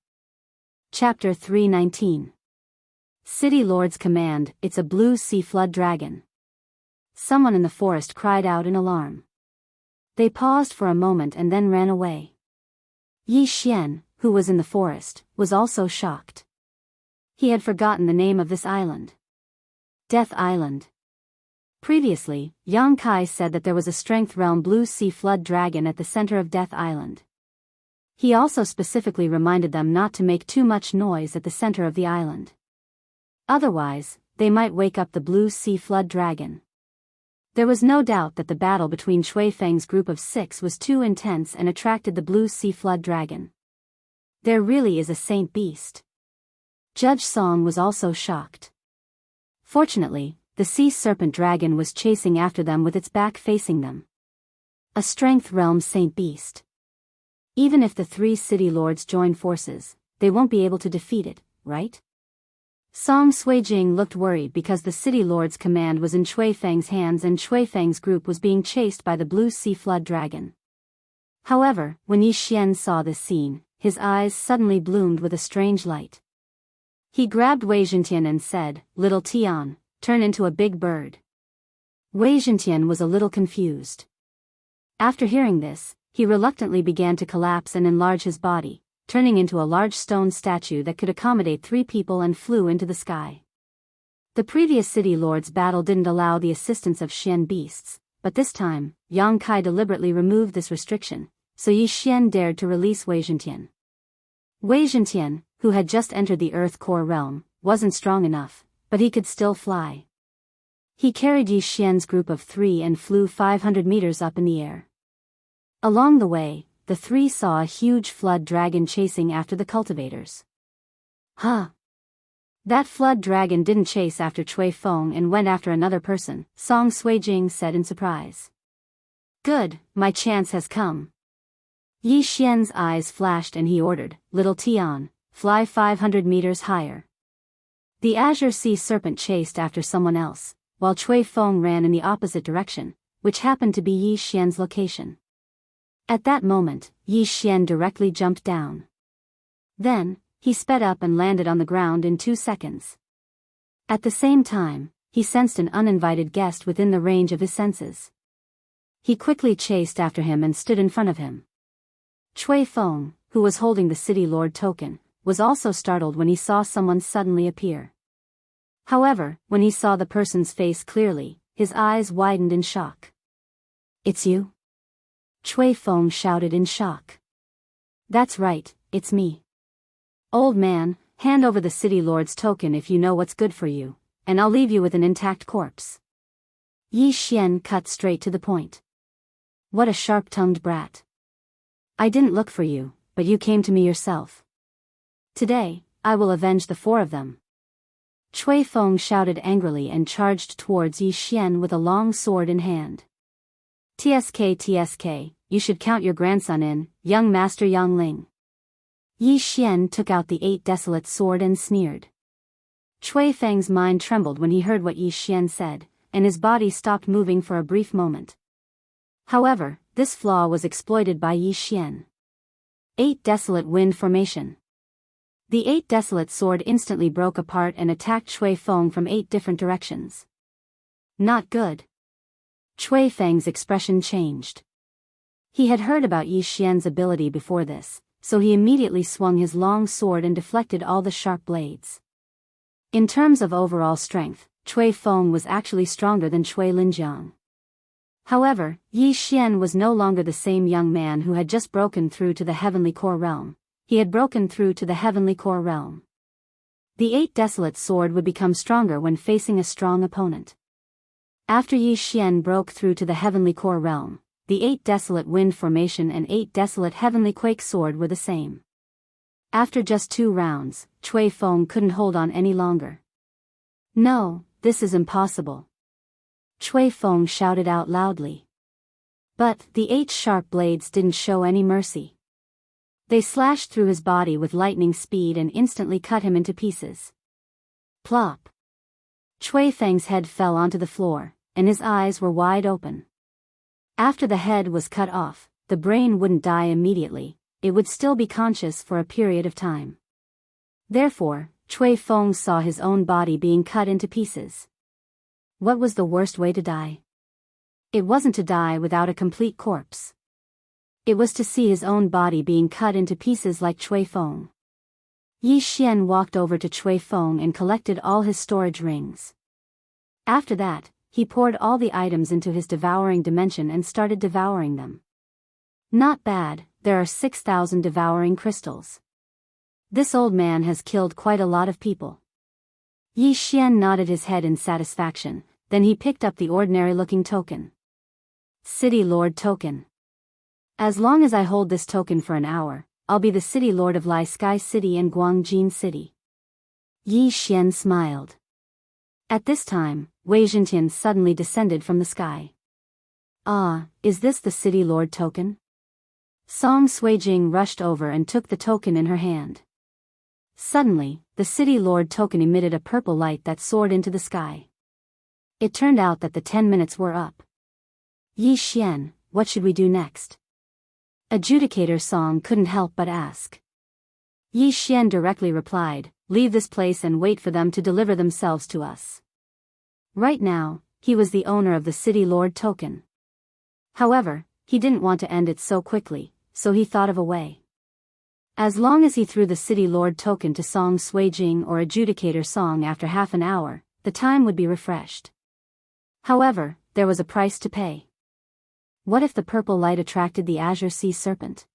Chapter 319. City Lord's Command, it's a blue sea flood dragon. Someone in the forest cried out in alarm. They paused for a moment and then ran away. Yi Xian, who was in the forest, was also shocked. He had forgotten the name of this island. Death Island. Previously, Yang Kai said that there was a Strength Realm Blue Sea Flood Dragon at the center of Death Island. He also specifically reminded them not to make too much noise at the center of the island. Otherwise, they might wake up the Blue Sea Flood Dragon. There was no doubt that the battle between Chui Feng's group of 6 was too intense and attracted the Blue Sea Flood Dragon. There really is a saint beast. Judge Song was also shocked. Fortunately, the Sea Serpent Dragon was chasing after them with its back facing them. A Strength Realm Saint Beast. Even if the 3 city lords join forces, they won't be able to defeat it, right? Song Suijing looked worried because the city lord's command was in Chui Feng's hands and Chui Feng's group was being chased by the Blue Sea Flood Dragon. However, when Yi Xian saw this scene, his eyes suddenly bloomed with a strange light. He grabbed Wei Zhentian and said, "Little Tian, turn into a big bird." Wei Zhentian was a little confused. After hearing this, he reluctantly began to collapse and enlarge his body, turning into a large stone statue that could accommodate 3 people and flew into the sky. The previous city lord's battle didn't allow the assistance of Xian beasts, but this time, Yang Kai deliberately removed this restriction, so Yi Xian dared to release Wei Zhentian. Wei Zhentian, who had just entered the Earth Core realm, wasn't strong enough, but he could still fly. He carried Yi Xian's group of 3 and flew 500 meters up in the air. Along the way, the 3 saw a huge flood dragon chasing after the cultivators. Huh! That flood dragon didn't chase after Chui Feng and went after another person, Song Suijing said in surprise. Good, my chance has come. Yi Xian's eyes flashed and he ordered, "Little Tian, fly 500 meters higher." The Azure Sea Serpent chased after someone else, while Chui Feng ran in the opposite direction, which happened to be Yi Xian's location. At that moment, Yi Xian directly jumped down. Then, he sped up and landed on the ground in 2 seconds. At the same time, he sensed an uninvited guest within the range of his senses. He quickly chased after him and stood in front of him. Chui Feng, who was holding the City Lord token, was also startled when he saw someone suddenly appear. However, when he saw the person's face clearly, his eyes widened in shock. "It's you?" Chui Feng shouted in shock. "That's right, it's me. Old man, hand over the City Lord's token if you know what's good for you, and I'll leave you with an intact corpse." Yi Xian cut straight to the point. What a sharp-tongued brat. "I didn't look for you, but you came to me yourself. Today, I will avenge the 4 of them." Chui Feng shouted angrily and charged towards Yi Xian with a long sword in hand. "TSK, you should count your grandson in, young Master Yang Ling." Yi Xian took out the 8 desolate sword and sneered. Chui Feng's mind trembled when he heard what Yi Xian said, and his body stopped moving for a brief moment. However, this flaw was exploited by Yi Xian. 8 desolate wind formation. The 8 desolate sword instantly broke apart and attacked Chui Feng from 8 different directions. Not good. Chui Feng's expression changed. He had heard about Yi Xian's ability before this, so he immediately swung his long sword and deflected all the sharp blades. In terms of overall strength, Chui Feng was actually stronger than Chui Linjiang. However, Yi Xian was no longer the same young man who had just broken through to the Heavenly Core realm. He had broken through to the Heavenly Core realm. The 8 desolate sword would become stronger when facing a strong opponent. After Yi Xian broke through to the Heavenly Core realm, the 8 desolate wind formation and 8 desolate heavenly quake sword were the same. After just 2 rounds, Chui Feng couldn't hold on any longer. "No, this is impossible." Chui Feng shouted out loudly. But the 8 sharp blades didn't show any mercy. They slashed through his body with lightning speed and instantly cut him into pieces. Plop! Chui Feng's head fell onto the floor, and his eyes were wide open. After the head was cut off, the brain wouldn't die immediately, it would still be conscious for a period of time. Therefore, Chui Feng saw his own body being cut into pieces. What was the worst way to die? It wasn't to die without a complete corpse. It was to see his own body being cut into pieces like Chui Feng. Yi Xian walked over to Chui Feng and collected all his storage rings. After that, he poured all the items into his devouring dimension and started devouring them. Not bad, there are 6,000 devouring crystals. This old man has killed quite a lot of people. Yi Xian nodded his head in satisfaction, then he picked up the ordinary-looking token. City Lord Token. As long as I hold this token for an hour, I'll be the City Lord of Lai Sky City and Guangjin City. Yi Xian smiled. At this time, Wei Zhentian suddenly descended from the sky. Ah, is this the City Lord token? Song Suijing rushed over and took the token in her hand. Suddenly, the City Lord token emitted a purple light that soared into the sky. It turned out that the 10 minutes were up. Yi Xian, what should we do next? Adjudicator Song couldn't help but ask. Yi Xian directly replied, leave this place and wait for them to deliver themselves to us. Right now, he was the owner of the City Lord token. However, he didn't want to end it so quickly, so he thought of a way. As long as he threw the City Lord token to Song Suijing or Adjudicator Song after half an hour, the time would be refreshed. However, there was a price to pay. What if the purple light attracted the Azure Sea Serpent?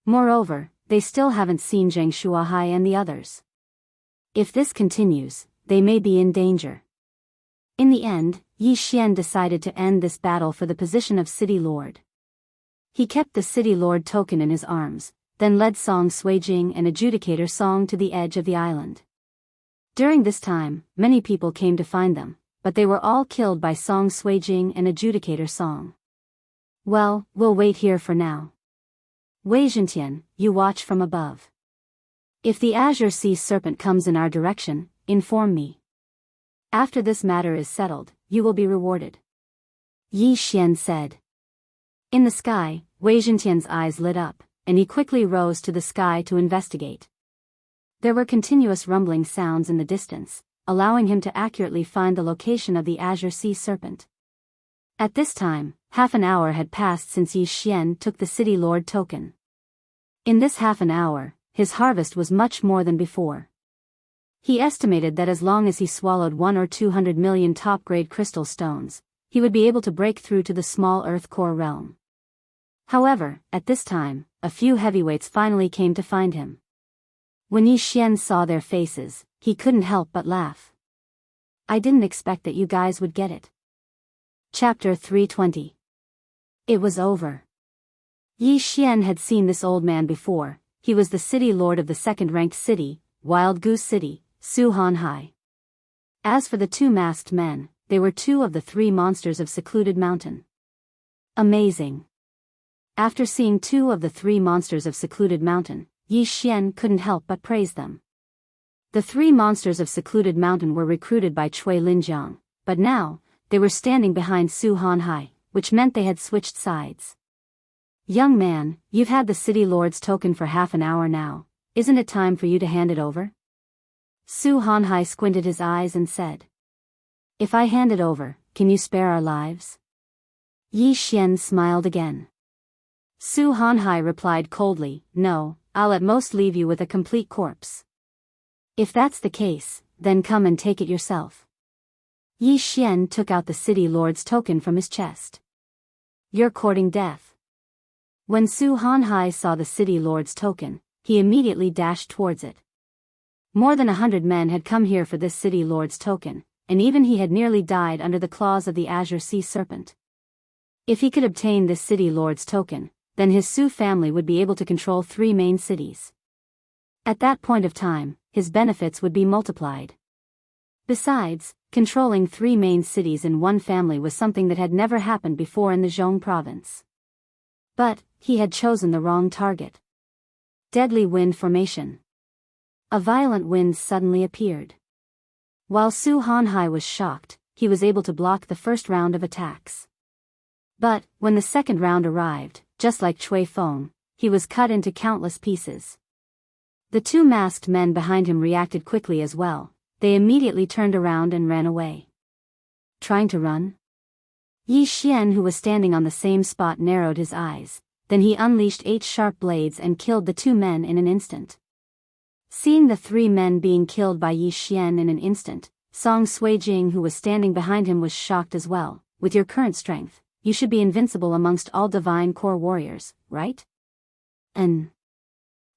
Moreover, they still haven't seen Zhang Shuahai and the others. If this continues, they may be in danger. In the end, Yi Xian decided to end this battle for the position of City Lord. He kept the City Lord token in his arms, then led Song Suijing and Adjudicator Song to the edge of the island. During this time, many people came to find them, but they were all killed by Song Suijing and Adjudicator Song. Well, we'll wait here for now. Wei Zhentian, you watch from above. If the Azure Sea Serpent comes in our direction, inform me. After this matter is settled, you will be rewarded. Yi Xian said. In the sky, Wei Zhentian's eyes lit up, and he quickly rose to the sky to investigate. There were continuous rumbling sounds in the distance, allowing him to accurately find the location of the Azure Sea Serpent. At this time, half an hour had passed since Yi Xian took the City Lord token. In this half an hour, his harvest was much more than before. He estimated that as long as he swallowed 1 or 200 million top-grade crystal stones, he would be able to break through to the small Earth core realm. However, at this time, a few heavyweights finally came to find him. When Yi Xian saw their faces, he couldn't help but laugh. I didn't expect that you guys would get it. Chapter 320. It was over. Yi Xian had seen this old man before. He was the City Lord of the second-ranked city, Wild Goose City, Su Hanhai. As for the two masked men, they were 2 of the 3 monsters of Secluded Mountain. Amazing. After seeing 2 of the 3 monsters of Secluded Mountain, Yi Xian couldn't help but praise them. The 3 monsters of Secluded Mountain were recruited by Cui Linjiang, but now, they were standing behind Su Hanhai, which meant they had switched sides. Young man, you've had the City Lord's token for half an hour now, isn't it time for you to hand it over? Su Hanhai squinted his eyes and said. If I hand it over, can you spare our lives? Yi Xian smiled again. Su Hanhai replied coldly, no, I'll at most leave you with a complete corpse. If that's the case, then come and take it yourself. Yi Xian took out the City Lord's token from his chest. You're courting death. When Su Hanhai saw the City Lord's token, he immediately dashed towards it. More than 100 men had come here for this City Lord's token, and even he had nearly died under the claws of the Azure Sea Serpent. If he could obtain this City Lord's token, then his Su family would be able to control 3 main cities. At that point of time, his benefits would be multiplied. Besides, controlling 3 main cities in one family was something that had never happened before in the Zhong province. But, he had chosen the wrong target. Deadly wind formation. A violent wind suddenly appeared. While Su Hanhai was shocked, he was able to block the first round of attacks. But, when the second round arrived, just like Cui Feng, he was cut into countless pieces. The 2 masked men behind him reacted quickly as well. They immediately turned around and ran away. Trying to run? Yi Xian, who was standing on the same spot, narrowed his eyes. Then he unleashed 8 sharp blades and killed the 2 men in an instant. Seeing the 3 men being killed by Yi Xian in an instant, Song Suijing, who was standing behind him, was shocked as well. With your current strength, you should be invincible amongst all divine core warriors, right? And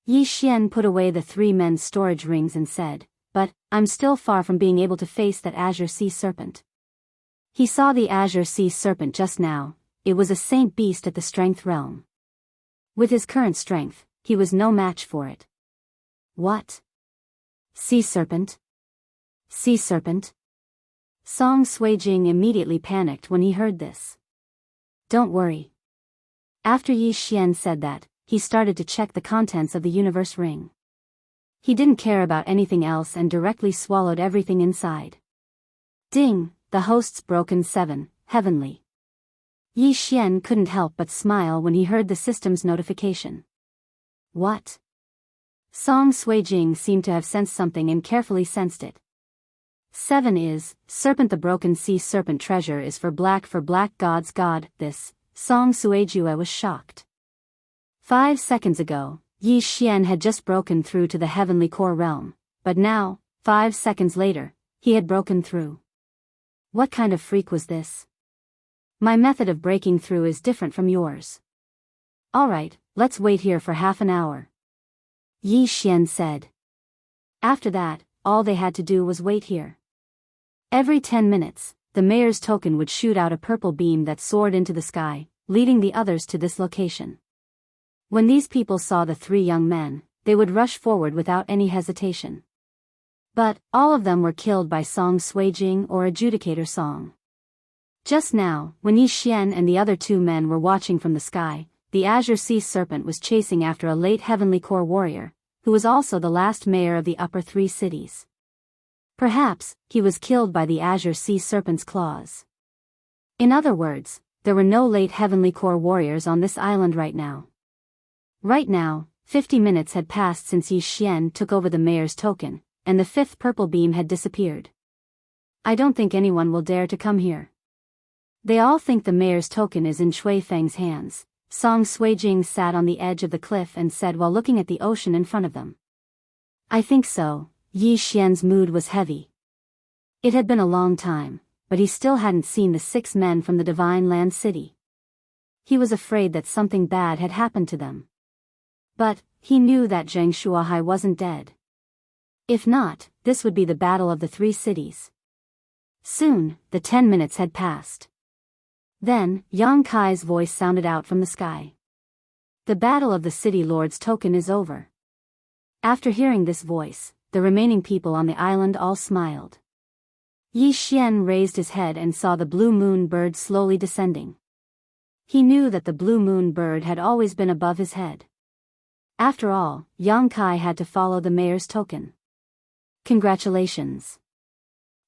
Yi Xian put away the three men's storage rings and said, but I'm still far from being able to face that azure sea serpent. He saw the azure sea serpent just now. It was a saint beast at the strength realm. With his current strength, he was no match for it. What? Sea serpent? Sea serpent? Song Suijing immediately panicked when he heard this. Don't worry. After Yi Xian said that, he started to check the contents of the universe ring. He didn't care about anything else and directly swallowed everything inside. Ding, the host's broken 7, heavenly. Yi Xian couldn't help but smile when he heard the system's notification. What? Song Suijing seemed to have sensed something and carefully sensed it. 7 is, serpent, the broken sea serpent treasure is for black god's god. This, Song Suijue was shocked. 5 seconds ago, Yi Xian had just broken through to the heavenly core realm, but now, 5 seconds later, he had broken through. What kind of freak was this? My method of breaking through is different from yours. Alright, let's wait here for half an hour. Yi Xian said. After that, all they had to do was wait here. Every 10 minutes, the mayor's token would shoot out a purple beam that soared into the sky, leading the others to this location. When these people saw the 3 young men, they would rush forward without any hesitation. But, all of them were killed by Song Suijing or Adjudicator Song. Just now, when Yi Xian and the other 2 men were watching from the sky, the azure sea serpent was chasing after a late heavenly core warrior, who was also the last mayor of the upper 3 cities. Perhaps, he was killed by the azure sea serpent's claws. In other words, there were no late heavenly core warriors on this island right now. Right now, 50 minutes had passed since Yi Xian took over the mayor's token, and the 5th purple beam had disappeared. I don't think anyone will dare to come here. They all think the mayor's token is in Shui Feng's hands. Song Suijing sat on the edge of the cliff and said while looking at the ocean in front of them. I think so. Yi Xian's mood was heavy. It had been a long time, but he still hadn't seen the 6 men from the Divine Land City. He was afraid that something bad had happened to them. But, he knew that Zheng Shuahai wasn't dead. If not, this would be the battle of the 3 cities. Soon, the 10 minutes had passed. Then, Yang Kai's voice sounded out from the sky. The battle of the city lord's token is over. After hearing this voice, the remaining people on the island all smiled. Yi Xian raised his head and saw the blue moon bird slowly descending. He knew that the blue moon bird had always been above his head. After all, Yang Kai had to follow the mayor's token. Congratulations.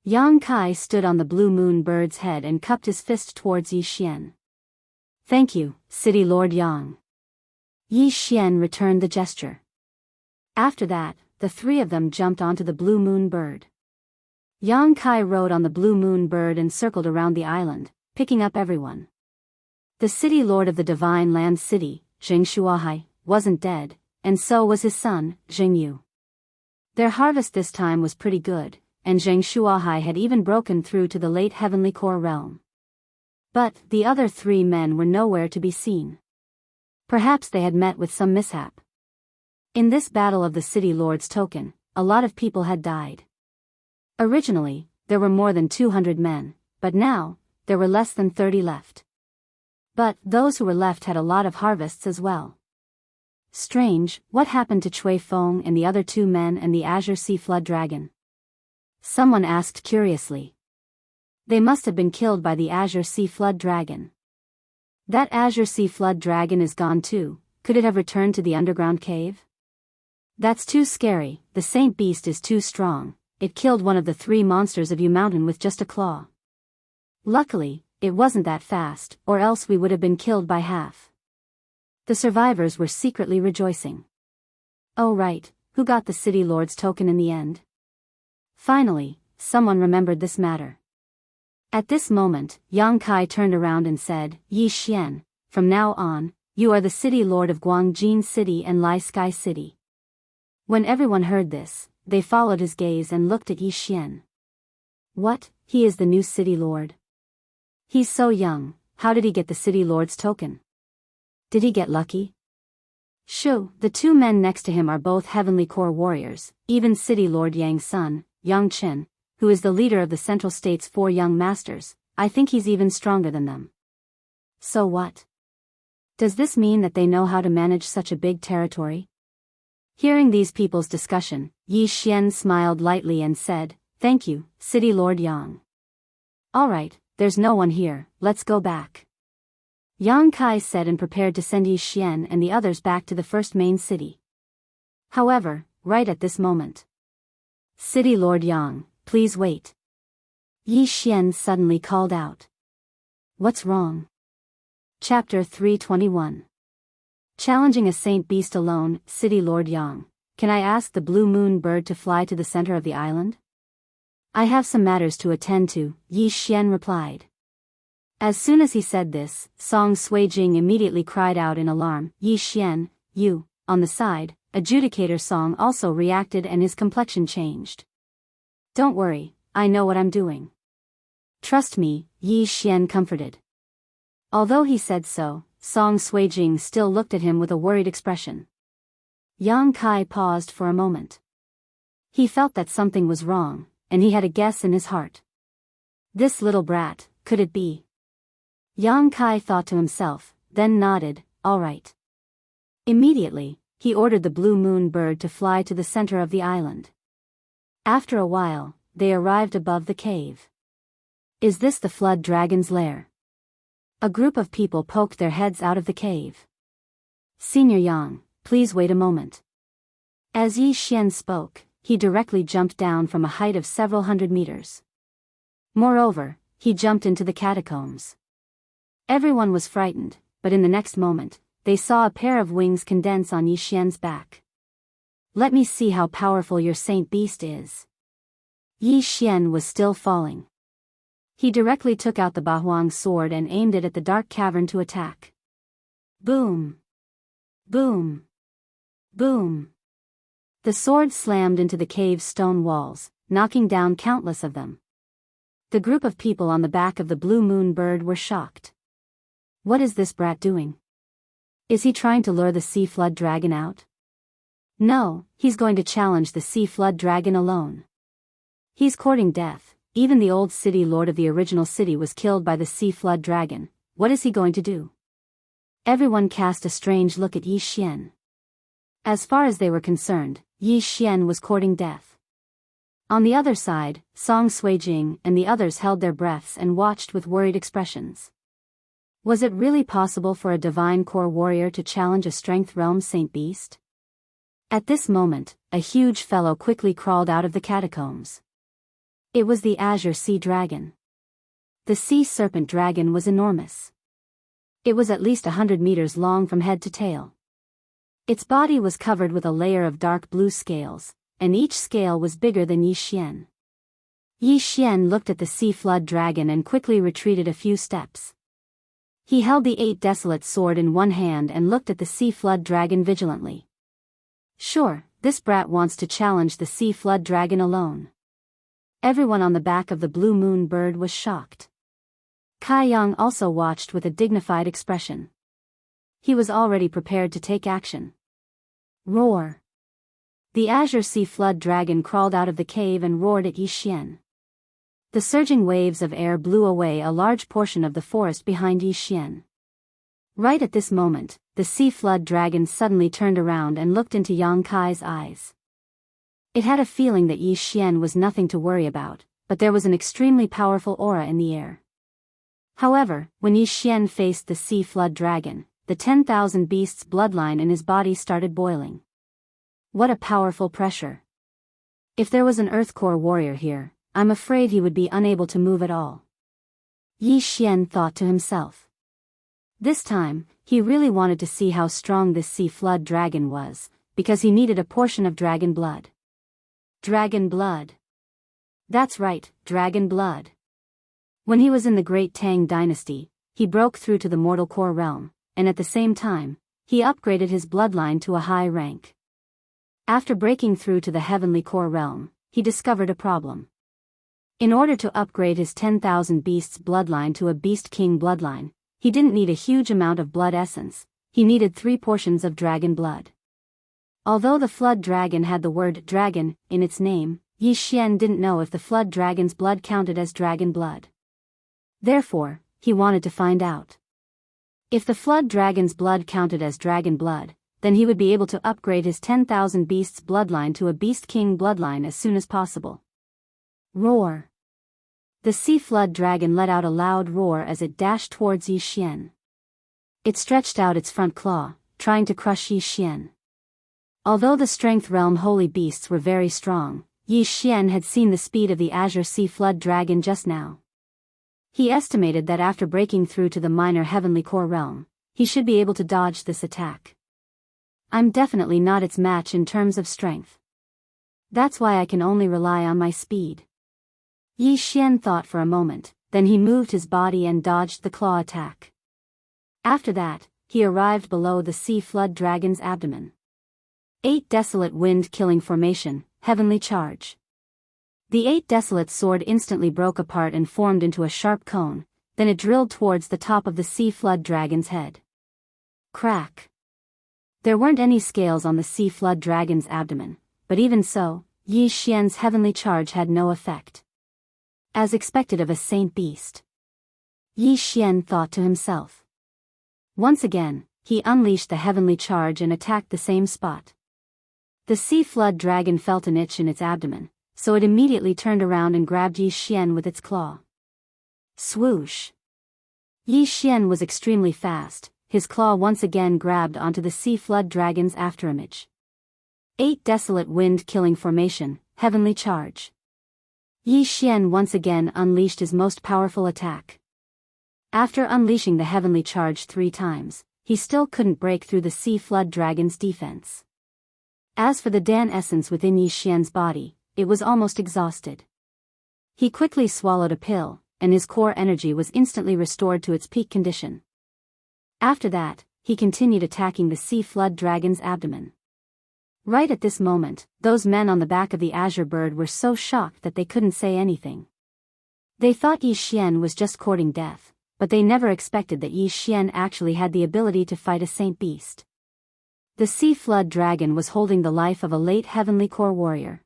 Yang Kai stood on the blue moon bird's head and cupped his fist towards Yi Xian. Thank you, City Lord Yang. Yi Xian returned the gesture. After that, the 3 of them jumped onto the blue moon bird. Yang Kai rode on the blue moon bird and circled around the island, picking up everyone. The city lord of the Divine Land City, Zheng Shuahai, wasn't dead, and so was his son, Zheng Yu. Their harvest this time was pretty good, and Zheng Shuahai had even broken through to the late heavenly core realm. But, the other 3 men were nowhere to be seen. Perhaps they had met with some mishap. In this battle of the city lord's token, a lot of people had died. Originally, there were more than 200 men, but now, there were less than 30 left. But, those who were left had a lot of harvests as well. Strange, what happened to Chui Feng and the other 2 men and the Azure Sea Flood Dragon? Someone asked curiously. They must have been killed by the Azure Sea Flood Dragon. That Azure Sea Flood Dragon is gone too. Could it have returned to the underground cave? That's too scary. The Saint Beast is too strong. It killed one of the 3 monsters of U Mountain with just a claw. Luckily, it wasn't that fast, or else we would have been killed by half. The survivors were secretly rejoicing. Oh right, who got the city lord's token in the end? Finally, someone remembered this matter. At this moment, Yang Kai turned around and said, Yi Xian, from now on, you are the city lord of Guangjin City and Lai Sky City. When everyone heard this, they followed his gaze and looked at Yi Xian. What, he is the new city lord? He's so young, how did he get the city lord's token? Did he get lucky? Shoo, the two men next to him are both heavenly core warriors, even city lord Yang's son, Yang Chen, who is the leader of the Central State's 4 young masters. I think he's even stronger than them. So what? Does this mean that they know how to manage such a big territory? Hearing these people's discussion, Yi Xian smiled lightly and said, "Thank you, City Lord Yang. All right, there's no one here, let's go back." Yang Kai said and prepared to send Yi Xian and the others back to the first main city. However, right at this moment, "City Lord Yang, please wait." Yi Xian suddenly called out. "What's wrong?" Chapter 321. Challenging a saint beast alone. City Lord Yang, can I ask the blue moon bird to fly to the center of the island? I have some matters to attend to, Yi Xian replied. As soon as he said this, Song Suijing immediately cried out in alarm. Yi Xian, you, on the side, adjudicator Song also reacted and his complexion changed. Don't worry, I know what I'm doing. Trust me, Yi Xian comforted. Although he said so, Song Suijing still looked at him with a worried expression. Yang Kai paused for a moment. He felt that something was wrong, and he had a guess in his heart. This little brat, could it be? Yang Kai thought to himself, then nodded, all right. Immediately, he ordered the blue moon bird to fly to the center of the island. After a while, they arrived above the cave. Is this the flood dragon's lair? A group of people poked their heads out of the cave. Senior Yang, please wait a moment. As Yi Xian spoke, he directly jumped down from a height of several hundred meters. Moreover, he jumped into the catacombs. Everyone was frightened, but in the next moment, they saw a pair of wings condense on Yi Xian's back. Let me see how powerful your saint beast is. Yi Xian was still falling. He directly took out the Bahuang sword and aimed it at the dark cavern to attack. Boom! Boom! Boom! The sword slammed into the cave's stone walls, knocking down countless of them. The group of people on the back of the blue moon bird were shocked. What is this brat doing? Is he trying to lure the sea flood dragon out? No, he's going to challenge the sea flood dragon alone. He's courting death. Even the old city lord of the original city was killed by the sea flood dragon. What is he going to do? Everyone cast a strange look at Yi Xian. As far as they were concerned, Yi Xian was courting death. On the other side, Song Suijing and the others held their breaths and watched with worried expressions. Was it really possible for a divine core warrior to challenge a strength realm saint beast? At this moment, a huge fellow quickly crawled out of the catacombs. It was the Azure Sea Dragon. The sea serpent dragon was enormous. It was at least 100 meters long from head to tail. Its body was covered with a layer of dark blue scales, and each scale was bigger than Yi Xian. Yi Xian looked at the sea flood dragon and quickly retreated a few steps. He held the 8 desolate sword in one hand and looked at the sea flood dragon vigilantly. Sure, this brat wants to challenge the sea flood dragon alone. Everyone on the back of the blue moon bird was shocked. Kai Yang also watched with a dignified expression. He was already prepared to take action. Roar! The Azure Sea Flood Dragon crawled out of the cave and roared at Yi Xian. The surging waves of air blew away a large portion of the forest behind Yi Xian. Right at this moment, the Sea Flood Dragon suddenly turned around and looked into Yang Kai's eyes. It had a feeling that Yi Xian was nothing to worry about, but there was an extremely powerful aura in the air. However, when Yi Xian faced the Sea Flood Dragon, the 10,000 beasts' bloodline in his body started boiling. What a powerful pressure. If there was an Earth Core warrior here, I'm afraid he would be unable to move at all. Yi Xian thought to himself. This time, he really wanted to see how strong this Sea Flood Dragon was, because he needed a portion of dragon blood. Dragon blood. That's right, dragon blood. When he was in the Great Tang Dynasty, he broke through to the mortal core realm, and at the same time, he upgraded his bloodline to a high rank. After breaking through to the heavenly core realm, he discovered a problem. In order to upgrade his 10,000 beasts bloodline to a beast king bloodline, he didn't need a huge amount of blood essence, he needed 3 portions of dragon blood. Although the flood dragon had the word dragon in its name, Yi Xian didn't know if the flood dragon's blood counted as dragon blood. Therefore, he wanted to find out. If the flood dragon's blood counted as dragon blood, then he would be able to upgrade his 10,000 beasts bloodline to a beast king bloodline as soon as possible. Roar! The sea flood dragon let out a loud roar as it dashed towards Yi Xian. It stretched out its front claw, trying to crush Yi Xian. Although the strength realm holy beasts were very strong, Yi Xian had seen the speed of the azure sea flood dragon just now. He estimated that after breaking through to the minor heavenly core realm, he should be able to dodge this attack. I'm definitely not its match in terms of strength. That's why I can only rely on my speed. Yi Xian thought for a moment, then he moved his body and dodged the claw attack. After that, he arrived below the sea flood dragon's abdomen. 8 desolate wind-killing formation, heavenly charge. The 8 desolate sword instantly broke apart and formed into a sharp cone, then it drilled towards the top of the sea flood dragon's head. Crack! There weren't any scales on the sea flood dragon's abdomen, but even so, Yi Xian's heavenly charge had no effect. As expected of a saint beast. Yi Xian thought to himself. Once again, he unleashed the heavenly charge and attacked the same spot. The sea flood dragon felt an itch in its abdomen, so it immediately turned around and grabbed Yi Xian with its claw. Swoosh! Yi Xian was extremely fast, his claw once again grabbed onto the sea flood dragon's afterimage. 8 desolate wind-killing formation, heavenly charge. Yi Xian once again unleashed his most powerful attack. After unleashing the heavenly charge 3 times, he still couldn't break through the sea flood dragon's defense. As for the Dan essence within Yi Xian's body, it was almost exhausted. He quickly swallowed a pill, and his core energy was instantly restored to its peak condition. After that, he continued attacking the sea flood dragon's abdomen. Right at this moment, those men on the back of the azure bird were so shocked that they couldn't say anything. They thought Yi Xian was just courting death, but they never expected that Yi Xian actually had the ability to fight a saint beast. The sea flood dragon was holding the life of a late heavenly core warrior.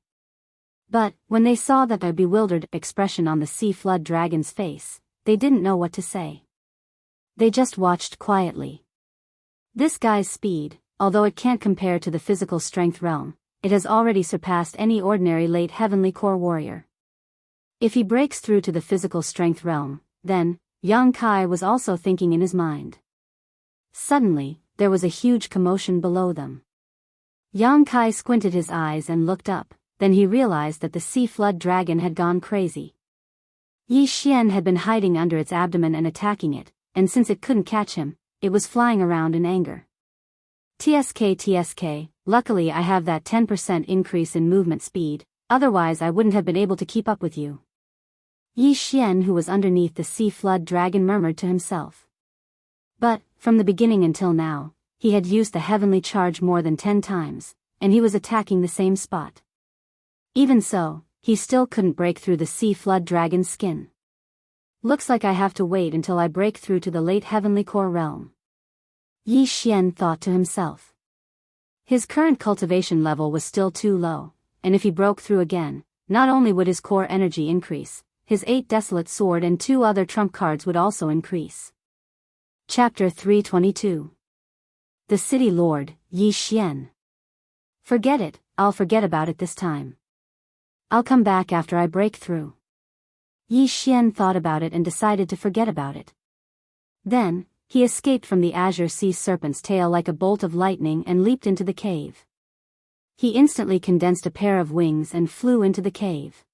But, when they saw that a bewildered expression on the sea flood dragon's face, they didn't know what to say. They just watched quietly. This guy's speed, although it can't compare to the physical strength realm, it has already surpassed any ordinary late heavenly core warrior. If he breaks through to the physical strength realm, then, Yang Kai was also thinking in his mind. Suddenly, there was a huge commotion below them. Yang Kai squinted his eyes and looked up, then he realized that the sea flood dragon had gone crazy. Yi Xian had been hiding under its abdomen and attacking it, and since it couldn't catch him, it was flying around in anger. TSK, luckily I have that 10% increase in movement speed, otherwise I wouldn't have been able to keep up with you. Yi Xian, who was underneath the sea flood dragon, murmured to himself. But, from the beginning until now, he had used the heavenly charge more than 10 times, and he was attacking the same spot. Even so, he still couldn't break through the sea flood dragon's skin. Looks like I have to wait until I break through to the late heavenly core realm. Yi Xian thought to himself. His current cultivation level was still too low, and if he broke through again, not only would his core energy increase, his 8 desolate sword and 2 other trump cards would also increase. Chapter 322. The City Lord, Yi Xian. Forget it, I'll forget about it this time. I'll come back after I break through. Yi Xian thought about it and decided to forget about it. Then, he escaped from the azure sea serpent's tail like a bolt of lightning and leaped into the cave. He instantly condensed a pair of wings and flew into the cave.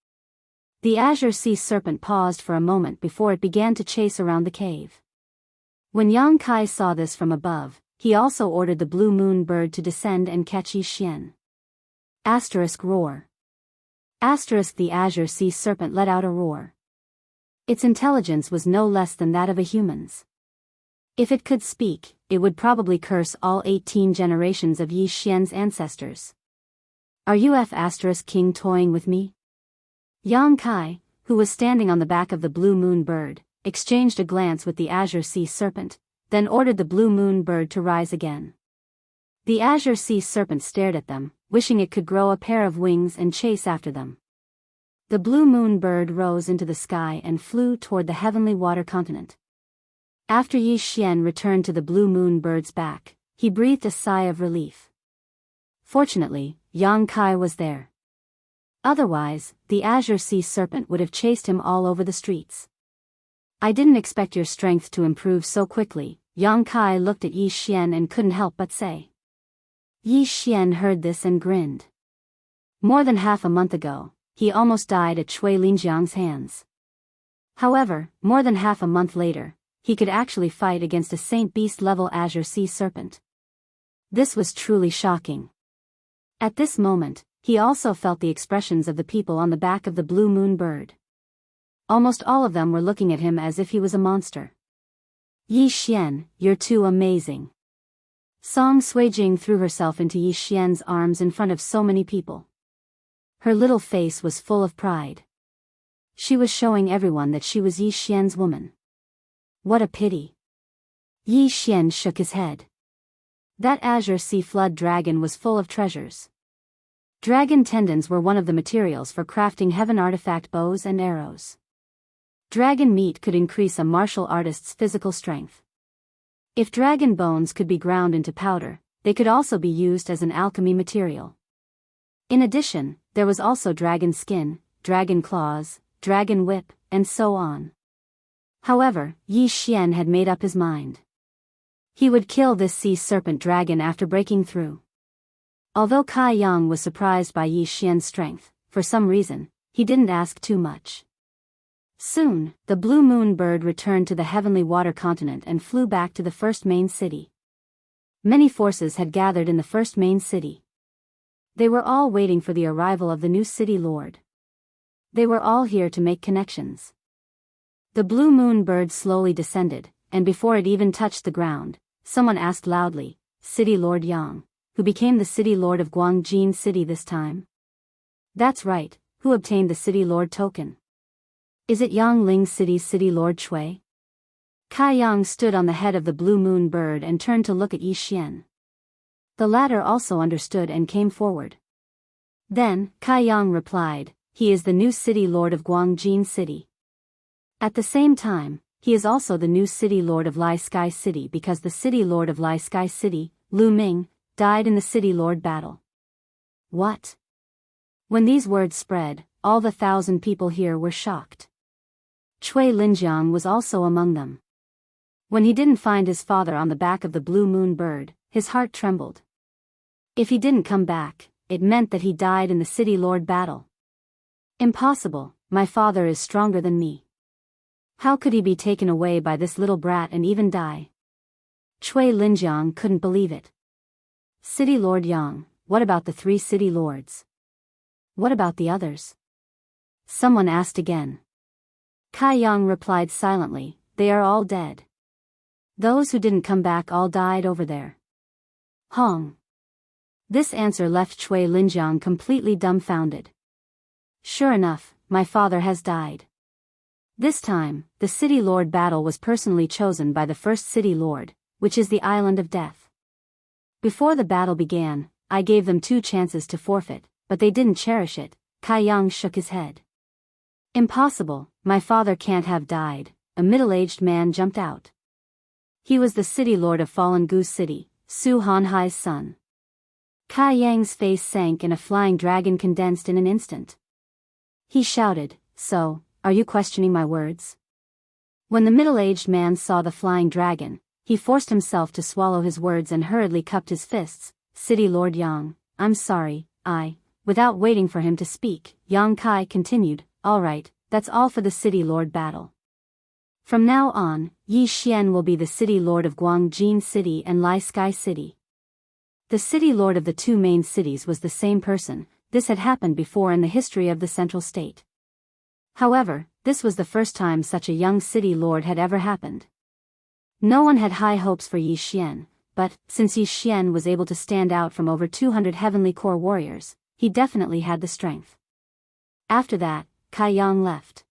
The azure sea serpent paused for a moment before it began to chase around the cave. When Yang Kai saw this from above, he also ordered the blue moon bird to descend and catch Yi Xian. Roar. The azure sea serpent let out a roar. Its intelligence was no less than that of a human's. If it could speak, it would probably curse all 18 generations of Yi Xian's ancestors. Are you King toying with me? Yang Kai, who was standing on the back of the blue moon bird, exchanged a glance with the azure sea serpent, then ordered the blue moon bird to rise again. The azure sea serpent stared at them, wishing it could grow a pair of wings and chase after them. The blue moon bird rose into the sky and flew toward the heavenly water continent. After Yi Xian returned to the blue moon bird's back, he breathed a sigh of relief. Fortunately, Yang Kai was there. Otherwise, the azure sea serpent would have chased him all over the streets. I didn't expect your strength to improve so quickly, Yang Kai looked at Yi Xian and couldn't help but say. Yi Xian heard this and grinned. More than half a month ago, he almost died at Cui Linjiang's hands. However, more than half a month later, he could actually fight against a Saint Beast-level azure sea serpent. This was truly shocking. At this moment, he also felt the expressions of the people on the back of the blue moon bird. Almost all of them were looking at him as if he was a monster. Yi Xian, you're too amazing. Song Suijing threw herself into Yi Xian's arms in front of so many people. Her little face was full of pride. She was showing everyone that she was Yi Xian's woman. What a pity. Yi Xian shook his head. That azure sea flood dragon was full of treasures. Dragon tendons were one of the materials for crafting heaven artifact bows and arrows. Dragon meat could increase a martial artist's physical strength. If dragon bones could be ground into powder, they could also be used as an alchemy material. In addition, there was also dragon skin, dragon claws, dragon whip, and so on. However, Yi Xian had made up his mind. He would kill this sea serpent dragon after breaking through. Although Kai Yang was surprised by Yi Xian's strength, for some reason, he didn't ask too much. Soon, the blue moon bird returned to the heavenly water continent and flew back to the first main city. Many forces had gathered in the first main city. They were all waiting for the arrival of the new city lord. They were all here to make connections. The blue moon bird slowly descended, and before it even touched the ground, someone asked loudly, City Lord Yang, who became the city lord of Guangjin City this time? That's right, who obtained the city lord token? Is it Yang Ling City's city lord Cui? Kai Yang stood on the head of the blue moon bird and turned to look at Yi Xian. The latter also understood and came forward. Then, Kai Yang replied, he is the new city lord of Guangjin City. At the same time, he is also the new city lord of Lai Sky City because the city lord of Lai Sky City, Lu Ming, died in the city lord battle. What? When these words spread, all the 1,000 people here were shocked. Cui Linjiang was also among them. When he didn't find his father on the back of the blue moon bird, his heart trembled. If he didn't come back, it meant that he died in the city lord battle. Impossible, my father is stronger than me. How could he be taken away by this little brat and even die? Cui Linjiang couldn't believe it. City Lord Yang, what about the 3 city lords? What about the others? Someone asked again. Kai Yang replied silently, they are all dead. Those who didn't come back all died over there. Hong. This answer left Cui Linjiang completely dumbfounded. Sure enough, my father has died. This time, the city lord battle was personally chosen by the first city lord, which is the Island of Death. Before the battle began, I gave them 2 chances to forfeit, but they didn't cherish it. Kai Yang shook his head. Impossible, my father can't have died, a middle-aged man jumped out. He was the city lord of Fallen Goose City, Su Hanhai's son. Kai Yang's face sank and a flying dragon condensed in an instant. He shouted, so, are you questioning my words? When the middle-aged man saw the flying dragon, he forced himself to swallow his words and hurriedly cupped his fists. City Lord Yang, I'm sorry, without waiting for him to speak, Yang Kai continued, all right, that's all for the city lord battle. From now on, Yi Xian will be the city lord of Guangjin City and Lai Sky City. The city lord of the 2 main cities was the same person. This had happened before in the history of the central state. However, this was the first time such a young city lord had ever happened. No one had high hopes for Yi Xian, but, since Yi Xian was able to stand out from over 200 heavenly core warriors, he definitely had the strength. After that, Kai Yang left.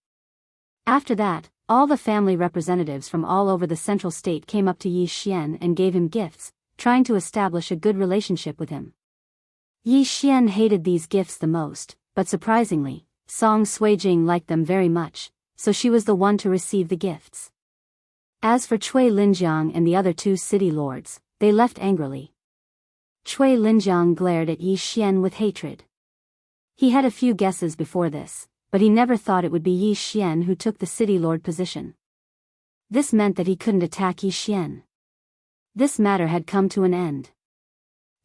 After that, all the family representatives from all over the central state came up to Yi Xian and gave him gifts, trying to establish a good relationship with him. Yi Xian hated these gifts the most, but surprisingly, Song Suijing liked them very much, so she was the one to receive the gifts. As for Cui Linjiang and the other two city lords, they left angrily. Cui Linjiang glared at Yi Xian with hatred. He had a few guesses before this, but he never thought it would be Yi Xian who took the city lord position. This meant that he couldn't attack Yi Xian. This matter had come to an end.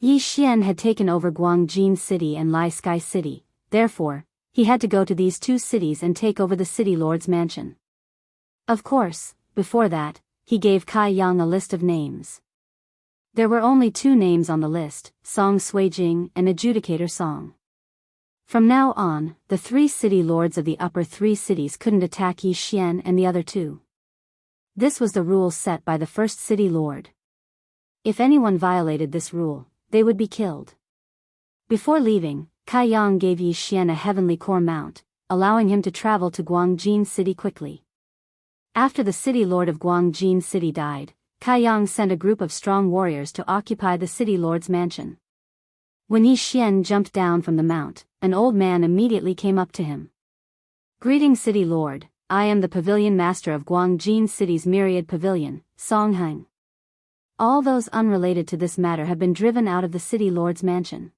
Yi Xian had taken over Guangjin City and Lai Sky City, therefore, he had to go to these two cities and take over the city lord's mansion. Of course, before that, he gave Kai Yang a list of names. There were only 2 names on the list, Song Suijing and Adjudicator Song. From now on, the 3 city lords of the upper 3 cities couldn't attack Yi Xian and the other 2. This was the rule set by the first city lord. If anyone violated this rule, they would be killed. Before leaving, Kai Yang gave Yi Xian a heavenly core mount, allowing him to travel to Guangjin City quickly. After the city lord of Guangjin City died, Kai Yang sent a group of strong warriors to occupy the city lord's mansion. When Yi Xian jumped down from the mount, an old man immediately came up to him. "Greetings, city lord, I am the pavilion master of Guangjin City's myriad pavilion, Songheng. All those unrelated to this matter have been driven out of the city lord's mansion."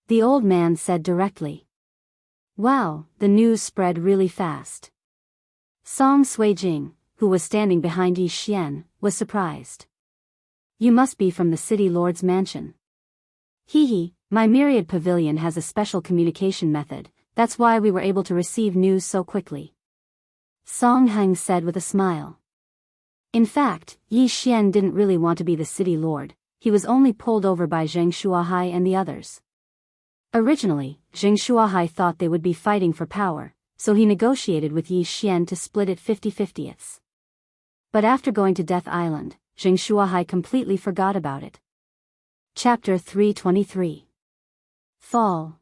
The old man said directly. Wow, the news spread really fast. Song Suijing, who was standing behind Yi Xian, was surprised. "You must be from the city lord's mansion." "Hee, my myriad pavilion has a special communication method, that's why we were able to receive news so quickly," Song Heng said with a smile. In fact, Yi Xian didn't really want to be the city lord, he was only pulled over by Zheng Shuahai and the others. Originally, Zheng Shuahai thought they would be fighting for power, so he negotiated with Yi Xian to split it 50-50ths. But after going to Death Island, Zheng Shuahai completely forgot about it. Chapter 323. Fall.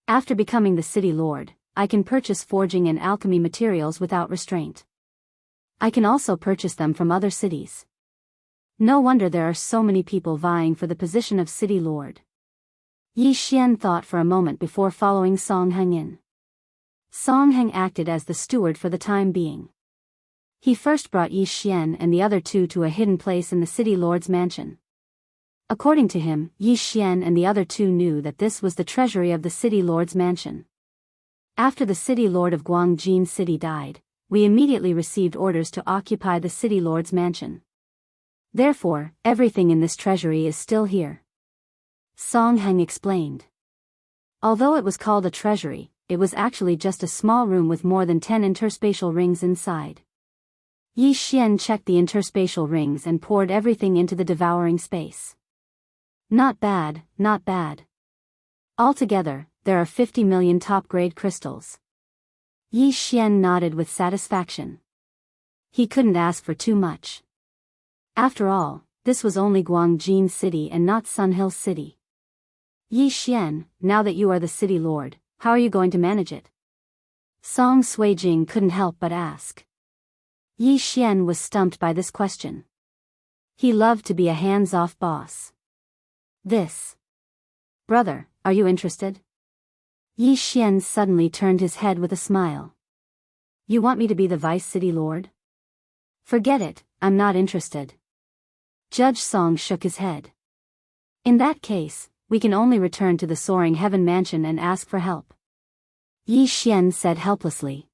After becoming the city lord, I can purchase forging and alchemy materials without restraint. I can also purchase them from other cities. No wonder there are so many people vying for the position of city lord. Yi Xian thought for a moment before following Song Heng in. Song Heng acted as the steward for the time being. He first brought Yi Xian and the other 2 to a hidden place in the city lord's mansion. According to him, Yi Xian and the other 2 knew that this was the treasury of the city lord's mansion. After the city lord of Guangjin City died, we immediately received orders to occupy the city lord's mansion. Therefore, everything in this treasury is still here. Song Heng explained. Although it was called a treasury, it was actually just a small room with more than 10 interspatial rings inside. Yi Xian checked the interspatial rings and poured everything into the devouring space. Not bad, not bad. Altogether, there are 50 million top-grade crystals. Yi Xian nodded with satisfaction. He couldn't ask for too much. After all, this was only Guangjin City and not Sun Hill City. Yi Xian, now that you are the city lord, how are you going to manage it? Song Suijing couldn't help but ask. Yi Xian was stumped by this question. He loved to be a hands-off boss. Brother, are you interested? Yi Xian suddenly turned his head with a smile. You want me to be the vice city lord? Forget it, I'm not interested. Judge Song shook his head. In that case, we can only return to the Soaring Heaven Mansion and ask for help. Yi Xian said helplessly.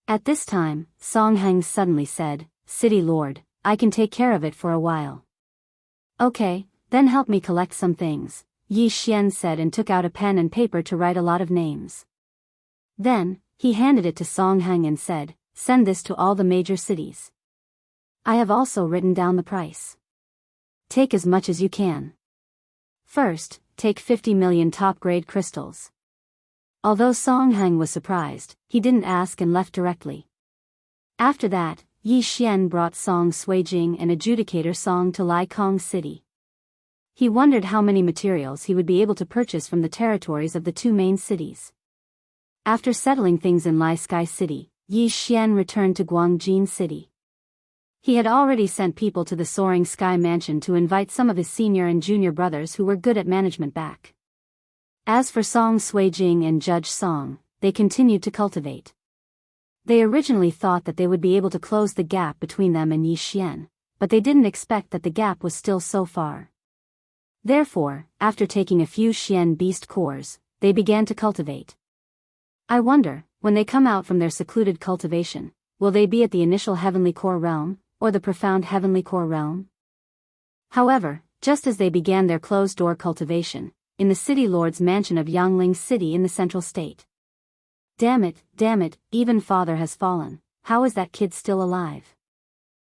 At this time, Song Heng suddenly said, City Lord, I can take care of it for a while. Okay, then help me collect some things, Yi Xian said and took out a pen and paper to write a lot of names. Then, he handed it to Song Heng and said, send this to all the major cities. I have also written down the price. Take as much as you can. First, take 50 million top-grade crystals. Although Song Heng was surprised, he didn't ask and left directly. After that, Yi Xian brought Song Suijing and Adjudicator Song to Lai Kong City. He wondered how many materials he would be able to purchase from the territories of the two main cities. After settling things in Lai Sky City, Yi Xian returned to Guangjin City. He had already sent people to the Soaring Sky Mansion to invite some of his senior and junior brothers who were good at management back. As for Song Suijing and Judge Song, they continued to cultivate. They originally thought that they would be able to close the gap between them and Yi Xian, but they didn't expect that the gap was still so far. Therefore, after taking a few Xian beast cores, they began to cultivate. I wonder, when they come out from their secluded cultivation, will they be at the initial heavenly core realm, or the profound heavenly core realm? However, just as they began their closed-door cultivation, in the city lord's mansion of Yangling City in the central state. Damn it, even father has fallen, how is that kid still alive?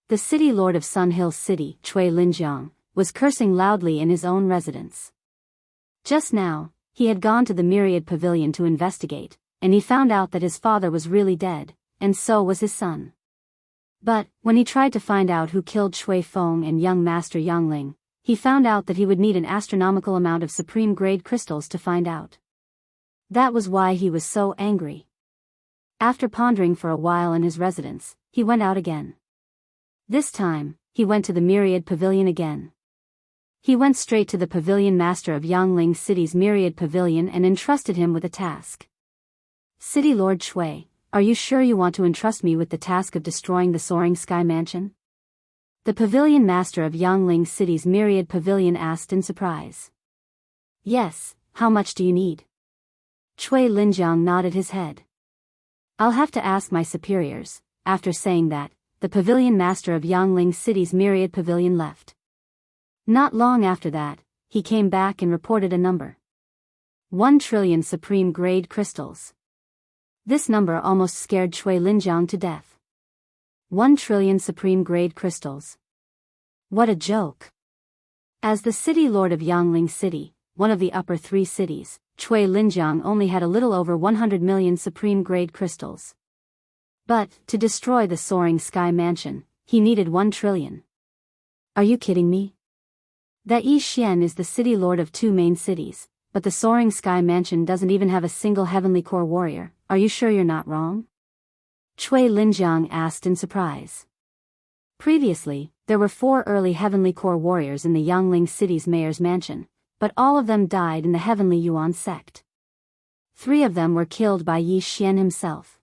The city lord of Sun Hill City, Cui Linjiang, was cursing loudly in his own residence. Just now, he had gone to the Myriad Pavilion to investigate, and he found out that his father was really dead, and so was his son. But, when he tried to find out who killed Shui Feng and young Master Yangling, he found out that he would need an astronomical amount of supreme-grade crystals to find out. That was why he was so angry. After pondering for a while in his residence, he went out again. This time, he went to the Myriad Pavilion again. He went straight to the pavilion master of Yangling City's Myriad Pavilion and entrusted him with a task. City Lord Shui, are you sure you want to entrust me with the task of destroying the Soaring Sky Mansion? The pavilion master of Yangling City's Myriad Pavilion asked in surprise. Yes, how much do you need? Cui Linjiang nodded his head. I'll have to ask my superiors. After saying that, the pavilion master of Yangling City's Myriad Pavilion left. Not long after that, he came back and reported a number. 1 trillion supreme-grade crystals. This number almost scared Cui Linjiang to death. 1 trillion supreme-grade crystals. What a joke. As the city lord of Yangling City, one of the upper 3 cities, Cui Linjiang only had a little over 100 million supreme-grade crystals. But, to destroy the Soaring Sky Mansion, he needed 1 trillion. Are you kidding me? That Yi Xian is the city lord of 2 main cities, but the Soaring Sky Mansion doesn't even have a single heavenly core warrior. Are you sure you're not wrong? Cui Linjiang asked in surprise. Previously, there were 4 early heavenly core warriors in the Yangling City's mayor's mansion, but all of them died in the heavenly Yuan sect. 3 of them were killed by Yi Xian himself.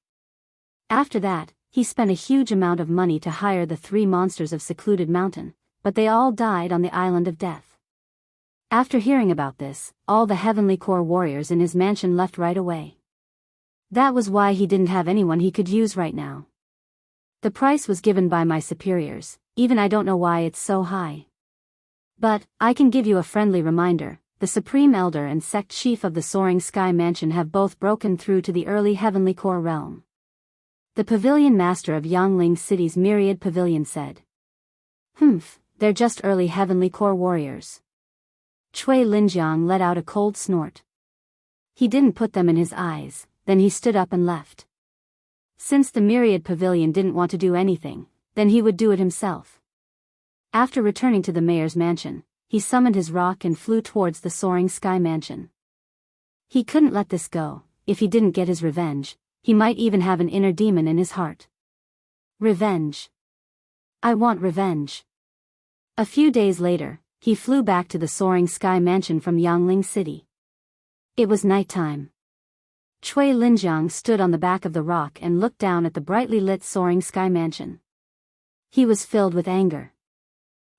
After that, he spent a huge amount of money to hire the 3 monsters of Secluded Mountain, but they all died on the Island of Death. After hearing about this, all the heavenly core warriors in his mansion left right away. That was why he didn't have anyone he could use right now. The price was given by my superiors, even I don't know why it's so high. But, I can give you a friendly reminder, the Supreme Elder and Sect Chief of the Soaring Sky Mansion have both broken through to the early heavenly core realm. The pavilion master of Yangling City's Myriad Pavilion said. They're just early heavenly core warriors. Cui Linjiang let out a cold snort. He didn't put them in his eyes. Then he stood up and left. Since the Myriad Pavilion didn't want to do anything, then he would do it himself. After returning to the mayor's mansion, he summoned his rock and flew towards the Soaring Sky Mansion. He couldn't let this go. If he didn't get his revenge, he might even have an inner demon in his heart. Revenge. I want revenge. A few days later, he flew back to the Soaring Sky Mansion from Yangling City. It was nighttime. Cui Linjiang stood on the back of the rock and looked down at the brightly lit Soaring Sky Mansion. He was filled with anger.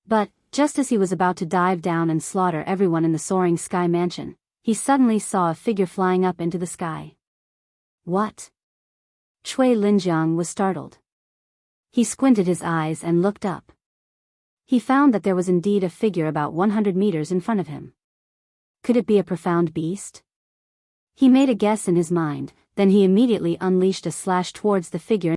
But, just as he was about to dive down and slaughter everyone in the Soaring Sky Mansion, he suddenly saw a figure flying up into the sky. What? Cui Linjiang was startled. He squinted his eyes and looked up. He found that there was indeed a figure about 100 meters in front of him. Could it be a profound beast? He made a guess in his mind, then he immediately unleashed a slash towards the figure